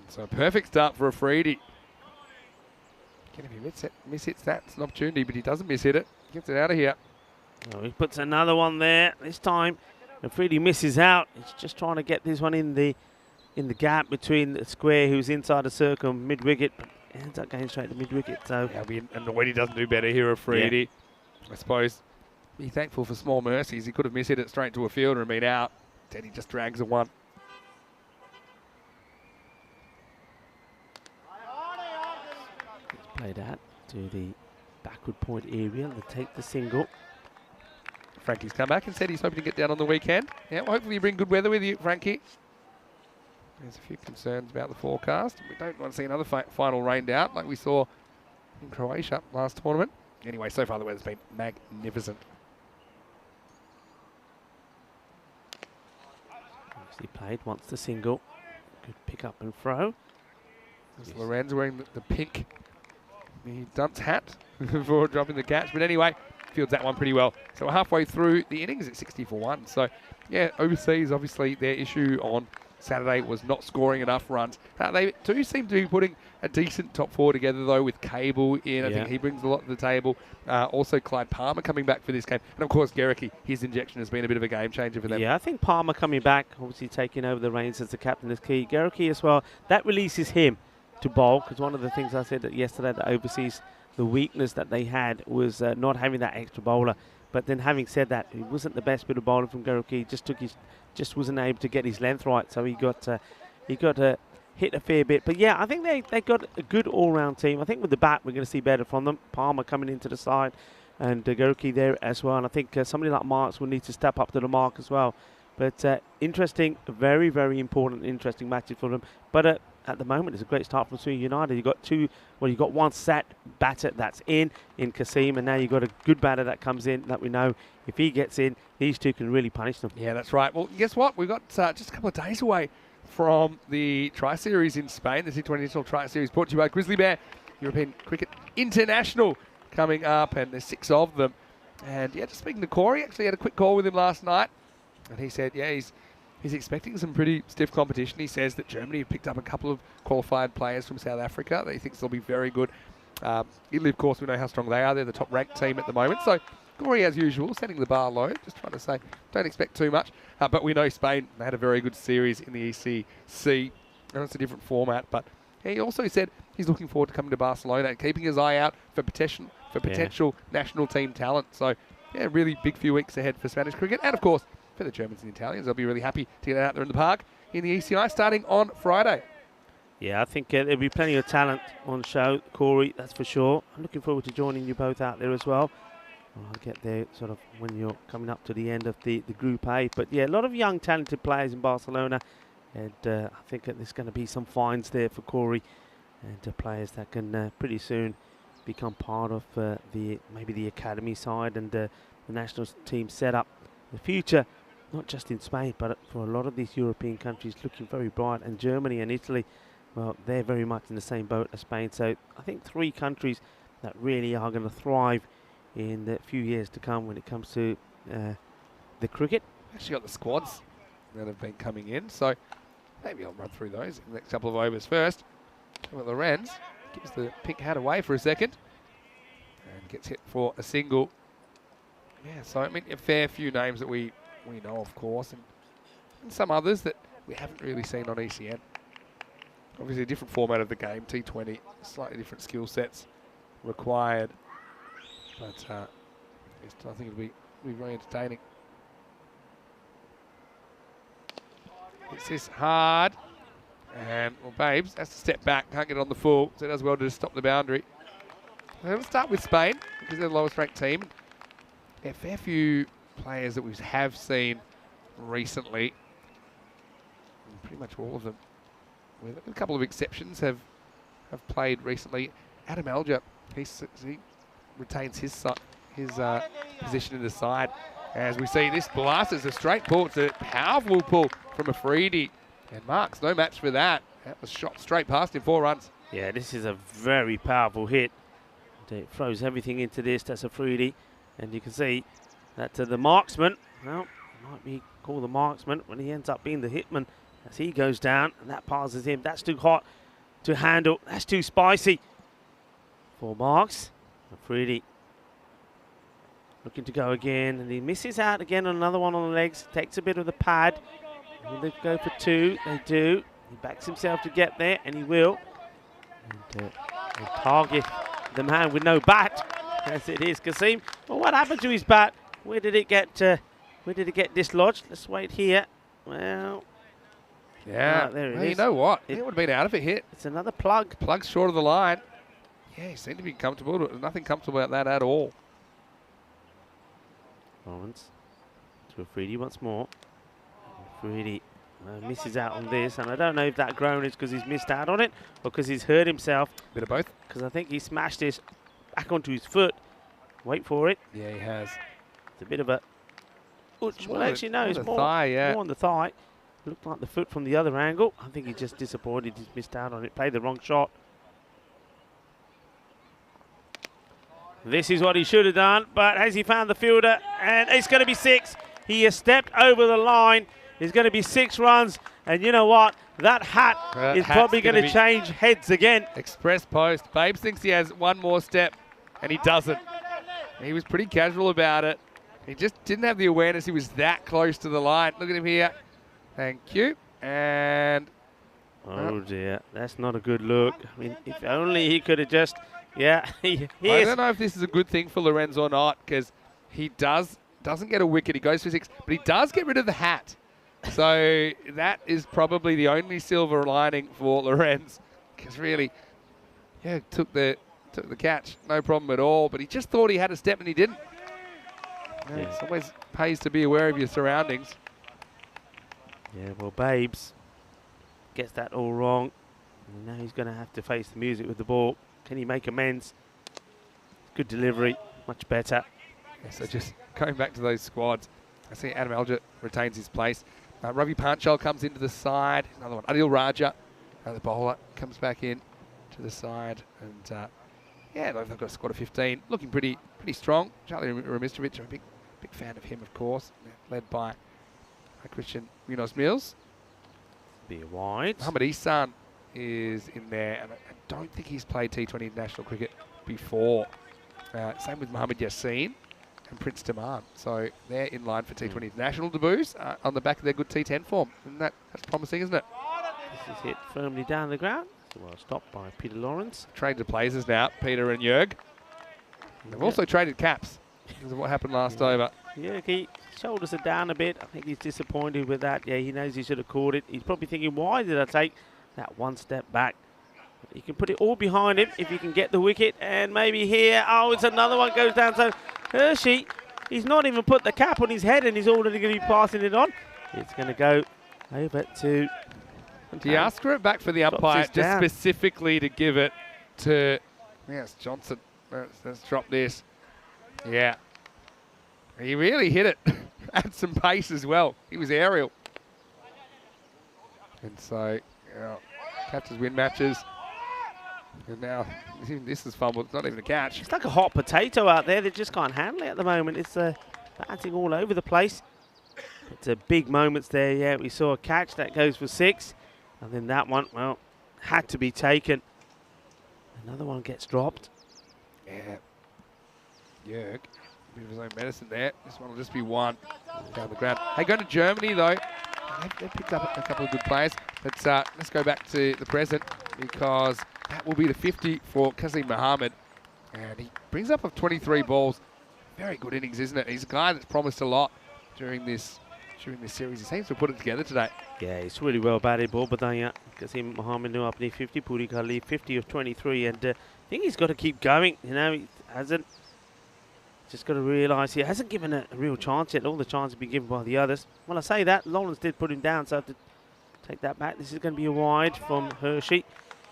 So a perfect start for Afridi. Again, if he mishits that, it's an opportunity, but he doesn't mishit it. Gets it out of here. Oh, he puts another one there. This time, Afridi misses out. He's just trying to get this one in the gap between the square, who's inside the circle, mid-wicket, but ends up going straight to mid-wicket. So yeah, and the way he doesn't do better here, Afridi. Yeah. I suppose be thankful for small mercies. He could have mishit it straight to a fielder and been out. Then he just drags a 1. Played out to the backward point area and take the single. Frankie's come back and said he's hoping to get down on the weekend. Yeah, well, hopefully you bring good weather with you, Frankie. There's a few concerns about the forecast. We don't want to see another final rained out like we saw in Croatia last tournament. Anyway, so far the weather's been magnificent. Nicely played, wants the single. Good pick up and throw. Lorenz wearing the pink He dumped hat before dropping the catch. But anyway, fields that one pretty well. So we're halfway through the innings at 60-1. So, yeah, overseas, obviously, their issue on Saturday was not scoring enough runs. They do seem to be putting a decent top four together, though, with Cable in. I think he brings a lot to the table. Also, Clyde Palmer coming back for this game. And, of course, Gericke, his injection has been a bit of a game changer for them. Yeah, I think Palmer coming back, obviously taking over the reins as the captain is key. Gericke as well, that releases him to bowl, because one of the things I said that yesterday that overseas, the weakness that they had was not having that extra bowler. But then having said that, it wasn't the best bit of bowling from Gericke. Just wasn't able to get his length right, so he got hit a fair bit. But yeah, I think they got a good all-round team. I think with the bat we're going to see better from them. Palmer coming into the side, and Gericke there as well. And I think somebody like Marks will need to step up to the mark as well. But interesting, very, very important, interesting matches for them. But at the moment, it's a great start from Sweden United. You've got one set batter that's in Kasim, and now you've got a good batter that comes in that we know if he gets in, these two can really punish them. Yeah, that's right. Well, guess what? We've got just a couple of days away from the Tri-Series in Spain, the T20 International Tri-Series brought to you by Grizzly Bear European Cricket International coming up, and there's 6 of them. And yeah, just speaking to Corey, actually had a quick call with him last night, and he said, yeah, he's expecting some pretty stiff competition. He says that Germany have picked up a couple of qualified players from South Africa that he thinks they'll be very good. Italy, of course, we know how strong they are. They're the top-ranked team at the moment. So Corey, as usual, setting the bar low, just trying to say, don't expect too much. But we know Spain, they had a very good series in the ECC. And it's a different format. But he also said he's looking forward to coming to Barcelona and keeping his eye out for potential national team talent. So, yeah, really big few weeks ahead for Spanish cricket. And, of course, for the Germans and the Italians, they'll be really happy to get out there in the park in the ECI starting on Friday. Yeah, I think there'll be plenty of talent on show, Corey, that's for sure. I'm looking forward to joining you both out there as well. I'll get there sort of when you're coming up to the end of the Group A. But yeah, a lot of young, talented players in Barcelona. And I think that there's going to be some finds there for Corey and players that can pretty soon become part of maybe the academy side and the national team setup. The future, not just in Spain, but for a lot of these European countries, looking very bright. And Germany and Italy, well, they're very much in the same boat as Spain. So I think 3 countries that really are going to thrive in the few years to come when it comes to the cricket. Actually got the squads that have been coming in, so maybe I'll run through those in the next couple of overs first. Well, Lorenz gives the pink hat away for a second and gets hit for a single. Yeah, so I mean a fair few names that we know, of course, and some others that we haven't really seen on ECN. Obviously a different format of the game, T20, slightly different skill sets required. But I think it'll be very entertaining. Hits this hard. And, well, Babes has to step back. Can't get it on the full. So it does well to just stop the boundary. So we'll start with Spain, because they're the lowest ranked team. Yeah, a fair few players that we have seen recently. And pretty much all of them, with a couple of exceptions, have played recently. Adam Alger, he retains his position in the side. As we see, this blast is a straight pull. It's a powerful pull from Afridi. And Marks, no match for that. That was shot straight past him, 4 runs. Yeah, this is a very powerful hit. It throws everything into this. That's Afridi. And you can see that the marksman, well, might be called the marksman when he ends up being the hitman as he goes down. And that passes him. That's too hot to handle. That's too spicy for Marks. Afridi looking to go again, and he misses out again on another one on the legs. Takes a bit of the pad. Will they go for 2? They do. He backs himself to get there, and he will. And target the man with no bat, as it is Kasim. Well, what happened to his bat? Where did it get dislodged? Let's wait here. Well, yeah, there it is. You know what? It would have been out if it hit. It's another plug. Plug's short of the line. Yeah, he seemed to be comfortable. There's nothing comfortable about that at all. Lawrence to Afridi once more. Afridi misses out on this, and I don't know if that groan is because he's missed out on it or because he's hurt himself. Bit of both. Because I think he smashed this back onto his foot. Wait for it. Yeah, he has. It's a bit of a... Well, actually, no, it's more, thigh, yeah. more on the thigh. Looked like the foot from the other angle. I think he's just disappointed he's missed out on it. Played the wrong shot. This is what he should have done, but has he found the fielder? And it's going to be 6. He has stepped over the line. It's going to be 6 runs. And you know what? That hat is probably going to change heads again. Express post. Babes thinks he has one more step, and he doesn't. He was pretty casual about it. He just didn't have the awareness he was that close to the line. Look at him here. Thank you. And... oh, dear. That's not a good look. I mean, if only he could have just... yeah. I don't know if this is a good thing for Lorenz or not, because he doesn't get a wicket. He goes for 6, but he does get rid of the hat. So that is probably the only silver lining for Lorenz, because really, yeah, took the catch, no problem at all. But he just thought he had a step and he didn't. Yeah, it always pays to be aware of your surroundings. Yeah, well, Babes gets that all wrong. And now he's going to have to face the music with the ball. Can he make amends? Good delivery, much better. Yeah, so just going back to those squads, I see Adam Alger retains his place. Ravi Panchal comes into the side. Another one. Adil Raja, the bowler, comes back in to the side. And yeah, they've got a squad of 15. Looking pretty strong. Charlie Ramistovic, I'm a big fan of him, of course. Led by Christian Munoz Mills. Be wide. Muhammad Ihsan is in there. And I don't think he's played T20 international cricket before. Same with Mohammad Yassin and Prince Taman. So they're in line for T20 international debuts on the back of their good T10 form. And that's promising, isn't it? This is hit firmly down the ground. Well stopped by Peter Lawrence. Traded places now, Peter and Jörg. They've also traded caps because of what happened last over. Jörg, he shoulders are down a bit. I think he's disappointed with that. Yeah, he knows he should have caught it. He's probably thinking, why did I take that one step back? He can put it all behind him if he can get the wicket. And maybe here, oh, it's another one goes down. So Hershey, he's not even put the cap on his head and he's already going to be passing it on. It's going to go over to... Do you ask for it back for the umpire just specifically to give it to... Yes, Johnson. Let's drop this. Yeah. He really hit it. Had some pace as well. He was aerial. And so, yeah, catches win matches. And now, this is fumbled. It's not even a catch. It's like a hot potato out there. They just can't handle it at the moment. It's bouncing all over the place. It's a big moments there. Yeah, we saw a catch that goes for 6. And then that one, well, had to be taken. Another one gets dropped. Yeah. Jörg, bit of his own medicine there. This one will just be 1 down the ground. Hey, going to Germany, though. They've picked up a couple of good players. But let's go back to the present, because that will be the 50 for Kasim Mohammed. And he brings up of 23 balls. Very good innings, isn't it? He's a guy that's promised a lot during this series. He seems to have put it together today. Yeah, it's really well batted ball, but Kasim Mohammed knew up near 50, Puri Khalif 50 of 23, and I think he's got to keep going. You know, he hasn't. Just got to realise he hasn't given a real chance yet. All the chances have been given by the others. Well, I say that, Lawrence did put him down, so I have to take that back. This is going to be a wide from Hershey.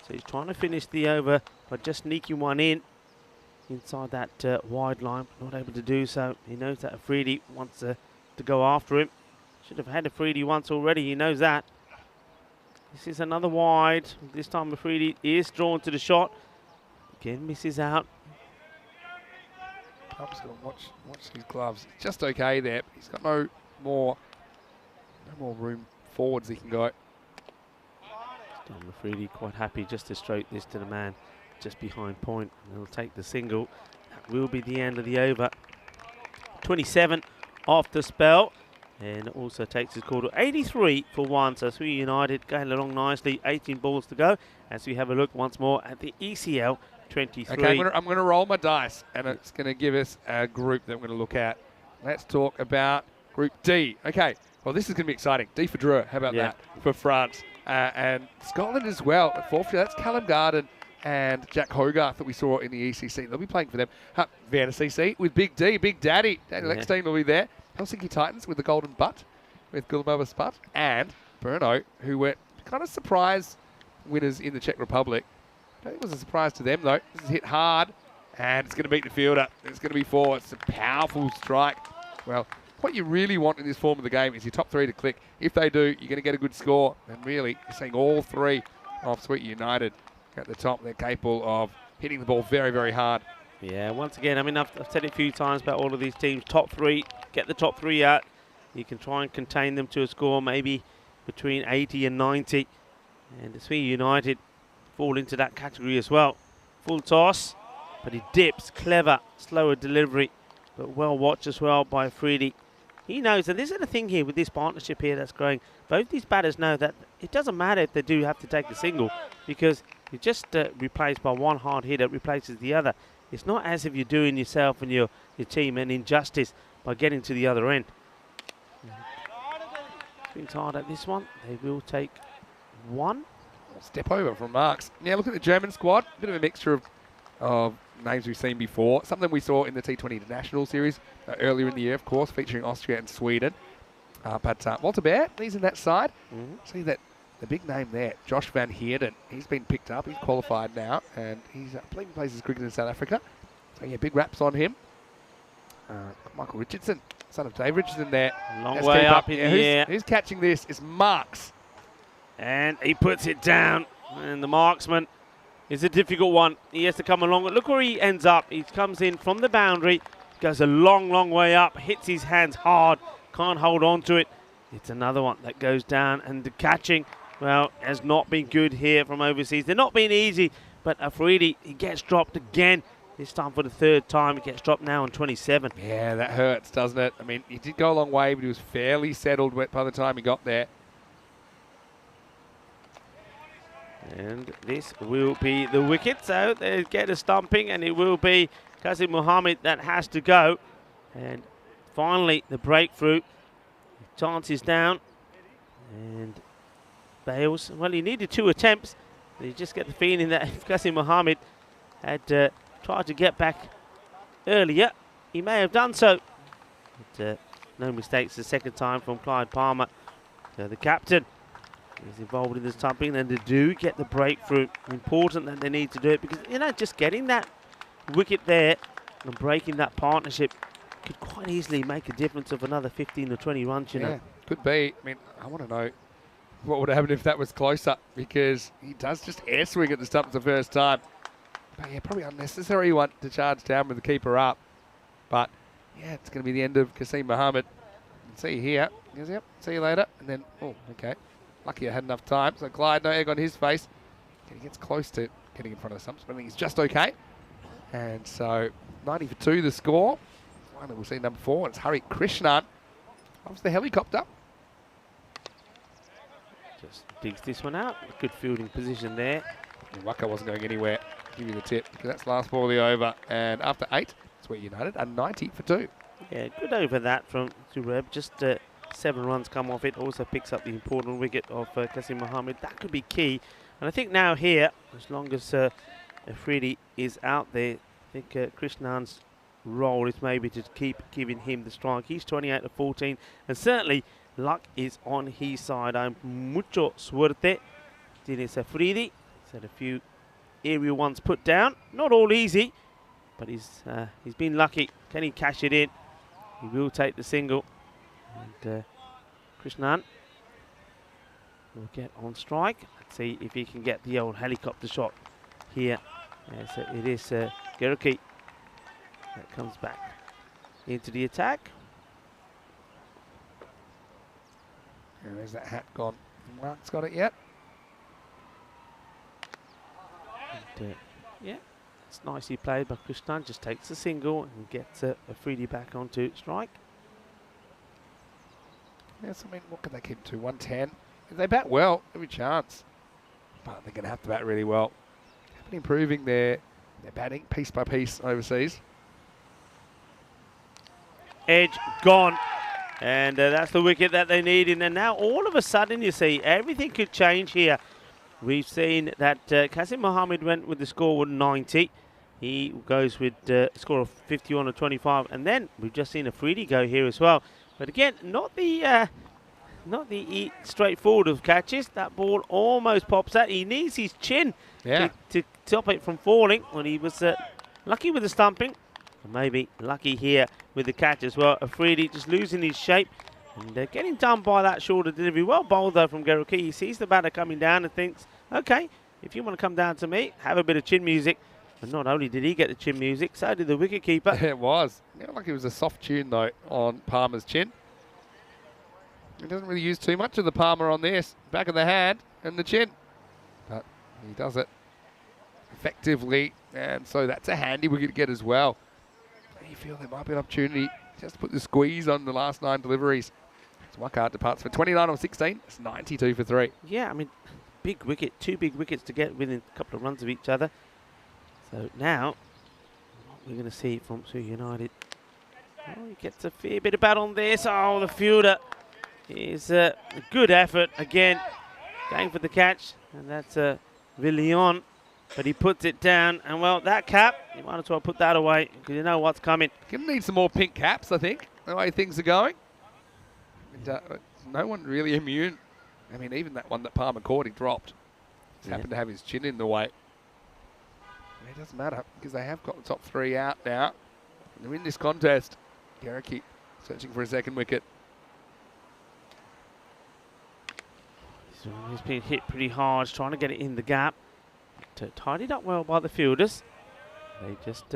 So he's trying to finish the over by just sneaking one in inside that wide line. Not able to do so. He knows that Afridi wants to go after him. Should have had Afridi once already. He knows that. This is another wide. This time Afridi is drawn to the shot. Again, misses out. Pump's got to watch his gloves. Just okay there. He's got no more room forwards he can go. Don Afridi quite happy just to stroke this to the man just behind point. And he'll take the single. That will be the end of the over. 27 off the spell. And also takes his call to 83 for 1. So Sweden United going along nicely. 18 balls to go as we have a look once more at the ECL 23. Okay, I'm going to roll my dice, and it's going to give us a group that we're going to look at. Let's talk about Group D. Okay, well, this is going to be exciting. D for Dreux, how about that, for France. And Scotland as well. At 4th, that's Callum Garden and Jack Hogarth that we saw in the ECC. They'll be playing for them. Vienna CC with Big D, Big Daddy. Danny Leckstein will be there. Helsinki Titans with the Golden Butt, with Gulmova Sput, and Brno, who were kind of surprise winners in the Czech Republic. I don't think it was a surprise to them, though. This is hit hard, and it's going to beat the fielder. It's going to be 4. It's a powerful strike. Well, what you really want in this form of the game is your top 3 to click. If they do, you're going to get a good score. And really, you're seeing all 3 of Sweden United at the top. They're capable of hitting the ball very, very hard Yeah, once again, I mean, I've said it a few times about all of these teams. Top three, get the top three out. You can try and contain them to a score maybe between 80 and 90. And the Sweden United fall into that category as well. Full toss, but he dips. Clever, slower delivery, but well watched as well by Freedy. He knows, and this is the thing here with this partnership here that's growing. Both these batters know that it doesn't matter if they do have to take a single, because you're just replaced by one hard hitter replaces the other. It's not as if you're doing yourself and your team an injustice by getting to the other end. Swings hard at this one. They will take one. Step over from Marks. Yeah, look at the German squad. Bit of a mixture of names we've seen before. Something we saw in the T20 International Series earlier in the year, of course, featuring Austria and Sweden. But Walter Bear, he's in that side. See that the big name there, Josh van Heerden. He's been picked up. He's qualified now, and he's playing places cricket in South Africa. So yeah, big raps on him. Michael Richardson, son of Dave Richardson there. Long way up in the air. Who's catching this is Marks. And he puts it down. And the marksman is a difficult one. He has to come along. Look where he ends up. He comes in from the boundary, goes a long, long way up, hits his hands hard, can't hold on to it. It's another one that goes down, and the catching, well, has not been good here from overseas. They're not being easy, but Afridi, he gets dropped again. This time for the third time. He gets dropped now on 27. Yeah, that hurts, doesn't it? I mean, he did go a long way, but he was fairly settled by the time he got there. And this will be the wicket. So they get a stumping, and it will be Qasim Mohammed that has to go. And finally, the breakthrough. Chance is down. And Bales, well, he needed 2 attempts. You just get the feeling that if Qasim Mohammed had tried to get back earlier, he may have done so. But, no mistakes the second time from Clyde Palmer. The captain is involved in this stumping, and they do get the breakthrough. Important that they need to do it, because, you know, just getting that wicket there and breaking that partnership could quite easily make a difference of another 15 or 20 runs, you know. Could be. I mean, I want to know what would happen if that was closer, because he does just air swing at the stumps the first time. But yeah, probably unnecessary one to charge down with the keeper up. But yeah, it's going to be the end of Qasim Mohammed. See you here. He goes, yep, see you later. And then, oh, okay. Lucky I had enough time. So Clyde, no egg on his face. And he gets close to getting in front of the stumps, but I think he's just okay. And so 90 for 2 the score. Finally, we'll see number 4. It's Hari Krishnan off the helicopter. Just digs this one out. Good fielding position there. And Waka wasn't going anywhere. Give you the tip, because that's last ball of the over. And after 8, Sweet United are 90 for 2. Yeah, good over that from Zureb. Just 7 runs come off it. Also picks up the important wicket of Qasim Mohammed. That could be key. And I think now here, as long as Afridi is out there, I think Krishnan's role is maybe to keep giving him the strike. He's 28 to 14, and certainly luck is on his side. Mucho suerte. Tienes Afridi. He's had a few aerial ones put down. Not all easy, but he's been lucky. Can he cash it in? He will take the single. And Krishnan will get on strike. Let's see if he can get the old helicopter shot here. So it is Geruki that comes back into the attack. And there's that hat gone. Mark's got it yet. And, yeah, it's nicely played by Krishnan. Just takes the single and gets Afridi back onto strike. Yes, I mean, what can they keep to? 110. If they bat well, every chance. But they're going to have to bat really well. They've been improving their batting piece by piece overseas. Edge gone. And that's the wicket that they need. And now all of a sudden, you see, everything could change here. We've seen that Qasim Mohammed went with the score of 90. He goes with a score of 51 or 25. And then we've just seen Afridi go here as well. But again, not the straightforward of catches. That ball almost pops out. He needs his chin to stop it from falling. When he was lucky with the stumping, and maybe lucky here with the catch as well. Afridi just losing his shape and getting done by that shorter delivery. Well bowled though from Geruki. He sees the batter coming down and thinks, okay, if you want to come down to me, have a bit of chin music. But not only did he get the chin music, so did the wicketkeeper. It was. It like it was a soft tune, though, on Palmer's chin. He doesn't really use too much of the Palmer on this. Back of the hand and the chin. But he does it effectively. And so that's a handy wicket to get as well. You feel there might be an opportunity just to put the squeeze on the last 9 deliveries. Swakart departs for 29 on 16. It's 92 for 3. Yeah, I mean, big wicket, 2 big wickets to get within a couple of runs of each other. So now, what we're going to see from Sue United. Oh, he gets a fair bit of bat on this. Oh, the fielder is a good effort again, going for the catch, and that's Villion. But he puts it down, and well, that cap, you might as well put that away because you know what's coming. Gonna need some more pink caps, I think, the way things are going. And, no one really immune. I mean, even that one that Palmer caught, he dropped. Just happened to have his chin in the way. And it doesn't matter because they have got the top 3 out now. And they're in this contest. Garricky searching for a second wicket. So he's been hit pretty hard, trying to get it in the gap. Tidied up well by the fielders. They just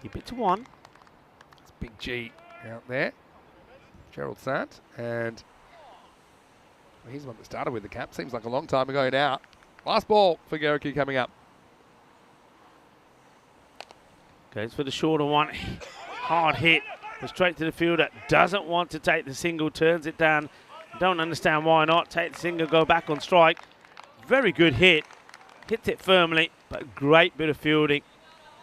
keep it to 1. It's Big G out there. Gerald Sant. And he's the one that started with the cap. Seems like a long time ago now. Last ball for Garricky coming up. Goes for the shorter one. Hard hit. Straight to the fielder. Doesn't want to take the single. Turns it down. Don't understand why not. Take the single, go back on strike. Very good hit. Hits it firmly, but great bit of fielding.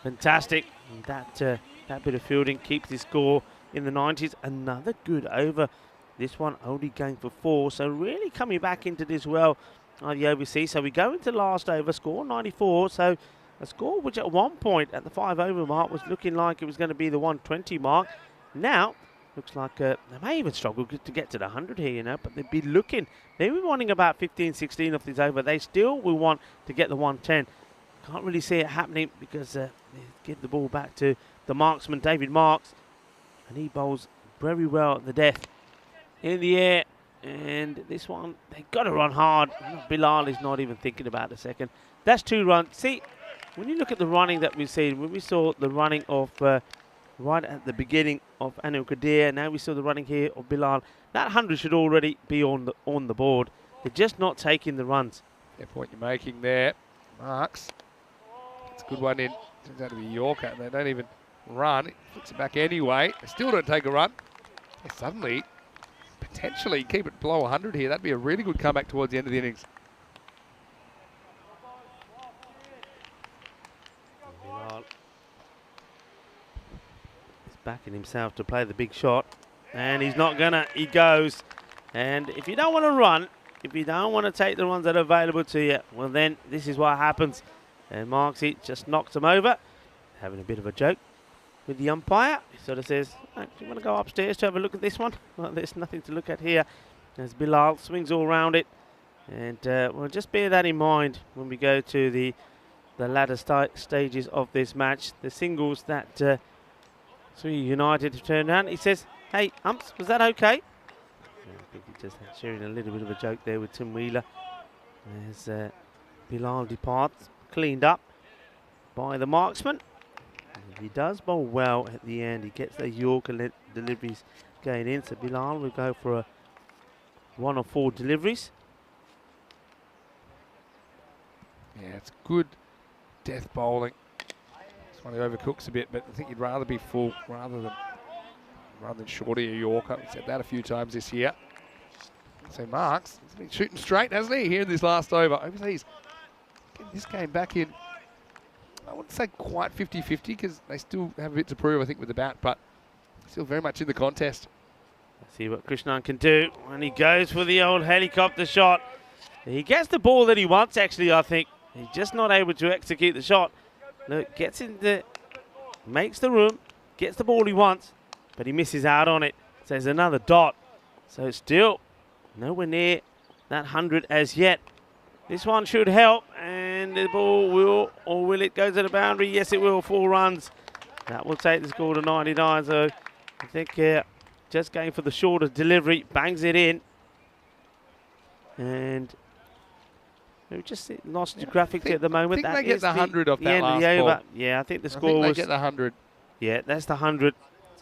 Fantastic. And that bit of fielding keeps the score in the 90s. Another good over. This one only going for 4. So really coming back into this well on the overseas. So we go into last over, score 94. So a score which at one point at the 5 over mark was looking like it was going to be the 120 mark. Now looks like they may even struggle to get to the 100 here, you know, but they'd be looking. They were wanting about 15, 16 off this over. They still will want to get the 110. Can't really see it happening because they give the ball back to the marksman, David Marks, and he bowls very well at the death in the air. And this one, they've got to run hard. Bilal is not even thinking about the second. That's 2 runs. See, when you look at the running that we've seen, when we saw the running of right at the beginning of Anil Kadir, now we saw the running here of Bilal. That 100 should already be on the board. They're just not taking the runs. Fair point you're making there, Marks. It's a good one in. Turns out to be Yorker, and they don't even run. It flicks it back anyway. They still don't take a run. They suddenly, potentially keep it below 100 here. That'd be a really good comeback towards the end of the innings. Bilal is backing himself to play the big shot, and he's not gonna. He goes, and if you don't want to run, if you don't want to take the runs that are available to you, well then this is what happens. And Marksy just knocks him over, having a bit of a joke with the umpire. He sort of says, oh, do you want to go upstairs to have a look at this one? Well, there's nothing to look at here. As Bilal swings all around it. And we'll just bear that in mind when we go to the latter stages of this match. The singles that Sri United have turned around. He says, hey, umps, was that okay? I think he's just sharing a little bit of a joke there with Tim Wheeler. As Bilal departs, cleaned up by the marksman. And he does bowl well at the end. He gets the Yorker deliveries going in. So Bilal will go for a 1 of 4 deliveries. Yeah, it's good death bowling. This one he overcooks a bit, but I think you'd rather be full rather than shorty a Yorker. We've said that a few times this year. So Marks has been shooting straight, hasn't he, here in this last over. Overseas getting this game back in, I wouldn't say quite 50-50 because they still have a bit to prove, I think, with the bat, but still very much in the contest. Let's see what Krishnan can do when he goes for the old helicopter shot. He gets the ball that he wants, actually, I think. He's just not able to execute the shot. Look, gets in the, makes the room, gets the ball he wants, but he misses out on it. So there's another dot. So still nowhere near that 100 as yet. This one should help, and the ball will, or will it go to the boundary? Yes, it will. 4 runs. That will take the score to 99. So I think just going for the shorter delivery, bangs it in. And We've just lost the graphics at the moment. I think they get the 100 off that last over. ball. Yeah, I think the I score think they was... get the 100. Yeah, that's the 100.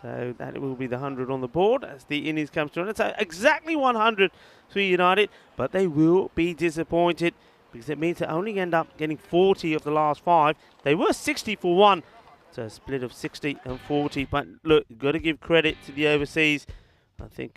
So that will be the 100 on the board as the innings comes to an end. So exactly 100 for United, but they will be disappointed because it means they only end up getting 40 of the last 5. They were 60 for 1, so a split of 60 and 40. But look, you've got to give credit to the overseas. I think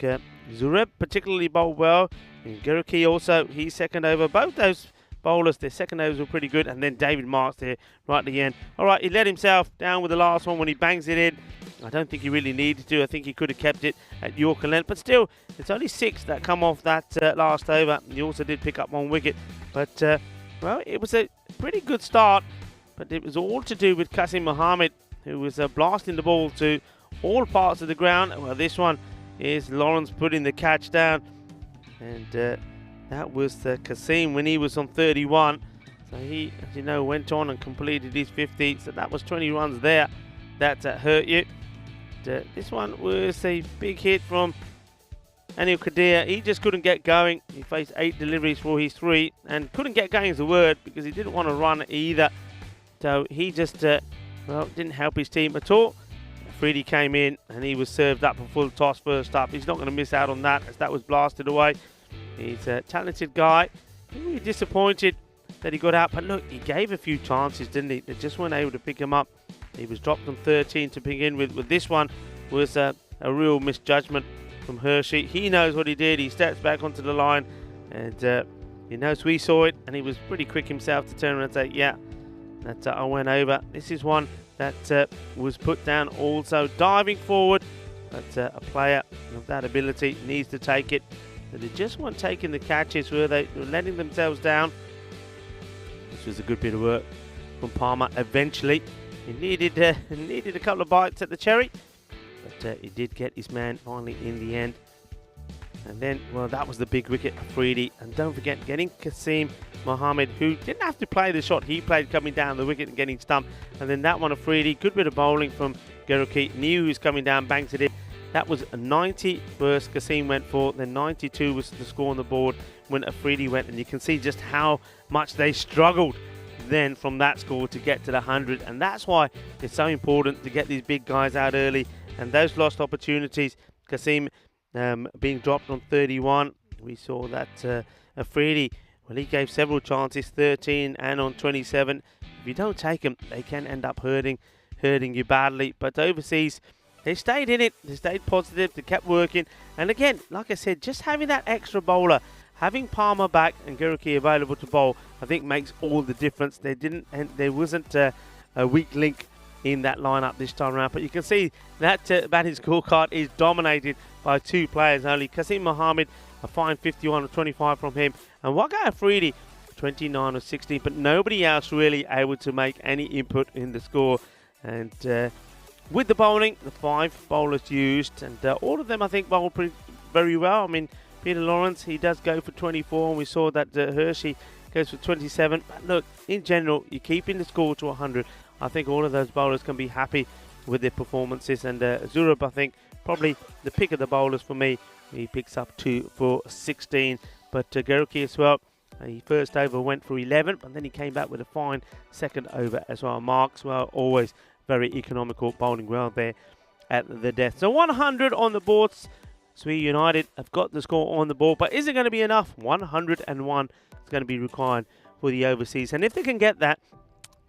Zureb particularly bowled well. And Geruki also, he's second over. Both those bowlers, their second overs were pretty good. And then David Marks there right at the end. All right, he let himself down with the last one when he bangs it in. I don't think he really needed to. I think he could have kept it at Yorker length. But still, it's only 6 that come off that last over. He also did pick up 1 wicket. But, well, it was a pretty good start. But it was all to do with Qasim Mohammed, who was blasting the ball to all parts of the ground. Well, this one is Lawrence putting the catch down. And that was Qasim when he was on 31. So he, as you know, went on and completed his 50. So that was 20 runs there. That hurt you. This one was a big hit from Anil Kadir. He just couldn't get going. He faced 8 deliveries for his 3 and couldn't get going is the word because he didn't want to run either. So he just, well, didn't help his team at all. Freedy came in and he was served up a full toss first up. He's not going to miss out on that as that was blasted away. He's a talented guy. Really disappointed that he got out. But look, he gave a few chances, didn't he? They just weren't able to pick him up. He was dropped on 13 to begin with. With this one was a real misjudgment from Hershey. He knows what he did. He steps back onto the line and he knows we saw it. And he was pretty quick himself to turn around and say, yeah, that I went over. This is one that was put down also diving forward. But a player of that ability needs to take it. But they just weren't taking the catches, were they? They were letting themselves down. This was a good bit of work from Palmer eventually. He needed a couple of bites at the cherry, but he did get his man finally in the end. And then, well, that was the big wicket for Freedy. And don't forget, getting Qasim Mohammed, who didn't have to play the shot. He played coming down the wicket and getting stumped. And then that one of Freedy, good bit of bowling from Geruki. Knew he was coming down, bangs it in. That was a 90 first Qasim went for. Then 92 was the score on the board when Afridi went. And you can see just how much they struggled then from that score to get to the 100. And that's why it's so important to get these big guys out early. And those lost opportunities, Qasim being dropped on 31. We saw that Afridi, well, he gave several chances, 13 and on 27. If you don't take them, they can end up hurting you badly. But overseas, they stayed in it. They stayed positive. They kept working. And again, like I said, just having that extra bowler, having Palmer back and Geruki available to bowl, I think makes all the difference. There wasn't a weak link in that lineup this time around. But you can see that batting scorecard is dominated by 2 players only. Qasim Mohammed, a fine 51 or 25 from him. And Waqar Afridi, 29 or 16. But nobody else really able to make any input in the score. And with the bowling, the 5 bowlers used, and all of them I think bowled very well. I mean, Peter Lawrence, he does go for 24, and we saw that Hershey goes for 27. But look, in general, you're keeping the score to 100. I think all of those bowlers can be happy with their performances, and Zurab, I think, probably the pick of the bowlers for me. He picks up 2 for 16, but Geruki as well. He first over went for 11, but then he came back with a fine second over as well. Marks, well, always very economical, bowling well there at the death. So 100 on the boards. Swee United have got the score on the board, but is it going to be enough? 101 is going to be required for the overseas. And if they can get that,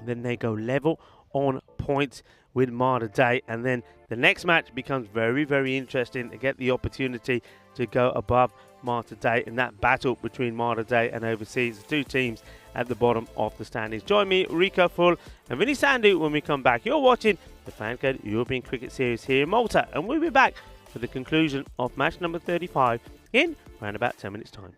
then they go level on points with Malta Day. And then the next match becomes very, very interesting to get the opportunity to go above Malta Day in that battle between Malta Day and overseas. The 2 teams at the bottom of the standings. Join me, Rico Full and Vinny Sandhu when we come back. You're watching the FanCode European Cricket Series here in Malta, and we'll be back for the conclusion of match number 35 in around about 10 minutes time.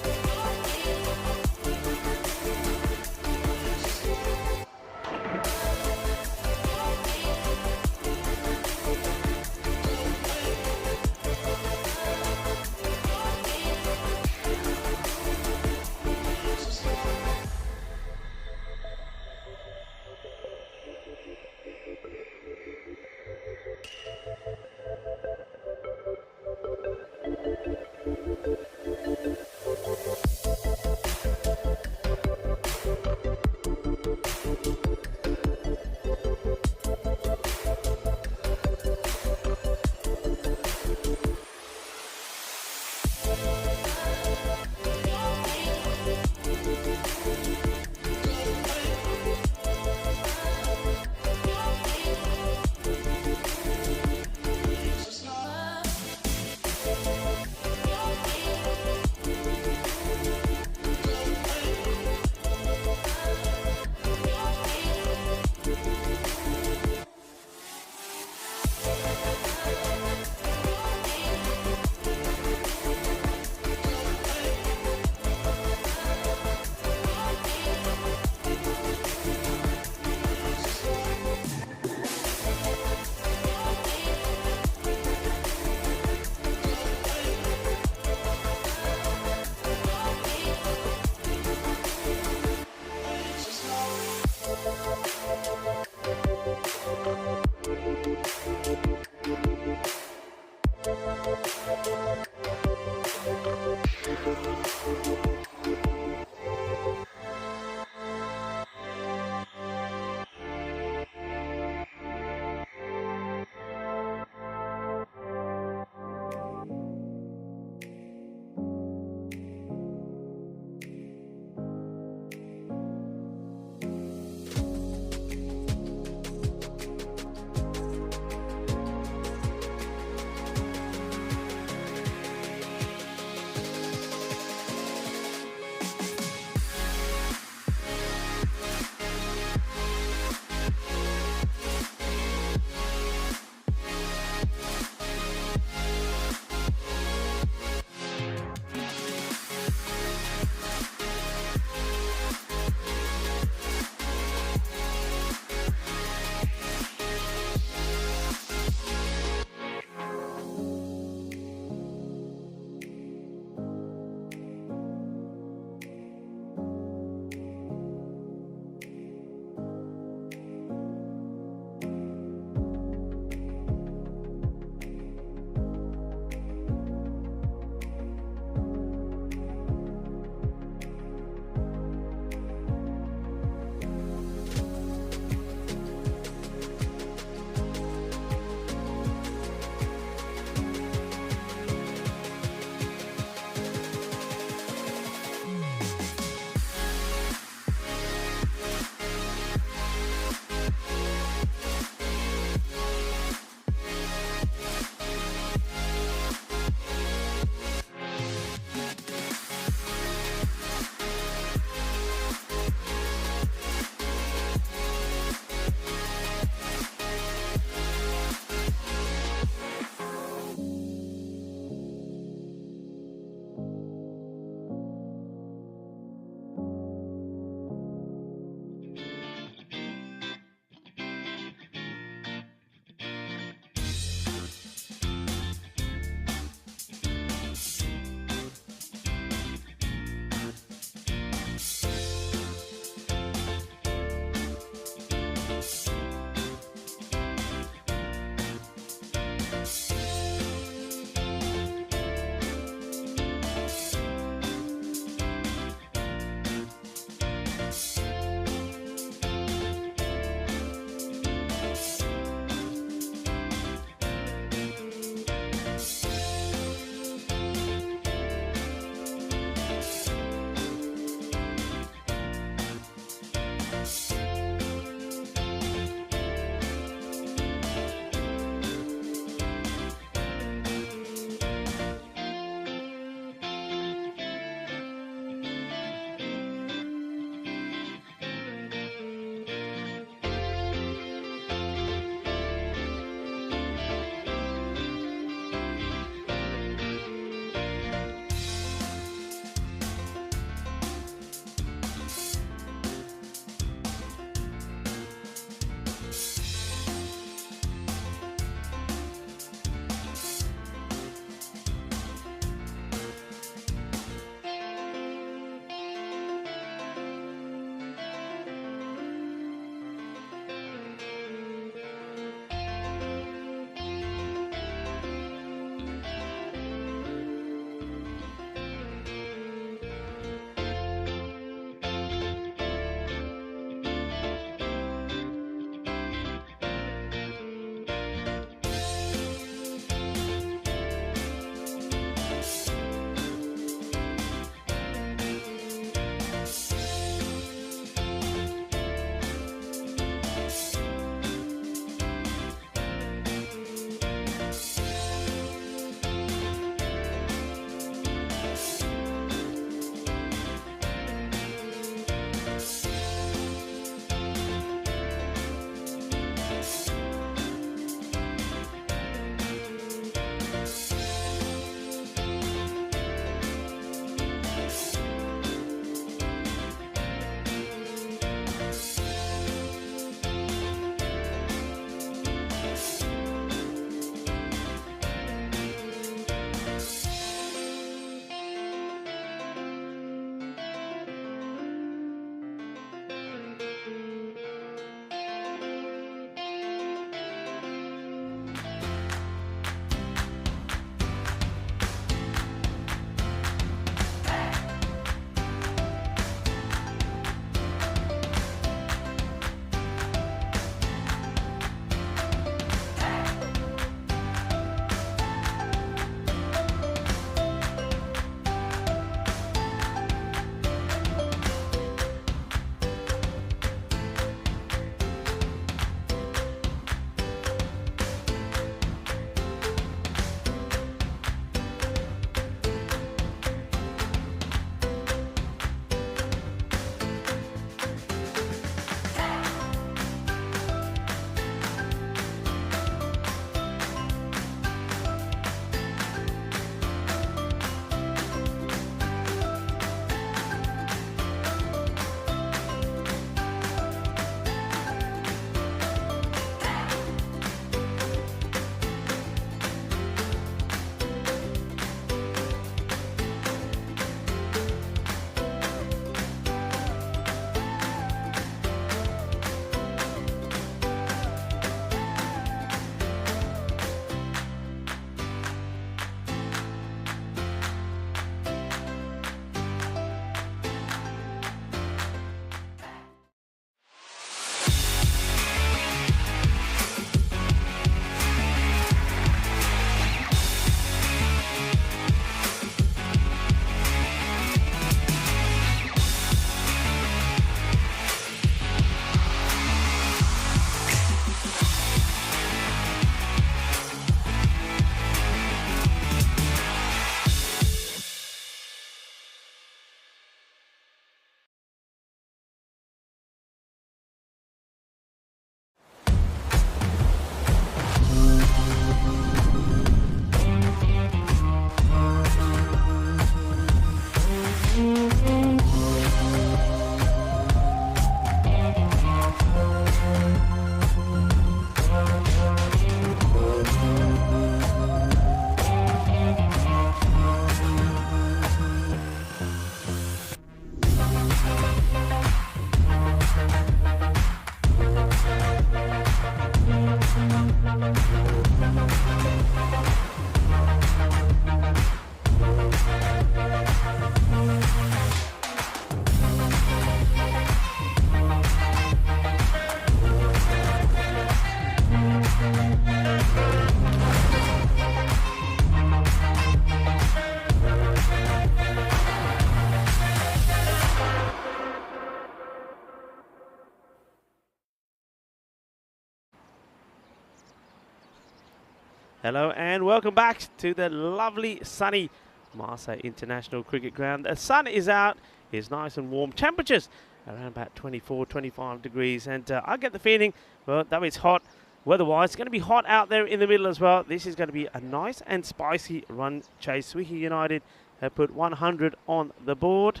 Hello and welcome back to the lovely sunny Malta International Cricket Ground. The sun is out, it's nice and warm. Temperatures around about 24, 25 degrees, and I get the feeling, well, though it's hot weather-wise, it's going to be hot out there in the middle as well. This is going to be a nice and spicy run chase. Swihi United have put 100 on the board,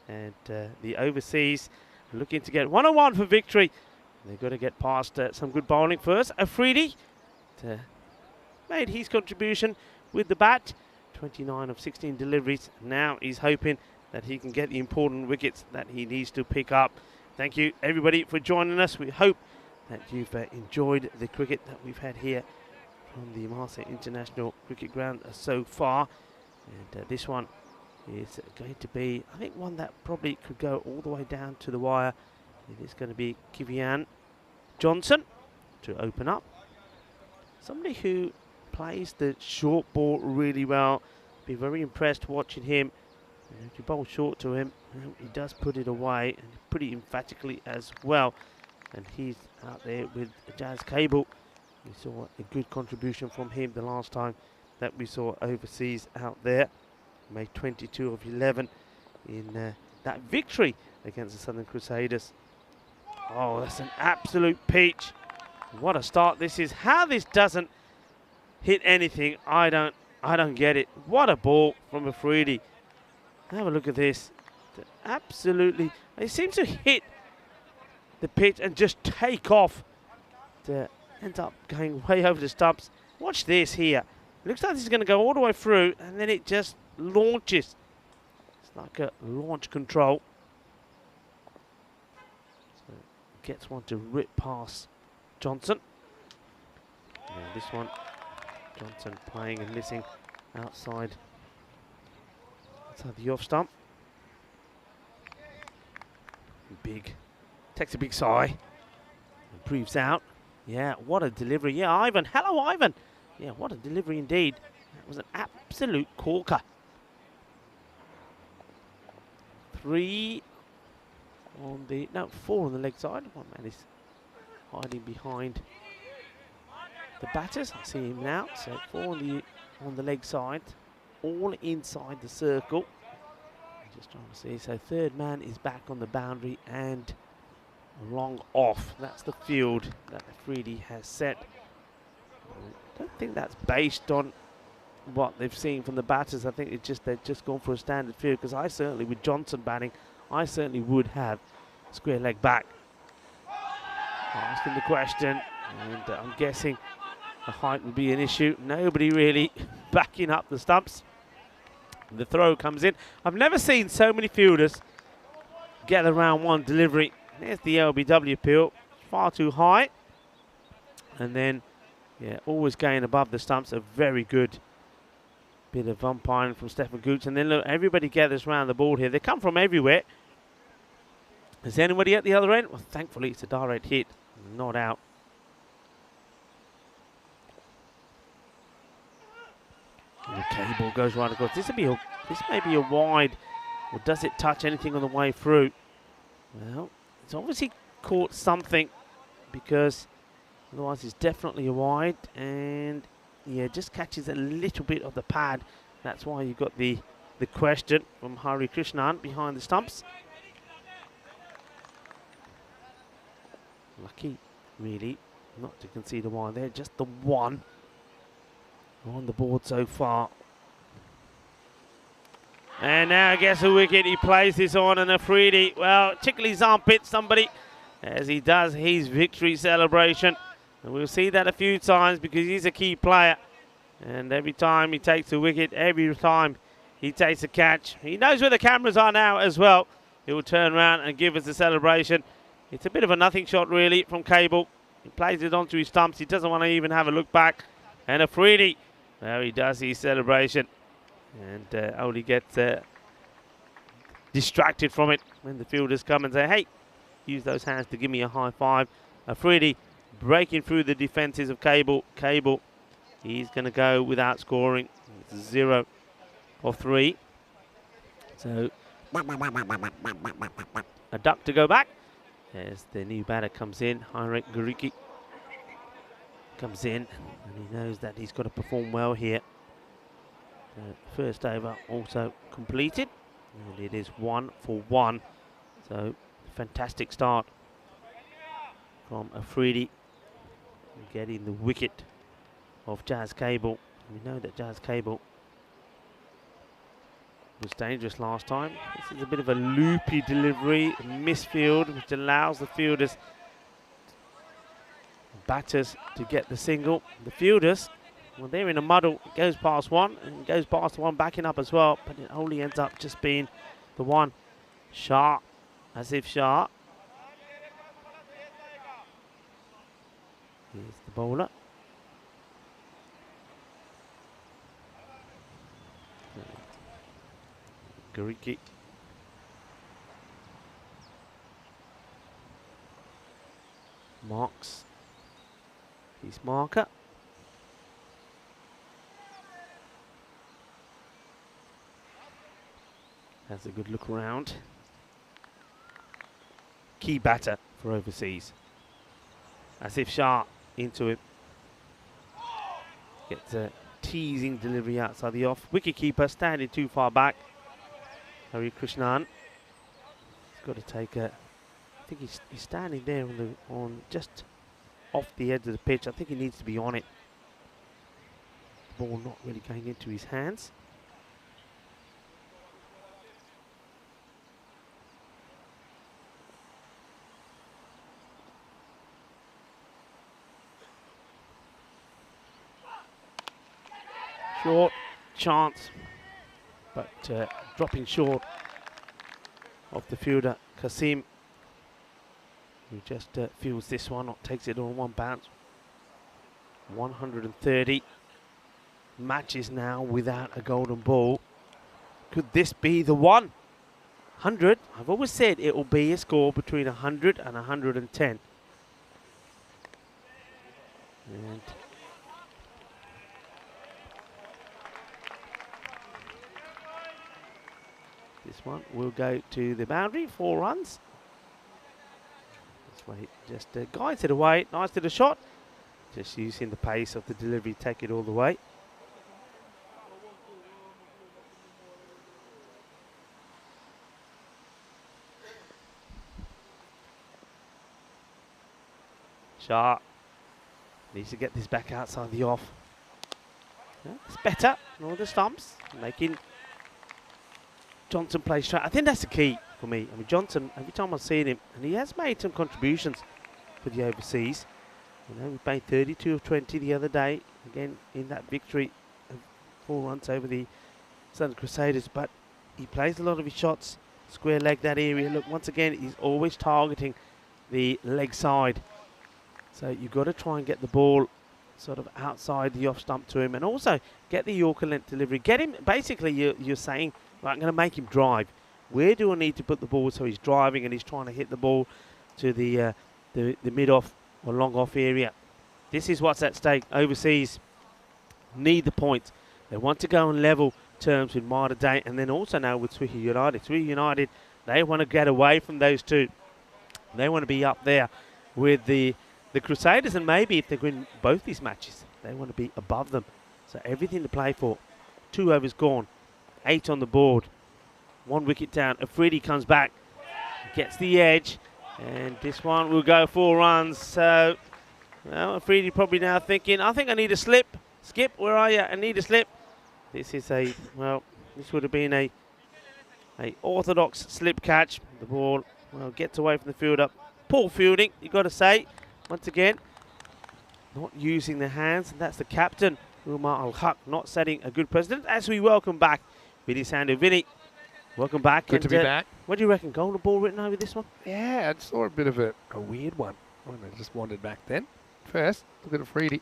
and the overseas looking to get 101 for victory. They've got to get past some good bowling first. Afridi made his contribution with the bat, 29 of 16 deliveries. Now he's hoping that he can get the important wickets that he needs to pick up. Thank you everybody for joining us. We hope that you've enjoyed the cricket that we've had here from the Malta International Cricket Ground so far. And this one is going to be, I think, one that probably could go all the way down to the wire. It is going to be Kivian Johnson to open up. Somebody who plays the short ball really well. Be very impressed watching him. And if you bowl short to him, he does put it away, and pretty emphatically as well. And he's out there with Jazz Cable. We saw a good contribution from him the last time that we saw overseas out there. Made 22 of 11 in that victory against the Southern Crusaders. Oh, that's an absolute peach. What a start this is. How this doesn't hit anything, I don't get it. What a ball from Afridi. Have a look at this. Absolutely, it seems to hit the pitch and just take off. It ends up going way over the stumps. Watch this here. It looks like this is going to go all the way through, and then it just launches. It's like a launch control. So gets one to rip past Johnson. And this one, Johnson playing and missing outside the off stump. Big, takes a big sigh, and breathes out. Yeah, what a delivery. Yeah, Ivan. Hello, Ivan. Yeah, what a delivery indeed. That was an absolute corker. 4 on the leg side. One man is hiding behind the batters. I see him now. So 4 on the leg side, all inside the circle. Just trying to see. So third man is back on the boundary and long off. That's the field that Afridi has set. I don't think that's based on what they've seen from the batters. I think they've just gone for a standard field, because I certainly, with Johnson batting, I certainly would have square leg back. Asking the question, and I'm guessing the height would be an issue. Nobody really backing up the stumps. The throw comes in. I've never seen so many fielders get around one delivery. There's the LBW appeal, far too high. And then, yeah, always going above the stumps. A very good bit of umpiring from Stefan Gooch. And then look, everybody gathers around the ball here. They come from everywhere. Is anybody at the other end? Well, thankfully it's a direct hit, not out. And the cable goes right across. This may be a wide, or does it touch anything on the way through? Well, it's obviously caught something, because otherwise it's definitely a wide, and yeah, just catches a little bit of the pad. That's why you got the question from Hari Krishnan behind the stumps. Lucky, really, not to concede a wide there. Just the one on the board so far. And now gets a wicket. He plays this on, and Afridi, well, tickle his armpit, somebody, as he does his victory celebration. And we'll see that a few times, because he's a key player. And every time he takes a wicket, every time he takes a catch, he knows where the cameras are now as well. He will turn around and give us the celebration. It's a bit of a nothing shot, really, from Cable. He plays it onto his stumps. He doesn't want to even have a look back. And Afridi, well, he does his celebration, and only gets distracted from it when the fielders come and say, hey, use those hands to give me a high five. Afridi breaking through the defences of Cable. Cable, he's going to go without scoring. It's 0 of 3. So a duck to go back as the new batter comes in, Heinrich Guriki. comes in and he knows that he's got to perform well here. First over also completed, and it is 1 for 1. So fantastic start from Afridi, getting the wicket of Jazz Cable. We know that Jazz Cable was dangerous last time. This is a bit of a loopy delivery, misfield, which allows the fielders, batters, to get the single. The fielders, well, they're in a muddle. It goes past one, and it goes past the one backing up as well, but it only ends up just being the one. Shah, as if Shah. Here's the bowler. Gariki. Marks his marker. Has a good look around. Key batter for overseas. As if Shah into it. Gets a teasing delivery outside the off. Wicket keeper standing too far back. Hari Krishnan. He's got to take a. I think he's standing there on just off the edge of the pitch. I think he needs to be on it. The ball not really going into his hands. Short chance, but dropping short of the fielder Kasim, who just fields this one, or takes it on one bounce. 130 matches now without a golden ball. Could this be the one? 100. I've always said it will be a score between 100 and 110. And this one will go to the boundary, 4 runs. This way, just guides it away. Nice little shot. Just using the pace of the delivery, take it all the way. Shah needs to get this back outside the off. Yeah, it's better than all the stumps, making Johnson play straight. I think that's the key for me. I mean, Johnson, every time I've seen him, and he has made some contributions for the overseas. You know, we played 32 of 20 the other day, again in that victory of 4 runs over the Southern Crusaders. But he plays a lot of his shots, square leg that area. Look, once again, he's always targeting the leg side. So you've got to try and get the ball sort of outside the off stump to him, and also get the Yorker length delivery. Get him, basically you're saying, right, I'm going to make him drive. Where do I need to put the ball so he's driving and he's trying to hit the ball to the mid-off or long-off area? This is what's at stake. Overseas need the points. They want to go on level terms with Malta Day, and then also now with Swihi United. Swihi United, they want to get away from those two. They want to be up there with the Crusaders, and maybe if they win both these matches, they want to be above them. So everything to play for. 2 overs gone, 8 on the board, 1 wicket down. Afridi comes back, gets the edge, and this one will go 4 runs. So, well, Afridi probably now thinking, I think I need a slip. Skip, where are you? I need a slip. This is a, well, this would have been a orthodox slip catch. The ball, well, gets away from the fielder. Poor fielding, you've got to say. Once again, not using the hands, and that's the captain, Umar Al-Haq, not setting a good precedent. As we welcome back Vinny Sandu. Vinny, welcome back. Good to be back. What do you reckon? Golden ball written over this one? Yeah, I saw a bit of a weird one when I just wandered back then. First, look at Afridi.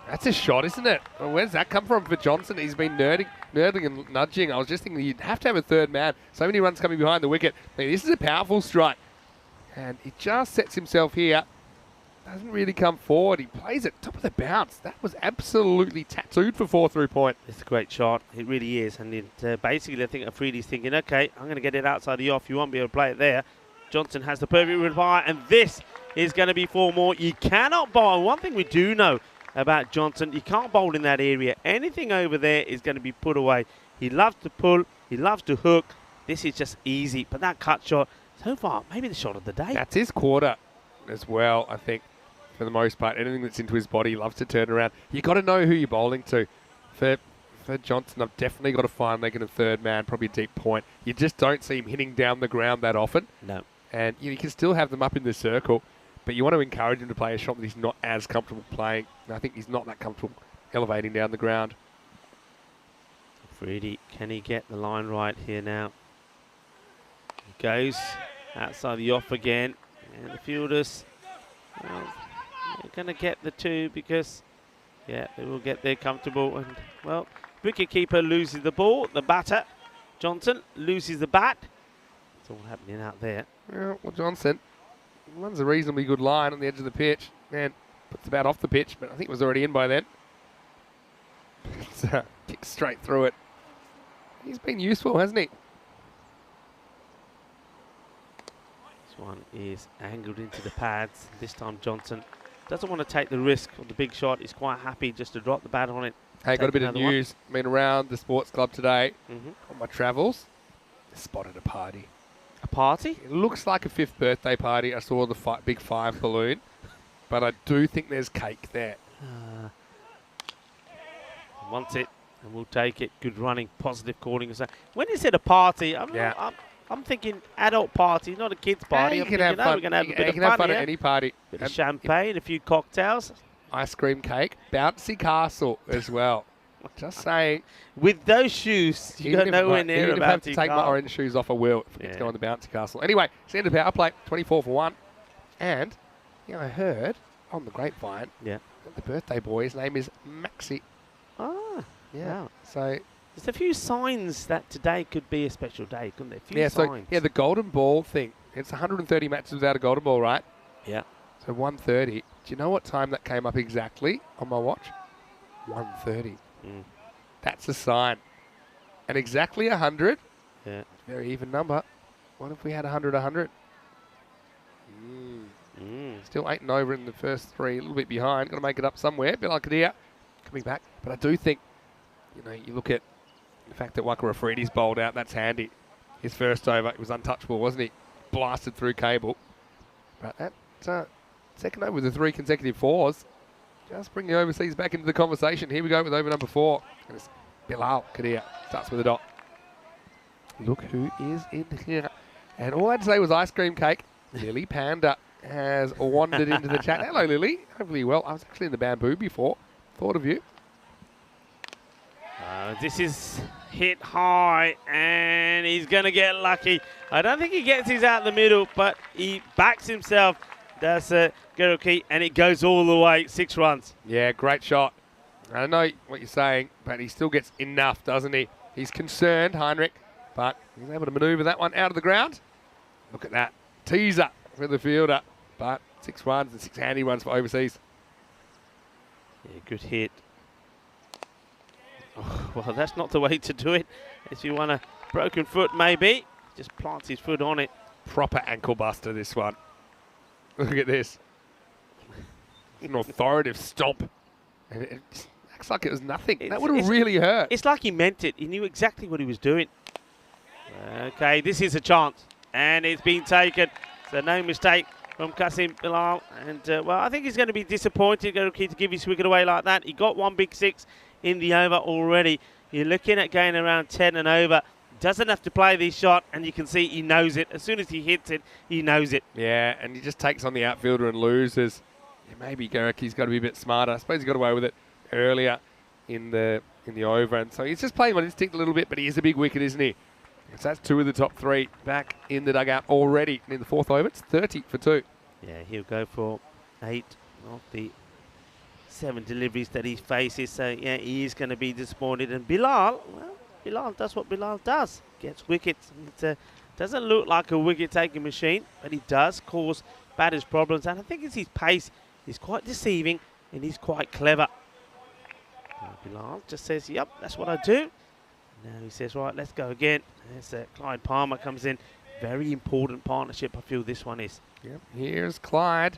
That's a shot, isn't it? Well, where's that come from for Johnson? He's been nerding and nudging. I was just thinking you'd have to have a third man. So many runs coming behind the wicket. I mean, this is a powerful strike. And he just sets himself here. Doesn't really come forward. He plays it top of the bounce. That was absolutely tattooed for 4 through point. It's a great shot. It really is. And it, basically, I think Afridi's thinking, okay, I'm going to get it outside the off. You won't be able to play it there. Johnson has the perfect reply, and this is going to be 4 more. You cannot bowl. One thing we do know about Johnson, you can't bowl in that area. Anything over there is going to be put away. He loves to pull. He loves to hook. This is just easy. But that cut shot, so far, maybe the shot of the day. That's his quarter as well, I think, for the most part. Anything that's into his body, he loves to turn around. You got to know who you're bowling to. For Johnson, I've definitely got to find making a third man, probably a deep point. You just don't see him hitting down the ground that often. No. And you can still have them up in the circle, but you want to encourage him to play a shot that he's not as comfortable playing. And I think he's not that comfortable elevating down the ground. Freedy, can he get the line right here now? He goes outside the off again. And the fielders, well, they're going to get the 2 because, yeah, they will get there comfortable. And, well, wicketkeeper loses the ball. The batter, Johnson, loses the bat. It's all happening out there. Well, Johnson runs a reasonably good line on the edge of the pitch and puts the bat off the pitch, but I think it was already in by then. Kicks straight through it. He's been useful, hasn't he? This one is angled into the pads. This time Johnson doesn't want to take the risk of the big shot. He's quite happy just to drop the bat on it. Hey, got a bit of news. Been around the sports club today on my travels. Spotted a party. A party? It looks like a 5th birthday party. I saw the big 5 balloon, but I do think there's cake there. Wants it, and we'll take it. Good running, positive calling. When he said a party, I'm thinking adult party, not a kids party. You can have fun. We're going to have a bit you of can fun have fun here. at any party. Bit of champagne, a few cocktails. Ice cream cake, bouncy castle as well. Just saying. With those shoes, you got nowhere near even if I about have to take my orange shoes off, I will. If I get to go on the bouncy castle. Anyway, it's the end of the power play, 24 for 1. And I heard on the grapevine that the birthday boy, his name is Maxi. Ah, yeah. Wow. So there's a few signs that today could be a special day, couldn't there? A few signs. So the golden ball thing. It's 130 matches without a golden ball, right? Yeah. So 130. Do you know what time that came up exactly on my watch? 1:30. That's a sign. And exactly 100. Yeah. Very even number. What if we had 100? Still 8 and over in the first 3. A little bit behind. Got to make it up somewhere. Bill Alcadia coming back. But I do think, you look at the fact that Wakara Freedy's bowled out. That's handy. His first over, it was untouchable, wasn't he? Blasted through cable. But that second over with the 3 consecutive 4s. Just bring the overseas back into the conversation. Here we go with over number 4. And it's Bilal Kadir. Starts with a dot. Look who is in here. And all I had to say was ice cream cake. Lily Panda has wandered into the chat. Hello, Lily. Hopefully well. I was actually in the bamboo before. Thought of you. This is hit high, and he's going to get lucky. I don't think he gets his out the middle, but he backs himself. That's Geroki, and it goes all the way. 6 runs. Yeah, great shot. I know what you're saying, but he still gets enough, doesn't he? He's concerned, Heinrich, but he's able to manoeuvre that one out of the ground. Look at that. Teaser for the fielder, but 6 runs and 6 handy runs for overseas. Yeah, good hit. Oh, well, that's not the way to do it. If you want a broken foot, maybe. Just plants his foot on it. Proper ankle buster, this one. Look at this. An authoritative stomp. And it acts like it was nothing. That would have really hurt. It's like he meant it. He knew exactly what he was doing. Okay, this is a chance. And it's been taken. So no mistake from Kasim Bilal. And, well, I think he's going to be disappointed to give his wicket away like that. He got 1 big 6 in the over already. You're looking at going around 10 and over. Doesn't have to play this shot, and you can see he knows it. As soon as he hits it, he knows it. Yeah, and he just takes on the outfielder and loses. Yeah, maybe Gereki's got to be a bit smarter. I suppose he got away with it earlier in the over, and so he's just playing on instinct a little bit, but he is a big wicket, isn't he? So that's 2 of the top 3 back in the dugout already. And in the 4th over, it's 30 for 2. Yeah, he'll go for 8 of the 7 deliveries that he faces. So, yeah, he is going to be disappointed. And Bilal, well, Bilal does what Bilal does. Gets wickets. It doesn't look like a wicket-taking machine, but he does cause batters problems. And I think it's his pace. He's quite deceiving, and he's quite clever. Bilal just says, yep, that's what I do. Now he says, right, let's go again. There's Clyde Palmer comes in. Very important partnership, I feel this one is. Yep, here's Clyde.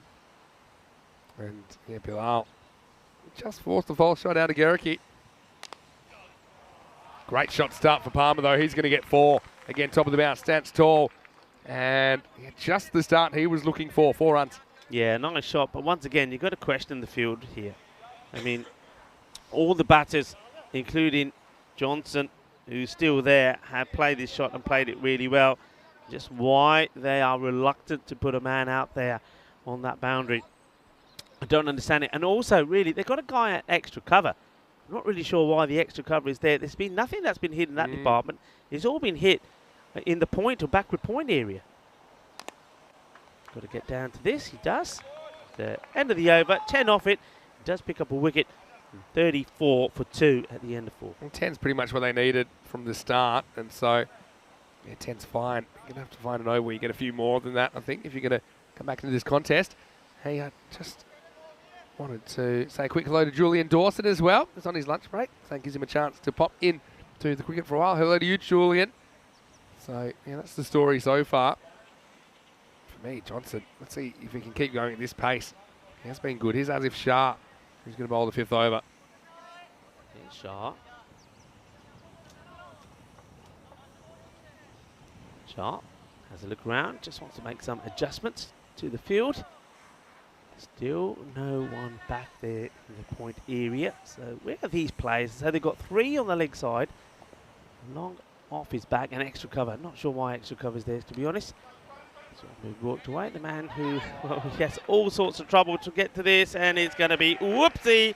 And yeah, Bilal just forced the false shot out of Gericke. Great shot start for Palmer, though. He's going to get 4. Again, top of the bounce, stands tall. And yeah, just the start he was looking for. 4 runs. Yeah, nice shot. But once again, you've got to question the field here. I mean, all the batters, including Johnson, who's still there, have played this shot and played it really well. Just why they are reluctant to put a man out there on that boundary, I don't understand it. And also, really, they've got a guy at extra cover. I'm not really sure why the extra cover is there. There's been nothing that's been hit in that department. It's all been hit in the point or backward point area. Got to get down to this. He does. The end of the over, 10 off it. He does pick up a wicket. 34 for 2 at the end of 4. Well, 10's pretty much what they needed from the start, and so yeah, 10's fine. You're going to have to find an over where you get a few more than that, I think, if you're going to come back into this contest. Hey, I just wanted to say a quick hello to Julian Dawson as well. He's on his lunch break, so that gives him a chance to pop in to the cricket for a while. Hello to you, Julian. So, yeah, that's the story so far. For me, Johnson, let's see if he can keep going at this pace. He has been good. Here's Asif Shah, who's going to bowl the 5th over. Here's Shah. Shah has a look around, just wants to make some adjustments to the field. Still no one back there in the point area. So where are these players? So they've got 3 on the leg side. Long off his back and extra cover. Not sure why extra cover is there, to be honest. So we walked away. The man who, well, he has all sorts of trouble to get to this, and it's going to be whoopsie.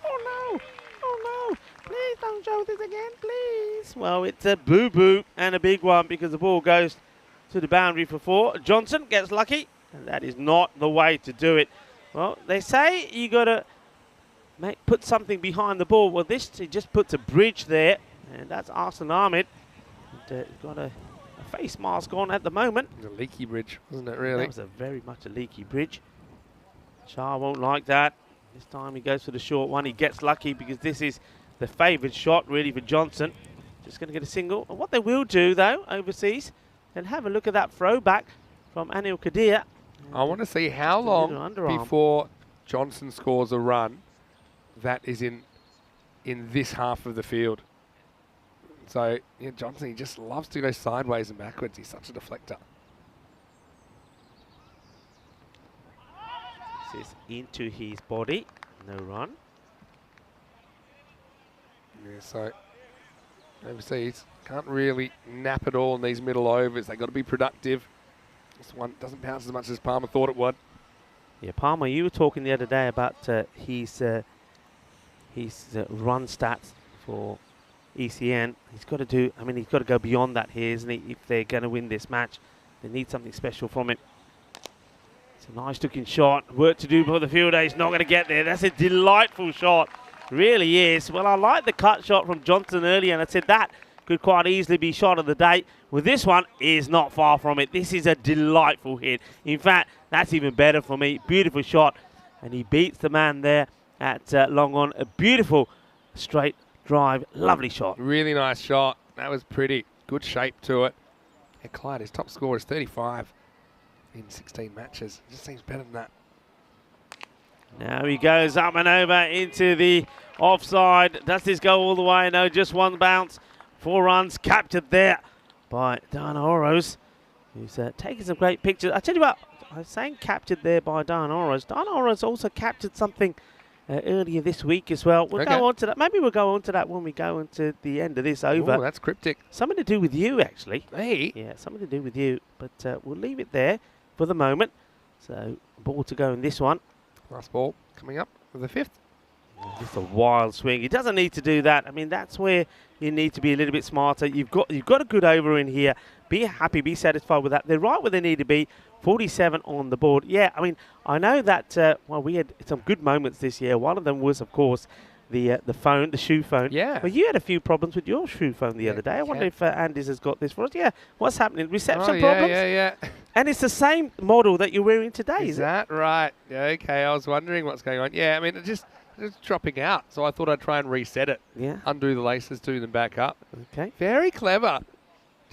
Oh no! Oh no! Please don't show this again, please. Well, it's a boo-boo and a big one because the ball goes to the boundary for 4. Johnson gets lucky, and that is not the way to do it. Well, they say you got to put something behind the ball. Well, this he just puts a bridge there, and that's Arsene Ahmed. Got a face mask on at the moment. It was a leaky bridge, wasn't it, really? That was very much a leaky bridge. Shah won't like that. This time he goes for the short one. He gets lucky because this is the favoured shot, really, for Johnson. Just going to get a single. And what they will do, though, overseas, and have a look at that throwback from Anil Kadir. I want to see how long before Johnson scores a run that is in this half of the field. So, yeah, Johnson, he just loves to go sideways and backwards. He's such a deflector. This is into his body. No run. Yeah, so overseas can't really nap at all in these middle overs. They've got to be productive. This one doesn't bounce as much as Palmer thought it would. Yeah, Palmer, you were talking the other day about his run stats for ECN. He's got to do, I mean, he's got to go beyond that here, isn't he? If they're going to win this match, they need something special from him. It's a nice looking shot. Work to do for the fielder. He's not going to get there. That's a delightful shot. Really is. Well, I like the cut shot from Johnson earlier, and I said that could quite easily be shot of the day. Well, this one is not far from it. This is a delightful hit. In fact, that's even better for me. Beautiful shot. And he beats the man there at long on. A beautiful straight drive. Lovely shot. Really nice shot. That was pretty. Good shape to it. Yeah, Clyde, his top score is 35 in 16 matches. Just seems better than that. Now he goes up and over into the offside. Does this go all the way? No, just one bounce. 4 runs captured there by Dan Oros, who's taking some great pictures. I tell you what, I was saying captured there by Dan Oros. Dan Oros also captured something earlier this week as well. We'll go on to that. Maybe we'll go on to that when we go into the end of this over. Oh, that's cryptic. Something to do with you, actually. Hey. Yeah, something to do with you. But we'll leave it there for the moment. So, ball to go in this one. Last ball coming up for the 5th. Just a wild swing. He doesn't need to do that. I mean, that's where you need to be a little bit smarter. You've got a good over in here. Be happy, be satisfied with that. They're right where they need to be. 47 on the board. Yeah, I mean, I know that, well, we had some good moments this year. One of them was, of course, the phone, the shoe phone. Yeah. Well, you had a few problems with your shoe phone the other day. I wonder if Andy's has got this for us. Yeah, what's happening? Reception problems? Yeah. And it's the same model that you're wearing today, Is that right? Yeah, okay, I was wondering what's going on. Yeah, I mean, it's dropping out, so I thought I'd try and reset it. Yeah. Undo the laces, do them back up. Okay. Very clever.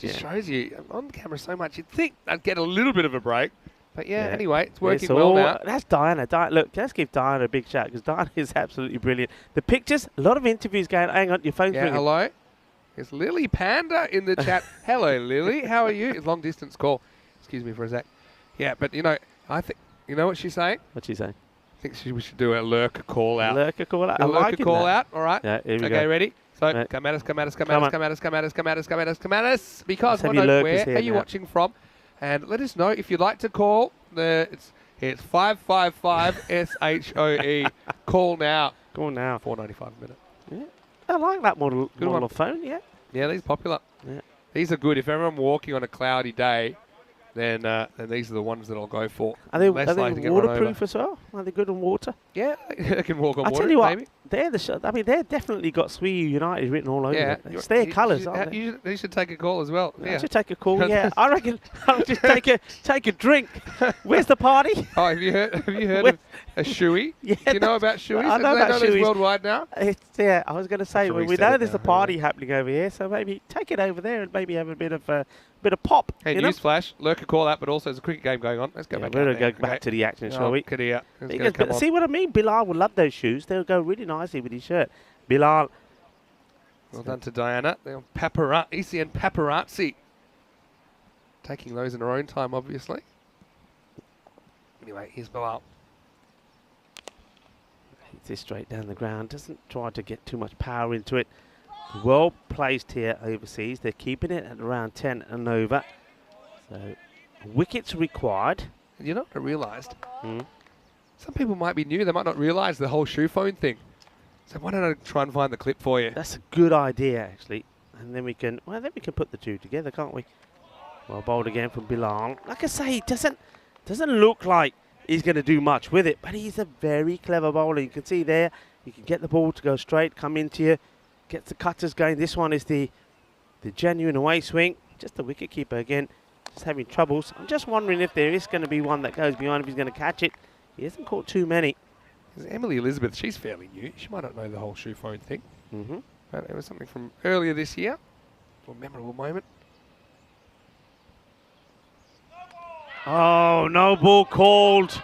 Just shows you on camera so much. You'd think I'd get a little bit of a break. But yeah, anyway, it's working well now. That's Diana. Look, let's give Diana a big shout because Diana is absolutely brilliant. The pictures, a lot of interviews going. Hang on, your phone's ringing. Hello. There's Lily Panda in the chat. Hello, Lily. How are you? It's long distance call. Excuse me for a sec. Yeah, but I think what she's saying. What's she saying? I think we should do a lurker call out. Lurker call out. A lurker call out. All right. Yeah, here we go. Okay, ready? So Right. come at us. Because where are you watching from? And let us know if you'd like to call. It's 555 SHOE. Call now. Call now. $4.95 a minute. Yeah. I like that model of phone. Yeah. Yeah, these are popular. Yeah. These are good. If everyone walking on a cloudy day, then these are the ones that I'll go for. Are they likely to get run waterproof over. as well? Are they good on water? Yeah, they can walk on I water. tell you what, maybe. they're they've definitely got Sweet United written all over Yeah, it. It's their colours, aren't they? You should take a call as well. I Yeah. should take a call. Yeah, I reckon I'll just take a drink. Where's the party? Oh, have you heard of a shoey? Yeah, Do you know about shoeys? I know about those shoeys. worldwide now. Yeah, I was going to say Sure, we he said know it there's now, a party happening over here, so maybe take it over there and maybe have a bit of pop. Hey, you know? newsflash, lurker call out, but also there's a cricket game going on. Let's go back. We're going to go back to the action, shall we? Kadia. Because, see what I mean? Bilal will love those shoes. They'll go really nicely with his shirt. Bilal. Well done to Diana. Paparazzi and Paparazzi. Taking those in her own time, obviously. Anyway, here's Bilal. Hits this straight down the ground. Doesn't try to get too much power into it. Well placed here overseas. They're keeping it at around 10 and over. So wickets required. And you know what I realised? Mm. Some people might be new. They might not realise the whole shoe phone thing. So why don't I try and find the clip for you? That's a good idea, actually. And then we can put the two together, can't we? Well bowled again from Bilal. Like I say, he doesn't look like he's going to do much with it, but he's a very clever bowler. You can see there, you can get the ball to go straight, come into you, gets the cutters going. This one is the genuine away swing. Just the wicket keeper again, just having troubles. I'm just wondering if there is going to be one that goes behind, if he's going to catch it. He hasn't caught too many. Emily Elizabeth, she's fairly new. She might not know the whole shoe phone thing. Mm-hmm. But it was something from earlier this year. A memorable moment. Oh, no ball called.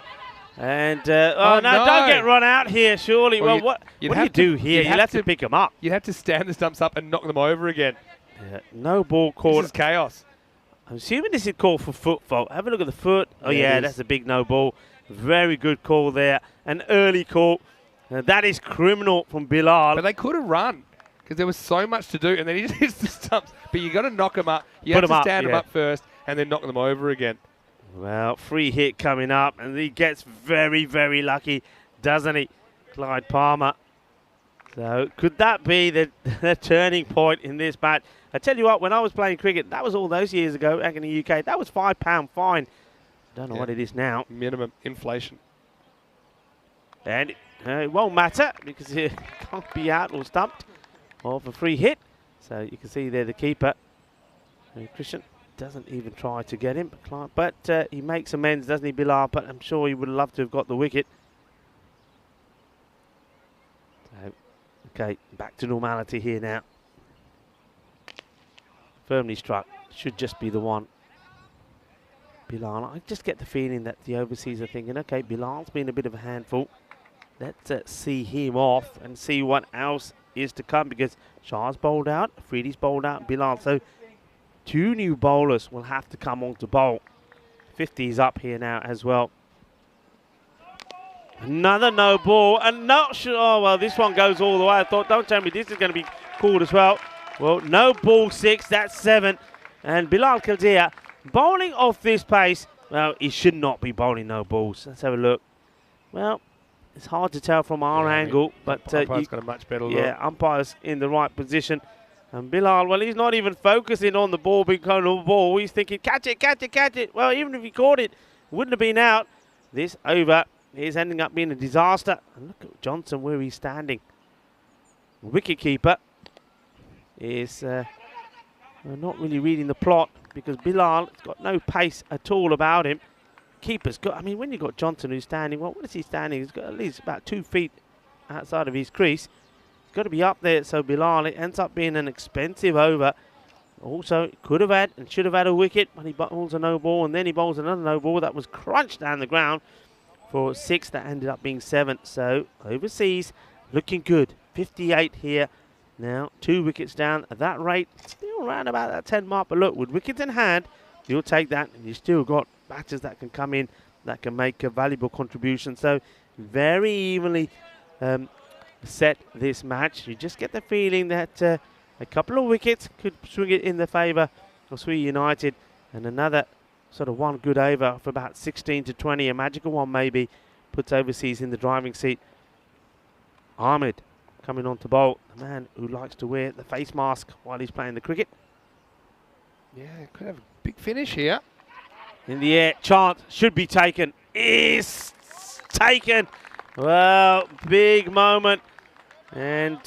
And, no, don't get run out here, surely. Well, what do you do here? You'll have to pick them up. You'd have to stand the stumps up and knock them over again. Yeah, no ball called. This is chaos. I'm assuming this is called for foot fault. Have a look at the foot. Oh, yeah, that's a big no ball. Very good call there. An early call. That is criminal from Bilal. But they could have run because there was so much to do. And then he just hits the stumps. But you got to knock them up. You have to stand them up first and then knock them over again. Well, free hit coming up. And he gets very, very lucky, doesn't he? Clyde Palmer. So could that be the turning point in this match? I tell you what, when I was playing cricket, that was all those years ago back in the UK. That was £5 fine. Don't know what it is now. Minimum inflation. And it won't matter because he can't be out or stumped off a free hit. So you can see there the keeper, Christian, doesn't even try to get him. But he makes amends, doesn't he, Bilal? But I'm sure he would love to have got the wicket. So, okay, back to normality here now. Firmly struck. Should just be the one. Bilal, I just get the feeling that the overseas are thinking, okay, Bilal's been a bit of a handful. Let's see him off and see what else is to come because Shah's bowled out, Afridi's bowled out, Bilal. So 2 new bowlers will have to come on to bowl. 50's up here now as well. Another no ball and not sure. Oh, well, this one goes all the way. I thought, don't tell me this is going to be called as well. Well, no ball 6, that's 7. And Bilal Khaldia bowling off this pace. Well, he should not be bowling no balls. Let's have a look. Well, it's hard to tell from our angle, but umpire's got a much better look. Yeah, umpire's in the right position. And Bilal, well, he's not even focusing on the ball being called a ball. He's thinking, catch it, catch it, catch it. Well, even if he caught it, wouldn't have been out. This over is ending up being a disaster. And look at Johnson where he's standing. Wicket keeper is not really reading the plot because Bilal has got no pace at all about him. Keeper's got, I mean, when you've got Johnson who's standing, well, what is he standing? He's got at least about 2 feet outside of his crease. He's got to be up there, so Bilal, it ends up being an expensive over. Also, could have had and should have had a wicket, but he bowls a no ball, and then he bowls another no ball that was crunched down the ground for 6 that ended up being 7. So overseas, looking good. 58 here. Now 2 wickets down at that rate, still around about that 10 mark. But look, with wickets in hand, you'll take that, and you've still got batters that can come in that can make a valuable contribution. So very evenly set this match. You just get the feeling that a couple of wickets could swing it in the favour of Swee United, and another sort of one good over for about 16 to 20, a magical one maybe, puts overseas in the driving seat. Ahmed coming on to bowl, the man who likes to wear the face mask while he's playing the cricket. Yeah, could have a big finish here. In the air, chance should be taken. Is taken. Well, big moment. And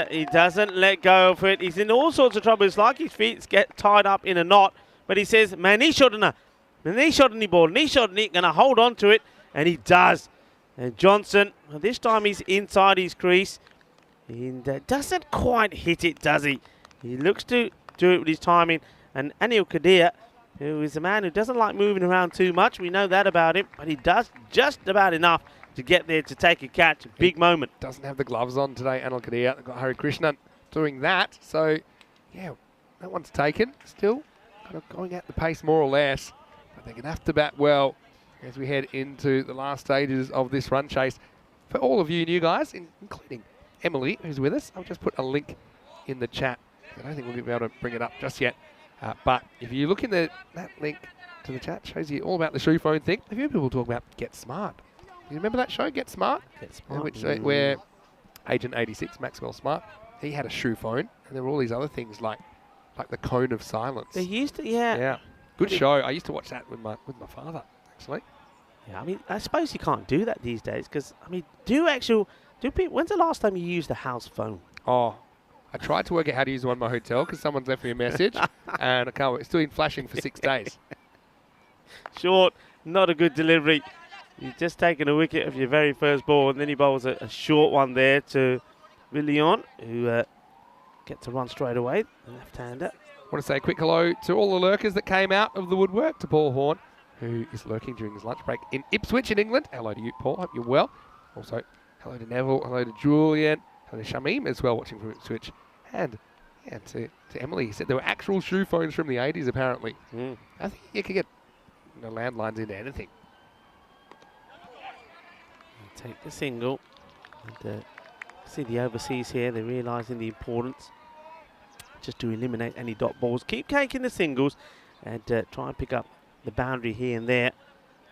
he doesn't let go of it. He's in all sorts of trouble. It's like his feet get tied up in a knot. But he says, man, he shouldn't have. He shouldn't ball. He shouldn't. Going to hold on to it. And he does. And Johnson, well, this time he's inside his crease. And doesn't quite hit it, does he? He looks to do it with his timing. And Anil Kadir, who is a man who doesn't like moving around too much. We know that about him. But he does just about enough to get there to take a catch. A big moment. Doesn't have the gloves on today, Anil Kadir. They've got Hari Krishnan doing that. So, yeah, that one's taken. Still kind of going at the pace more or less. But they're going to have to bat well as we head into the last stages of this run chase. For all of you new guys, including Emily, who's with us, I'll just put a link in the chat. I don't think we'll be able to bring it up just yet. But if you look in that link to the chat, shows you all about the shoe phone thing. A few people talk about Get Smart. You remember that show, Get Smart? Get Smart. Where Agent 86, Maxwell Smart, he had a shoe phone, and there were all these other things like the cone of silence. They used to, yeah. Yeah, good show. I used to watch that with my father, actually. Yeah, I mean, I suppose you can't do that these days because, I mean, do people, when's the last time you used a house phone? Oh, I tried to work out how to use one in my hotel because someone's left me a message, and I can't. It's still in flashing for 6 days. Short, not a good delivery. You've just taken a wicket of your very first ball, and then he bowls a short one there to Villion, who gets a run straight away, the left-hander. I want to say a quick hello to all the lurkers that came out of the woodwork, to Paul Horn, who is lurking during his lunch break in Ipswich in England. Hello to you, Paul. Hope you're well. Also, hello to Neville. Hello to Julian. Hello to Shamim as well, watching from Ipswich. And yeah, to Emily. He said there were actual shoe phones from the 80s, apparently. I think you could get landlines into anything. Take the single. And see the overseas here. They're realising the importance just to eliminate any dot balls. Keep taking the singles and try and pick up the boundary here and there.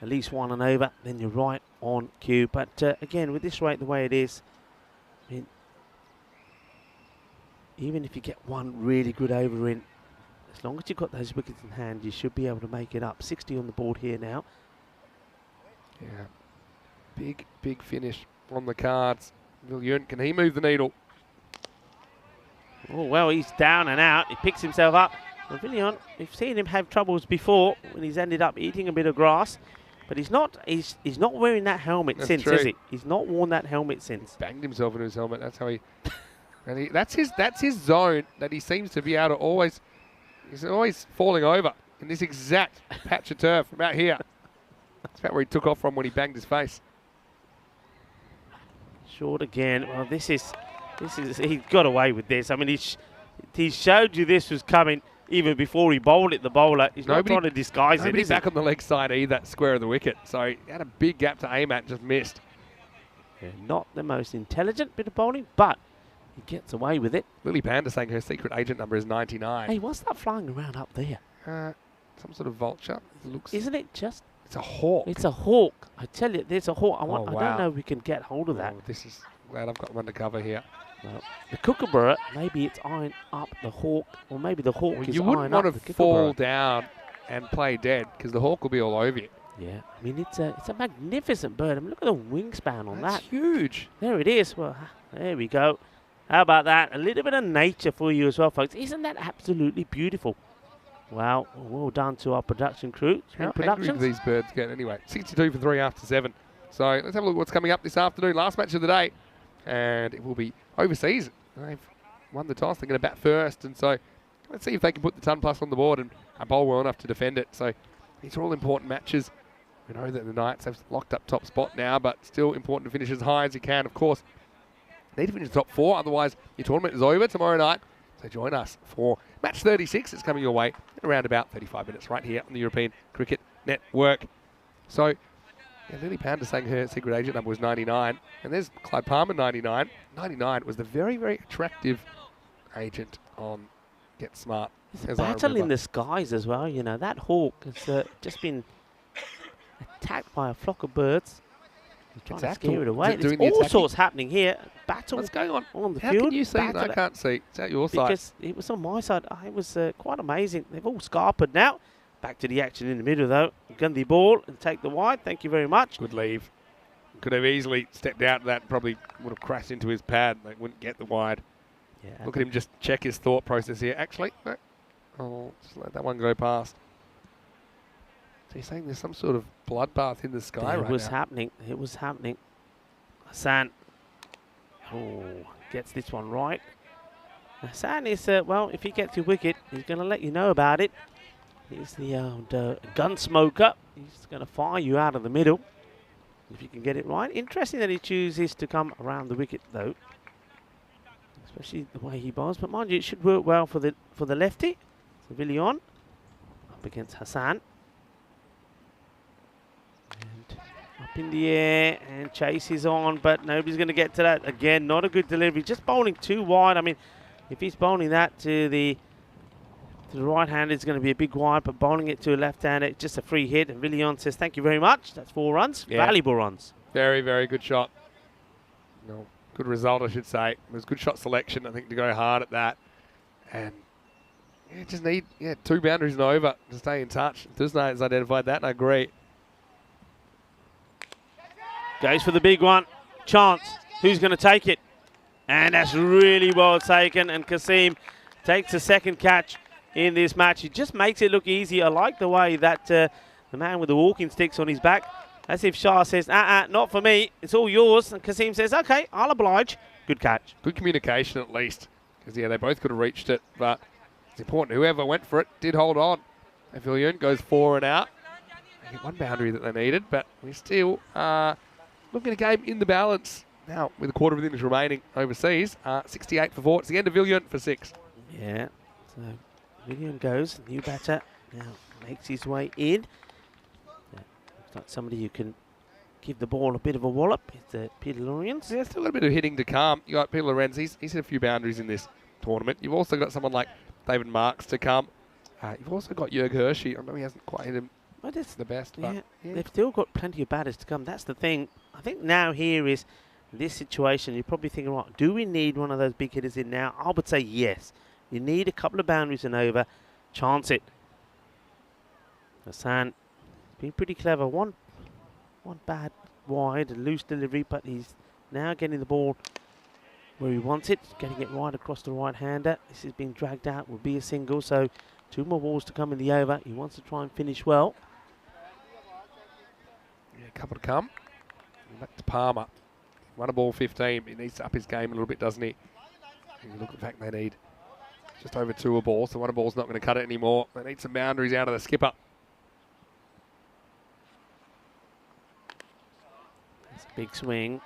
At least one and over, then you're right on cue. But again, with this rate the way it is, I mean, even if you get one really good over in, as long as you've got those wickets in hand, you should be able to make it up. 60 on the board here now. Yeah. Big finish on the cards. Villion, can he move the needle? Oh, well, he's down and out. He picks himself up. Well, Villion, we've seen him have troubles before when he's ended up eating a bit of grass. But he's not wearing that helmet since, true. is he? He's not worn that helmet since. Banged himself into his helmet. That's how he... and that's his zone that he seems to be able to always... He's always falling over in this exact patch of turf about here. That's about where he took off from when he banged his face. Short again. Well, this is he got away with this. I mean, he showed you this was coming even before he bowled it. The bowler, he's not trying to disguise it. Nobody back on the leg side either, square of the wicket. So he had a big gap to aim at, just missed. Yeah, not the most intelligent bit of bowling, but he gets away with it. Lily Panda saying her secret agent number is 99. Hey, what's that flying around up there? Some sort of vulture. Isn't it just? It's a hawk. It's a hawk. I tell you, there's a hawk. I wow. don't know if we can get hold of that. This is glad I've got them undercover here. Well, the kookaburra, maybe it's eyeing up the hawk, or maybe the hawk is eyeing up the kookaburra. You wouldn't want to fall down and play dead, because the hawk will be all over you. Yeah, I mean, it's a magnificent bird. I mean, look at the wingspan on that. That's huge. There it is. Well, there we go. How about that? A little bit of nature for you as well, folks. Isn't that absolutely beautiful? Wow, well done to our production crew. How angry do these birds get anyway? 62 for 3 after 7. So let's have a look at what's coming up this afternoon. Last match of the day. And it will be overseas. They've won the toss. They're going to bat first. And so let's see if they can put the ton plus on the board and bowl well enough to defend it. So these are all important matches. We know that the Knights have locked up top spot now, but still important to finish as high as you can, of course. Need to finish the top 4, otherwise your tournament is over tomorrow night. So join us for match 36. It's coming your way in around about 35 minutes right here on the European Cricket Network. So Lily Pounder saying her secret agent number was 99. And there's Clyde Palmer, 99. 99 was the very, very attractive agent on Get Smart. There's a battle in the skies as well. You know, that hawk has just been attacked by a flock of birds. Trying to scare it away. There's all sorts happening here. Battle. What's going on the How field. Can you see? I can't see. It's at your side. Because it was on my side. It was quite amazing. They've all scarpered now. Back to the action in the middle though. Gun the ball and take the wide. Thank you very much. Good leave. Could have easily stepped out of that and probably would have crashed into his pad. They wouldn't get the wide. Yeah. Look at him just check his thought process here. Actually, no. I'll just let that one go past. So you're saying there's some sort of bloodbath in the sky right now? It was happening. It was happening. Hassan. Oh, gets this one right. Hassan is, well, if he gets your wicket, he's going to let you know about it. He's the gun smoker. He's going to fire you out of the middle if you can get it right. Interesting that he chooses to come around the wicket, though. Especially the way he bowls. But mind you, it should work well for the lefty. So Villion up against Hassan. And up in the air, and chase is on, but nobody's going to get to that. Again, not a good delivery. Just bowling too wide. I mean, if he's bowling that to the right hand, it's going to be a big wide, but bowling it to a left hand, it's just a free hit. And Villion says, thank you very much. That's 4 runs. Yeah. Valuable runs. Very, very good shot. No, good result, I should say. It was good shot selection, I think, to go hard at that. And you just need 2 boundaries and over to stay in touch. Dusnay has identified that, and I agree. Goes for the big one. Chance. Who's going to take it? And that's really well taken. And Kasim takes a second catch in this match. He just makes it look easy. I like the way that the man with the walking sticks on his back, as if Shah says, not for me. It's all yours. And Kasim says, okay, I'll oblige. Good catch. Good communication at least. Because, they both could have reached it. But it's important. Whoever went for it did hold on. And Villion goes 4 and out. They get 1 boundary that they needed. But we still looking at a game in the balance. Now, with a quarter of innings remaining overseas, 68 for 4. It's the end of Villion for 6. Yeah, so Villion goes, new batter, now makes his way in. Looks like somebody who can give the ball a bit of a wallop. It's the Peter Lawrence. Yeah, still got a bit of hitting to come. You got Peter Lorenz, he's hit a few boundaries in this tournament. You've also got someone like David Marks to come. You've also got Jörg Hershey. I know he hasn't quite hit him the best. Yeah, but they've still got plenty of batters to come. That's the thing. I think now here is this situation. You're probably thinking, right, do we need one of those big hitters in now? I would say yes. You need a couple of boundaries and over. Chance it. Hassan been pretty clever. One bad wide, a loose delivery, but he's now getting the ball where he wants it, getting it right across the right-hander. This is being dragged out, will be a single, so 2 more balls to come in the over. He wants to try and finish well. Yeah, a couple to come. Back to Palmer. 1 ball 15. He needs to up his game a little bit, doesn't he? And you look at the fact they need just over 2 a ball, so 1 ball's not going to cut it anymore. They need some boundaries out of the skipper. It's a big swing.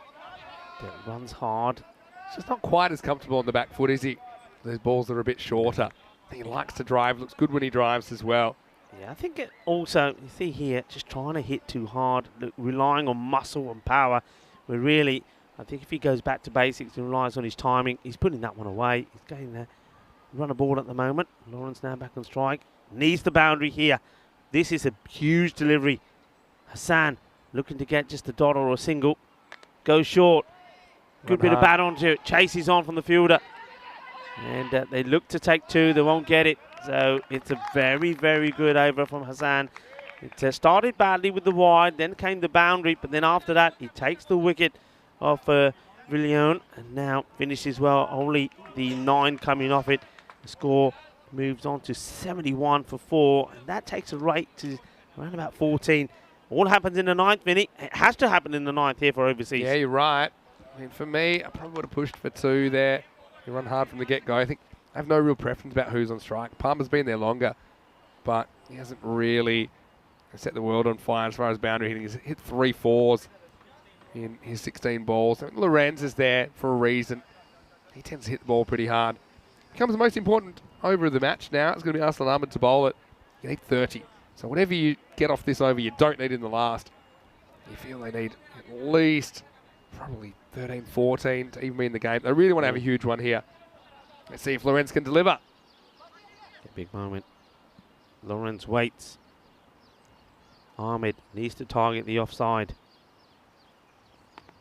That runs hard. It's just not quite as comfortable on the back foot, is he? Those balls are a bit shorter. He likes to drive. Looks good when he drives as well. Yeah, I think it also, you see here, just trying to hit too hard, relying on muscle and power. Where really, I think if he goes back to basics and relies on his timing, he's putting that one away. He's getting there. Run a ball at the moment. Lawrence now back on strike. Needs the boundary here. This is a huge delivery. Hassan looking to get just a dot or a single. Goes short. Good bit of bat onto it. Chases on from the fielder. And they look to take 2. They won't get it. So it's a very, very good over from Hassan. It started badly with the wide, then came the boundary, but then after that, he takes the wicket off Villion and now finishes well. Only the 9 coming off it. The score moves on to 71 for 4, and that takes a rate to around about 14. All happens in the 9th, Vinny. It has to happen in the 9th here for overseas. Yeah, you're right. I mean, for me, I probably would have pushed for 2 there. He run hard from the get-go. I think I have no real preference about who's on strike. Palmer's been there longer, but he hasn't really set the world on fire as far as boundary hitting. He's hit 3 4s in his 16 balls. I mean, Lorenz is there for a reason. He tends to hit the ball pretty hard. Becomes the most important over of the match now. It's going to be Arslan Ahmed to bowl it. You need 30. So whatever you get off this over, you don't need in the last. You feel they need at least probably 13, 14 to even be in the game. They really want to have a huge one here. Let's see if Lorenz can deliver. A big moment. Lorenz waits. Ahmed needs to target the offside.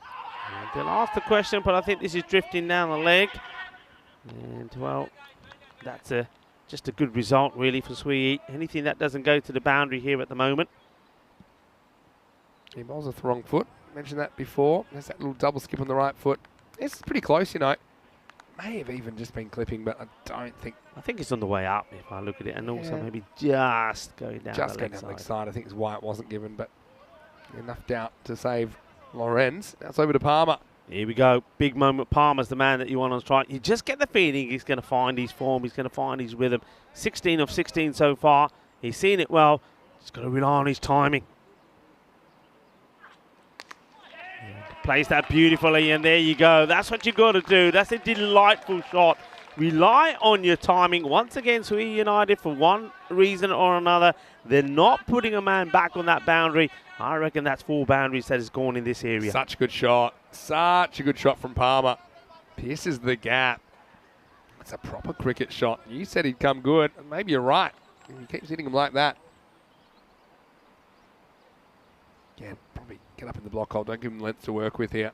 And they'll ask the question, but I think this is drifting down the leg. And, well, that's just a good result, really, for Sui. Anything that doesn't go to the boundary here at the moment. He bowls with the wrong foot. Mentioned that before. There's that little double skip on the right foot. It's pretty close, you know. May have even just been clipping, but I don't think. I think it's on the way up if I look at it, and also maybe just going down just the going leg down the leg side. side. I think is why it wasn't given, but enough doubt to save Lorenz. Now it's over to Palmer. Here we go. Big moment. Palmer's the man that you want on strike. You just get the feeling he's going to find his form. He's going to find his rhythm. 16 of 16 so far. He's seen it well. Just got to rely on his timing. Plays that beautifully, and there you go. That's what you got to do. That's a delightful shot. Rely on your timing. Once again, Sui United, for one reason or another, they're not putting a man back on that boundary. I reckon that's 4 boundaries that has gone in this area. Such a good shot. Such a good shot from Palmer. Pierces the gap. It's a proper cricket shot. You said he'd come good, and maybe you're right. He keeps hitting him like that. Again, probably get up in the block hole. Don't give him length to work with here.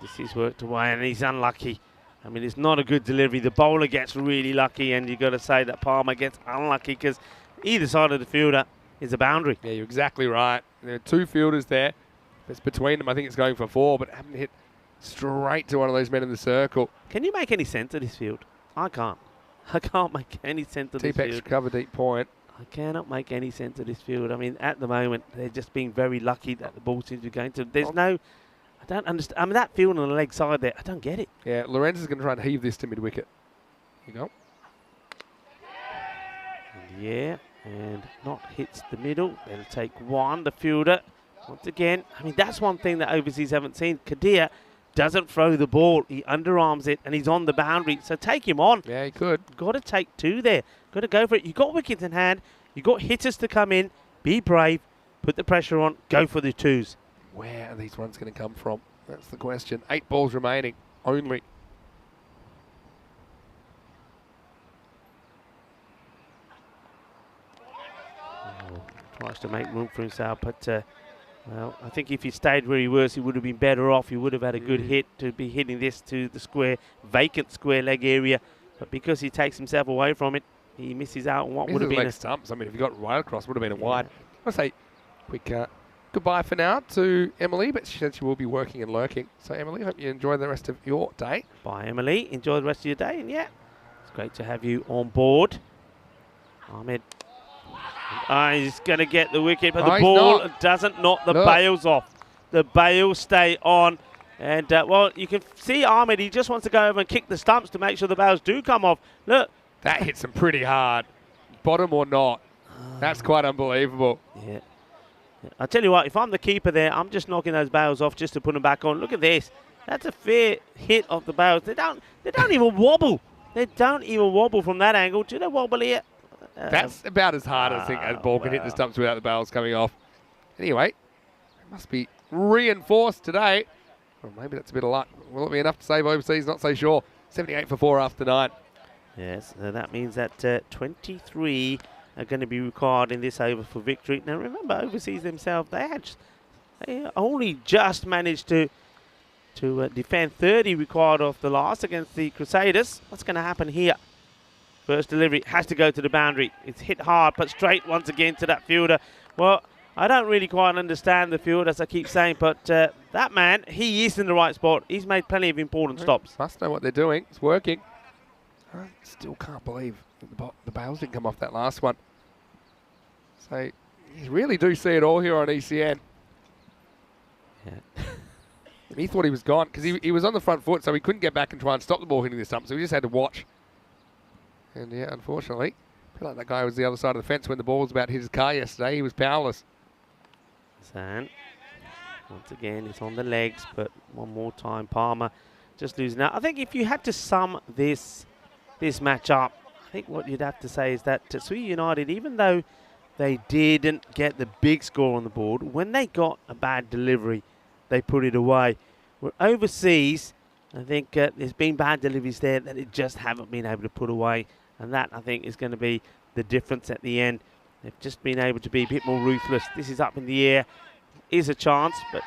This is worked away, and he's unlucky. I mean, it's not a good delivery. The bowler gets really lucky, and you've got to say that Palmer gets unlucky because either side of the fielder is a boundary. Yeah, you're exactly right. There are 2 fielders there. If it's between them, I think it's going for 4, but haven't hit straight to one of those men in the circle. Can you make any sense of this field? I can't. I can't make any sense of this T10 field. cover deep point. I cannot make any sense of this field. I mean, at the moment, they're just being very lucky that the ball seems to be going to. There's no. I don't understand. I mean, that field on the leg side there, I don't get it. Yeah, Lorenz is going to try and heave this to mid-wicket. Here you go. Yeah, and not hits the middle. They'll take 1. The fielder, once again, I mean, that's one thing that overseas haven't seen. Kadir doesn't throw the ball. He underarms it, and he's on the boundary. So take him on. Yeah, he could. Got to take 2 there. Got to go for it. You've got wickets in hand. You've got hitters to come in. Be brave. Put the pressure on. Go for the 2s. Where are these runs going to come from? That's the question. 8 balls remaining, only. Tries to make room for himself, but well, I think if he stayed where he was, he would have been better off. He would have had a good hit to be hitting this to the square, vacant square leg area. But because he takes himself away from it, he misses out on what would have been leg a stumps. I mean, if you got right across, would have been a wide. I'll say quick goodbye for now to Emily, but she said she will be working and lurking. So, Emily, hope you enjoy the rest of your day. Bye, Emily. Enjoy the rest of your day. And yeah, it's great to have you on board. Ahmed. He's going to get the wicket, but the ball doesn't knock the bails off. The bails stay on. And, well, you can see Ahmed, he just wants to go over and kick the stumps to make sure the bails do come off. Look. That hits him pretty hard. Bottom or not. That's quite unbelievable. Yeah. I tell you what, if I'm the keeper there, I'm just knocking those bails off just to put them back on. Look at this. That's a fair hit of the bails. They don't even wobble. They don't even wobble from that angle. Do they wobble here? That's about as hard, I think, as ball can hit the stumps without the bails coming off. Anyway, it must be reinforced today. Or maybe that's a bit of luck. Will it be enough to save overseas? Not so sure. 78 for 4 after 9. Yes, so that means that 23 are going to be required in this over for victory. Now, remember, overseas themselves, they only just managed to defend 30 required off the last against the Crusaders. What's going to happen here? First delivery has to go to the boundary. It's hit hard, but straight once again to that fielder. Well, I don't really quite understand the field, as I keep saying, but that man, he is in the right spot. He's made plenty of important stops. Must know what they're doing. It's working. I still can't believe the bails didn't come off that last one. So you really do see it all here on ECN. Yeah. And he thought he was gone because he was on the front foot, so he couldn't get back and try and stop the ball hitting the stump, so he just had to watch. And yeah, unfortunately, I feel like that guy was the other side of the fence when the ball was about to hit his car yesterday. He was powerless. Zan, once again, it's on the legs, but one more time, Palmer just losing out. I think if you had to sum this match up, I think what you'd have to say is that Swee United, even though they didn't get the big score on the board, when they got a bad delivery, they put it away. We're overseas. I think there's been bad deliveries there that they just haven't been able to put away. And that, I think, is going to be the difference at the end. They've just been able to be a bit more ruthless. This is up in the air. Is a chance, but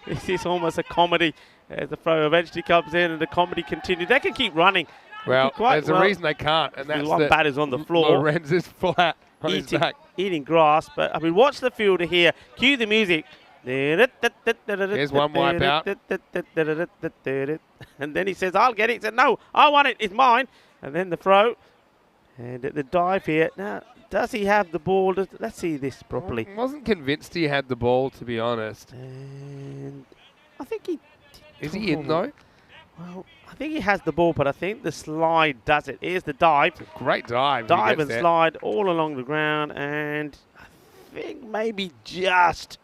this is almost a comedy. The throw eventually comes in and the comedy continues. They can keep running. Well, there's a reason they can't. And that's one batter's on the floor. Lorenz is flat on his back. Eating grass. But, I mean, watch the fielder here. Cue the music. Here's one wipe out. And then he says, I'll get it. He said, no, I want it. It's mine. And then the throw. And at the dive here. Now, does he have the ball? Let's see this properly. I wasn't convinced he had the ball, to be honest. And I think he... Is he in, though? Well, I think he has the ball, but I think the slide does it. Here's the dive. It's a great dive. Dive and slide all along the ground. And I think maybe he just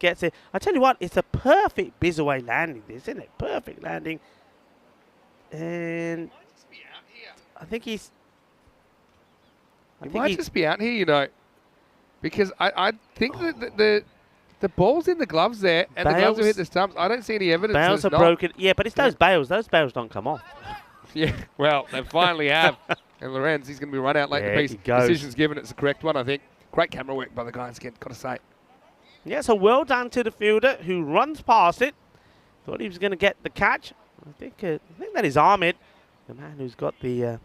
gets it. I tell you what, it's a perfect Bizaway landing, this, isn't it? Perfect landing. And I think he's... He might just be out here, you know, because I think that the ball's in the gloves there, and the gloves have hit the stumps. I don't see any evidence. Bails are broken. Yeah, but it's those bails. Those bails don't come off. Yeah, well, they finally have. And Lorenz, he's going to be run out late in the piece. Decision's given. It's the correct one, I think. Great camera work by the guys again, got to say. Yeah, so well done to the fielder who runs past it. Thought he was going to get the catch. I think that is Ahmed, the man who's got the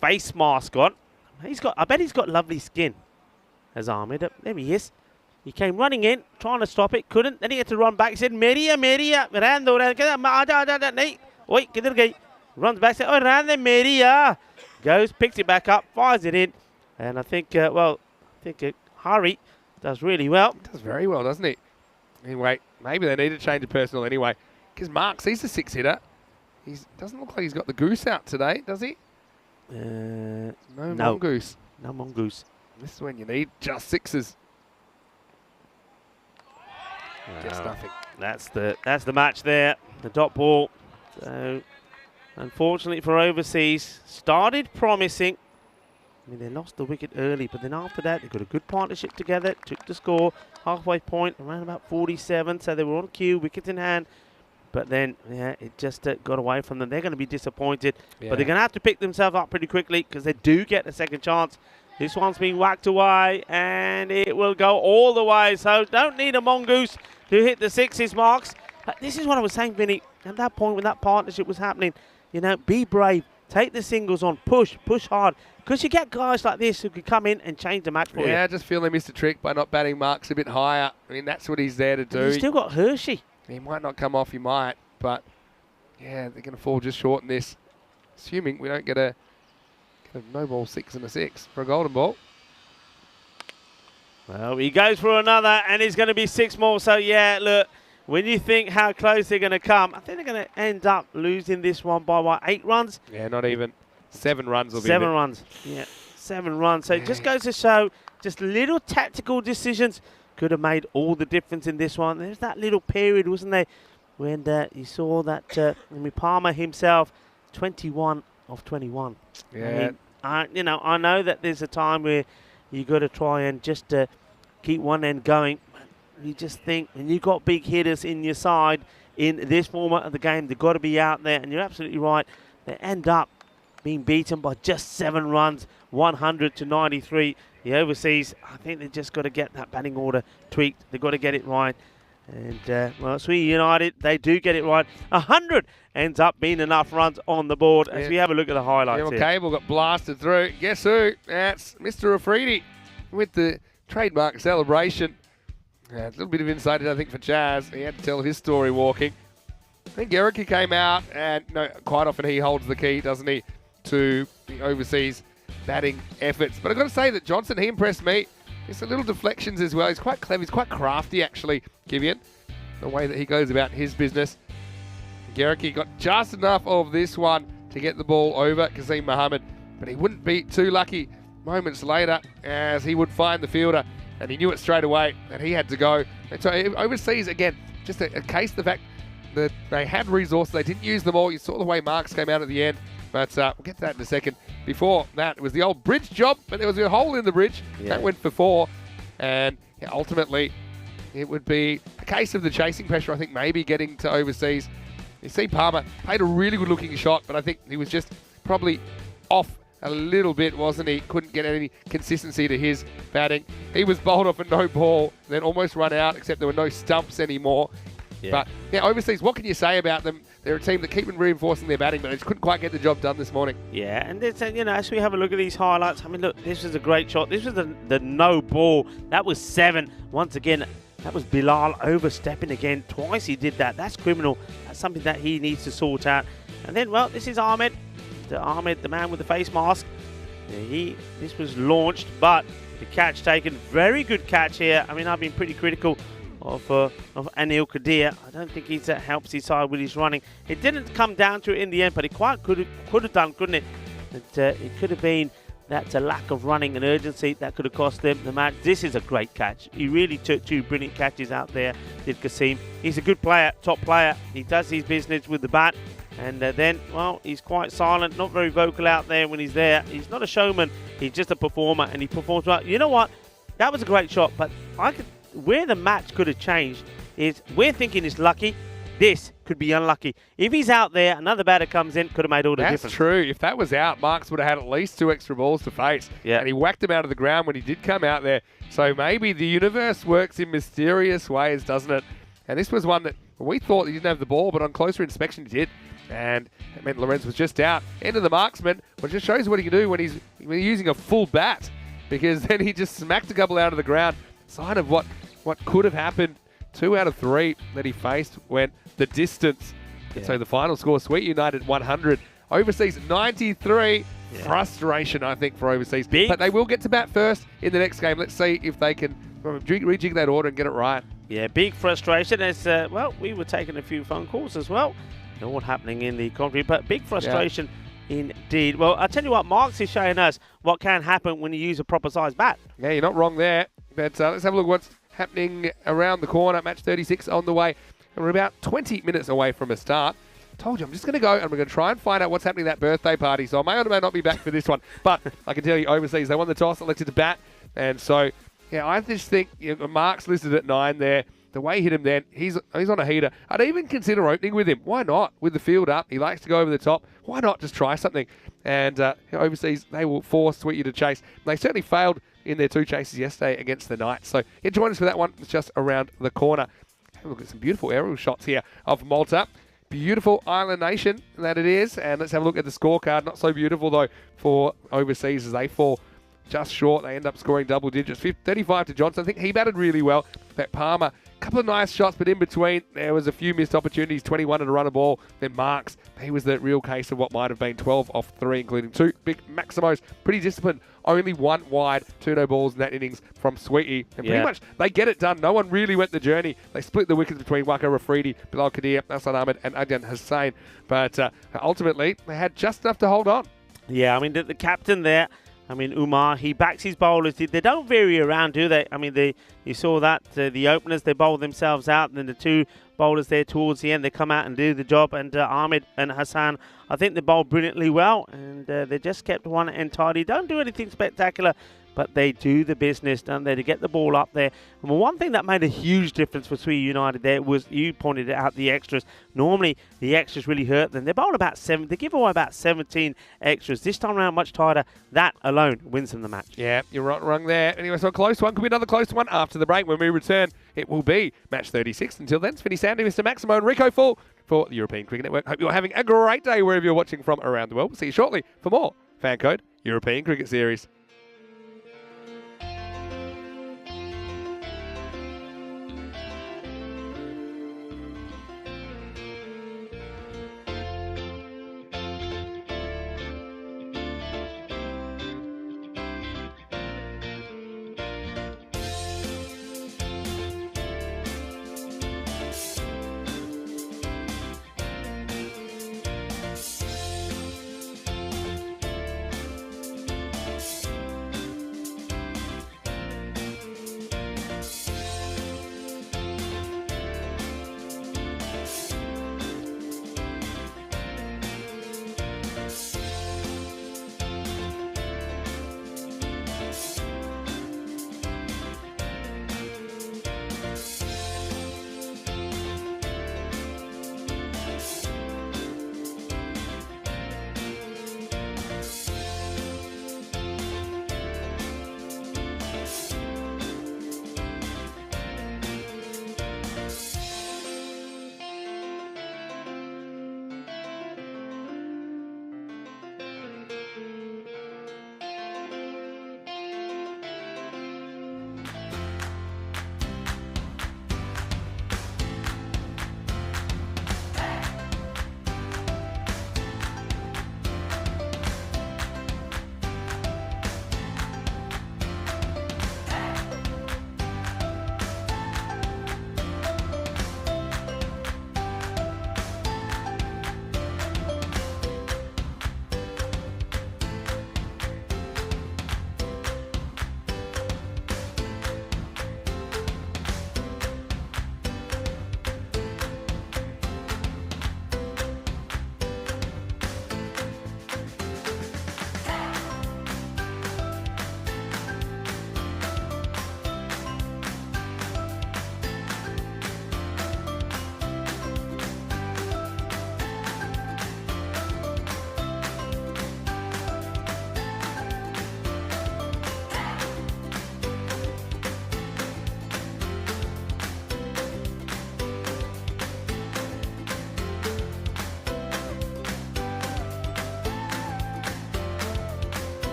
face mask on. I bet he's got lovely skin. As Ahmed, there he is. He came running in, trying to stop it, couldn't. Then he had to run back. He said, Meria, Oi, kidhar gayi? Runs back, said, oh, ran the Meria. Goes, picks it back up, fires it in. And I think, Hari does really well. Does very well, doesn't he? Anyway, maybe they need to change the personnel anyway. Because Marks, he's a six-hitter. He doesn't look like he's got the goose out today, does he? No mongoose. No mongoose. This is when you need just sixes. Gets nothing. That's the match there. The dot ball. So, unfortunately for overseas, started promising. I mean, they lost the wicket early, but then after that, they got a good partnership together. Took the score halfway point, around about 47. So they were on cue, wickets in hand. But then, yeah, it just got away from them. They're going to be disappointed. Yeah. But they're going to have to pick themselves up pretty quickly because they do get a second chance. This one's being whacked away, and it will go all the way. So don't need a mongoose to hit the sixes marks. But this is what I was saying, Vinny. At that point when that partnership was happening, you know, be brave. Take the singles on. Push hard. Because you get guys like this who can come in and change the match for you. Yeah, I just feel they missed a trick by not batting Marks a bit higher. I mean, that's what he's there to do. He's still got Hershey. He might not come off, he might. But, yeah, they're going to fall just short in this. Assuming we don't get a no ball 6 and a 6 for a golden ball. Well, he goes for another, and it's going to be 6 more. So, yeah, look, when you think how close they're going to come, I think they're going to end up losing this one by, what, 8 runs? Yeah, not even. 7 runs will be 7 runs. Yeah, 7 runs. So it just goes to show just little tactical decisions could have made all the difference in this one. There's that little period, wasn't there, when you saw that Palmer himself, 21 of 21. Yeah. I mean, I know that there's a time where you got to try and just keep one end going. You just think when you got big hitters in your side in this format of the game, they've got to be out there. And you're absolutely right. They end up being beaten by just 7 runs, 100 to 93. The overseas, I think they've just got to get that batting order tweaked. They've got to get it right. And, well, Swee United, they do get it right. 100 ends up being enough runs on the board as we have a look at the highlights here. Cable got blasted through. Guess who? That's Mr. Afridi with the trademark celebration. A little bit of insight, I think, for Chaz. He had to tell his story walking. I think Erica came out, and quite often he holds the key, doesn't he, to the overseas batting efforts. But I've got to say that Johnson, he impressed me. It's a little deflections as well. He's quite clever. He's quite crafty, actually, Kivian, the way that he goes about his business. Gericke got just enough of this one to get the ball over Kasim Mohammed, but he wouldn't be too lucky moments later as he would find the fielder, and he knew it straight away that he had to go. And so overseas, again, just a case of the fact that they had resources. They didn't use them all. You saw the way Marks came out at the end, but we'll get to that in a second. Before that, it was the old bridge job, but there was a hole in the bridge. Yeah. That went for 4, and ultimately it would be a case of the chasing pressure, I think, maybe getting to overseas. You see Palmer played a really good looking shot, but I think he was just probably off a little bit, wasn't he? Couldn't get any consistency to his batting. He was bowled off a no ball, then almost run out, except there were no stumps anymore. Yeah. But yeah, overseas, what can you say about them? They're a team that keep reinforcing their batting, but they just couldn't quite get the job done this morning. Yeah, and it's, as we have a look at these highlights, I mean, look, this was a great shot. This was the no ball. That was 7. Once again, that was Bilal overstepping again. Twice he did that. That's criminal. That's something that he needs to sort out. And then, well, this is Ahmed. Ahmed, the man with the face mask. This was launched, but the catch taken. Very good catch here. I mean, I've been pretty critical of Anil Kadir. I don't think he's helps his side with his running. It didn't come down to it in the end, but it quite could have done, couldn't it? It could have been that lack of running and urgency that could have cost them the match. This is a great catch. He really took 2 brilliant catches out there, did Kasim. He's a good player, top player. He does his business with the bat. And then, well, he's quite silent, not very vocal out there when he's there. He's not a showman. He's just a performer, and he performs well. You know what? That was a great shot, but where the match could have changed is we're thinking it's lucky. This could be unlucky. If he's out there, another batter comes in, could have made all the difference. That's true. If that was out, Marks would have had at least 2 extra balls to face. Yeah. And he whacked him out of the ground when he did come out there. So maybe the universe works in mysterious ways, doesn't it? And this was one that we thought he didn't have the ball, but on closer inspection he did. And it meant Lorenz was just out. End of the marksman, which just shows what he can do when he's using a full bat, because then he just smacked a couple out of the ground. Sign of what could have happened. 2 out of 3 that he faced went the distance. Yeah. So the final score, Sweet United 100, overseas 93. Yeah. Frustration, I think, for overseas. Big. But they will get to bat first in the next game. Let's see if they can rejig that order and get it right. Yeah, big frustration as, well, we were taking a few phone calls as well. All happening in the concrete, but big frustration indeed. Well, I'll tell you what, Marks is showing us what can happen when you use a proper size bat. Yeah, you're not wrong there. But let's have a look what's happening around the corner. Match 36 on the way. And we're about 20 minutes away from a start. Told you, I'm just going to go and we're going to try and find out what's happening at that birthday party. So I may or may not be back for this one. But I can tell you, overseas, they won the toss, elected to bat. And so, yeah, I just think Marks listed at 9 there. The way he hit him then, he's on a heater. I'd even consider opening with him. Why not? With the field up, he likes to go over the top. Why not just try something? And overseas, they will force Sweetie to chase. They certainly failed in their 2 chases yesterday against the Knights. So yeah, join us for that one. It's just around the corner. Have a look at some beautiful aerial shots here of Malta. Beautiful island nation that it is. And let's have a look at the scorecard. Not so beautiful, though, for overseas as they fall just short. They end up scoring double digits. 35 to Johnson. I think he batted really well. That Palmer, a couple of nice shots, but in between, there was a few missed opportunities. 21 to run a ball. Then Marks, he was the real case of what might have been 12 off 3, including 2 big Maximos. Pretty disciplined. Only 1 wide, 2 no balls in that innings from Sweetie. And pretty much, they get it done. No one really went the journey. They split the wickets between Waka Rafridi, Bilal Kadir, Hassan Ahmed, and Adyan Hussain. But ultimately, they had just enough to hold on. Yeah, I mean, the captain there, I mean, Umar, he backs his bowlers. They don't vary around, do they? I mean, you saw that. The openers, they bowl themselves out. And then the 2 bowlers there towards the end, they come out and do the job. And Ahmed and Hassan, I think they bowled brilliantly well. And they just kept one end tidy. Don't do anything spectacular, but they do the business, don't they, to get the ball up there. And one thing that made a huge difference for Sweet United there was, you pointed it out, the extras. Normally, the extras really hurt them. They bowl about 7. They give away about 17 extras. This time around, much tighter. That alone wins them the match. Yeah, you're right, wrong there. Anyway, so a close one. Could be another close one after the break. When we return, it will be match 36. Until then, it's Vinny Sandy, Mr. Maximo, and Rico Full for the European Cricket Network. Hope you're having a great day wherever you're watching from around the world. We'll see you shortly for more FanCode European Cricket Series.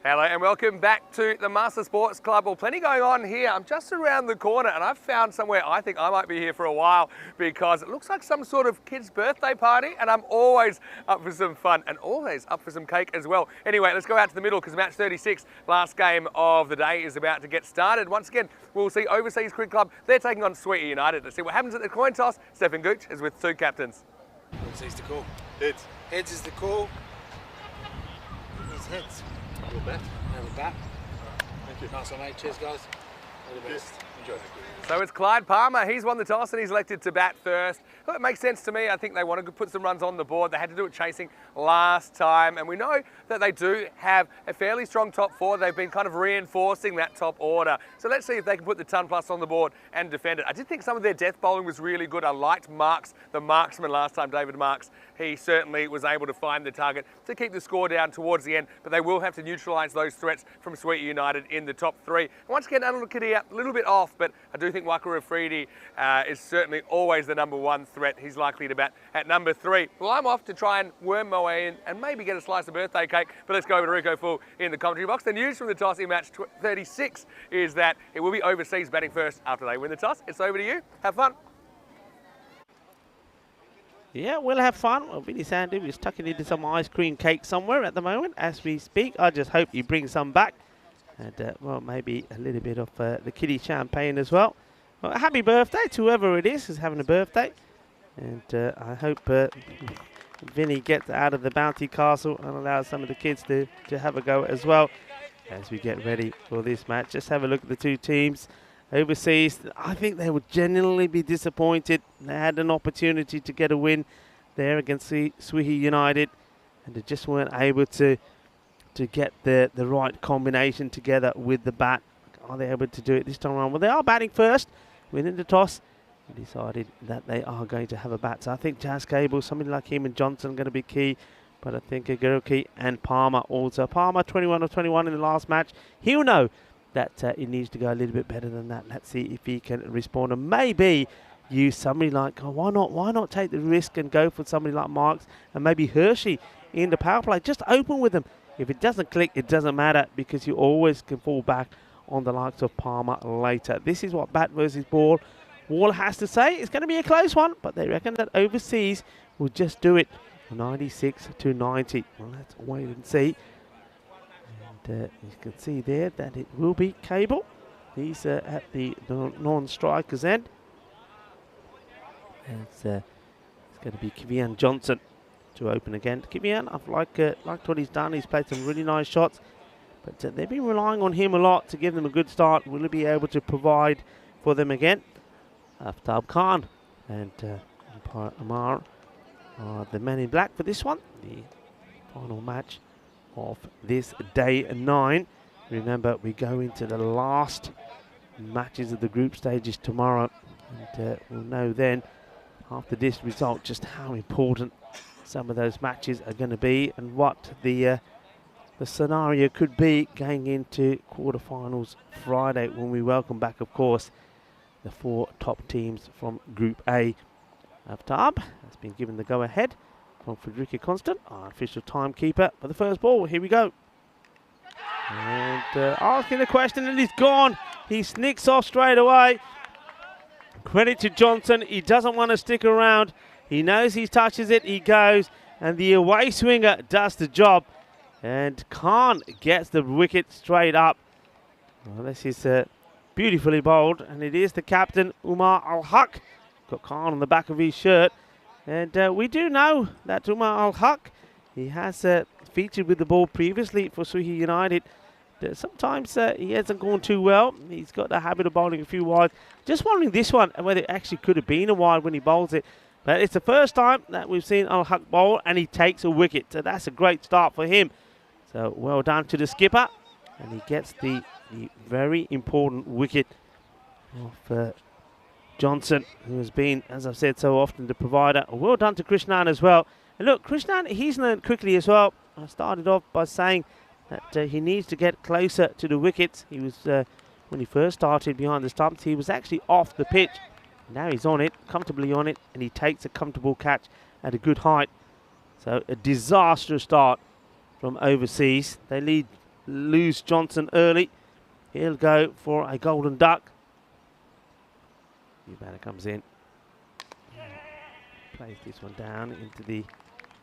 Hello and welcome back to the Master Sports Club. Well, plenty going on here. I'm just around the corner and I've found somewhere I think I might be here for a while because it looks like some sort of kid's birthday party and I'm always up for some fun and always up for some cake as well. Anyway, let's go out to the middle because match 36, last game of the day, is about to get started. Once again, we'll see Overseas Cricket Club. They're taking on Sweetie United. Let's see what happens at the coin toss. Stefan Gooch is with two captains. Overseas the call. Heads. Heads is the call. It's heads. Your bat. Have a bat. Thank you. Nice one, mate. Cheers, guys. All the best. Enjoy. So it's Clyde Palmer. He's won the toss and he's elected to bat first. Well, it makes sense to me. I think they want to put some runs on the board. They had to do it chasing last time. And we know that they do have a fairly strong top four. They've been kind of reinforcing that top order. So let's see if they can put the ton plus on the board and defend it. I did think some of their death bowling was really good. I liked Marks, the marksman last time, David Marks. He certainly was able to find the target to keep the score down towards the end, but they will have to neutralise those threats from Sweetie United in the top three. And once again, Anulakidi a little bit off, but I do think Waka Afridi is certainly always the number one threat. He's likely to bat at number 3. Well, I'm off to try and worm my way in and maybe get a slice of birthday cake, but let's go over to Rico Full in the commentary box. The news from the toss in match 36 is that it will be Overseas batting first after they win the toss. It's over to you. Have fun. Yeah, we'll have fun. Well, Vinny Sandu is tucking into some ice cream cake somewhere at the moment as we speak. I just hope he brings some back. And, well, maybe a little bit of the kiddie champagne as well. Well, happy birthday to whoever it is who's having a birthday. And I hope Vinny gets out of the bounty castle and allows some of the kids to have a go as well as we get ready for this match. Just have a look at the two teams. Overseas, I think they would genuinely be disappointed. They had an opportunity to get a win there against Sweetie United, and they just weren't able to get the right combination together with the bat. Are they able to do it this time around? Well, they are batting first, winning the toss, and decided that they are going to have a bat. So I think Jazz Cable, somebody like him and Johnson are going to be key, but I think Aguirre and Palmer also. Palmer, 21 of 21 in the last match. He'll know that it needs to go a little bit better than that. Let's see if he can respond and maybe use somebody like, oh, why not take the risk and go for somebody like Marks and maybe Hershey in the power play. Just open with them. If it doesn't click, it doesn't matter because you always can fall back on the likes of Palmer later. This is what bat versus ball Wall has to say. It's going to be a close one, but they reckon that Overseas will just do it 96 to 90. Well, let's wait and see. You can see there that it will be Cable. He's at the non-striker's end. And it's going to be Kivian Johnson to open again. Kivian, I've liked what he's done. He's played some really nice shots. But they've been relying on him a lot to give them a good start. Will he be able to provide for them again? Aftab Khan and Umpire Amar are the men in black for this one. The final match of this day 9. Remember, we go into the last matches of the group stages tomorrow, and we'll know then after this result just how important some of those matches are going to be and what the scenario could be going into quarterfinals Friday when we welcome back, of course, the 4 top teams from Group A. Aftab has been given the go-ahead from Frederica Constant, our official timekeeper for the first ball. Here we go. And asking a question and he's gone. He sneaks off straight away. Credit to Johnson. He doesn't want to stick around. He knows he touches it. He goes. And the away swinger does the job. And Khan gets the wicket straight up. Well, this is beautifully bowled. And it is the captain, Umar Al-Haq. Got Khan on the back of his shirt. And we do know that Umar Al-Haq, he has featured with the ball previously for Sweetie United. Sometimes he hasn't gone too well. He's got the habit of bowling a few wides. Just wondering this one, whether it actually could have been a wide when he bowls it. But it's the first time that we've seen Al-Haq bowl and he takes a wicket. So that's a great start for him. So well done to the skipper. And he gets the very important wicket of Johnson, who has been, as I've said so often, the provider. Well done to Krishnan as well. And look, Krishnan, he's learned quickly as well. I started off by saying that he needs to get closer to the wickets. He was, when he first started behind the stumps, he was actually off the pitch. Now he's on it, comfortably on it, and he takes a comfortable catch at a good height. So a disastrous start from Overseas. They lead lose Johnson early. He'll go for a golden duck. Eubanner comes in. Plays this one down into the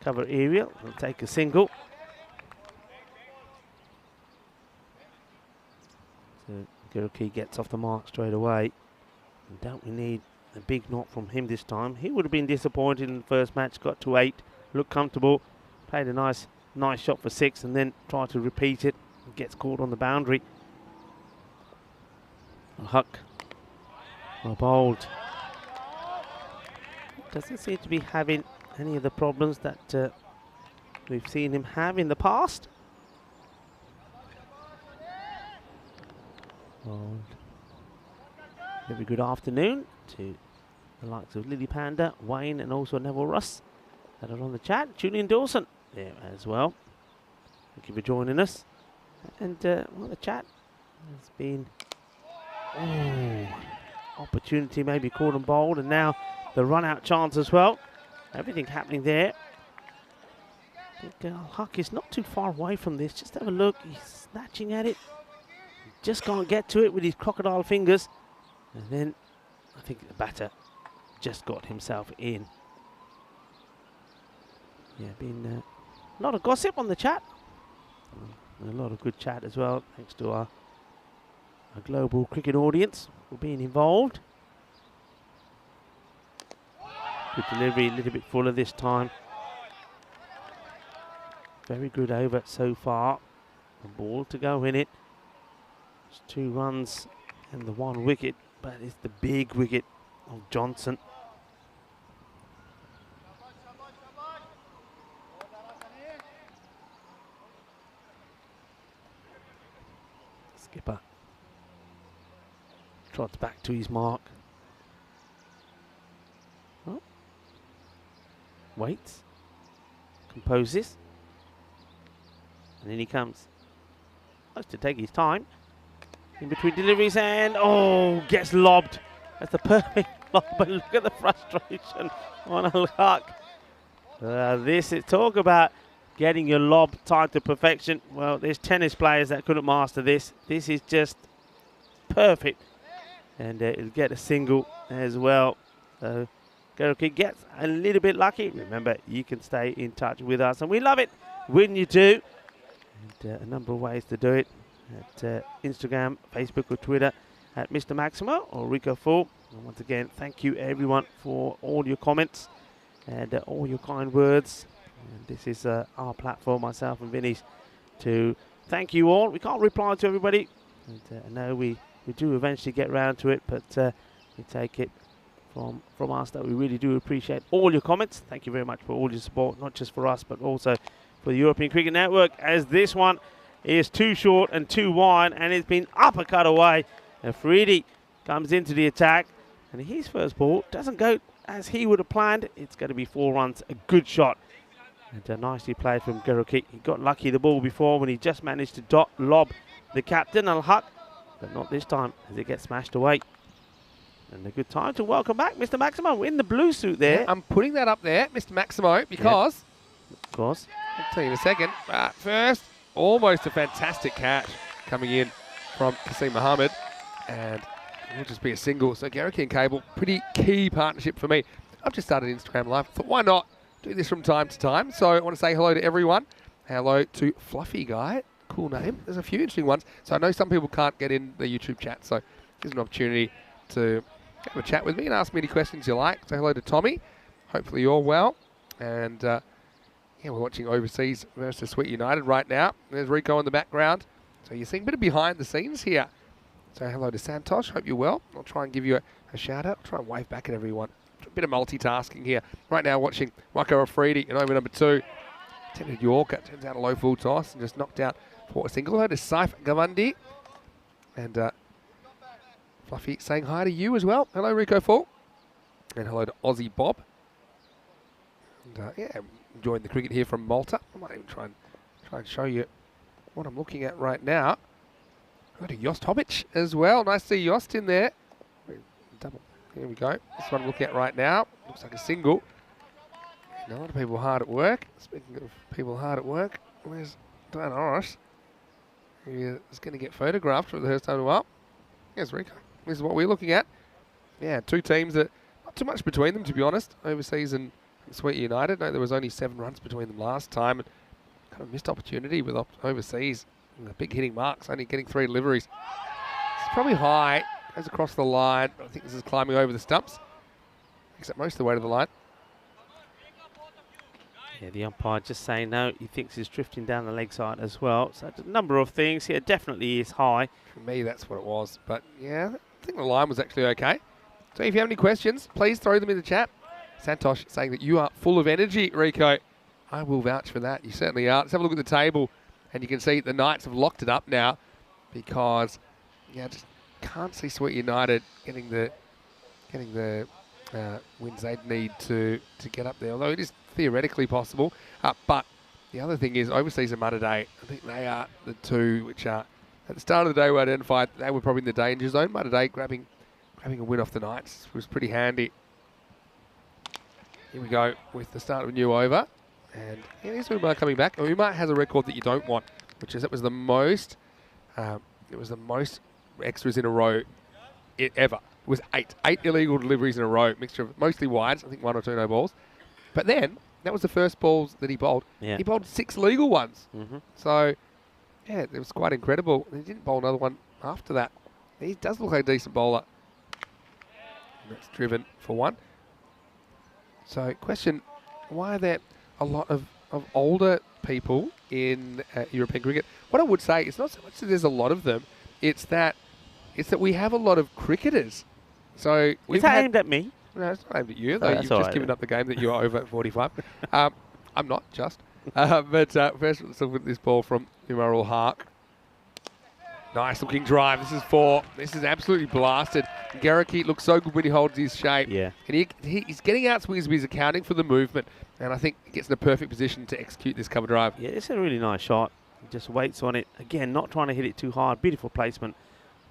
cover area. He'll take a single. So Guruki gets off the mark straight away. And don't we need a big knock from him this time? He would have been disappointed in the first match. Got to 8, looked comfortable, played a nice shot for 6, and then tried to repeat it. Gets caught on the boundary. Huck, well bowled. Doesn't seem to be having any of the problems that we've seen him have in the past. Bowled. Very good afternoon to the likes of Lily Panda, Wayne, and also Neville Russ that are on the chat. Julian Dawson there as well. Thank you for joining us. And well, the chat has been opportunity maybe caught and bowled, and now the run out chance as well. Everything happening there. I think Huck is not too far away from this. Just have a look. He's snatching at it. Just can't get to it with his crocodile fingers. And then I think the batter just got himself in. Yeah, been a lot of gossip on the chat. And a lot of good chat as well, thanks to our global cricket audience for being involved. Good delivery, a little bit fuller this time. Very good over so far. A ball to go in it. It's 2 runs and the 1 wicket, but it's the big wicket of Johnson. Skipper trots back to his mark. Oh. Waits. Composes. And in he comes. Likes to take his time. In between deliveries and, gets lobbed. That's the perfect lob, but look at the frustration on Al-Haq. This is talk about getting your lob tied to perfection. Well, there's tennis players that couldn't master this. This is just perfect. And it'll get a single as well. So Guruki gets a little bit lucky. Remember, you can stay in touch with us, and we love it when you do. And a number of ways to do it. At Instagram, Facebook or Twitter at Mr. Maximo or Rico Full. And once again, thank you everyone for all your comments and all your kind words. And this is our platform, myself and Vinny's, to thank you all. We can't reply to everybody. And I know we do eventually get round to it, but we take it from us that we really do appreciate all your comments. Thank you very much for all your support, not just for us, but also for the European Cricket Network, as this one is too short and too wide, and it's been uppercut away. Afridi comes into the attack, and his first ball doesn't go as he would have planned. It's going to be 4 runs, a good shot. And nicely played from Guruki. He got lucky the ball before when he just managed to lob the captain, Al-Haq, but not this time as it gets smashed away. And a good time to welcome back Mr. Maximo in the blue suit there. Yeah, I'm putting that up there, Mr. Maximo, because... Yeah, of course. I'll tell you in a second. But first, almost a fantastic catch coming in from Kasim Mohammed. And it'll just be a single. So Guruki and Cable, pretty key partnership for me. I've just started Instagram Live. Thought, why not do this from time to time? So I want to say hello to everyone. Hello to Fluffy Guy. Cool name. There's a few interesting ones. So I know some people can't get in the YouTube chat. So here's an opportunity to have a chat with me and ask me any questions you like. Say hello to Tommy. Hopefully you're well. And... yeah, we're watching Overseas versus Sweet United right now. There's Rico in the background. So you're seeing a bit of behind the scenes here. So hello to Santosh. Hope you're well. I'll try and give you a shout out. I'll try and wave back at everyone. A bit of multitasking here. Right now watching Wako Afridi in over number 2. Attempted Yorker. Turns out a low full toss and just knocked out for a single. Hello to Saif Gavandi. And Fluffy saying hi to you as well. Hello, Rico Full. And hello to Aussie Bob. And yeah, enjoying the cricket here from Malta. I might even try and show you what I'm looking at right now. Got a Yost Hobbich as well. Nice to see Yost in there. Double. Here we go. This one I'm looking at right now. Looks like a single. And a lot of people hard at work. Speaking of people hard at work, where's Diana Norris? He's going to get photographed for the first time in a while. Here's Rico. This is what we're looking at. Yeah, two teams that not too much between them, to be honest. Overseas and Sweet United. No, there was only 7 runs between them last time. And kind of missed opportunity with overseas. And the big hitting marks, only getting 3 deliveries. It's probably high. Goes across the line. I think this is climbing over the stumps. Makes it most of the way to the line. Yeah, the umpire just saying no. He thinks he's drifting down the leg side as well. So a number of things here. Definitely is high. For me, that's what it was. But yeah, I think the line was actually okay. So if you have any questions, please throw them in the chat. Santosh saying that you are full of energy, Rico. I will vouch for that. You certainly are. Let's have a look at the table. And you can see the Knights have locked it up now because, yeah, just can't see Sweet United getting the wins they'd need to get up there, although it is theoretically possible. But the other thing is overseas and Mudda Day, I think they are the two which are, at the start of the day we identified they were probably in the danger zone. Mudda Day grabbing a win off the Knights was pretty handy. Here we go with the start of a new over. And here's Umar coming back. Umar has a record that you don't want, which is it was the most extras in a row ever. It was 8 illegal deliveries in a row, mixture of mostly wides, I think 1 or 2 no balls. But then that was the first balls that he bowled. Yeah. He bowled 6 legal ones. So yeah, it was quite incredible. He didn't bowl another one after that. He does look like a decent bowler. And that's driven for 1. So question, why are there a lot of older people in European cricket? What I would say, it's not so much that there's a lot of them, it's that we have a lot of cricketers. So is that aimed at me? No, it's not aimed at you, though you've just given up the game that you are over at 45. I'm not, just. But first, let's look at this ball from Umar ul Haq. Nice looking drive. This is 4. This is absolutely blasted. Garricky looks so good when he holds his shape. Yeah. And he's getting out swings, but he's accounting for the movement. And I think he gets in a perfect position to execute this cover drive. Yeah, it's a really nice shot. He just waits on it. Again, not trying to hit it too hard. Beautiful placement.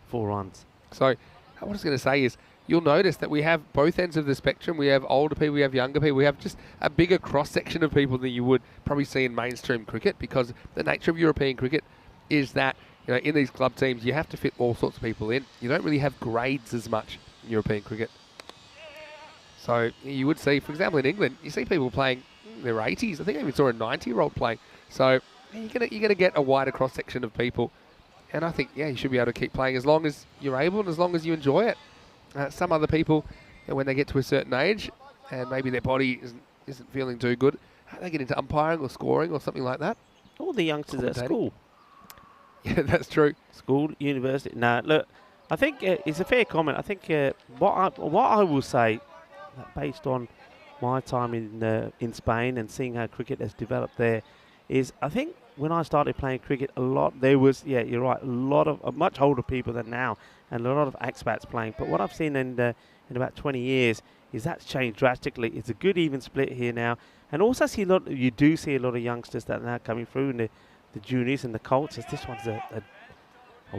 4 runs. So what I was going to say is, you'll notice that we have both ends of the spectrum. We have older people, we have younger people. We have just a bigger cross-section of people than you would probably see in mainstream cricket, because the nature of European cricket is that, you know, in these club teams, you have to fit all sorts of people in. You don't really have grades as much in European cricket. So you would see, for example, in England, you see people playing in their 80s. I think I even saw a 90-year-old playing. So you're gonna get a wider cross-section of people. And I think, yeah, you should be able to keep playing as long as you're able and as long as you enjoy it. Some other people, you know, when they get to a certain age and maybe their body isn't feeling too good, they get into umpiring or scoring or something like that. All the youngsters at school. Yeah, that's true. School, university. No, look, I think it's a fair comment. I think what I will say, based on my time in Spain and seeing how cricket has developed there, is I think when I started playing cricket, there was, yeah, you're right, a lot of much older people than now, and a lot of expats playing. But what I've seen in about 20 years is that's changed drastically. It's a good even split here now, and also you do see a lot of youngsters that are now coming through in the juniors and the Colts. This one's a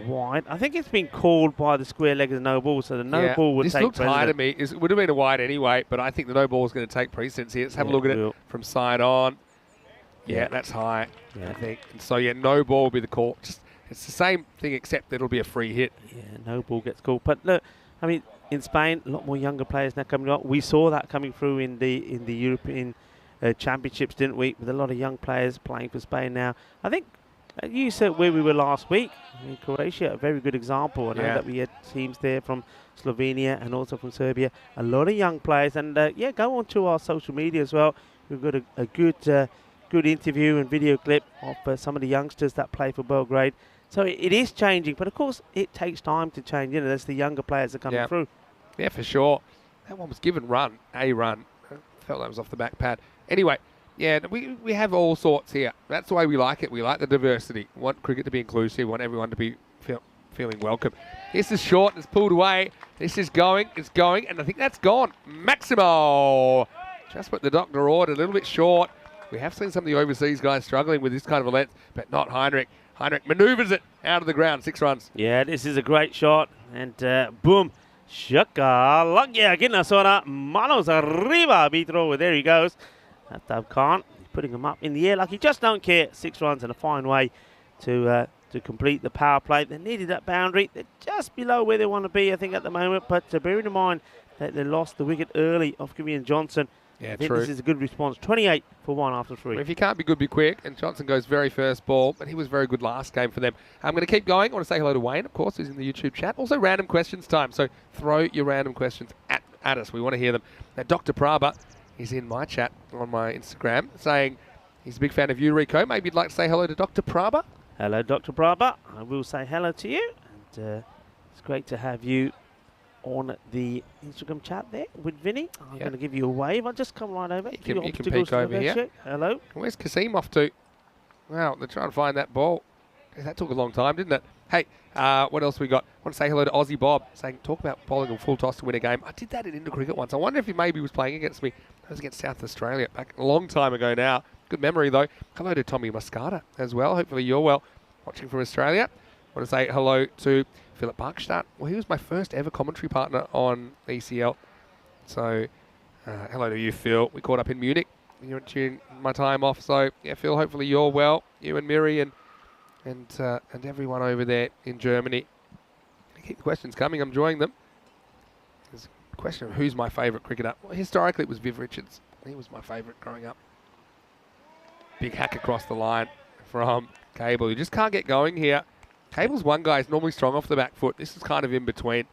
wide. I think it's been called by the square leg as a no ball, so the no ball would take precedence. This looked high to me. It would have been a wide anyway, but I think the no ball is going to take precedence here. Let's have a look at it from side on. Yeah, that's high, I think. And so, yeah, no ball will be the call. It's the same thing, except that it'll be a free hit. Yeah, no ball gets called. But look, I mean, in Spain, a lot more younger players now coming up. We saw that coming through in the European Championships, didn't we? With a lot of young players playing for Spain now. I think you said where we were last week. I mean, Croatia, a very good example. I know that we had teams there from Slovenia and also from Serbia. A lot of young players. And, go on to our social media as well. We've got a good interview and video clip of some of the youngsters that play for Belgrade. So it is changing, but of course it takes time to change. You know, there's the younger players that are coming through. Yeah, for sure. That one was given a run. I felt that was off the back pad. Anyway, yeah, we have all sorts here. That's the way we like it. We like the diversity. We want cricket to be inclusive. We want everyone to be feeling welcome. This is short. It's pulled away. This is going. It's going, and I think that's gone. Maximo. Just what the doctor ordered. A little bit short. We have seen some of the overseas guys struggling with this kind of a length, but not Heinrich. Heinrich manoeuvres it out of the ground, 6 runs. Yeah, this is a great shot. And boom. Shaka. Lagya Ginasora. Manos arriba. Vitro. There he goes. That Khan. He's putting him up in the air like he just don't care. 6 runs and a fine way to to complete the power play. They needed that boundary. They're just below where they want to be, I think, at the moment. But bearing in mind that they lost the wicket early off Kevin Johnson, Yeah, I think true. this is a good response. 28 for 1 after 3. If you can't be good, be quick. And Johnson goes very first ball, but he was very good last game for them. I'm going to keep going. I want to say hello to Wayne, of course, who's in the YouTube chat. Also, random questions time. So throw your random questions at us. We want to hear them. Now, Dr. Prabha is in my chat on my Instagram saying he's a big fan of you, Rico. Maybe you'd like to say hello to Dr. Prabha? Hello, Dr. Braba. I will say hello to you. And it's great to have you on the Instagram chat there with Vinny. I'm going to give you a wave. I'll just come right over. You can peek over here. Hello. Where's Kasim off to? Wow, they're trying to find that ball. That took a long time, didn't it? Hey, what else we got? I want to say hello to Aussie Bob, saying, talk about bowling a full toss to win a game. I did that in Indoor Cricket once. I wonder if he maybe was playing against me. That was against South Australia back a long time ago now. Good memory, though. Hello to Tommy Muscata as well. Hopefully you're well, watching from Australia. I want to say hello to Philip Barkstadt. Well, he was my first ever commentary partner on ECL. So, hello to you, Phil. We caught up in Munich during my time off. So, yeah, Phil, hopefully you're well. You and Miri and everyone over there in Germany. Keep the questions coming. I'm enjoying them. There's a question of who's my favourite cricketer. Well, historically, it was Viv Richards. He was my favourite growing up. Big hack across the line from Cable. You just can't get going here. Cable's one guy is normally strong off the back foot. This is kind of in between.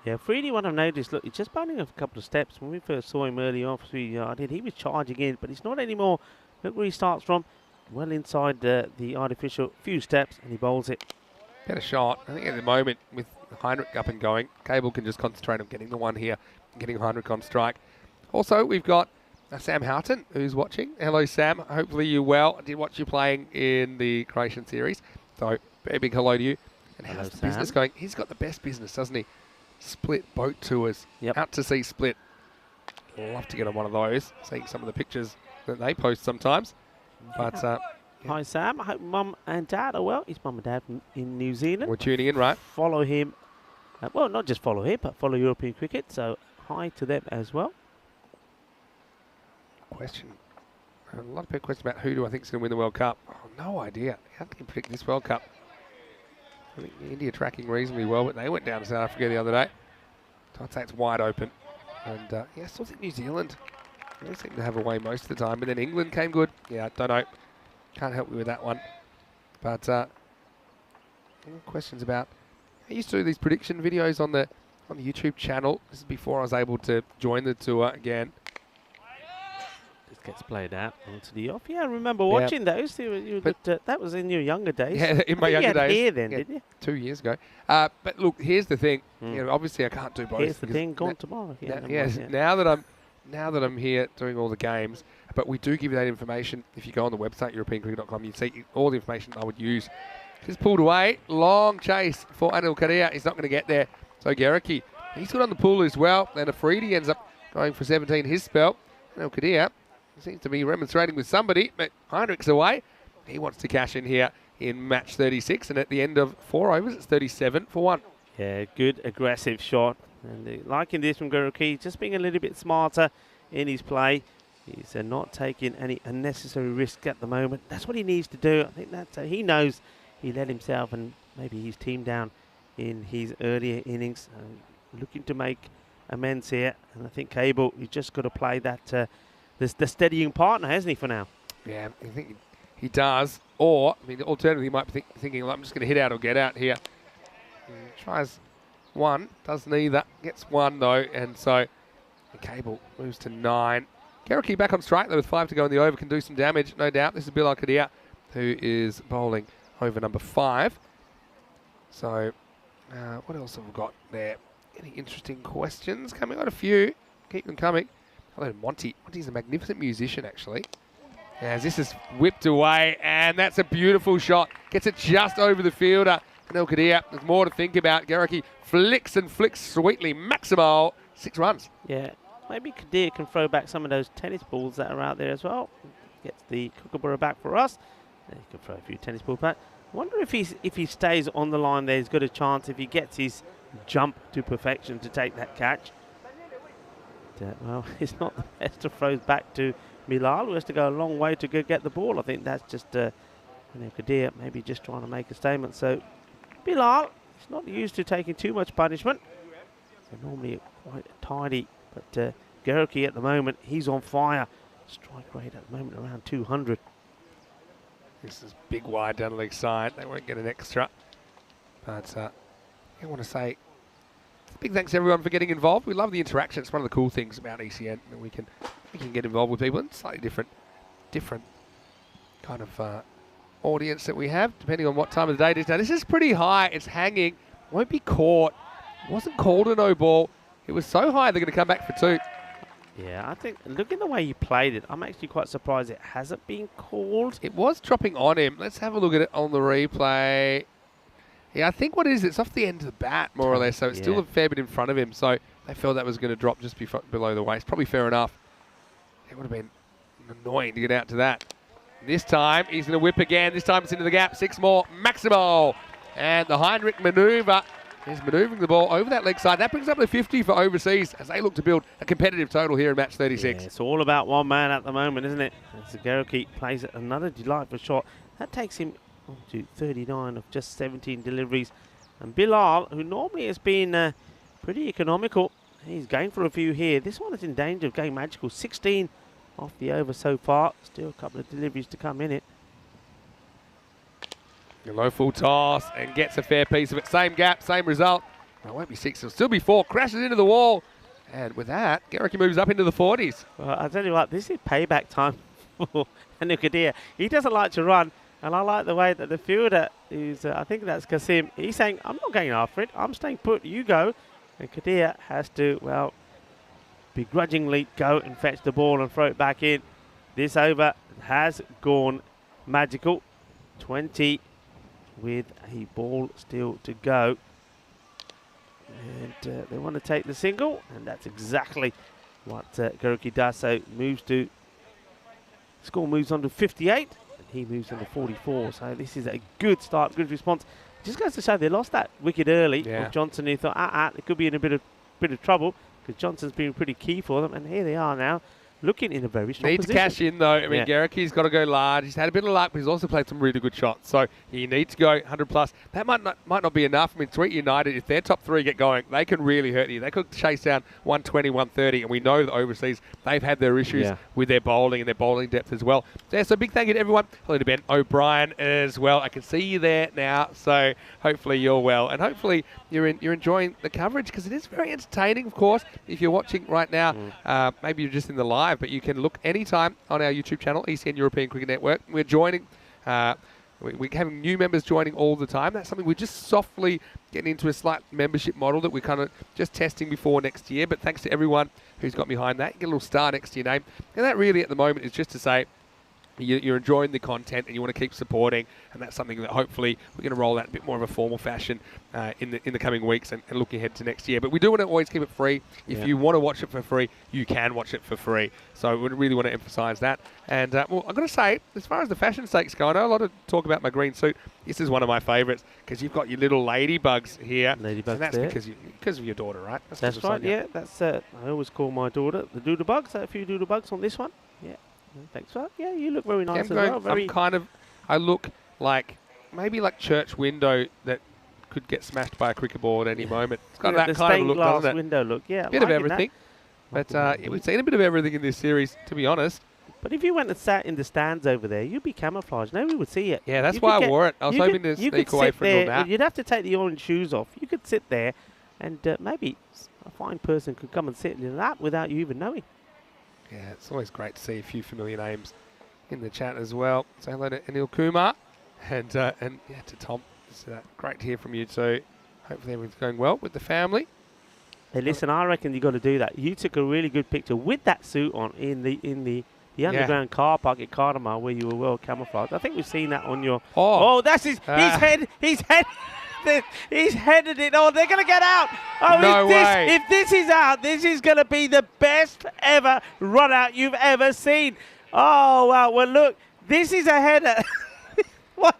Yeah, Freedy, what I've noticed, look, he's just bowling a couple of steps. When we first saw him early off 3-yarded, he was charging in, but he's not anymore. Look where he starts from. Well inside the artificial few steps, and he bowls it. Better shot. I think at the moment, with Heinrich up and going, Cable can just concentrate on getting the one here and getting Heinrich on strike. Also, we've got Sam Houghton, who's watching. Hello, Sam. Hopefully you're well. I did watch you playing in the Croatian series. So, very big hello to you. And how's the business going? He's got the best business, doesn't he? Split boat tours. Yep. Out to sea Split. Love to get on one of those. Seeing some of the pictures that they post sometimes. But yeah. Hi, Sam. I hope Mum and Dad are well. His Mum and Dad in New Zealand. We're tuning in, right? Follow him. Well, not just follow him, but follow European cricket. So, hi to them as well. Question. A lot of people question about who do I think is going to win the World Cup. Oh, no idea. How can you predict this World Cup? I think India tracking reasonably well, but they went down to South Africa the other day. So I'd say it's wide open. And yeah, I still think New Zealand, they seem to have a way most of the time. But then England came good. Yeah, don't know. Can't help you with that one. But questions about, I used to do these prediction videos on the YouTube channel. This is before I was able to join the tour again. Gets played out onto the off. Yeah, I remember watching those. That was in your younger days. Yeah, in my younger days. Here then, didn't you? 2 years ago. But look, here's the thing. You know, obviously, I can't do both. Here's the thing. Gone tomorrow. Now that I'm here doing all the games, but we do give you that information. If you go on the website europeancricket.com, you see all the information I would use. Just pulled away. Long chase for Anil Kadia. He's not going to get there. So Garricky, he's good on the pull as well. And Afridi ends up going for 17 his spell. Anil Kadia seems to be remonstrating with somebody, but Heinrich's away. He wants to cash in here in match 36, and at the end of 4 overs, it's 37 for 1. Yeah, good aggressive shot. And liking this from Garricky, just being a little bit smarter in his play. He's not taking any unnecessary risk at the moment. That's what he needs to do. I think that he knows he let himself and maybe his team down in his earlier innings. Looking to make amends here, and I think Cable, he's just got to play that the steadying partner, hasn't he, for now? Yeah, I think he does. Or, I mean, alternatively, he might be thinking, well, I'm just going to hit out or get out here. Tries one, does neither. Gets one, though, and so the Cable moves to 9. Garricky back on strike, though, with 5 to go in the over, can do some damage, no doubt. This is Bill Al-Qadir, who is bowling over number 5. So, what else have we got there? Any interesting questions coming? Got a few. Keep them coming. Hello, Monty. Monty's a magnificent musician, actually. As this is whipped away, and that's a beautiful shot. Gets it just over the fielder. Anil Kadir, there's more to think about. Garricky flicks and flicks sweetly. Maximal, 6 runs. Yeah, maybe Kadir can throw back some of those tennis balls that are out there as well. Gets the kookaburra back for us. He can throw a few tennis balls back. I wonder if he stays on the line there, he's got a chance if he gets his jump to perfection to take that catch. Well, it's not the best of throws back to Milal, who has to go a long way to go get the ball. I think that's just And Kadir maybe just trying to make a statement. So Bilal is not used to taking too much punishment. They're normally quite tidy, but Geruki at the moment, he's on fire. Strike rate at the moment around 200. This is big wide down the leg side. They won't get an extra. But I want to say big thanks to everyone for getting involved. We love the interaction. It's one of the cool things about ECN that we can get involved with people in slightly different kind of audience that we have, depending on what time of the day it is. Now this is pretty high. It's hanging. Won't be caught. It wasn't called a no ball. It was so high they're going to come back for 2. Yeah, I think, look at the way he played it. I'm actually quite surprised it hasn't been called. It was dropping on him. Let's have a look at it on the replay. Yeah, I think what it is, it's off the end of the bat, more or less, so it's still a fair bit in front of him, so they felt that was going to drop just below the waist. Probably fair enough. It would have been annoying to get out to that. This time, he's going to whip again. This time it's into the gap. 6 more. Maximo. And the Heinrich manoeuvre. He's manoeuvring the ball over that leg side. That brings up the 50 for overseas as they look to build a competitive total here in match 36. Yeah, it's all about one man at the moment, isn't it? As Geruki plays another delightful shot. That takes him to 39 of just 17 deliveries. And Bilal, who normally has been pretty economical, he's going for a few here. This one is in danger of going magical. 16 off the over so far. Still a couple of deliveries to come in it. A low full toss and gets a fair piece of it. Same gap, same result. Well, it won't be 6, it'll still be 4. Crashes into the wall. And with that, Geruki moves up into the 40s. Well, I tell you what, this is payback time for Kadir. He doesn't like to run. And I like the way that the fielder, who's, I think that's Kasim, he's saying, I'm not going after it. I'm staying put. You go. And Kadir has to, well, begrudgingly go and fetch the ball and throw it back in. This over has gone magical. 20 with a ball still to go. And they want to take the single. And that's exactly what Geruki does. So score moves on to 58. He moves on to 44, so this is a good start, good response. Just goes to show they lost that wicket early. Yeah. Johnson, who thought, they could be in a bit of trouble because Johnson's been pretty key for them, and here they are now, looking in a very strong Needs position. to cash in though. I mean, Geruki's got to go large. He's had a bit of luck, but he's also played some really good shots. So he needs to go 100 plus. That might not be enough. I mean, Tweet United, if their top 3 get going, they can really hurt you. They could chase down 120, 130, and we know that overseas they've had their issues with their bowling and their bowling depth as well. So big thank you to everyone. Hello to Ben O'Brien as well. I can see you there now. So hopefully you're well, and hopefully you're enjoying the coverage because it is very entertaining. Of course, if you're watching right now, maybe you're just in the live, but you can look anytime on our YouTube channel, ECN European Cricket Network. We're joining, we're having new members joining all the time. That's something we're just softly getting into a slight membership model that we're kind of just testing before next year. But thanks to everyone who's got behind that. You get a little star next to your name. And that really at the moment is just to say, you're enjoying the content and you want to keep supporting, and that's something that hopefully we're going to roll out a bit more of a formal fashion in the coming weeks and looking ahead to next year. But we do want to always keep it free. If you want to watch it for free, you can watch it for free. So we really want to emphasise that. And well, I've got to say, as far as the fashion stakes go, I know a lot of talk about my green suit. This is one of my favourites because you've got your little ladybugs here. Ladybugs, and that's there. because of your daughter, right? That's right. Yeah, that's. I always call my daughter the doodlebugs. A few doodlebugs on this one. Yeah. Thanks for that. Yeah, you look very nice as well. I look like maybe like church window that could get smashed by a cricket ball at any moment. It's got that kind of look, doesn't it? Window look, yeah. Bit of everything. But we've seen a bit of everything in this series, to be honest. But if you went and sat in the stands over there, you'd be camouflaged. Nobody would see it. Yeah, that's why I wore it. I was hoping to sneak away from all that. You'd have to take the orange shoes off. You could sit there, and maybe a fine person could come and sit in your lap without you even knowing. Yeah, it's always great to see a few familiar names in the chat as well. Say hello to Anil Kumar and to Tom. It's great to hear from you too. Hopefully everything's going well with the family. Hey, listen, I reckon you got to do that. You took a really good picture with that suit on in the underground car park at Cardamar where you were well camouflaged. I think we've seen that on your. Oh, that's his head. He's headed it. Oh, they're going to get out. Oh, no way. If this is out, this is going to be the best ever run out you've ever seen. Oh, wow. Well, look, this is a header. What?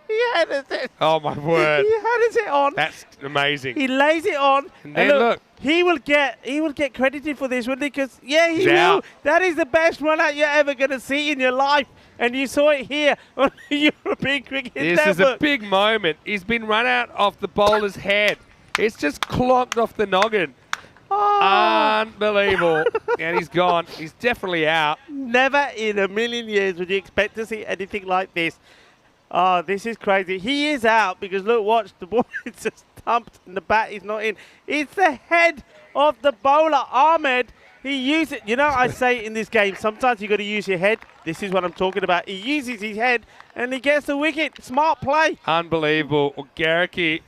He headers it. Oh, my word. He headers it on. That's amazing. He lays it on. And then look. he will get credited for this, wouldn't he? Because he He's will. out. That is the best run out you're ever going to see in your life, and you saw it here on the European Cricket This Network. is a big moment. He's been run out off the bowler's head. It's just clonked off the noggin. Oh. Unbelievable. And he's gone. He's definitely out. Never in a million years would you expect to see anything like this. Oh, this is crazy. He is out because, look, watch, the ball is just thumped and the bat is not in. It's the head of the bowler, Ahmed. He used it. You know, I say in this game, sometimes you got to use your head. This is what I'm talking about. He uses his head and he gets the wicket. Smart play. Unbelievable. Well, Garricky,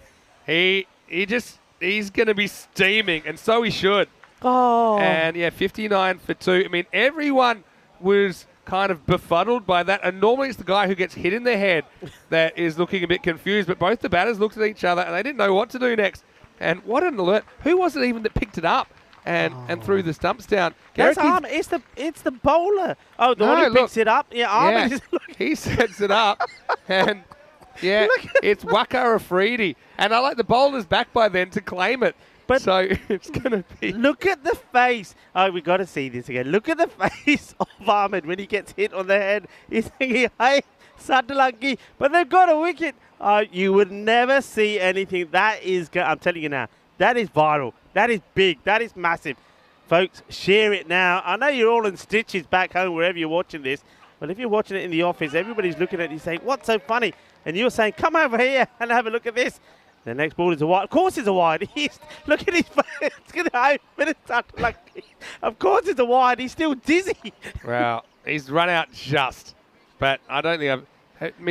he's going to be steaming, and so he should. Oh. And, 59 for 2. I mean, everyone was kind of befuddled by that. And normally it's the guy who gets hit in the head that is looking a bit confused. But both the batters looked at each other, and they didn't know what to do next. And what an alert. Who was it even that picked it up and threw the stumps down? That's Ahmed. It's the bowler. Oh, the one who picks it up. Yeah, Ahmed is looking. He sets it up. And, it's Waka Afridi. And I like the bowler's back by then to claim it. But so it's going to be... Look at the face. Oh, we got to see this again. Look at the face of Ahmed when he gets hit on the head. He's thinking, hey, Sadalagi. But they've got a wicket. You would never see anything. That is, I'm telling you now, that is viral. That is big. That is massive. Folks, share it now. I know you're all in stitches back home wherever you're watching this. But if you're watching it in the office, everybody's looking at you saying, what's so funny? And you're saying, come over here and have a look at this. The next ball is a wide. Of course it's a wide. Look at his face. Of course it's a wide. He's still dizzy. Well, he's run out just. But I don't think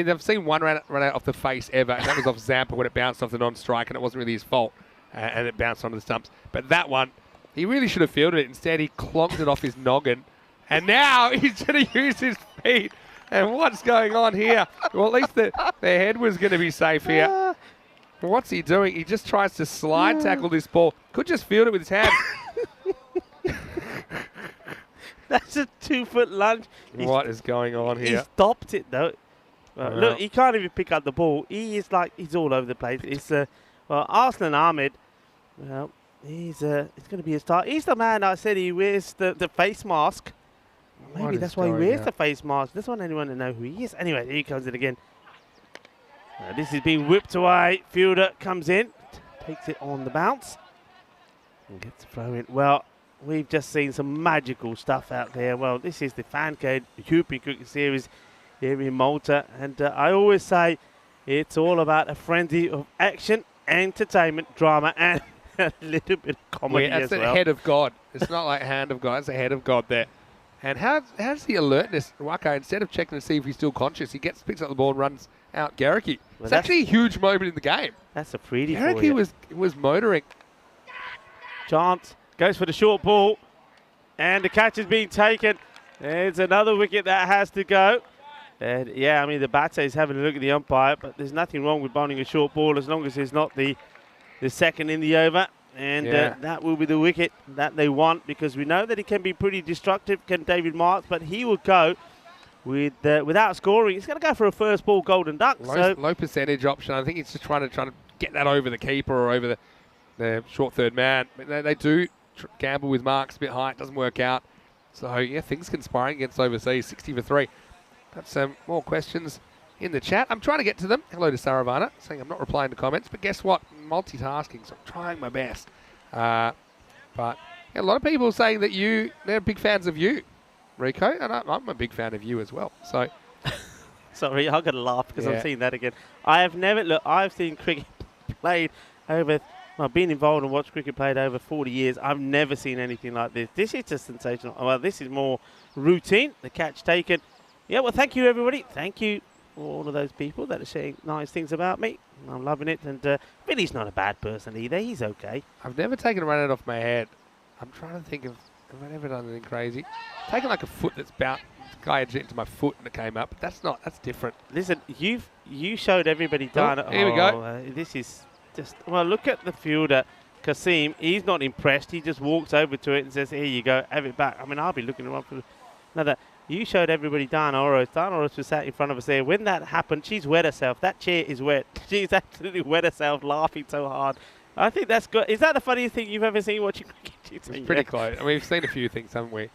I've seen one run out off the face ever. And that was off Zampa when it bounced off the non-strike, and it wasn't really his fault. And it bounced onto the stumps. But that one, he really should have fielded it. Instead, he clonked it off his noggin. And now he's going to use his feet. And what's going on here? Well, at least the head was going to be safe here. What's he doing? He just tries to slide tackle this ball. Could just field it with his hands. That's a 2-foot lunge. What is going on here? He stopped it, though. Look, he can't even pick up the ball. He is he's all over the place. It's Arslan Ahmed, well, it's going to be a start. He's the man I said he wears the face mask. Maybe that's why he wears the face mask. Doesn't want anyone to know who he is. Anyway, here he comes in again. This is being whipped away. Fielder comes in, takes it on the bounce, and gets a throw in. Well, we've just seen some magical stuff out there. Well, this is the FanCode European Cricket Series here in Malta. And I always say it's all about a frenzy of action, entertainment, drama, and a little bit of comedy as well. That's the head of God. It's not like hand of God. It's the head of God there. And how's the alertness, Waka, instead of checking to see if he's still conscious, he picks up the ball and runs out Garricky. Well, it's actually a huge moment in the game. That's a pretty Garricky was motoring. Chance goes for the short ball, and the catch is being taken. It's another wicket that has to go. And I mean, the batter is having a look at the umpire, but there's nothing wrong with bowling a short ball as long as it's not the second in the over. And that will be the wicket that they want, because we know that he can be pretty destructive, can David Marks, but he will go without scoring. He's going to go for a first ball golden duck. Low percentage option. I think he's just trying to get that over the keeper or over the short third man. But they do gamble with Marks a bit high. It doesn't work out. So, things conspiring against overseas. 60 for 3. Got some more questions in the chat. I'm trying to get to them. Hello to Saravana, saying I'm not replying to comments. But guess what? Multitasking, so I'm trying my best. But a lot of people saying that they're big fans of you, Rico, and I'm a big fan of you as well. So, sorry, I've got to laugh because I'm seeing that again. I've seen cricket played over. I've been involved and watched cricket played over 40 years. I've never seen anything like this. This is just sensational. Well, this is more routine. The catch taken. Yeah, well, thank you, everybody. Thank you for all of those people that are saying nice things about me. I'm loving it. And Billy's not a bad person either. He's okay. I've never taken a run out off my head. I'm trying to think have I ever done anything crazy? Taken like a foot that's about, the guy edged it into my foot and it came up. But that's different. Listen, you showed everybody down. Here we go. This is just, well, look at the fielder, Kasim. He's not impressed. He just walks over to it and says, here you go, have it back. I mean, I'll be looking around for another. You showed everybody Dana Oros. Dana Oros was sat in front of us there. When that happened, she's wet herself. That chair is wet. She's absolutely wet herself, laughing so hard. I think that's good. Is that the funniest thing you've ever seen watching cricket? It's pretty close. I mean, we've seen a few things, haven't we?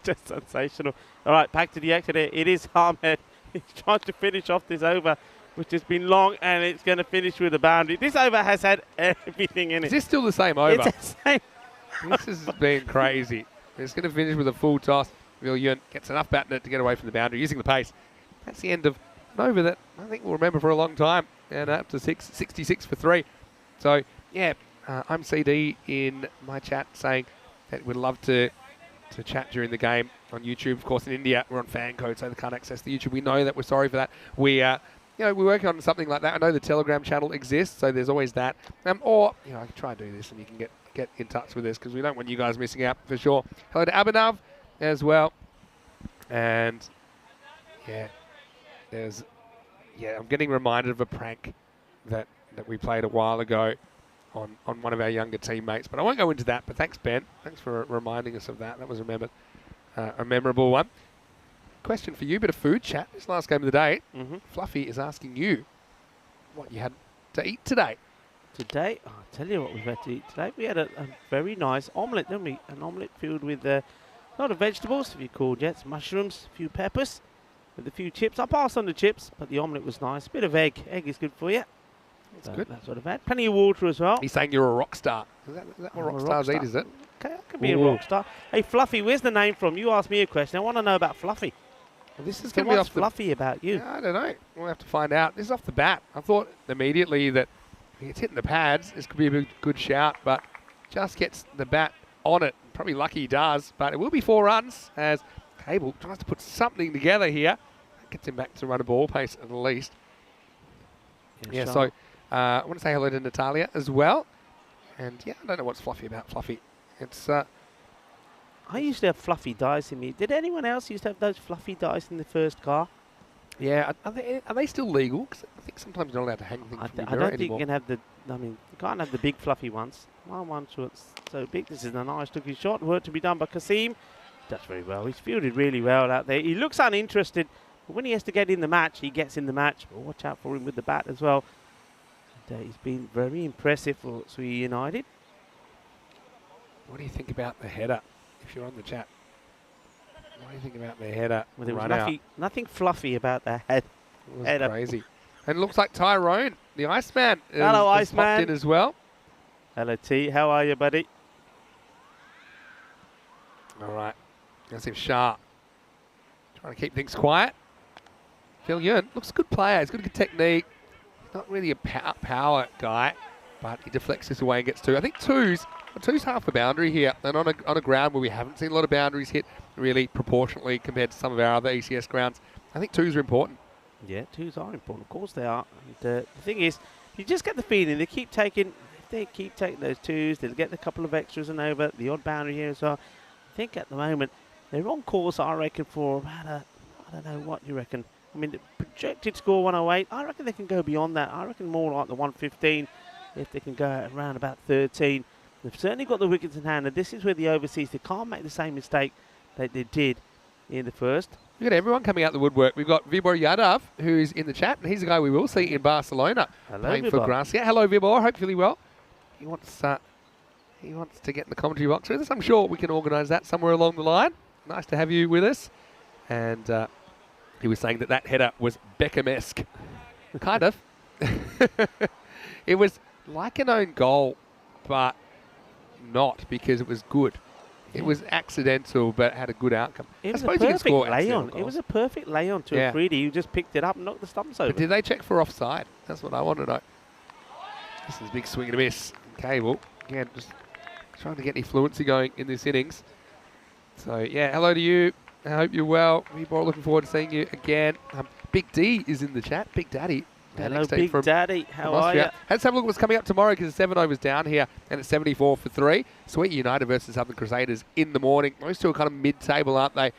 Just sensational. All right, back to the action there. It is Ahmed. He's trying to finish off this over, which has been long, and it's going to finish with a boundary. This over has had everything in it. Is this still the same over? It's the same. This has been crazy. It's going to finish with a full toss. Will Yun gets enough bat in it to get away from the boundary using the pace. That's the end of an over that I think we'll remember for a long time. And up to 66 for 3. So, yeah, I'm CD in my chat saying that we'd love to chat during the game on YouTube. Of course, in India, we're on FanCode, so they can't access the YouTube. We know that. We're sorry for that. We're working on something like that. I know the Telegram channel exists, so there's always that. Or, I can try and do this and you can get in touch with us because we don't want you guys missing out for sure. Hello to Abhinav as well. And, I'm getting reminded of a prank that we played a while ago on one of our younger teammates. But I won't go into that. But thanks, Ben. Thanks for reminding us of that. That was a memorable one. Question for you, bit of food chat. This last game of the day. Fluffy is asking you what you had to eat today. Today, I'll tell you what we've had to eat today. We had a very nice omelette, didn't we? An omelette filled with a lot of vegetables, if you call jets, mushrooms, a few peppers, with a few chips. I passed on the chips, but the omelette was nice. A bit of egg. Egg is good for you. That's good. That's what I've had. Plenty of water as well. He's saying you're a rock star. Is that what rock stars eat, is it? Okay, I could be a rock star. Hey, Fluffy, where's the name from? You asked me a question. I want to know about Fluffy. Well, this is So going to be what's off the... Fluffy about you? I don't know. We'll have to find out. This is off the bat. I thought immediately that it's hitting the pads. This could be a good shout, but just gets the bat on it. Probably lucky he does, but it will be 4 runs as Cable tries to put something together here. That gets him back to run a ball pace at least. So I want to say hello to Natalia as well. And I don't know what's Fluffy about. Fluffy. It's... I used to have fluffy dice in me. Did anyone else used to have those fluffy dice in the first car? Yeah, are they still legal? Because I think sometimes you're not allowed to hang things from your I mirror don't think anymore. you can have you can't have the big fluffy ones. My one's so big. This is a nice looking shot. Work to be done by Kasim. Does very well. He's fielded really well out there. He looks uninterested, but when he has to get in the match, he gets in the match. But watch out for him with the bat as well. And, he's been very impressive for Sui United. What do you think about the header? If you're on the chat, what do you think about the header? Well, there was nothing fluffy about that head. It was crazy. And it looks like Tyrone, the Iceman, Hello, is popped Iceman. in as well. Hello, T. How are you, buddy? All right. Let's see if Shah trying to keep things quiet. Phil Yun looks a good player. He's got a good technique. Not really a power guy, but he deflects this away and gets 2. I think two's half a boundary here, and on a ground where we haven't seen a lot of boundaries hit really proportionately compared to some of our other ECS grounds. I think 2s are important. Yeah, 2s are important. Of course they are. And, the thing is, you just get the feeling they keep taking. If they keep taking those 2s, they'll get a couple of extras and over the odd boundary here as well. I think at the moment they're on course. I reckon for about I don't know what you reckon. I mean, the projected score 108. I reckon they can go beyond that. I reckon more like the 115 if they can go around about 13. They've certainly got the wickets in hand, and this is where the overseas, they can't make the same mistake that they did in the first. We've got everyone coming out the woodwork. We've got Vibor Yadav, who's in the chat, and he's a guy we will see in Barcelona playing for Gracia. Hello, Vibor. Hopefully well. He wants to get in the commentary box with us. I'm sure we can organise that somewhere along the line. Nice to have you with us. And he was saying that header was Beckham-esque. Kind of. It was like an own goal, but not, because it was good. It was accidental, but had a good outcome. It was a perfect lay-on. It was a perfect lay-on to a Freedy who just picked it up and knocked the stumps over. But did they check for offside? That's what I want to know. This is a big swing and a miss. Cable, again, just trying to get any fluency going in this innings. So, hello to you. I hope you're well. We're looking forward to seeing you again. Big D is in the chat. Big Daddy. Hello, Big Daddy. How are you? Let's have a look at what's coming up tomorrow, because the 7 overs down here, and it's 74 for 3. Sweet United versus Southern Crusaders in the morning. Those two are kind of mid-table, aren't they?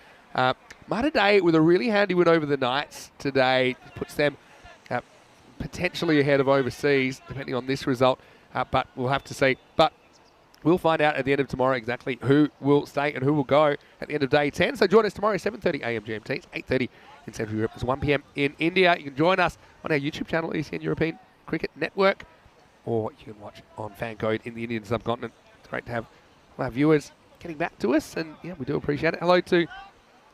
Malta Day with a really handy win over the Knights today. Puts them potentially ahead of overseas, depending on this result. But we'll have to see. But we'll find out at the end of tomorrow exactly who will stay and who will go at the end of day 10. So join us tomorrow, 7:30 a.m. GMT. It's 8:30 in Central Europe. It's 1 p.m. in India. You can join us on our YouTube channel, ECN European Cricket Network. or you can watch on FanCode in the Indian subcontinent. It's great to have our viewers getting back to us, and yeah, we do appreciate it. Hello to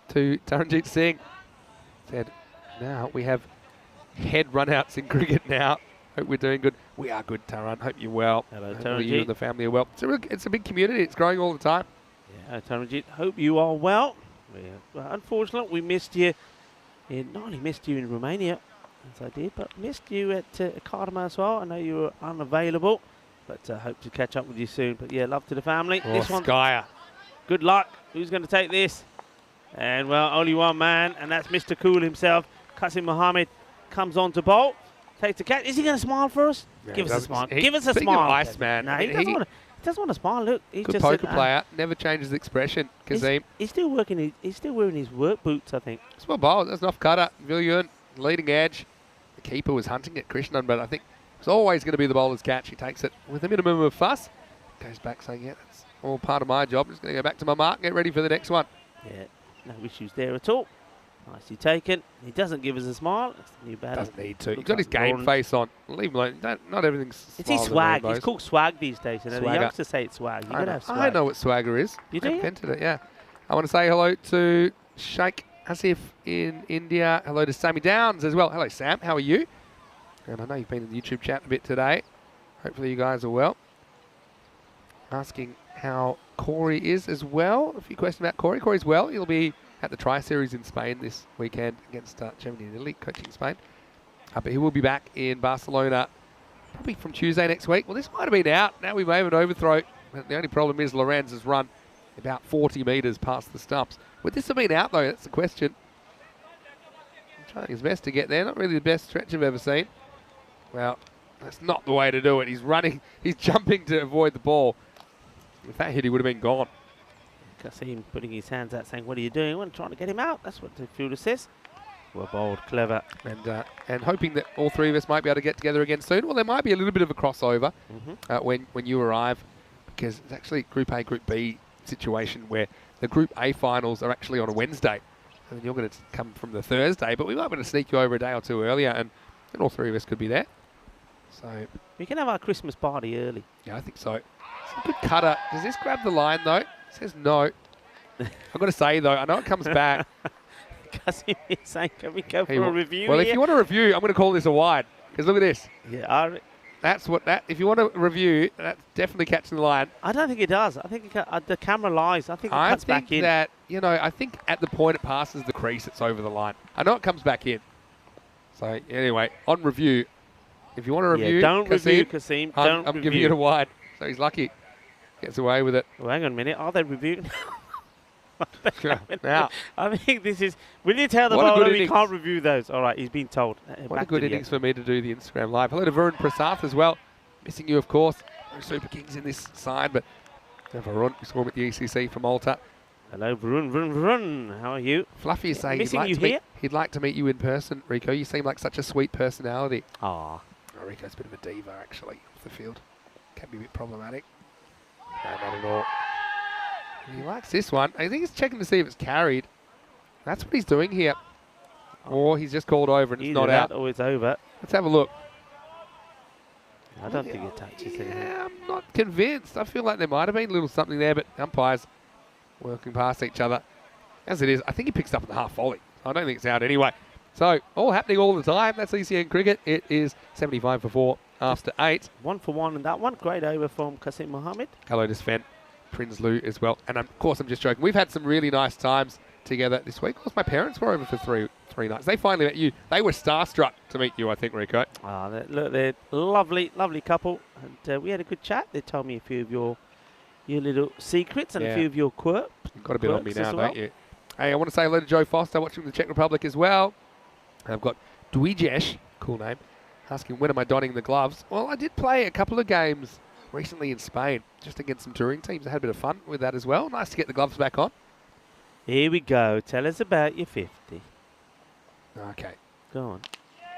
Taranjeet Singh. Said, now we have head runouts in cricket now. Hope we're doing good. We are good, Taran. Hope you're well. Hello, Hopefully Taranjeet. you and the family are well. It's a big community. It's growing all the time. Yeah, Taranjeet, hope you are well. Well, unfortunately, we missed you. Not only missed you in Romania, as I did, but missed you at Cardamom as well. I know you were unavailable, but hope to catch up with you soon. But yeah, love to the family. Oh, this one, Skyer. good luck. Who's going to take this? And well, only one man, and that's Mr. Cool himself. Qasim Mohammed comes on to bowl. Takes the catch. Is he going to smile for us? Yeah, Give us a smile. he- Give us a speaking of smile. ice, man, No, I he mean, doesn't he- want to. He doesn't want to smile. Look, he's Good just poker said, player. Never changes expression. Kazim. He's still working. He's still wearing his work boots, I think. It's well bowled. That's an off cutter. Vilyun, leading edge. The keeper was hunting at Krishnan, but I think it's always going to be the bowler's catch. He takes it with a minimum of fuss. Goes back saying, yeah, that's all part of my job. Just going to go back to my mark, get ready for the next one. Yeah, no issues there at all. Nicely taken. He doesn't give us a smile. That's the new batter. Doesn't need to. He's Looks got his like game Lauren. face on. Leave him alone. Not everything's It's his smiles and swag. rainbows. It's called swag these days. You know, the Swagger. youngsters say it's swag. You got to have swag. I know what swagger is. You I do? invented it, yeah. I want to say hello to Sheikh Asif in India. Hello to Sammy Downs as well. Hello, Sam. How are you? And I know you've been in the YouTube chat a bit today. Hopefully you guys are well. Asking how Corey is as well. A few questions about Corey. Corey's well. He'll be at the Tri-Series in Spain this weekend against Germany and Italy, coaching Spain. But he will be back in Barcelona probably from Tuesday next week. Well, this might have been out. Now we may have an overthrow. But the only problem is Lorenz has run about 40 metres past the stumps. Would this have been out, though? That's the question. He's trying his best to get there. Not really the best stretch I've ever seen. Well, that's not the way to do it. He's running. He's jumping to avoid the ball. If that hit, he would have been gone. Qasim putting his hands out saying, what are you doing? I'm trying to get him out. That's what the fielder says. Well bowled, clever. And hoping that all three of us might be able to get together again soon. Well, there might be a little bit of a crossover when you arrive, because it's actually Group A, Group B situation where the Group A finals are actually on a Wednesday. And you're going to come from the Thursday, but we might be able to sneak you over a day or two earlier, and all three of us could be there. So, We can have our Christmas party early. yeah, I think so. It's a good cutter. Does this grab the line, though? It says no. I've got to say, though, I know it comes back. Qasim is saying, can we go for Hey, a review well, here? if you want a review, I'm going to call this a wide. Because look at this. Yeah, That's what that. If you want a review, that's definitely catching the line. I don't think it does. I think the camera lies. I think it cuts back in. That, I think at the point it passes the crease, it's over the line. I know it comes back in. So anyway, on review, if you want a review, Yeah, don't review, Qasim. Don't I'm review. giving it a wide. So he's lucky. Gets away with it. Well, hang on a minute. Are they reviewing? Now, I think this is. Will you tell the What a bowler good we innings. can't review those? All right, he's been told. what Back a good to the innings for me to do the Instagram live. Hello to Varun Prasath as well. Missing you, of course. No Super Kings in this side, but Varun, we saw him at the ECC from Malta. Hello, Varun, Varun, Varun. How are you? Fluffy is saying Missing you here? he'd like to meet you in person, Rico. You seem like such a sweet personality. Ah, Oh, Rico's a bit of a diva, actually, off the field. Can be a bit problematic. No, not at all. He likes this one. I think he's checking to see if it's carried. That's what he's doing here. Or he's just called over and it's either not that out. or it's over. Let's have a look. I don't think it touches anything. Yeah, I'm not convinced. I feel like there might have been a little something there, but umpires working past each other. As it is, I think he picks up in the half volley. I don't think it's out anyway. So, all happening all the time. That's ECN cricket. It is 75 for 4 after 8. 1 for 1 in that one. Great over from Qasim Mohammed. Hello to Sven Prinsloo as well. And of course, I'm just joking. We've had some really nice times together this week. Of course, my parents were over for three nights. They finally met you. They were starstruck to meet you, I think, Rico. Ah, look, they're lovely, lovely couple. And we had a good chat. They told me a few of your little secrets and Yeah. a few of your quirks. You've got a bit on me Quirks now, as well. don't you? Hey, I want to say hello to Joe Foster, watching from the Czech Republic as well. And I've got Dwijesh, cool name, asking when am I donning the gloves. Well, I did play a couple of games recently in Spain, just against some touring teams. I had a bit of fun with that as well. Nice to get the gloves back on. Here we go. Tell us about your 50. Okay. Go on.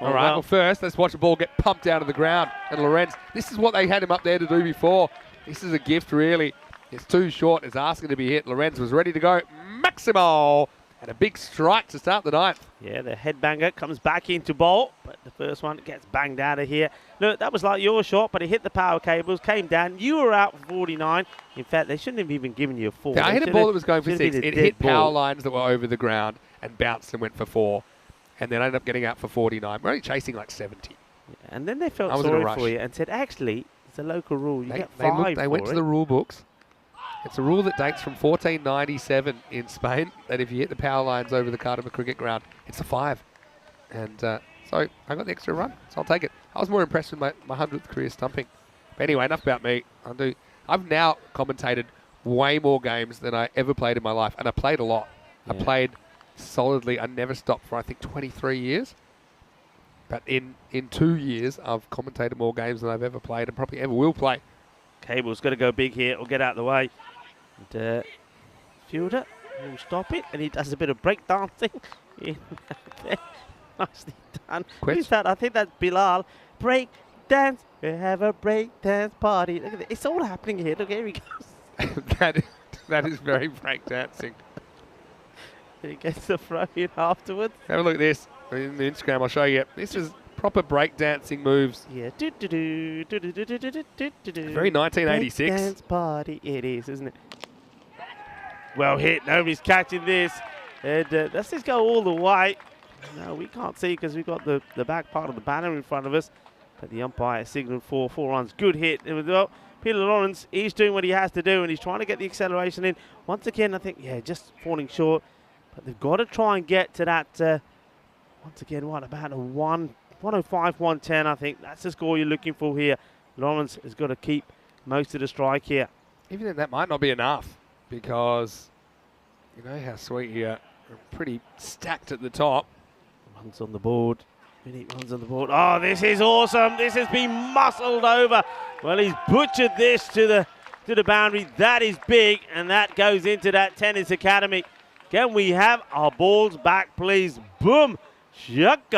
All right, well, first, let's watch the ball get pumped out of the ground. And Lorenz, this is what they had him up there to do before. This is a gift, really. It's too short. It's asking to be hit. Lorenz was ready to go. Maximo! And a big strike to start the ninth. Yeah, the headbanger comes back into bowl, but the first one gets banged out of here. Look, that was like your shot, but it hit the power cables, came down. You were out for 49. In fact, they shouldn't have even given you a 4. Yeah, I hit a ball that was going for 6. It hit power ball. lines that were over the ground and bounced and went for 4. And then I ended up getting out for 49. We're only chasing like 70. Yeah, and then they felt I was in a sorry rush. for you and said, actually, it's a local rule. You get 5 They went to the rule books. It's a rule that dates from 1497 in Spain, that if you hit the power lines over the Cardiff cricket ground, it's a 5. And so I got the extra run, so I'll take it. I was more impressed with my 100th career stumping. But anyway, enough about me. I've now commentated way more games than I ever played in my life, and I played a lot. Yeah. I played solidly. I never stopped for, I think, 23 years. But in 2 years, I've commentated more games than I've ever played and probably ever will play. Cable's got to go big here or get out of the way. And Fielder will stop it, and he does a bit of break dancing. Nicely done. Who's that? I think that's Bilal. Break dance. We have a break dance party. Look at it. It's all happening here. Look, here he goes. that is very break dancing. He gets the throw in afterwards. Have a look at this. In the Instagram, I'll show you. This is proper break dancing moves. Yeah. Very Very 1986. dance party it is, isn't it? Well hit. Nobody's catching this. And let's just go all the way. No, we can't see because we've got the back part of the banner in front of us. But the umpire signaled for 4 runs. Good hit. Well, Peter Lawrence, he's doing what he has to do, and he's trying to get the acceleration in. Once again, I think, yeah, just falling short. But they've got to try and get to that, once again, what, about a 105, 110, I think. That's the score you're looking for here. Lawrence has got to keep most of the strike here. Even then, that might not be enough because you know how sweet here. We're pretty stacked at the top. Runs on the board. Vinny runs on the board. Oh, this is awesome. This has been muscled over. Well, he's butchered this to the boundary. That is big, and that goes into that tennis academy. Can we have our balls back, please? Boom. Shaka.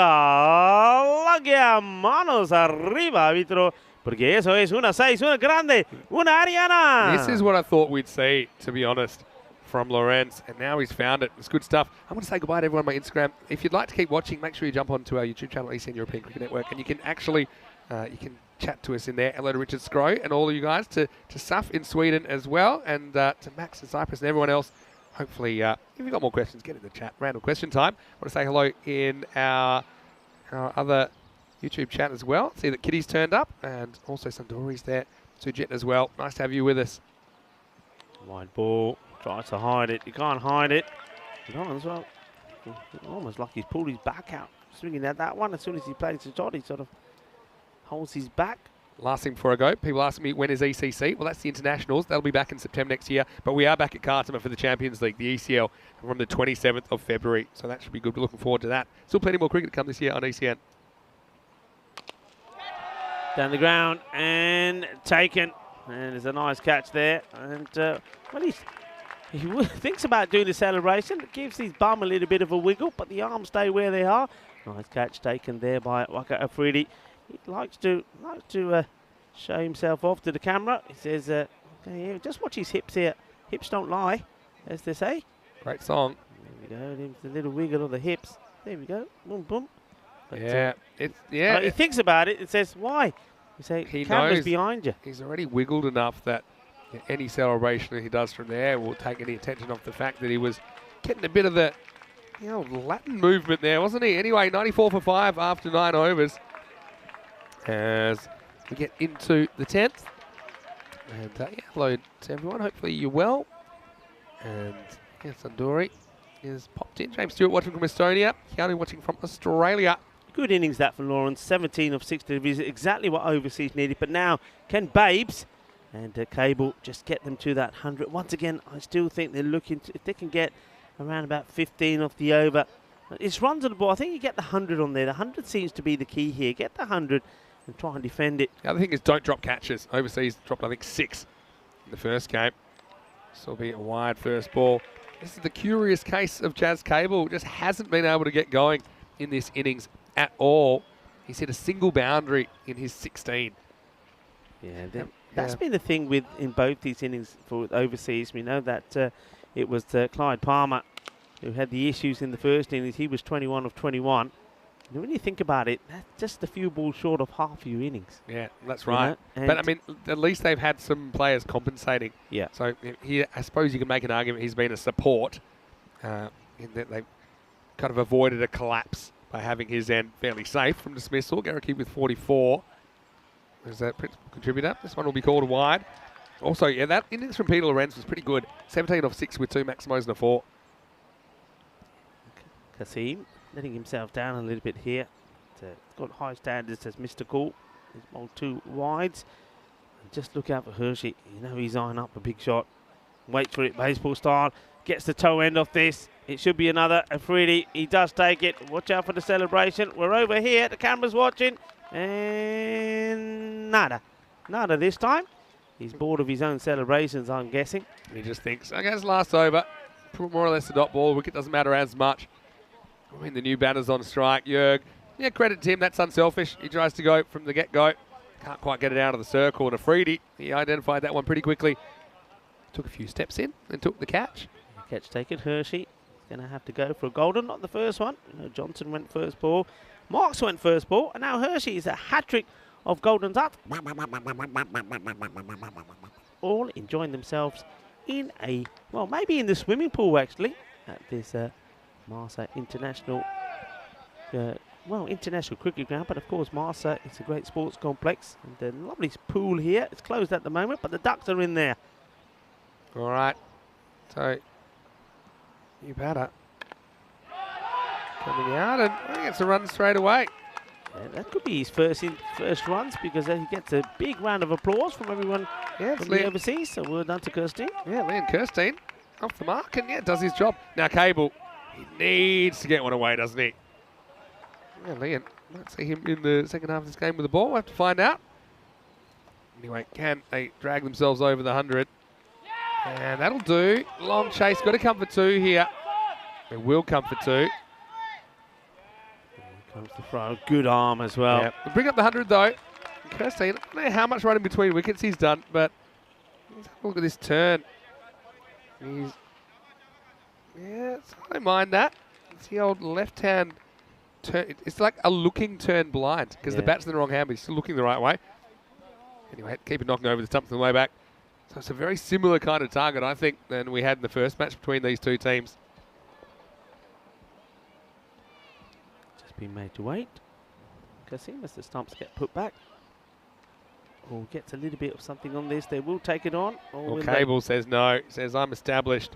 Lagia. Manos arriba, árbitro. Porque eso es una 6, una grande, una Ariana. This is what I thought we'd see, to be honest, from Lorenz, and now he's found it. It's good stuff. I'm going to say goodbye to everyone on my Instagram. If you'd like to keep watching, make sure you jump onto our YouTube channel, ECN European Cricket Network, and you can actually you can chat to us in there. Hello to Richard Scrow and all of you guys, to Saf in Sweden as well, and to Max in Cyprus and everyone else. Hopefully, if you've got more questions, get in the chat. Random question time. I want to say hello in our other YouTube chat as well. See that Kitty's turned up, and also Sandori's there. Sujit as well. Nice to have you with us. Wide ball. Tries to hide it. You can't hide it. As well. Almost like he's pulled his back out. Swinging at that one. As soon as he plays the shot, he sort of holds his back. Last thing before I go, people ask me, when is ECC? Well, that's the internationals. That'll be back in September next year. But we are back at Khartoum for the Champions League, the ECL, from the 27th of February. So that should be good. We're looking forward to that. Still plenty more cricket to come this year on ECN. Down the ground and taken. And there's a nice catch there. And, well, he thinks about doing the celebration. It gives his bum a little bit of a wiggle, but the arms stay where they are. Nice catch taken there by Waka Afridi. He likes to show himself off to the camera. He says, okay, just watch his hips here. Hips don't lie, as they say. Great song. There we go. There's a little wiggle of the hips. There we go. Boom, boom. But, Yeah, he thinks about it and says, why? You say, he camera's knows behind you. He's already wiggled enough that any celebration that he does from there will take any attention off the fact that he was getting a bit of the Latin movement there, wasn't he? Anyway, 94 for 5 after 9 overs. As we get into the 10th. And hello to everyone. Hopefully you're well. And Sandori is popped in. James Stewart watching from Estonia. Keanu watching from Australia. Good innings that for Lawrence. 17 of 6 deliveries. Exactly what overseas needed. But now, can Babes and Cable just get them to that 100? Once again, I still think they're looking to, if they can get around about 15 off the over. It's runs on the ball. I think you get the 100 on there. The 100 seems to be the key here. Get the 100 and try and defend it. The other thing is don't drop catches. Overseas dropped, I think, 6 in the first game. This will be a wide first ball. This is the curious case of Jazz Cable. Just hasn't been able to get going in this innings at all. He's hit a single boundary in his 16. Yeah, that's been the thing in both these innings for overseas. We know that it was Clyde Palmer who had the issues in the first innings. He was 21 of 21. And when you think about it, that's just a few balls short of half your innings. Yeah, that's right. You know? But I mean, at least they've had some players compensating. Yeah. So here, I suppose you can make an argument he's been a support in that they've kind of avoided a collapse by having his end fairly safe from dismissal. Garricky with 44 is that principal contributor. This one will be called wide. Also, yeah, that innings from Peter Lorenz was pretty good. 17 off 6 with 2 maximos and a 4. Kasim letting himself down a little bit here. Got high standards as Mr. Cool. He's bowled 2 wides. And just look out for Hershey. You know he's eyeing up a big shot. Wait for it, baseball style. Gets the toe end off this. It should be another. Afridi, he does take it. Watch out for the celebration. We're over here. The camera's watching. And nada. Nada this time. He's bored of his own celebrations, I'm guessing. And he just thinks, okay, it's last over. More or less a dot ball. Wicket doesn't matter as much. I mean, the new batter's on strike. Jurg. Yeah, credit to him. That's unselfish. He tries to go from the get-go. Can't quite get it out of the circle. And Afridi, he identified that one pretty quickly. Took a few steps in and took the catch. Catch taken. Hershey going to have to go for a golden, not the first one. You know, Johnson went first ball. Marks went first ball. And now Hershey is a hat-trick of goldens up. All enjoying themselves in a, well, maybe in the swimming pool, actually, at this Malta International, international cricket ground. But, of course, Malta is a great sports complex. And a lovely pool here. It's closed at the moment, but the ducks are in there. All right. So, new batter coming out, and he gets a run straight away. Yeah, that could be his first runs, because he gets a big round of applause from everyone from the overseas. So well done to Kirstein. Yeah, Leon Kirstein off the mark and does his job. Now Cable, he needs to get one away, doesn't he? Yeah, Leon, might see him in the second half of this game with the ball. We'll have to find out. Anyway, can they drag themselves over the 100? And that'll do. Long chase, got to come for 2 here. They will come for 2. Comes the throw. Good arm as well. Yeah. We'll bring up the 100 though. Kirstein, I don't know how much running between wickets he's done, but look at this turn. I don't mind that. It's the old left-hand turn. It's like a looking turn blind, because the bat's in the wrong hand, but he's still looking the right way. Anyway, keep it knocking over the stumps on the way back. So it's a very similar kind of target, I think, than we had in the first match between these two teams. Just been made to wait. Kasim, as the stumps get put back. Or gets a little bit of something on this. They will take it on. Well, Cable says no. He says, I'm established.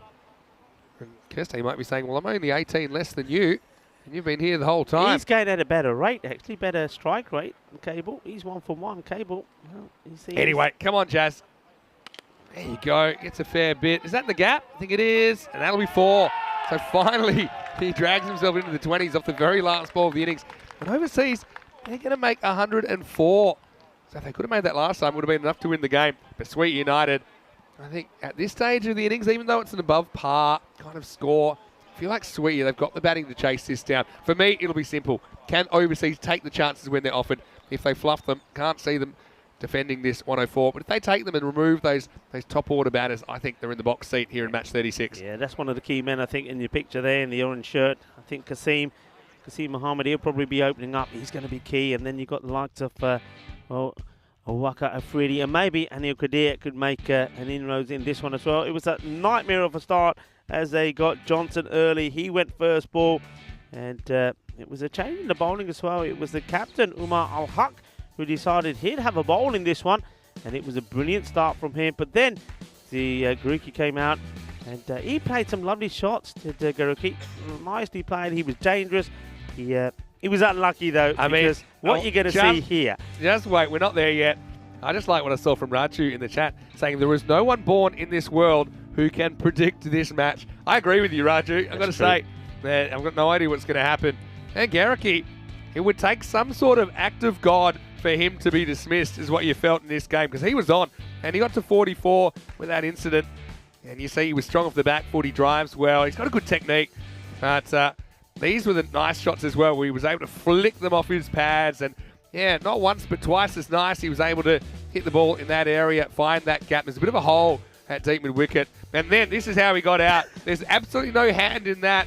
And Kirstein might be saying, well, I'm only 18 less than you, and you've been here the whole time. He's going at a better rate, actually. Better strike rate than Cable. He's 1 for 1. Cable. Well, anyway, come on, Jazz. There you go. Gets a fair bit. Is that in the gap? I think it is. And that'll be 4. So finally, he drags himself into the 20s off the very last ball of the innings. And overseas, they're going to make 104. So if they could have made that last time, it would have been enough to win the game. But Sweet United, I think at this stage of the innings, even though it's an above par kind of score, I feel like Sweet, they've got the batting to chase this down. For me, it'll be simple. Can overseas take the chances when they're offered? If they fluff them, can't see them defending this 104. But if they take them and remove those top order batters, I think they're in the box seat here in match 36. Yeah, that's one of the key men, I think, in your picture there in the orange shirt. I think Kasim Mohammed, he'll probably be opening up. He's going to be key. And then you've got the likes of Waka Afridi, and maybe Anil Kadir could make an inroads in this one as well. It was a nightmare of a start as they got Johnson early. He went first ball, and it was a change in the bowling as well. It was the captain, Umar Al-Haq, who decided he'd have a bowl in this one, and it was a brilliant start from him. But then the Garuki came out, and he played some lovely shots to Garuki. Nicely played. He was dangerous. He was unlucky, though, because what you're going to see here. Just wait, we're not there yet. I just like what I saw from Raju in the chat, saying there is no one born in this world who can predict this match. I agree with you, Raju. I've got to say, man, I've got no idea what's going to happen. And Garricky, it would take some sort of act of God for him to be dismissed, is what you felt in this game, because he was on, and he got to 44 with that incident. And you see he was strong off the back foot. He drives well. He's got a good technique. But these were the nice shots as well, where he was able to flick them off his pads. And, yeah, not once but twice as nice. He was able to hit the ball in that area, find that gap. There's a bit of a hole at deep mid-wicket. And then this is how he got out. There's absolutely no hand in that.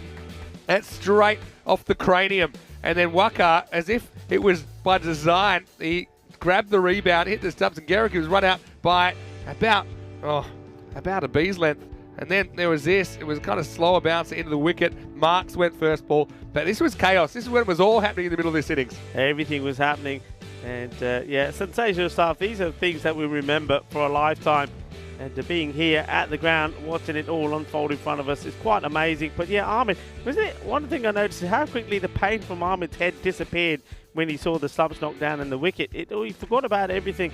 That's straight off the cranium. And then Waka, as if it was by design, he grabbed the rebound, hit the stumps, and Garrick was run out by about a bee's length. And then there was this. It was kind of slower bounce into the wicket. Marks went first ball. But this was chaos. This is when it was all happening in the middle of this innings. Everything was happening. And yeah, sensational stuff. These are things that we remember for a lifetime. And being here at the ground, watching it all unfold in front of us is quite amazing. But yeah, Ahmed, wasn't it? One thing I noticed is how quickly the pain from Ahmed's head disappeared when he saw the slumps knocked down and the wicket. He forgot about everything.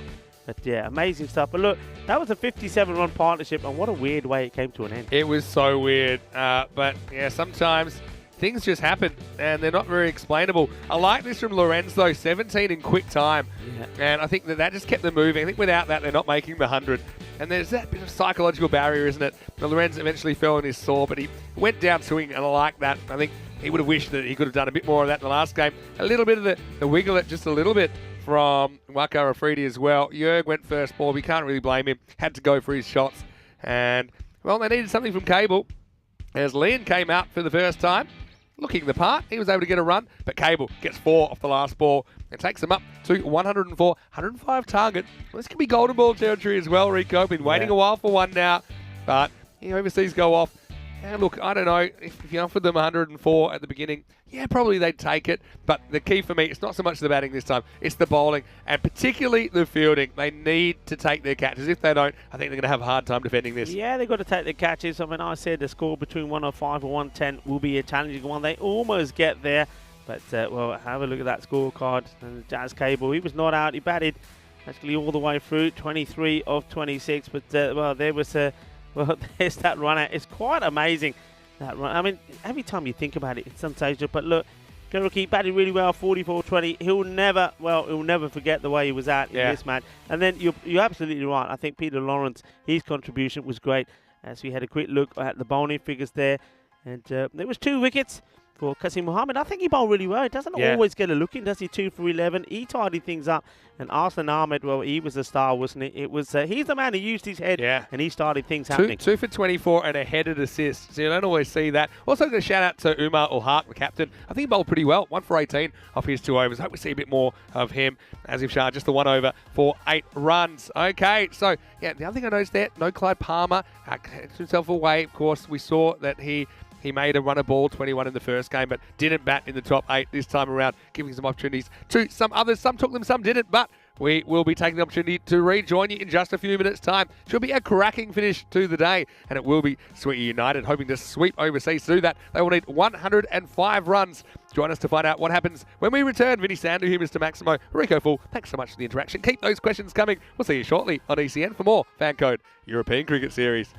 But yeah, amazing stuff. But look, that was a 57-run partnership, and what a weird way it came to an end. It was so weird. But yeah, sometimes things just happen, and they're not very explainable. I like this from Lorenz, though, 17 in quick time. Yeah. And I think that just kept them moving. I think without that, they're not making the 100. And there's that bit of psychological barrier, isn't it? But Lorenz eventually fell on his sore, but he went down swinging, and I like that. I think he would have wished that he could have done a bit more of that in the last game. A little bit of the wiggle it just a little bit from Waka Afridi as well. Jurg went first ball. We can't really blame him. Had to go for his shots. And, well, they needed something from Cable. As Lian came out for the first time, looking the part, he was able to get a run. But Cable gets 4 off the last ball and takes them up to 104, 105 target. Well, this could be golden ball territory as well, Rico. Been waiting a while for one now. But overseas go off. And look, I don't know, if you offered them 104 at the beginning, yeah, probably they'd take it. But the key for me, it's not so much the batting this time, it's the bowling, and particularly the fielding. They need to take their catches. If they don't, I think they're going to have a hard time defending this. Yeah, they've got to take their catches. I mean, I said the score between 105 and 110 will be a challenging one. They almost get there. But, well, have a look at that scorecard. And Jazz Cable, he was not out. He batted actually all the way through, 23 of 26. But, well, there was a... Well, there's that run out. It's quite amazing, that run. I mean, every time you think about it, it's sensational. But look, Garuki batted really well, 44-20. He'll never forget the way he was at in this match. And then you're absolutely right. I think Peter Lawrence, his contribution was great. As we had a quick look at the bowling figures there. And there was 2 wickets for Qasim Mohammed. I think he bowled really well. He doesn't always get a look in, does he? 2 for 11. He tidied things up. And Arslan Ahmed, well, he was a star, wasn't he? It was he's the man who used his head and he started things happening. 2 for 24 and a headed assist. So you don't always see that. Also, going to shout out to Umar Ul-Haq, the captain. I think he bowled pretty well. 1 for 18 off his 2 overs. Hope we see a bit more of him. Asif Shah, just the 1 over for 8 runs. Okay, so yeah, the other thing I noticed there, no Clyde Palmer. Kept himself away. Of course, we saw that he made a run of ball, 21 in the first game, but didn't bat in the top 8 this time around, giving some opportunities to some others. Some took them, some didn't, but we will be taking the opportunity to rejoin you in just a few minutes' time. Should be a cracking finish to the day, and it will be Sweetie United hoping to sweep overseas. To do that, they will need 105 runs. Join us to find out what happens when we return. Vinny Sandu here, Mr. Maximo, Rico Full. Thanks so much for the interaction. Keep those questions coming. We'll see you shortly on ECN for more FanCode European Cricket Series.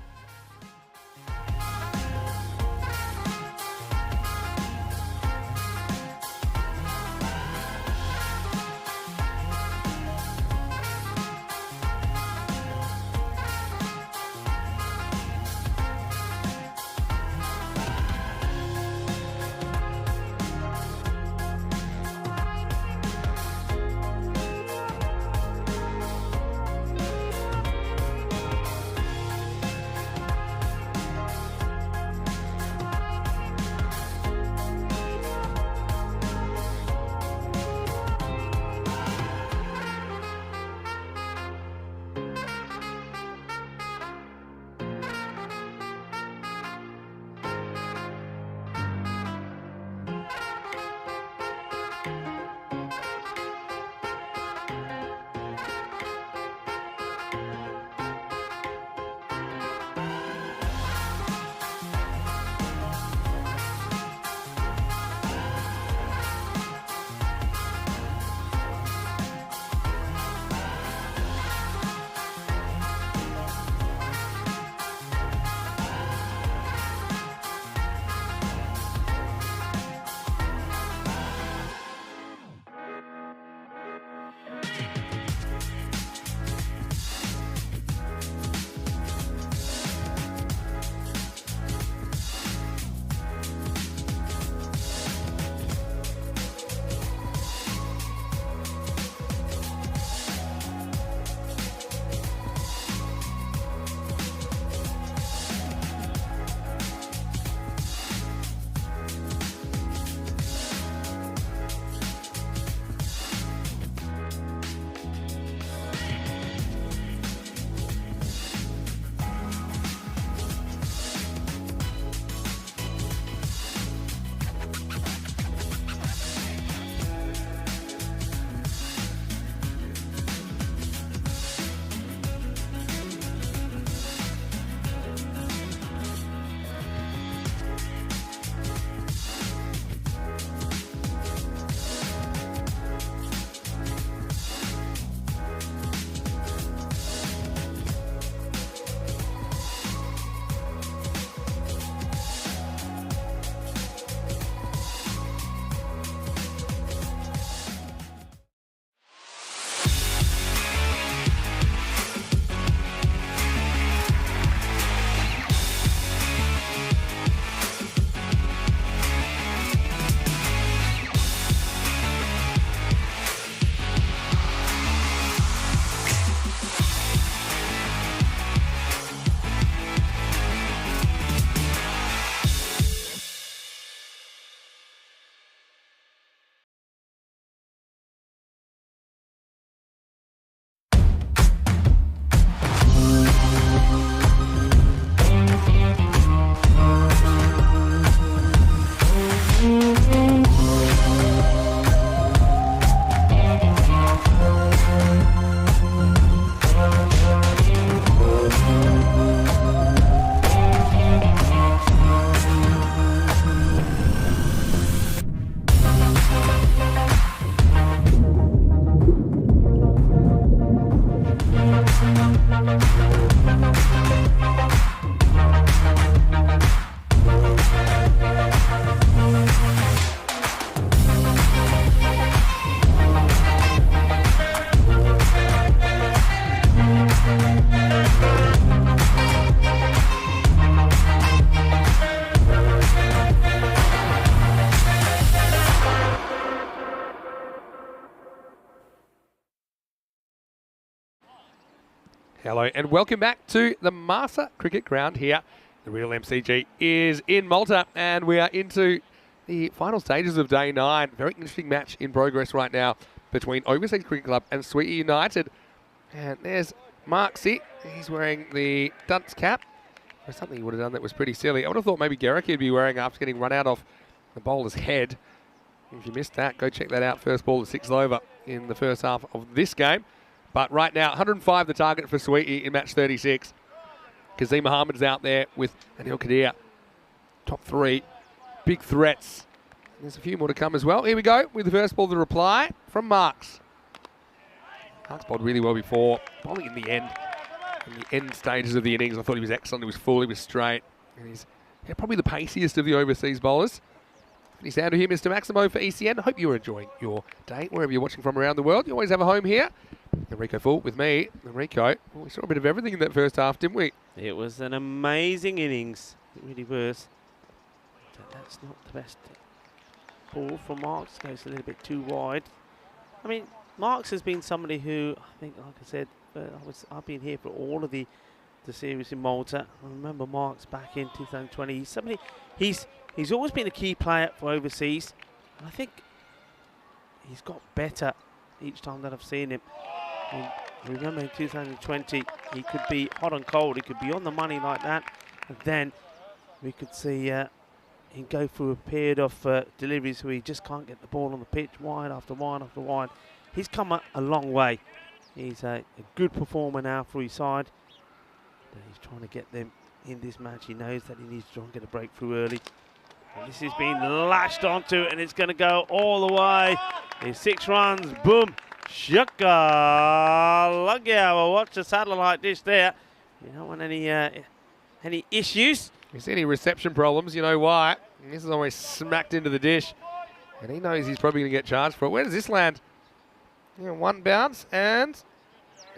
Hello and welcome back to the Malta Cricket Ground here. The real MCG is in Malta and we are into the final stages of day 9. Very interesting match in progress right now between Overseas Cricket Club and Sweetie United. And there's Marksy. He's wearing the dunce cap. There's something he would have done that was pretty silly. I would have thought maybe Garrick would be wearing after getting run out of the bowler's head. If you missed that, go check that out. First ball to 6th over in the first half of this game. But right now, 105 the target for Sweetie in match 36. Kazim Mohammed's out there with Anil Kadir. Top 3. Big threats. There's a few more to come as well. Here we go with the first ball, the reply from Marks. Marks bowled really well before. Bowling in the end stages of the innings. I thought he was excellent. He was full, he was straight. And he's probably the paciest of the overseas bowlers. Finished down to here, Mr. Maximo for ECN. Hope you're enjoying your day, wherever you're watching from around the world. You always have a home here. Enrico Full with me. Enrico, well, we saw a bit of everything in that first half, didn't we? It was an amazing innings. It really was. That's not the best ball from Marks. Goes a little bit too wide. I mean, Marks has been somebody who, I think, like I said, I've been here for all of the series in Malta. I remember Marks back in 2020. He's always been a key player for overseas. And I think he's got better each time that I've seen him. I remember in 2020, he could be hot and cold. He could be on the money like that. And then we could see him go through a period of deliveries where he just can't get the ball on the pitch, wide after wide after wide. He's come a long way. He's a good performer now for his side. He's trying to get them in this match. He knows that he needs to try and get a breakthrough early. And this is being lashed onto, and it's going to go all the way. There's 6 runs. Boom. Shaka. Lugya. Well, watch the satellite dish there. You don't want any issues. If you see any reception problems, you know why. And this is always smacked into the dish. And he knows he's probably going to get charged for it. Where does this land? Yeah, 1 bounce and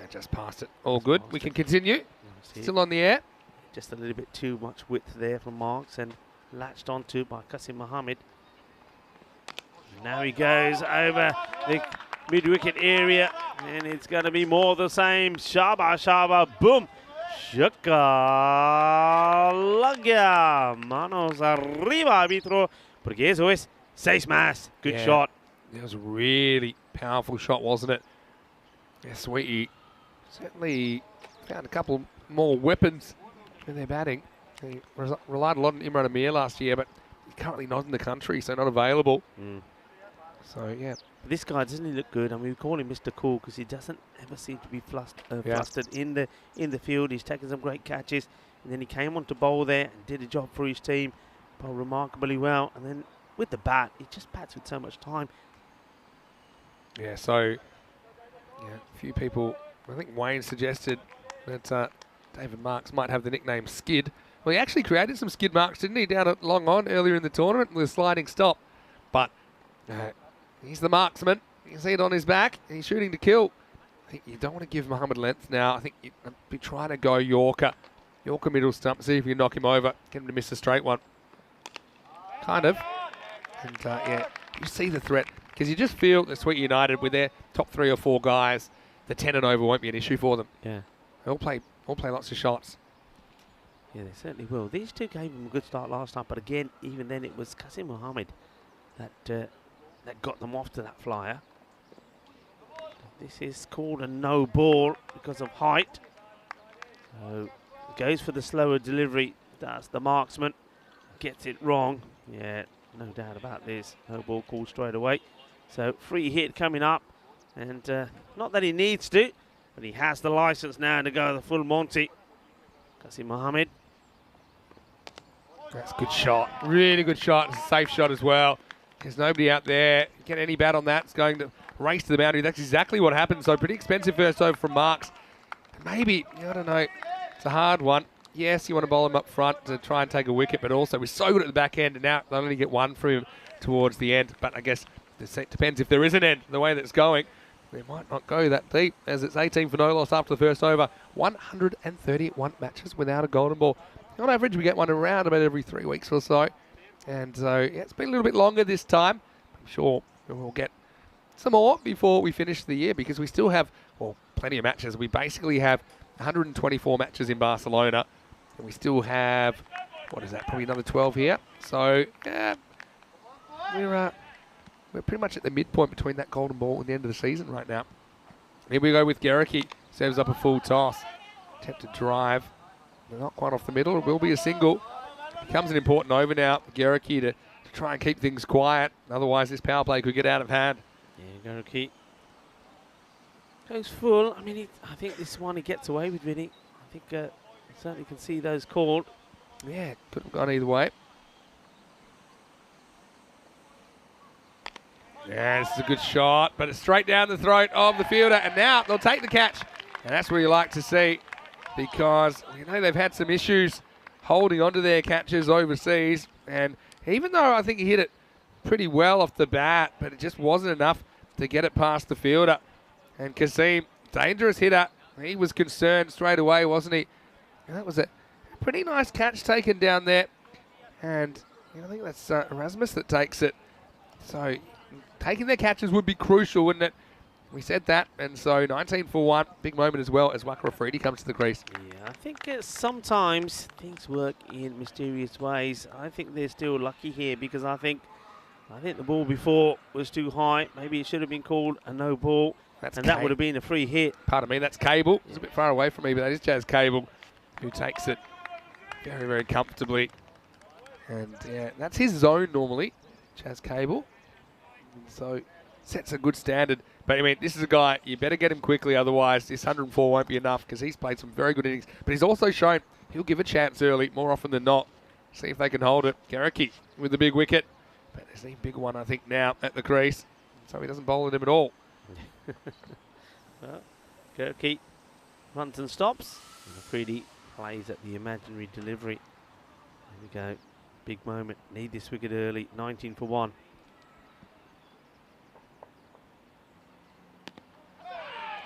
just past it. All good. We can continue. Still on the air. Just a little bit too much width there from Marks and latched onto by Qasim Mohammed. Now he goes over the mid-wicket area and it's going to be more the same. Shaba, boom. Shaka, Lagya. Manos arriba, arbitro. Porque eso es 6 más. Good shot. That was a really powerful shot, wasn't it? Yeah, Sweetie certainly found a couple more weapons in their batting. He relied a lot on Imran Amir last year, but he's currently not in the country, so not available. So, yeah. This guy, doesn't he look good? I mean, we call him Mr. Cool because he doesn't ever seem to be flustered in the field. He's taken some great catches, and then he came on to bowl there and did a job for his team, bowled remarkably well. And then with the bat, he just bats with so much time. Yeah, so, a few people, I think Wayne suggested that David Marks might have the nickname Skid. Well, he actually created some skid marks, didn't he, down at Long On earlier in the tournament with a sliding stop. But he's the marksman. You can see it on his back. He's shooting to kill. I think you don't want to give Mohammed length now. I think you'd be trying to go Yorker middle stump, see if you can knock him over, get him to miss a straight one. Kind of. And, you see the threat. Because you just feel that Sweet United, with their top 3 or 4 guys, the 10 and over won't be an issue for them. Yeah. They'll play lots of shots. Yeah, they certainly will. These two gave them a good start last time, but again, even then it was Qasim Mohammed that got them off to that flyer. This is called a no ball because of height. So goes for the slower delivery. That's the marksman. Gets it wrong. Yeah, no doubt about this. No ball called straight away. So free hit coming up. And not that he needs to, but he has the license now to go the full Monty. Qasim Mohammed. That's a good shot. Really good shot. It's a safe shot as well. There's nobody out there. Get any bat on that. It's going to race to the boundary. That's exactly what happened. So pretty expensive first over from Marks. Maybe, I don't know. It's a hard one. Yes, you want to bowl him up front to try and take a wicket, but also we're so good at the back end, and now they'll only get 1 from him towards the end. But I guess it depends if there is an end, the way that it's going. They might not go that deep, as it's 18 for no loss after the first over. 131 matches without a golden ball. On average, we get one around about every 3 weeks or so. And so, yeah, it's been a little bit longer this time. I'm sure we'll get some more before we finish the year, because we still have, well, plenty of matches. We basically have 124 matches in Barcelona. And we still have, what is that, probably another 12 here. So, yeah, we're pretty much at the midpoint between that golden ball and the end of the season right now. Here we go with Gericke. Serves up a full toss. Attempted drive. They're not quite off the middle. It will be a single. Becomes an important over now for Gericke to try and keep things quiet. Otherwise, this power play could get out of hand. Yeah, Gericke goes full. I mean, I think this one he gets away with, Vinny. I think certainly can see those called. Yeah, could have gone either way. Yeah, this is a good shot, but it's straight down the throat of the fielder, and now they'll take the catch. And that's what you like to see, because you know they've had some issues holding onto their catches overseas. And even though I think he hit it pretty well off the bat, but it just wasn't enough to get it past the fielder. And Kasim, dangerous hitter. He was concerned straight away, wasn't he? And that was a pretty nice catch taken down there. And I think that's Erasmus that takes it. So taking their catches would be crucial, wouldn't it? We said that, and so 19 for 1. Big moment as well as Waka Afridi comes to the crease. Yeah, I think sometimes things work in mysterious ways. I think they're still lucky here because I think the ball before was too high. Maybe it should have been called a no ball, that would have been a free hit. Pardon me, that's Cable. It's a bit far away from me, but that is Jazz Cable who takes it very, very comfortably. And yeah, that's his zone normally, Jazz Cable. So sets a good standard. But I mean, this is a guy, you better get him quickly, otherwise this 104 won't be enough, because he's played some very good innings. But he's also shown he'll give a chance early, more often than not. See if they can hold it. Gericke with the big wicket. But there's a big one, I think, now at the crease. So he doesn't bowl at him at all. Well, Gericke runs and stops. And Afridi plays at the imaginary delivery. There we go. Big moment. Need this wicket early. 19 for 1.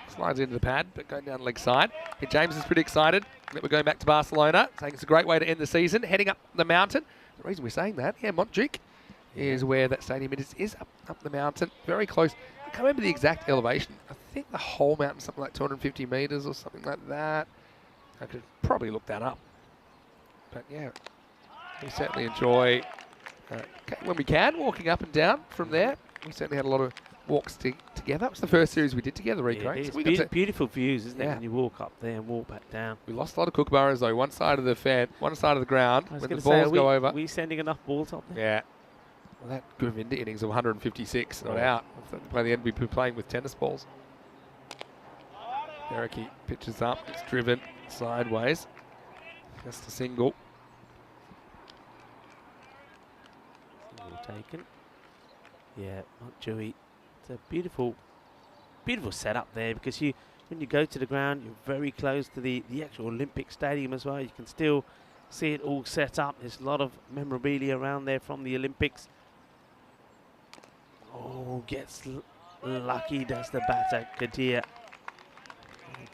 Slides into the pad, but going down the leg side. Hey, James is pretty excited that we're going back to Barcelona, saying it's a great way to end the season, heading up the mountain. The reason we're saying that, Montjuic is where that stadium is up the mountain, very close. I can't remember the exact elevation. I think the whole mountain's something like 250 metres or something like that. I could probably look that up. But yeah, we certainly enjoy, when we can, walking up and down from there. We certainly had a lot of walks together. It was the first series we did together, Rico. Yeah, So it's beautiful views, isn't it, when you walk up there and walk back down. We lost a lot of kookaburras though, one side of the ground, when the balls go over. Are we sending enough balls up there? Yeah. Well, that Govinda innings of 156, not out. By the end, we'd be playing with tennis balls. Gericke pitches up, it's driven sideways. Just a single. Single taken. Yeah, Montjuic. It's a beautiful setup there, because when you go to the ground, you're very close to the actual Olympic Stadium as well. You can still see it all set up. There's a lot of memorabilia around there from the Olympics. Oh, gets lucky, does the batter, Kadir.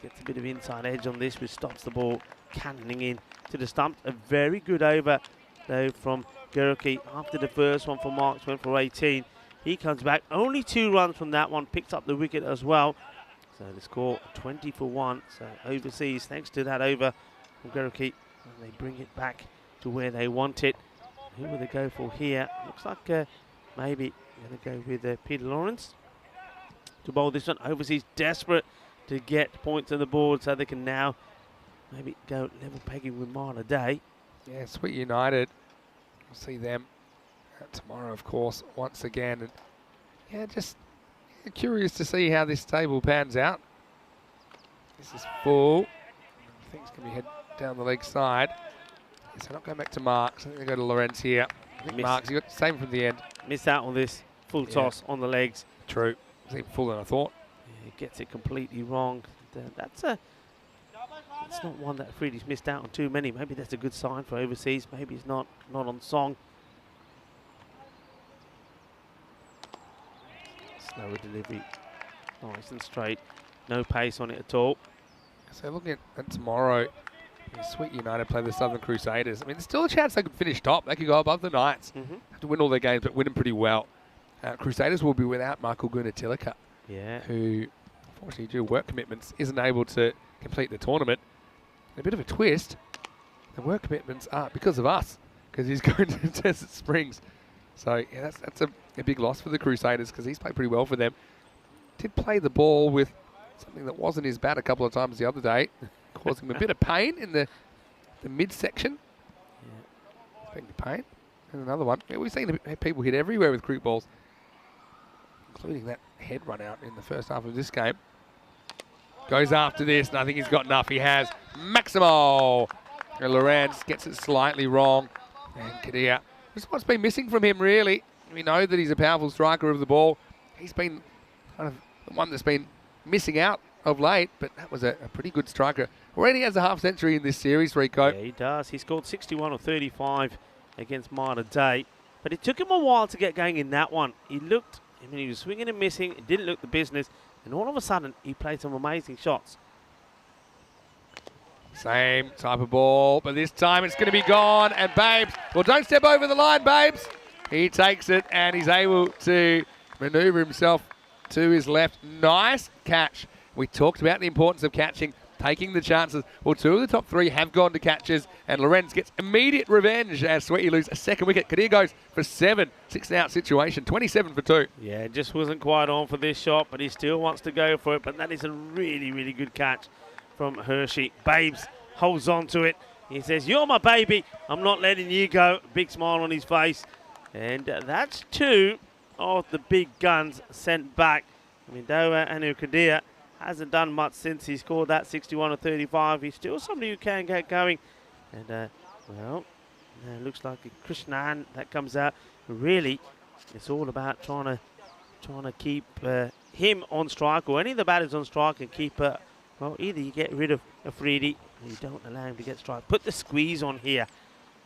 Gets a bit of inside edge on this, which stops the ball cannoning in to the stumps. A very good over, though, from Gericke. After the first one for Marks went for 18. He comes back, only 2 runs from that one, picks up the wicket as well. So the score 20 for 1. So overseas, thanks to that over from Gericke, and they bring it back to where they want it. Who will they go for here? Looks like maybe going to go with Peter Lawrence to bowl this one. Overseas desperate to get points on the board, so they can now maybe go level pegging with Marla Day. Yeah, Sweet United. We'll see them tomorrow, of course, once again. And yeah, just curious to see how this table pans out. This is full. Things can be head down the leg side. So not going back to Marks. I think they go to Lorenz here. I think Marks, you got the same from the end. Missed out on this full toss on the legs. True. It was even fuller than I thought. Yeah, he gets it completely wrong. That's not one that Afridi's missed out on too many. Maybe that's a good sign for overseas. Maybe he's not on song. Slower delivery, nice and straight, no pace on it at all. So looking at tomorrow, Sweet United play the Southern Crusaders. I mean, there's still a chance they could finish top. They could go above the Knights. Have to win all their games, but win them pretty well. Crusaders will be without Michael Gunatilaka, who, unfortunately, due to work commitments, isn't able to complete the tournament. A bit of a twist. The work commitments are because of us, because he's going to Desert Springs. So yeah, that's a big loss for the Crusaders, because he's played pretty well for them. Did play the ball with something that wasn't his bat a couple of times the other day, causing him a bit of pain in the midsection. Yeah. Speaking of pain, and another one. Yeah, we've seen people hit everywhere with cricket balls, including that head run out in the first half of this game. Goes after this, and I think he's got enough. He has. Maximo! And Lorenz gets it slightly wrong. And Kadir. This is what's been missing from him, really. We know that he's a powerful striker of the ball. He's been kind of the one that's been missing out of late, but that was a pretty good striker. Already has a half century in this series, Rico. Yeah, he does. He scored 61 or 35 against Malta Day, but it took him a while to get going in that one. He looked, I mean, he was swinging and missing. It didn't look the business, and all of a sudden, he played some amazing shots. Same type of ball, but this time it's going to be gone, and Babes, well, don't step over the line, Babes. He takes it, and he's able to maneuver himself to his left. Nice catch. We talked about the importance of catching, taking the chances. Well, two of the top three have gone to catches, and Lorenz gets immediate revenge as Sweetie loses a second wicket. Kadir goes for 7, 6-out situation, 27 for 2. Yeah, it just wasn't quite on for this shot, but he still wants to go for it. But that is a really, really good catch from Hershey. Babes holds on to it. He says, "You're my baby. I'm not letting you go." Big smile on his face. And that's 2 of the big guns sent back. I mean, Doha and Kadir hasn't done much since he scored that 61 or 35. He's still somebody who can get going. And, well, looks like Krishnan that comes out. Really, it's all about trying to keep him on strike, or any of the batters on strike, and keep, well, either you get rid of Afridi or you don't allow him to get strike. Put the squeeze on here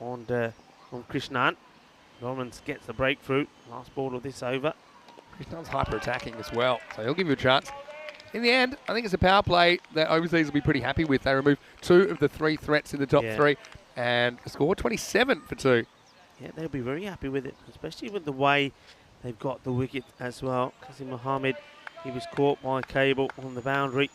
on Krishnan. Lawrence gets the breakthrough. Last ball of this over. Krishnan's hyper-attacking as well, so he'll give you a chance. In the end, I think it's a power play that overseas will be pretty happy with. They remove 2 of the 3 threats in the top 3 and score 27 for 2. Yeah, they'll be very happy with it, especially with the way they've got the wicket as well. Qasim Mohammed, he was caught by Cable on the boundary.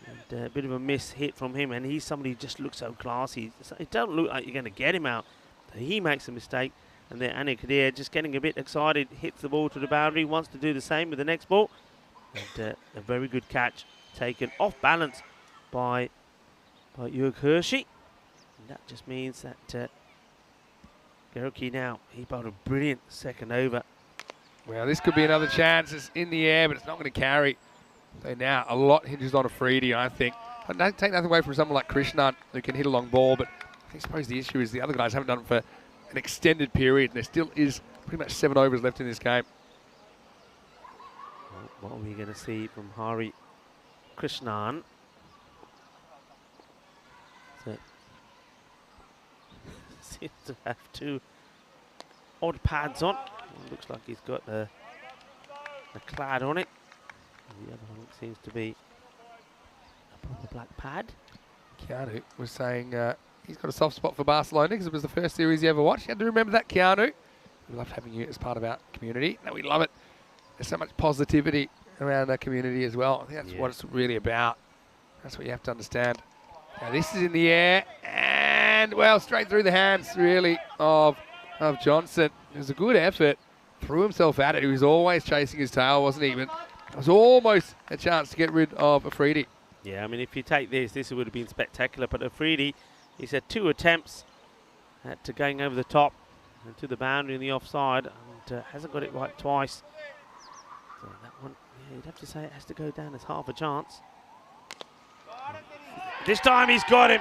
And a bit of a miss hit from him, and he's somebody who just looks so classy. It doesn't look like you're going to get him out. He makes a mistake, and then Anil Kadir just getting a bit excited, hits the ball to the boundary, wants to do the same with the next ball. And a very good catch taken off balance by Jörg Hershey. And that just means that Geruki now, he bowled a brilliant second over. Well, this could be another chance. It's in the air, but it's not going to carry. So now a lot hinges on Afridi, I think. I don't take nothing away from someone like Krishnan, who can hit a long ball, but I suppose the issue is the other guys haven't done it for an extended period, and there still is pretty much 7 overs left in this game. What are we going to see from Hari Krishnan? So, seems to have 2 odd pads on. Looks like he's got a clad on it. And the other one seems to be a proper black pad. Keanu was saying he's got a soft spot for Barcelona because it was the first series he ever watched. You had to remember that, Keanu. We love having you as part of our community. No, we love it. There's so much positivity around our community as well. I think that's what it's really about. That's what you have to understand. Now this is in the air, and well, straight through the hands, really, of Johnson. It was a good effort. Threw himself at it. He was always chasing his tail, wasn't he? But it was almost a chance to get rid of Afridi. Yeah, I mean, if you take this would have been spectacular. But Afridi, he's had 2 attempts at going over the top and to the boundary in the offside, and hasn't got it right twice. So that one, yeah, you'd have to say it has to go down as half a chance. This time he's got him.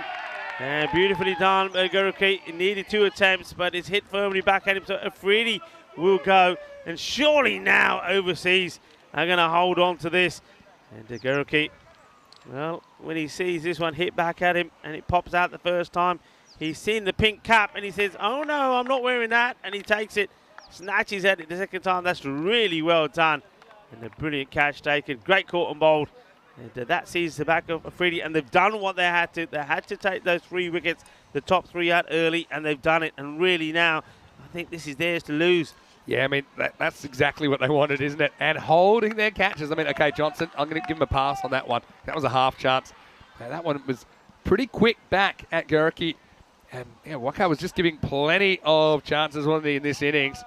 And beautifully done, Geruki. He needed 2 attempts, but it's hit firmly back at him. So Afridi will go. And surely now overseas are going to hold on to this. And Geruki, well, when he sees this one hit back at him and it pops out the first time, he's seen the pink cap and he says, "Oh no, I'm not wearing that." And he takes it, snatches at it the second time. That's really well done. And a brilliant catch taken. Great caught and bowled. And that sees the back of Afridi, and they've done what they had to. They had to take those 3 wickets, the top 3 out early, and they've done it. And really now, I think this is theirs to lose. Yeah, I mean, that's exactly what they wanted, isn't it? And holding their catches. I mean, okay, Johnson, I'm going to give him a pass on that one. That was a half chance. Now that one was pretty quick back at Gurki. And yeah, Waka was just giving plenty of chances, wasn't he, in this innings.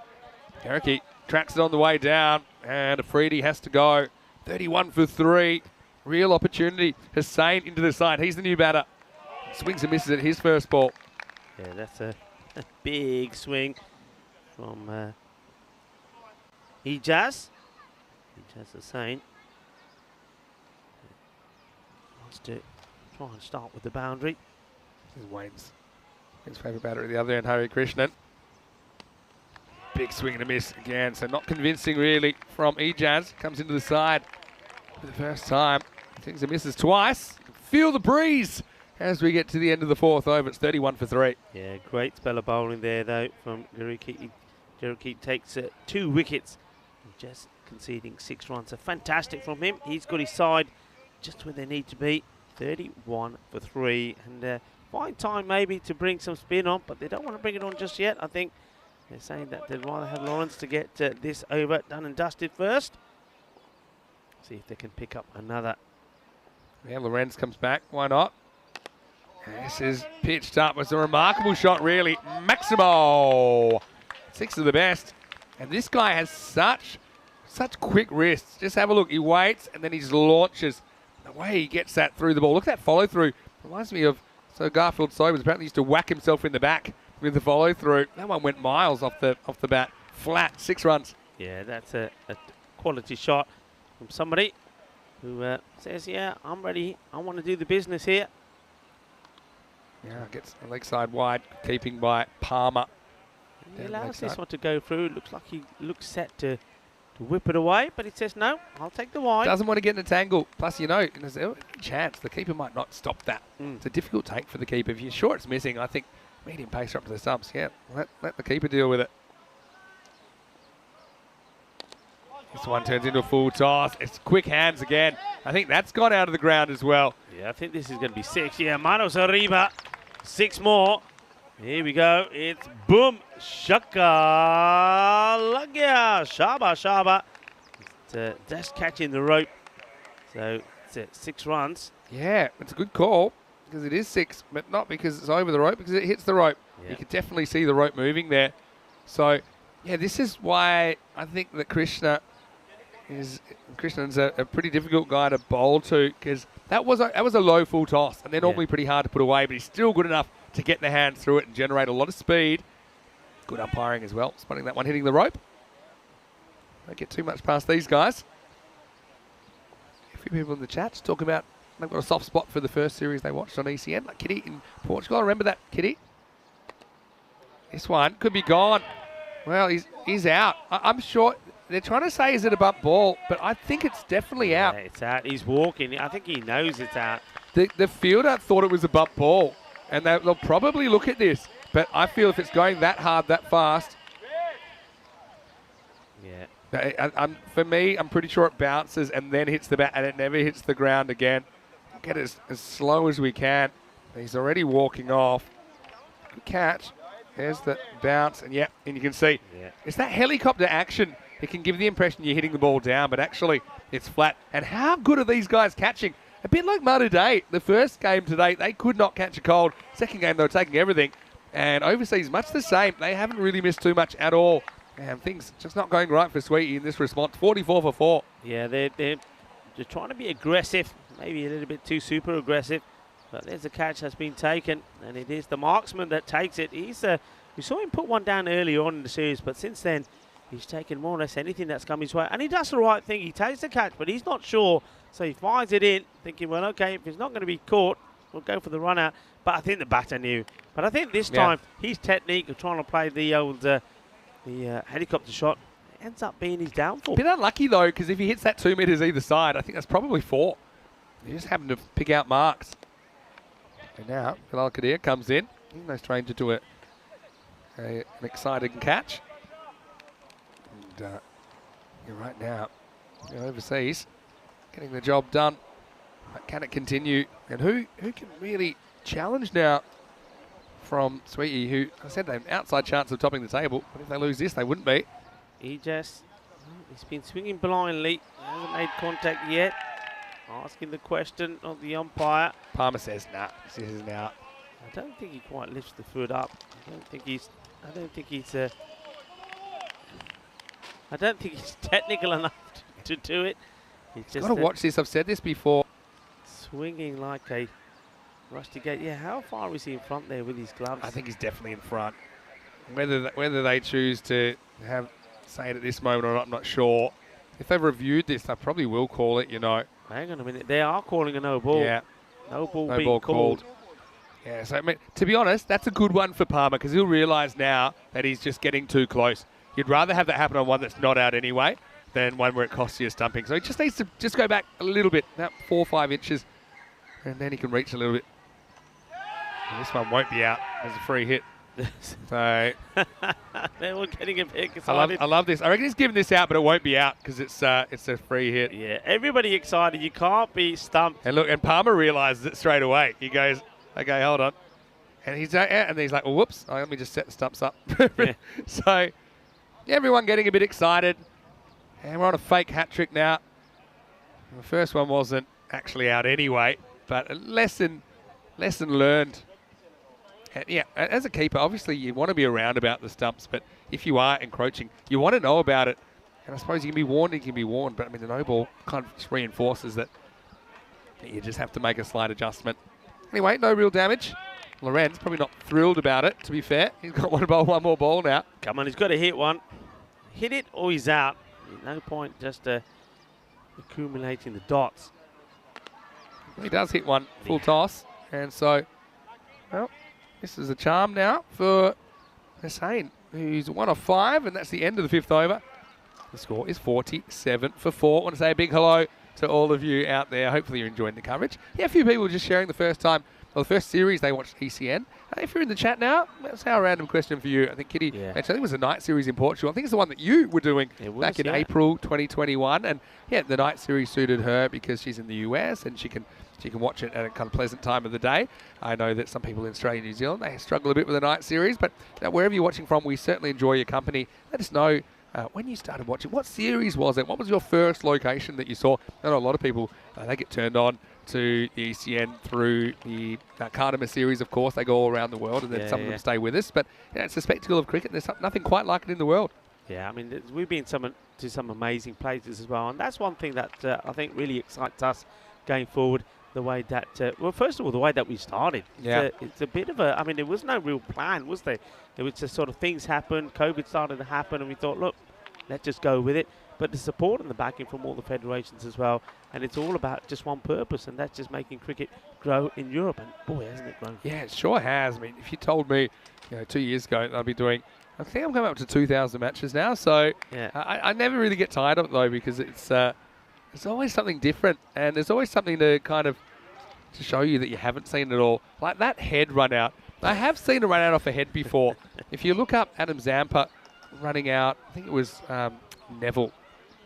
Gurki tracks it on the way down, and Afridi has to go. 31 for 3. Real opportunity. Hussain into the side. He's the new batter. Swings and misses at his first ball. Yeah, that's a big swing from Ijaz. Ijaz Hussain wants to try and start with the boundary. This is Wayne's favourite batter at the other end, Hari Krishnan. Big swing and a miss again, so not convincing really from Ijaz. Comes into the side for the first time. Swings and misses twice. Feel the breeze as we get to the end of the 4th over. It's 31 for 3. Yeah, great spell of bowling there though from Gurki. Gurki takes 2 wickets, just conceding 6 runs. So fantastic from him. He's got his side just where they need to be. 31 for 3, and fine time maybe to bring some spin on, but they don't want to bring it on just yet. I think they're saying that they'd rather have Lawrence to get this over done and dusted first. See if they can pick up another. Yeah, Lorenz comes back. Why not? This is pitched up. It's a remarkable shot, really. Maximo. 6 of the best. And this guy has such quick wrists. Just have a look. He waits and then he just launches. The way he gets that through the ball. Look at that follow through. Reminds me of Garfield Sobers. Apparently used to whack himself in the back with the follow through. That one went miles off the bat. Flat. 6 runs. Yeah, that's a quality shot from somebody who says, yeah, I'm ready. I want to do the business here. Yeah, gets the leg side wide. Keeping by Palmer. He allows this one to go through. Looks like he looks set to whip it away, but he says, no, I'll take the wide. Doesn't want to get in a tangle. Plus, you know, there's a chance the keeper might not stop that. It's a difficult take for the keeper. If you're sure it's missing, I think medium pace up to the stumps. Yeah, let the keeper deal with it. This one turns into a full toss. It's quick hands again. I think that's gone out of the ground as well. Yeah, I think this is going to be 6. Yeah, Manos arriba. 6 more. Here we go. It's boom. Shaka. Lagya. Shaba. It's just catching the rope. So it's 6 runs. Yeah, it's a good call because it is 6, but not because it's over the rope, because it hits the rope. Yeah. You can definitely see the rope moving there. So, yeah, this is why I think that Krishnan's a pretty difficult guy to bowl to, because that was a low full toss, and they're normally pretty hard to put away, but he's still good enough to get the hand through it and generate a lot of speed. Good umpiring as well, spotting that one hitting the rope. Don't get too much past these guys. A few people in the chat talk about they've got a soft spot for the first series they watched on ECN, like Kitty in Portugal. I remember that, Kitty. This one could be gone. Well, he's out. I'm sure they're trying to say is it a bump ball, but I think it's definitely out. Yeah, it's out. He's walking. I think he knows it's out. The fielder thought it was a bump ball, and they'll probably look at this. But I feel if it's going that hard, that fast, for me, I'm pretty sure it bounces and then hits the bat, and it never hits the ground again. Get it as slow as we can. He's already walking off. Good catch. There's the bounce, and and you can see it's that helicopter action. It can give the impression you're hitting the ball down, but actually it's flat. And how good are these guys catching? A bit like Malta Day. The first game today, they could not catch a cold. Second game, they were taking everything. And overseas, much the same. They haven't really missed too much at all. And things just not going right for Sweetie in this response. 44 for 4. Yeah, they're trying to be aggressive, maybe a little bit too super aggressive. But there's a catch that's been taken, and it is the marksman that takes it. We saw him put one down early on in the series, but since then, he's taken more or less anything that's come his way. And he does the right thing. He takes the catch, but he's not sure. So he fires it in, thinking, well, okay, if it's not going to be caught, we'll go for the run out. But I think the batter knew. But I think this time, his technique of trying to play the old helicopter shot ends up being his downfall. A bit unlucky, though, because if he hits that 2 metres either side, I think that's probably 4. He just happened to pick out marks. And now, Bilal Kadir comes in. He's no stranger to an exciting catch. And you're right now, overseas, getting the job done. But can it continue? And who can really challenge now from Sweetie, who I said they have an outside chance of topping the table, but if they lose this, they wouldn't be. He's been swinging blindly. Hasn't made contact yet. asking the question of the umpire. Palmer says, nah, this is now. I don't think he quite lifts the foot up. I don't think he's technical enough to do it. He's just Got to watch this. I've said this before. swinging like a rusty gate. Yeah, how far is he in front there with his gloves? I think he's definitely in front. Whether they choose to say it at this moment or not, I'm not sure. If they've reviewed this, they probably will call it, you know. Hang on a minute. They are calling a no ball. Yeah. No ball No being ball called. Yeah, so I mean, to be honest, that's a good one for Palmer because he'll realise now that he's just getting too close. You'd rather have that happen on one that's not out anyway than one where it costs you a stumping. So he just needs to just go back a little bit, about 4 or 5 inches, and then he can reach a little bit. And this one won't be out. There's a free hit. So They're all getting a bit excited. I love this. I reckon he's giving this out, but it won't be out because it's a free hit. Yeah, everybody excited. You can't be stumped. And look, and Palmer realises it straight away. He goes, okay, hold on. And he's like, well, whoops, let me just set the stumps up. Yeah. So everyone getting a bit excited. And we're on a fake hat trick now. The first one wasn't actually out anyway, but a lesson learned. And yeah, as a keeper, obviously you want to be around about the stumps, but if you are encroaching, you want to know about it. And I suppose you can be warned, but I mean the no ball kind of just reinforces that you just have to make a slight adjustment. Anyway, no real damage. Lorenz probably not thrilled about it, to be fair. He's got one more ball now. Come on, he's got to hit one. Hit it or he's out. No point just accumulating the dots. He does hit one, full toss. And so, well, this is a charm now for Hussain, who's 1 of 5, and that's the end of the 5th over. The score is 47 for 4. I want to say a big hello to all of you out there. Hopefully you're enjoying the coverage. Yeah, a few people just sharing the first time, or the first series they watched ECN. If you're in the chat now, that's our random question for you. I think Kitty, actually, I think it was a night series in Portugal. I think it's the one that you were doing back in April 2021. And yeah, the night series suited her because she's in the US and she can watch it at a kind of pleasant time of the day. I know that some people in Australia and New Zealand, they struggle a bit with the night series, but wherever you're watching from, we certainly enjoy your company. Let us know when you started watching. What series was it? What was your first location that you saw? I know a lot of people, they get turned on to the ECN through the Cardamom series, of course. They go all around the world, and then some of them stay with us. But it's a spectacle of cricket. There's nothing quite like it in the world. Yeah, I mean, we've been to some amazing places as well, and that's one thing that I think really excites us going forward. The way that, well, first of all, the way that we started. It's a bit of a, I mean, there was no real plan, was there? It was just sort of things happened, COVID started to happen, and we thought, look, let's just go with it. But the support and the backing from all the federations as well, and it's all about just one purpose, and that's just making cricket grow in Europe. And boy, hasn't it grown? Yeah, it sure has. I mean, if you told me, 2 years ago, I'd be doing, I think I'm coming up to 2,000 matches now. So yeah. I never really get tired of it though, because it's always something different, and there's always something to kind of to show you that you haven't seen it all. Like that head run out. I have seen a run out off a head before. If you look up Adam Zampa running out, I think it was Neville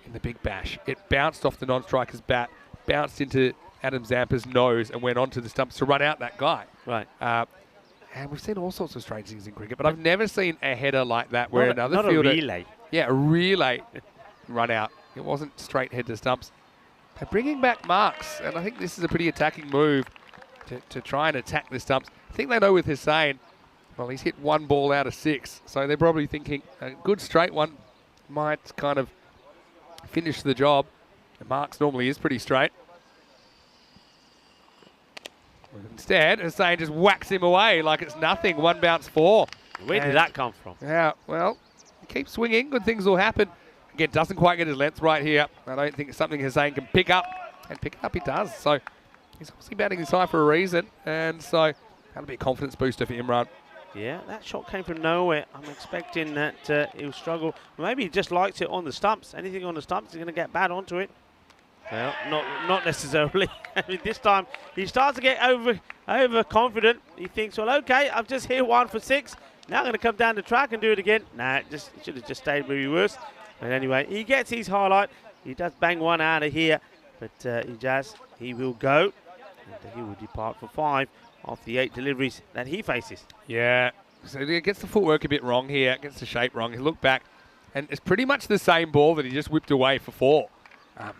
in the Big Bash. It bounced off the non-striker's bat, bounced into Adam Zampa's nose, and went onto the stumps to run out that guy. Right. And we've seen all sorts of strange things in cricket, but I've never seen a header like that where another fielder... Not a relay. Yeah, a relay run out. It wasn't straight head to stumps. They're bringing back marks, and I think this is a pretty attacking move to try and attack the stumps. I think they know with Hussain, well, he's hit 1 ball out of 6, so they're probably thinking a good straight one might kind of finish the job. The marks normally is pretty straight. Instead, Hussain just whacks him away like it's nothing. 1 bounce 4. Where did that come from? Yeah, well, keep swinging. Good things will happen. Again, doesn't quite get his length right here. I don't think it's something Hussain can pick up. And pick it up he does. So he's obviously batting this high for a reason. And so that'll be a confidence booster for Imran. Yeah, that shot came from nowhere. I'm expecting that he'll struggle. Maybe he just likes it on the stumps. Anything on the stumps, he's going to get bad onto it. Well, not necessarily. I mean, this time he starts to get overconfident. He thinks, well, okay, I've just hit 1 for 6. Now I'm going to come down the track and do it again. Nah, should have just stayed where he was. But anyway, he gets his highlight. He does bang 1 out of here. But Ijaz, he will go. And he will depart for 5 off the 8 deliveries that he faces. Yeah, so he gets the footwork a bit wrong here, gets the shape wrong. He looked back, and it's pretty much the same ball that he just whipped away for 4.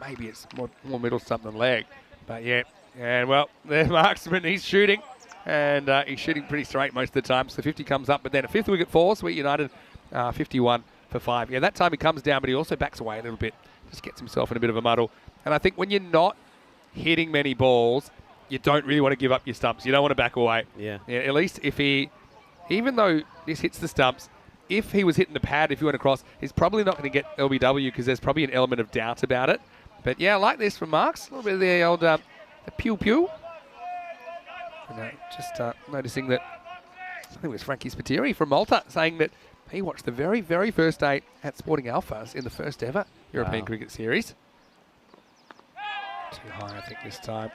Maybe it's more middle stump than leg. But yeah, and well, the marksman, he's shooting, and he's shooting pretty straight most of the time. So 50 comes up, but then a 5th wicket falls. Sweet United, 51 for 5. Yeah, that time he comes down, but he also backs away a little bit. Just gets himself in a bit of a muddle. And I think when you're not hitting many balls, you don't really want to give up your stumps. You don't want to back away. Yeah. At least if he, even though this hits the stumps, if he was hitting the pad, if he went across, he's probably not going to get LBW because there's probably an element of doubt about it. But yeah, I like this from Marks. A little bit of the old the pew-pew. And, just noticing that, I think it was Frankie Spiteri from Malta saying that he watched the very, very first day at Sporting Alphas in the first ever European Cricket Series. Too high, I think, this time.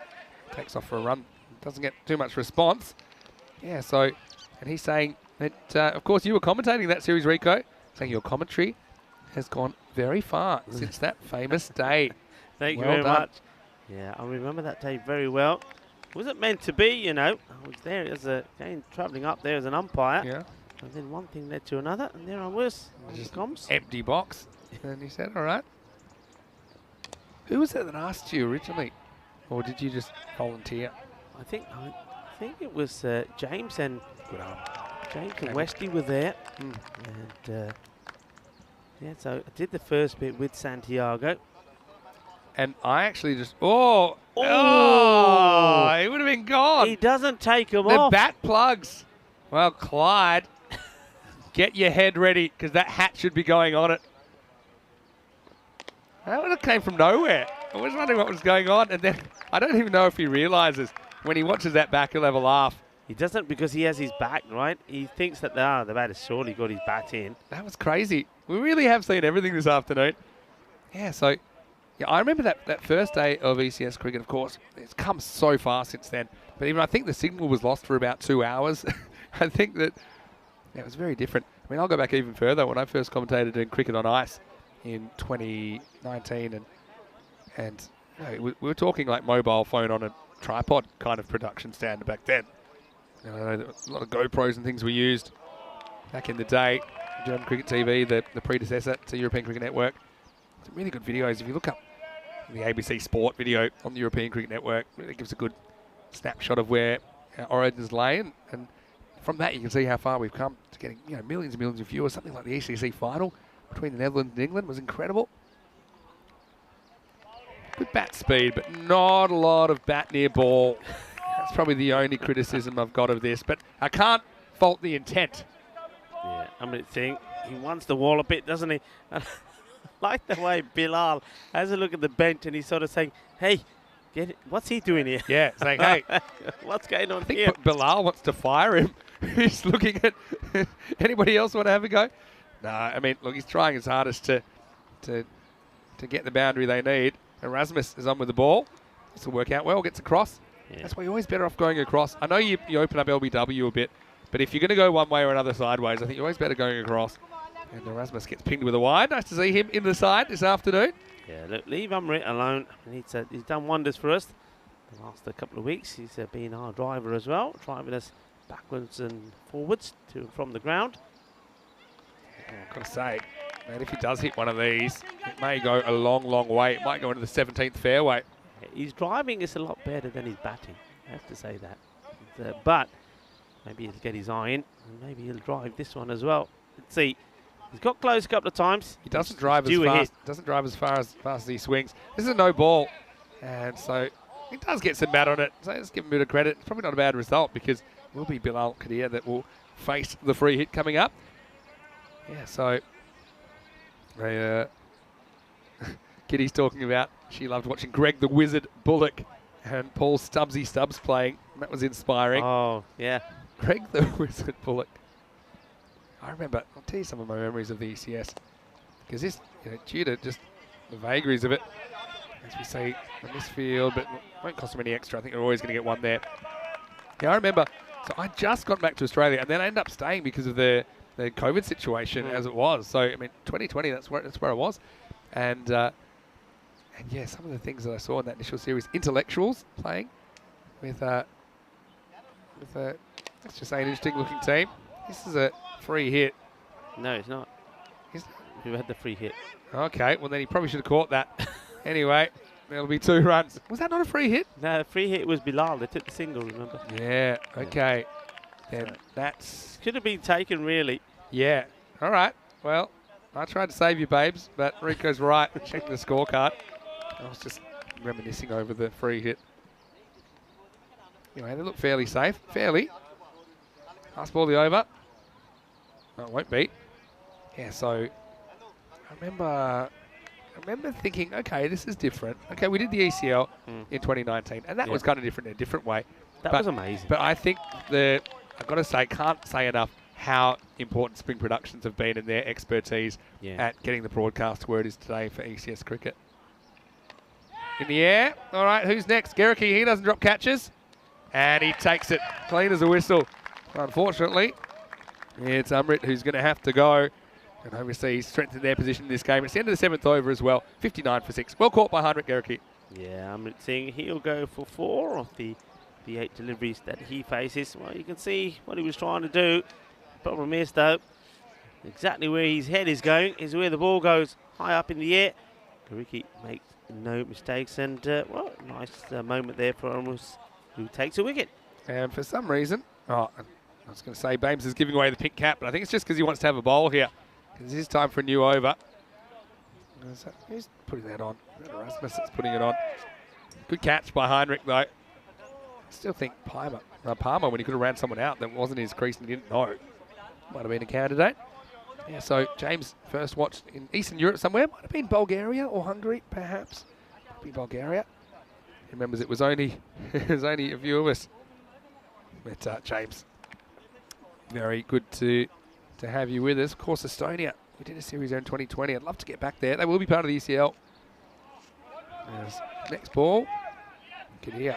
Takes off for a run. Doesn't get too much response. Yeah, so, and he's saying that, of course, you were commentating that series, Rico, saying your commentary has gone very far since that famous day. Thank you very much. Yeah, I remember that day very well. Wasn't meant to be, you know. I was there as travelling up there as an umpire. Yeah. And then one thing led to another, and there I was. Just comms. Empty box. And he said, all right. Who was it that asked you originally? Or did you just volunteer? I think it was James and Good and Westy were there. And yeah, so I did the first bit with Santiago. And I actually just, he would have been gone. He doesn't take them the off. bat plugs. Well, Clyde, get your head ready because that hat should be going on it. That would have came from nowhere. I was wondering what was going on. And then I don't even know if he realises when he watches that back, he'll have a laugh. He doesn't because he has his back, right? He thinks that the bat has surely got his bat in. That was crazy. We really have seen everything this afternoon. Yeah, so yeah, I remember that first day of ECS cricket, of course. It's come so far since then. But even I think the signal was lost for about 2 hours. I think that it was very different. I mean, I'll go back even further. When I first commentated in cricket on ice in 2019, and you know, we were talking like mobile phone on a tripod kind of production standard back then. And I know that a lot of GoPros and things were used back in the day. German Cricket TV, the predecessor to European Cricket Network. Some really good videos. If you look up the ABC Sport video on the European Cricket Network, it really gives a good snapshot of where Origins lay. And from that, you can see how far we've come to getting millions and millions of viewers. Something like the ECC final between the Netherlands and England was incredible. Good bat speed, but not a lot of bat near ball. That's probably the only criticism I've got of this, but I can't fault the intent. Yeah, I mean, he wants the wall a bit, doesn't he? I like the way Bilal has a look at the bench and he's sort of saying, hey, get it. What's he doing here? Yeah, saying, hey. What's going on I think here? Bilal wants to fire him. He's looking at anybody else want to have a go? No, I mean, look, he's trying his hardest to get the boundary they need. Erasmus is on with the ball. This will work out well, gets across. Yeah. That's why you're always better off going across. I know you open up LBW a bit, but if you're going to go one way or another sideways, I think you're always better going across. And Erasmus gets pinged with a wide. Nice to see him in the side this afternoon. Yeah, look, leave Umrit alone. He's done wonders for us the last couple of weeks. He's been our driver as well, driving us backwards and forwards to and from the ground. I've got to say, man, if he does hit one of these, it may go a long, long way. It might go into the 17th fairway. His driving is a lot better than his batting. I have to say that. But maybe he'll get his eye in, and maybe he'll drive this one as well. Let's see. He's got close a couple of times. He doesn't drive as fast. Doesn't drive as fast as he swings. This is a no ball, and so he does get some bat on it. So let's give him a bit of credit. It's probably not a bad result because it will be Bilal Kadir that will face the free hit coming up. Yeah, so Kitty's talking about she loved watching Greg the Wizard Bullock and Paul Stubbsy Stubbs playing. That was inspiring. Oh, yeah. Greg the Wizard Bullock. I remember, I'll tell you some of my memories of the ECS. Because this, due to just the vagaries of it, as we say, in this field, but it won't cost them any extra. I think they're always going to get one there. Yeah, I remember, so I just got back to Australia and then I ended up staying because of the COVID situation as it was. So, I mean, 2020, that's where I was. And yeah, some of the things that I saw in that initial series, intellectuals playing with let's just say an interesting looking team. This is a free hit. No, it's not. Who had the free hit? Okay, well then he probably should have caught that. Anyway, There'll be 2 runs. Was that not a free hit? No, free hit was Bilal. They took the single, remember? Yeah, okay. Then that's... Could have been taken, really. Yeah. All right. Well, I tried to save you, babes, but Rico's right. Checking the scorecard. I was just reminiscing over the free hit. Anyway, they look fairly safe. Fairly. Last ball the over. No, it won't be. Yeah, so I remember thinking, okay, this is different. Okay, we did the ECL in 2019, and that was kind of different in a different way. That was amazing. But I think I've got to say, can't say enough how important Spring Productions have been in their expertise at getting the broadcast where it is today for ECS cricket. In the air. All right, who's next? Gericke, he doesn't drop catches. And he takes it clean as a whistle. Unfortunately, it's Umrit who's going to have to go. And overseas strengthen their position in this game. It's the end of the 7th over as well. 59 for 6. Well caught by Heinrich Gericke. Yeah, Umrit Singh, he'll go for 4 of the 8 deliveries that he faces. Well, you can see what he was trying to do. Problem is, though, exactly where his head is going is where the ball goes, high up in the air. Gericke makes no mistakes, and, well, nice moment there for Amos, who takes a wicket. And for some reason, I was going to say Bames is giving away the pink cap, but I think it's just because he wants to have a bowl here. This is time for a new over. Who's putting that on? Rasmus is putting it on. Good catch by Heinrich, though. I still think Palmer, when he could have ran someone out that wasn't his crease and he didn't know, might have been a candidate. Yeah, so James first watched in Eastern Europe somewhere. Might have been Bulgaria or Hungary, perhaps. Might be Bulgaria. He remembers it was only a few of us. But James, very good to have you with us. Of course, Estonia. We did a series there in 2020. I'd love to get back there. They will be part of the ECL. Next ball. Kadir.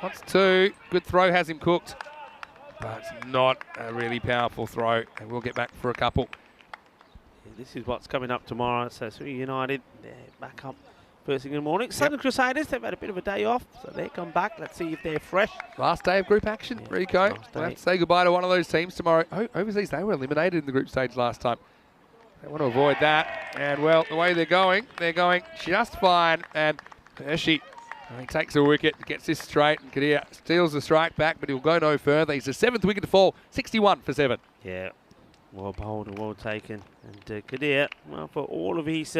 Wants 2. Good throw, has him cooked. But it's not a really powerful throw. And we'll get back for a couple. Yeah, this is what's coming up tomorrow. So Sweden United, they're back up first thing in the morning. Southern Crusaders, they've had a bit of a day off. So they come back. Let's see if they're fresh. Last day of group action, Rico. We'll have to say goodbye to one of those teams tomorrow. Overseas, they were eliminated in the group stage last time. They want to avoid that. And, well, the way they're going just fine. And Hershey, he takes a wicket, gets this straight, and Kadir steals the strike back, but he'll go no further. He's the 7th wicket to fall, 61 for 7. Yeah, well bowled and well taken. And Kadir, well, for all of his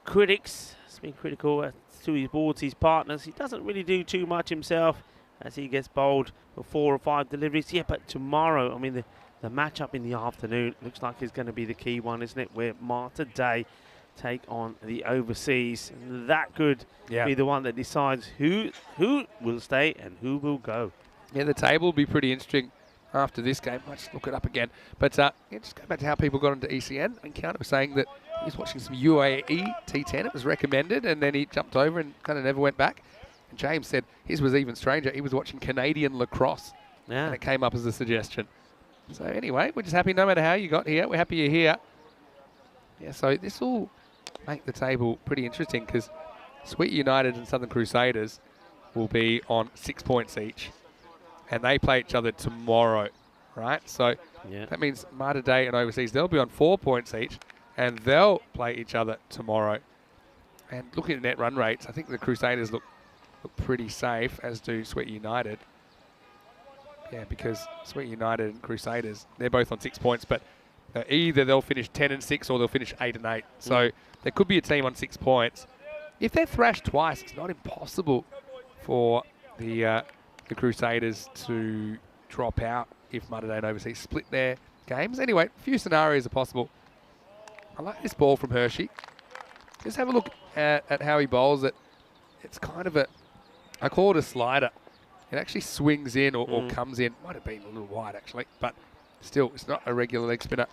critics, has been critical to his boards, his partners. He doesn't really do too much himself as he gets bowled for 4 or 5 deliveries. Yeah, but tomorrow, I mean, the match-up in the afternoon looks like it's going to be the key one, isn't it? Where Malta Day take on the overseas. And that could be the one that decides who will stay and who will go. Yeah, the table will be pretty interesting after this game. I'll just look it up again. But just go back to how people got into ECN. And Counter was saying that he was watching some UAE T10. It was recommended, and then he jumped over and kind of never went back. And James said his was even stranger. He was watching Canadian lacrosse, and it came up as a suggestion. So anyway, we're just happy no matter how you got here. We're happy you're here. Yeah, so this will make the table pretty interesting because Sweet United and Southern Crusaders will be on 6 points each. And they play each other tomorrow, right? So that means Malta Day and overseas, they'll be on 4 points each, and they'll play each other tomorrow. And looking at net run rates, I think the Crusaders look pretty safe, as do Sweet United. Yeah, because Sweet United and Crusaders, they're both on 6 points, but either they'll finish 10 and 6 or they'll finish 8 and 8. So there could be a team on 6 points. If they're thrashed twice, it's not impossible for the Crusaders to drop out if Malta Day and overseas split their games. Anyway, a few scenarios are possible. I like this ball from Hershey. Just have a look at how he bowls it. It's kind of I call it a slider. It actually swings in or comes in. Might have been a little wide, actually, but still, it's not a regular leg spinner.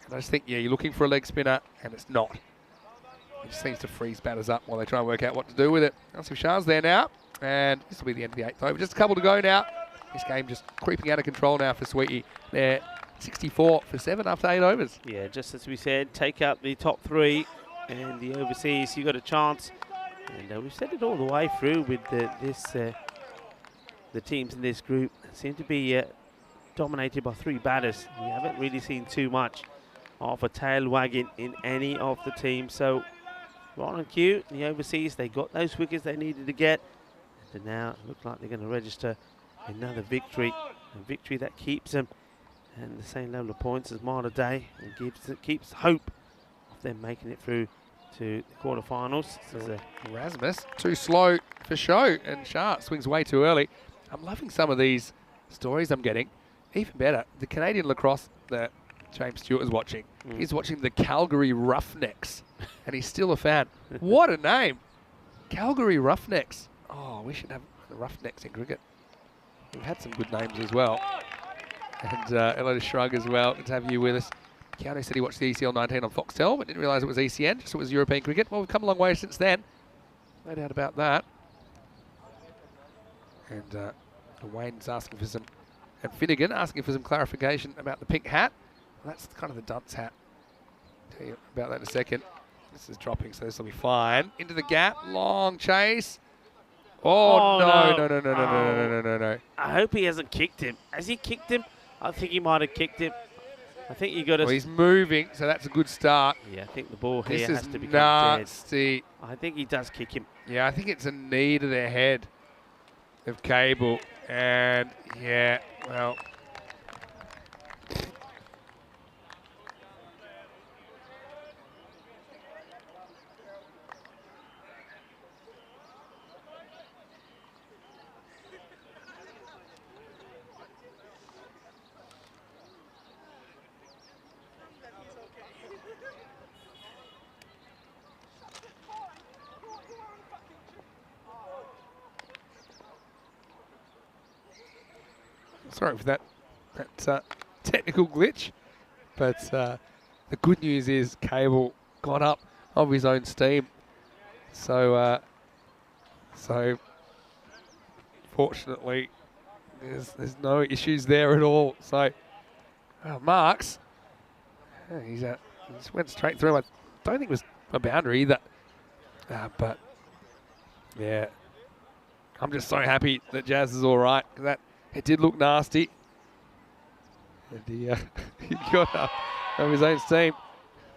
And I just think, you're looking for a leg spinner, and it's not. It just seems to freeze batters up while they try and work out what to do with it. Nasif Shah's there now, and this will be the end of the 8th over. Just a couple to go now. This game just creeping out of control now for Sweetie. They're 64 for 7 after 8 overs. Yeah, just as we said, take out the top 3 and the overseas, you got a chance. And we've said it all the way through with the teams in this group seem to be dominated by 3 batters. We haven't really seen too much of a tail wagging in any of the teams. So right on cue. The overseas, they got those wickets they needed to get. And now it looks like they're going to register another victory. A victory that keeps them at the same level of points as Malta Day and keeps hope of them making it through to the quarterfinals. Erasmus, too slow for show, and Sharp swings way too early. I'm loving some of these stories I'm getting. Even better, the Canadian lacrosse that James Stewart is watching. He's watching the Calgary Roughnecks, and he's still a fan. What a name! Calgary Roughnecks. Oh, we should have the Roughnecks in cricket. We've had some good names as well. And hello to Shrug as well. Good to have you with us. Keanu said he watched the ECL 19 on Foxtel, but didn't realise it was ECN, just it was European cricket. Well, we've come a long way since then. No doubt about that. And Wayne's asking for some, and Finnegan asking for some clarification about the pink hat. Well, that's kind of the dunce hat. Tell you about that in a second. This is dropping, so this will be fine. Into the gap, long chase. Oh, no. I hope he hasn't kicked him. Has he kicked him? I think he might have kicked him. I think you got to... Well, he's moving, so that's a good start. Yeah, I think the ball here has to become nasty. dead. I think he does kick him. Yeah, I think it's a knee to the head of Cable. And, yeah, well... Sorry for that technical glitch, but the good news is Cable got up of his own steam, so fortunately there's no issues there at all. So Marks, he just went straight through. I don't think it was a boundary either, but yeah, I'm just so happy that Jazz is all right. That it did look nasty. And he got up of his own steam.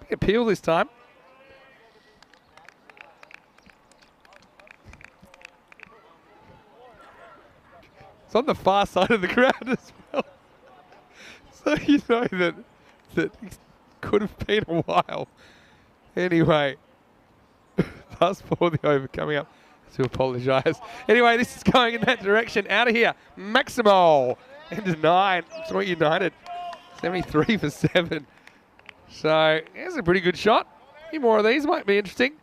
Big appeal this time. It's on the far side of the ground as well. So you know that it could have been a while. Anyway, fast forward the over coming up. To apologise. Anyway, this is going in that direction. Out of here. Maximo into 9. Detroit United 73 for 7. So here's a pretty good shot. A few more of these might be interesting.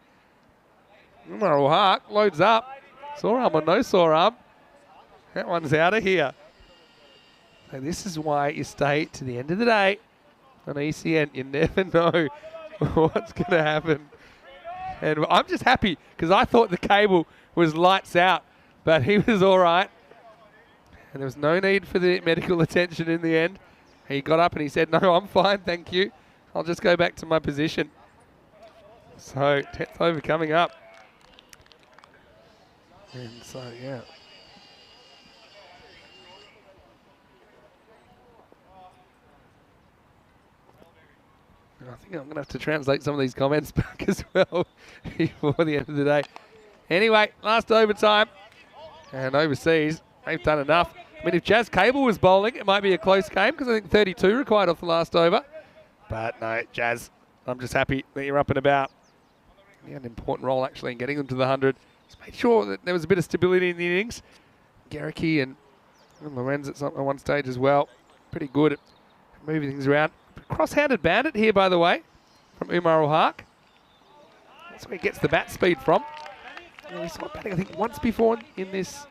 Umaru Hark loads up. Sore arm or no sore arm. That one's out of here. So this is why you stay to the end of the day on ECN. You never know what's going to happen. And I'm just happy because I thought the Cable was lights out, but he was all right. And there was no need for the medical attention in the end. He got up and he said, no, I'm fine, thank you. I'll just go back to my position. So 10th over coming up. And so, yeah. I think I'm going to have to translate some of these comments back as well before the end of the day. Anyway, last overtime. And overseas, they've done enough. I mean, if Jazz Cable was bowling, it might be a close game because I think 32 required off the last over. But no, Jazz, I'm just happy that you're up and about. You had an important role, actually, in getting them to the 100. Just made sure that there was a bit of stability in the innings. Garricky and Lorenz at one stage as well. Pretty good at moving things around. Cross-handed bandit here, by the way, from Umaru Hark. That's where he gets the bat speed from. And we saw it batting, I think, once before in this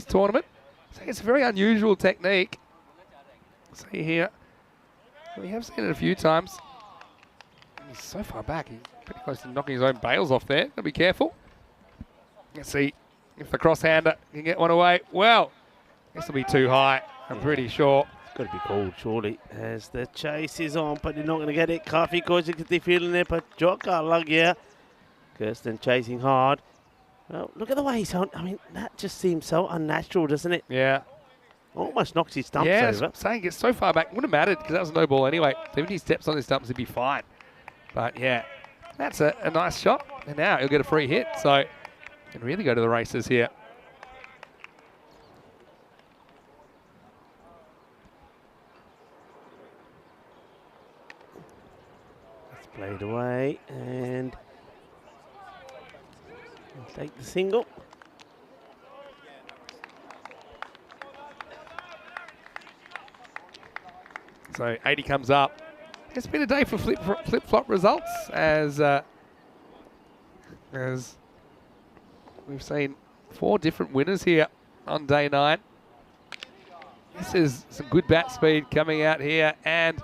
tournament. So it's a very unusual technique. See here. We have seen it a few times. He's so far back. He's pretty close to knocking his own bails off there. Got to be careful. Let's see if the cross-hander can get one away. Well, this will be too high, I'm pretty sure. Got to be called, surely, as the chase is on, but you're not going to get it. Coffee goes into the field there, but Joka lug here. Kirsten chasing hard. Well, look at the way he's on. I mean, that just seems so unnatural, doesn't it? Yeah. Almost knocks his stumps over. over. I'm saying it's so far back. Wouldn't have mattered because that was no ball anyway. So even if he steps on his stumps, he'd be fine. But yeah, that's a nice shot. And now he'll get a free hit, so can really go to the races here. That's played away, and he'll take the single. So 80 comes up. It's been a day for flip-flop results as we've seen 4 different winners here on day 9. This is some good bat speed coming out here, and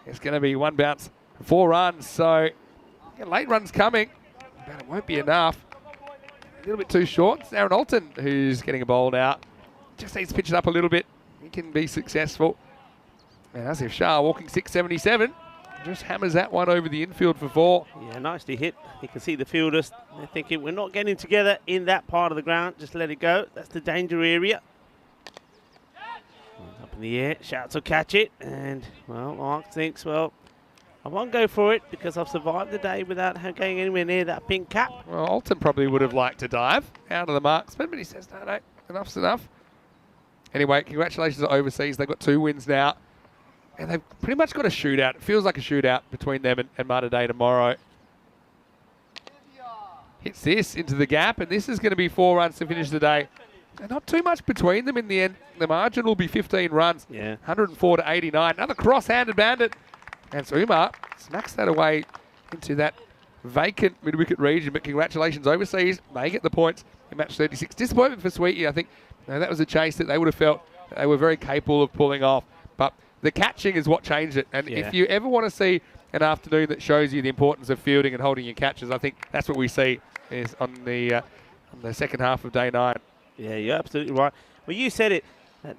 it's going to be 1 bounce, 4 runs. So yeah, late runs coming, but it won't be enough. A little bit too short. It's Aaron Alton who's getting a bowled out. Just needs to pitch it up a little bit. He can be successful. And Asif Shah walking 677. Just hammers that one over the infield for 4. Yeah, nicely hit. You can see the fielders. They're thinking, we're not getting together in that part of the ground. Just let it go. That's the danger area. Up in the air. Shouts will catch it. And, well, Mark thinks, well, I won't go for it because I've survived the day without going anywhere near that pink cap. Well, Alton probably would have liked to dive out of the marksman, but he says, no, enough's enough. Anyway, congratulations to Overseas. They've got 2 wins now. And they've pretty much got a shootout. It feels like a shootout between them and Malta Day tomorrow. Hits this into the gap, and this is going to be 4 runs to finish the day. And not too much between them in the end. The margin will be 15 runs. Yeah. 104 to 89. Another cross-handed bandit. And so Umar smacks that away into that vacant mid-wicket region. But congratulations, Overseas. They get the points in match 36. Disappointment for Sweetie, I think. That was a chase that they would have felt that they were very capable of pulling off. But the catching is what changed it. And if you ever want to see an afternoon that shows you the importance of fielding and holding your catches, I think that's what we see is on the second half of day 9. Yeah, you're absolutely right. Well, you said it.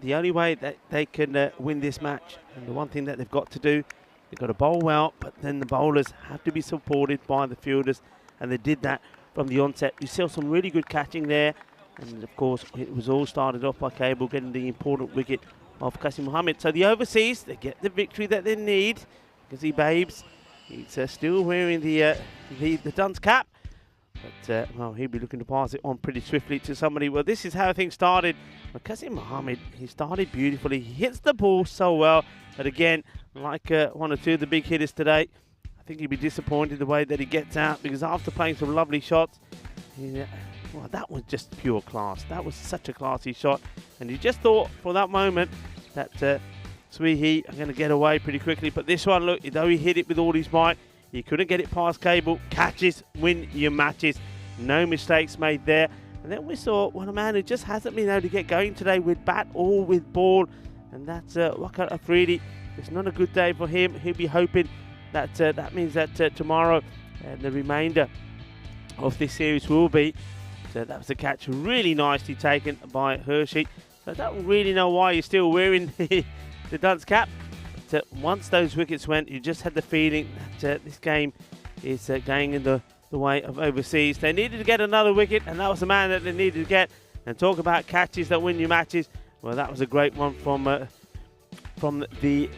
The only way that they can win this match, and the one thing that they've got to do, they've got to bowl well, but then the bowlers have to be supported by the fielders, and they did that from the onset. You saw some really good catching there, and of course it was all started off by Cable getting the important wicket of Qasim Mohammed. So the Overseas, they get the victory that they need. You can see Babes, he's still wearing the dunce cap. But, well, he'll be looking to pass it on pretty swiftly to somebody. Well, this is how things started. Well, Qasim Mohammed, he started beautifully. He hits the ball so well. But again, like 1 or 2 of the big hitters today, I think he'd be disappointed the way that he gets out, because after playing some lovely shots, well, that was just pure class. That was such a classy shot. And you just thought for that moment that Sweetie are going to get away pretty quickly. But this one, look, though he hit it with all his might, he couldn't get it past Cable. Catches win your matches. No mistakes made there. And then we saw a man who just hasn't been able to get going today with bat or with ball. And that's Waka Afridi. It's not a good day for him. He'll be hoping that that means that tomorrow and the remainder of this series will be. So that was a catch really nicely taken by Hershey. So I don't really know why you're still wearing the dunce cap. But once those wickets went, you just had the feeling that this game is going in the way of Overseas. They needed to get another wicket, and that was the man that they needed to get. And talk about catches that win you matches. Well, that was a great one from the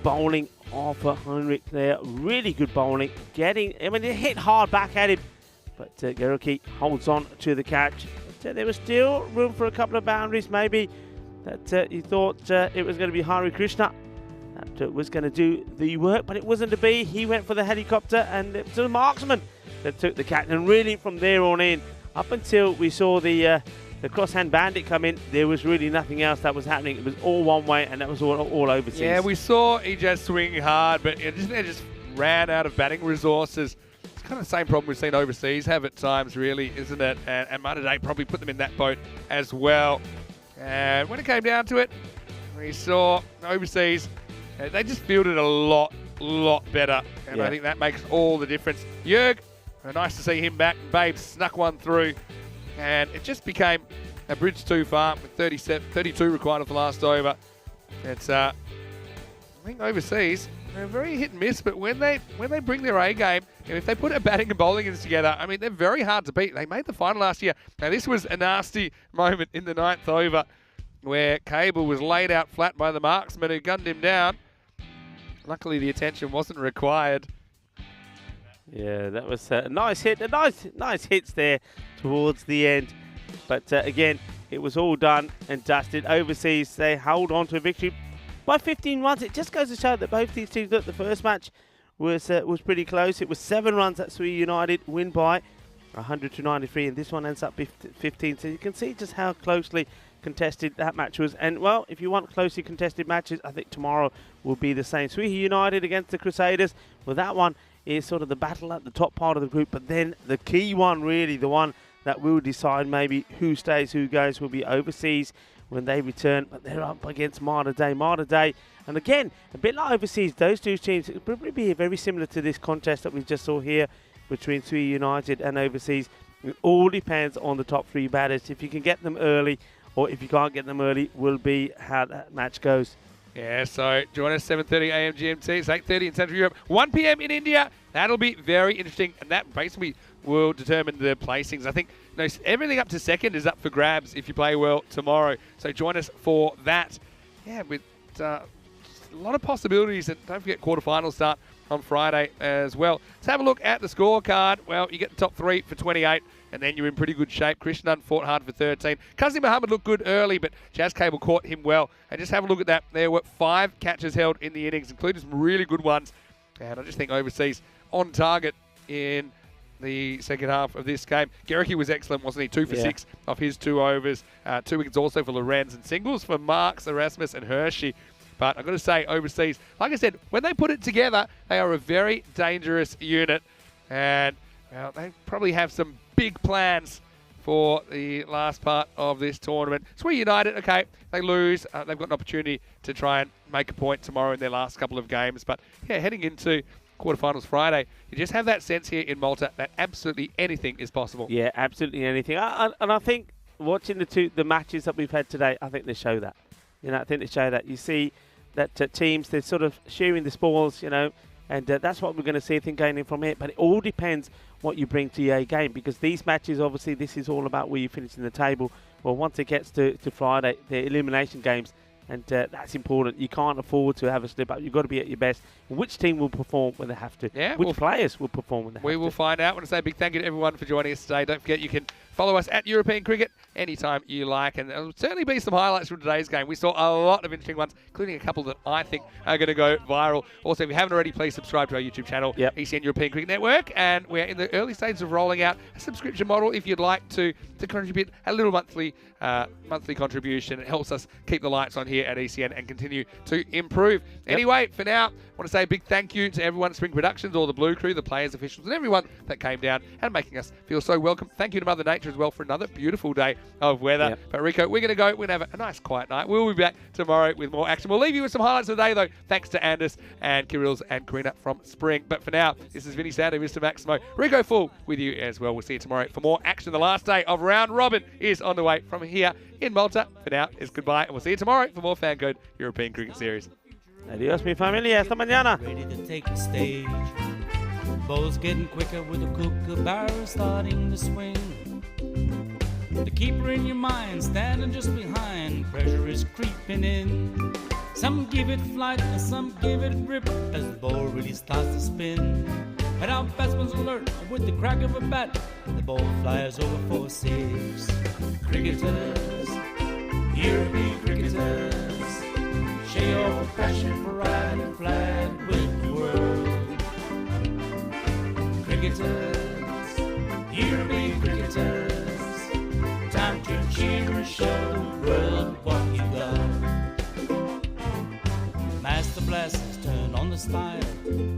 bowling of Heinrich there. Really good bowling. It hit hard back at him. But Geruki holds on to the catch. But, there was still room for a couple of boundaries, maybe, that you thought it was going to be Hari Krishna that was going to do the work, but it wasn't to be. He went for the helicopter, and it was the marksman that took the catch. And really, from there on in, up until we saw the crosshand bandit come in, there was really nothing else that was happening. It was all one way, and that was all Overseas. Yeah, we saw Ijaz swing hard, but it just ran out of batting resources. It's kind of the same problem we've seen Overseas have at times, really, isn't it? And Malta Day probably put them in that boat as well. And when it came down to it, we saw Overseas, they just fielded a lot better. And I think that makes all the difference. Jurg, nice to see him back. Babe snuck one through. And it just became a bridge too far with 32 required of the last over. It's, I think Overseas, they're very hit and miss, but when they bring their A game, and if they put a batting and bowling in together, I mean, they're very hard to beat. They made the final last year. Now, this was a nasty moment in the 9th over where Cable was laid out flat by the marksman who gunned him down. Luckily, the attention wasn't required. Yeah, that was a nice hit. Nice hits there towards the end. But again, it was all done and dusted. Overseas, they held on to a victory by 15 runs. It just goes to show that both these teams, look, the first match was pretty close. It was 7 runs that Sweden United win by 100-93, and this one ends up 15. So you can see just how closely contested that match was. And, well, if you want closely contested matches, I think tomorrow will be the same. Sweden United against the Crusaders. Well, that one is sort of the battle at the top part of the group. But then the key one, really, the one that will decide maybe who stays, who goes, will be overseas when they return. But they're up against Malta Day. And again, a bit like overseas, those two teams, it will probably be very similar to this contest that we just saw here between Sweden United and overseas. It all depends on the top 3 batters. If you can get them early, or if you can't get them early, will be how that match goes. Yeah, so join us 7:30 a.m. GMT. It's 8:30 in Central Europe. 1 p.m. in India. That'll be very interesting, and that basically will determine the placings. I think everything up to second is up for grabs if you play well tomorrow. So join us for that. Yeah, with a lot of possibilities, and don't forget quarterfinals start on Friday as well. Let's have a look at the scorecard. Well, you get the top 3 for 28, and then you're in pretty good shape. Christian Dunn fought hard for 13. Qasim Muhammad looked good early, but Jazz Cable caught him well. And just have a look at that. There were 5 catches held in the innings, including some really good ones. And I just think overseas on target in the second half of this game. Gericke was excellent, wasn't he? 2 for 6 off his 2 overs. 2 wickets also for Lorenz, and singles for Marks, Erasmus and Hershey. But I've got to say, overseas, like I said, when they put it together, they are a very dangerous unit. And well, they probably have some big plans for the last part of this tournament. Sweden United, okay, they lose. They've got an opportunity to try and make a point tomorrow in their last couple of games. But yeah, heading into quarterfinals Friday, you just have that sense here in Malta that absolutely anything is possible. Yeah, absolutely anything. And I think watching the matches that we've had today, I think they show that. I think they show that. You see that teams, they're sort of sharing the spoils, and that's what we're going to see, I think, going in from here. But it all depends what you bring to your game, because these matches, obviously, this is all about where you finish in the table. Well, once it gets to Friday, the elimination games, and that's important. You can't afford to have a slip up. You've got to be at your best. Which team will perform when they have to? Yeah, which players will perform when they have to? We will find out. I want to say a big thank you to everyone for joining us today. Don't forget, you can follow us at European Cricket anytime you like. And there'll certainly be some highlights from today's game. We saw a lot of interesting ones, including a couple that I think are going to go viral. Also, if you haven't already, please subscribe to our YouTube channel, ECN European Cricket Network. And we're in the early stages of rolling out a subscription model if you'd like to contribute a little monthly contribution. It helps us keep the lights on here at ECN and continue to improve. Anyway, for now, I want to say a big thank you to everyone at Spring Productions, all the Blue Crew, the players, officials, and everyone that came down and making us feel so welcome. Thank you to Mother Nature as well for another beautiful day of weather. But Rico, we're going to go. We're going to have a nice quiet night. We'll be back tomorrow with more action. We'll leave you with some highlights of the day, though, thanks to Anders and Kirils and Karina from Spring. But for now, this is Vinny Sandu, Mr. Maximo, Rico Full with you as well. We'll see you tomorrow for more action. The last day of round robin is on the way from here in Malta. For now, it's goodbye, and we'll see you tomorrow for more FanCode European Cricket Series. Adios, mi familia. Hasta mañana. Ready to take the stage. Bowls getting quicker with the kookaburra starting to swing. The keeper in your mind standing just behind. Pressure is creeping in. Some give it flight and some give it grip as the ball really starts to spin. And our batsman's alert with the crack of a bat. The ball flies over for 6. Cricketers, European cricketers, share your passion for riding a flag with the world. Cricketers, European cricketers, time to cheer and show the world what you got. Master blasters turn on the style.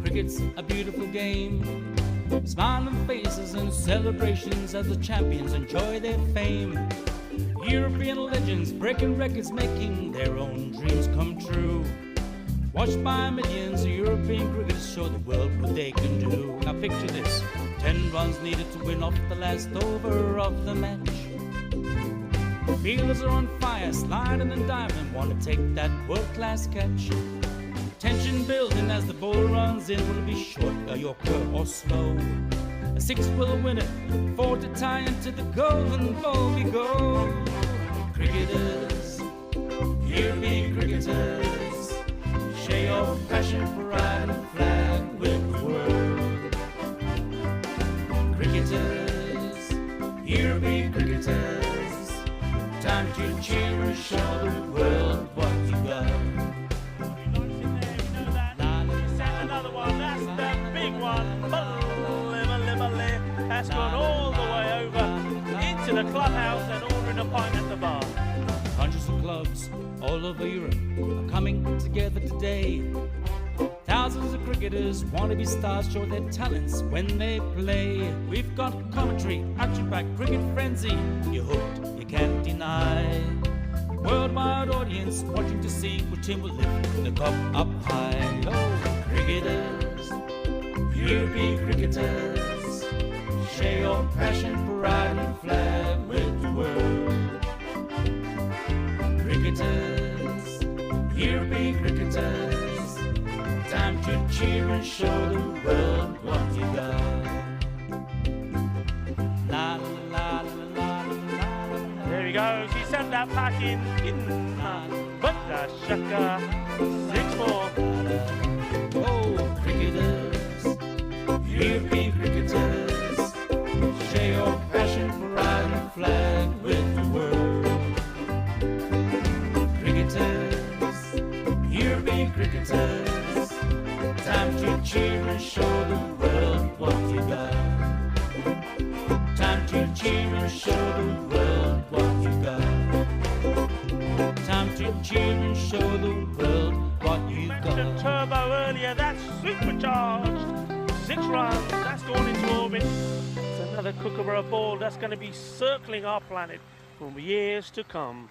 Cricket's a beautiful game. Smiling faces and celebrations as the champions enjoy their fame. European legends breaking records, making their own dreams come true. Watched by millions, European cricketers show the world what they can do. Now picture this, 10 runs needed to win off the last over of the match. Fielders are on fire, sliding and diving, want to take that world-class catch. Tension building as the ball runs in. Will it be short, a yorker or slow? A 6 will win it, 4 to tie into the golden ball we go. Cricketers, European cricketers, share your passion for riding a flag with the world. Time to cheer and show the world what you got. Another one, that's the big one. That's gone all the way over into the clubhouse and ordering a pint at the bar. Hundreds of clubs all over Europe are coming together today. Thousands of cricketers want to be stars, show their talents when they play. We've got commentary, action-packed cricket frenzy. You're hooked, you can't deny. Worldwide audience watching to see which team will lift the cup up high. Oh, cricketers, European cricketers, share your passion for riding the flag with the world. Cricketers, European cricketers, time to cheer and show the world what you got. La la la la la la. There he goes, he sent that pack in but the shaka, 6-4. Oh, cricketers, European cricketers, share your passion for riding the flag with the world. Cricketers, European cricketers, time to cheer and show the world what you got. Time to cheer and show the world what you got. Time to cheer and show the world what you Mentioned got. turbo earlier, that's supercharged. 6 runs, that's gone into orbit. It's another Kookaburra ball that's going to be circling our planet for years to come.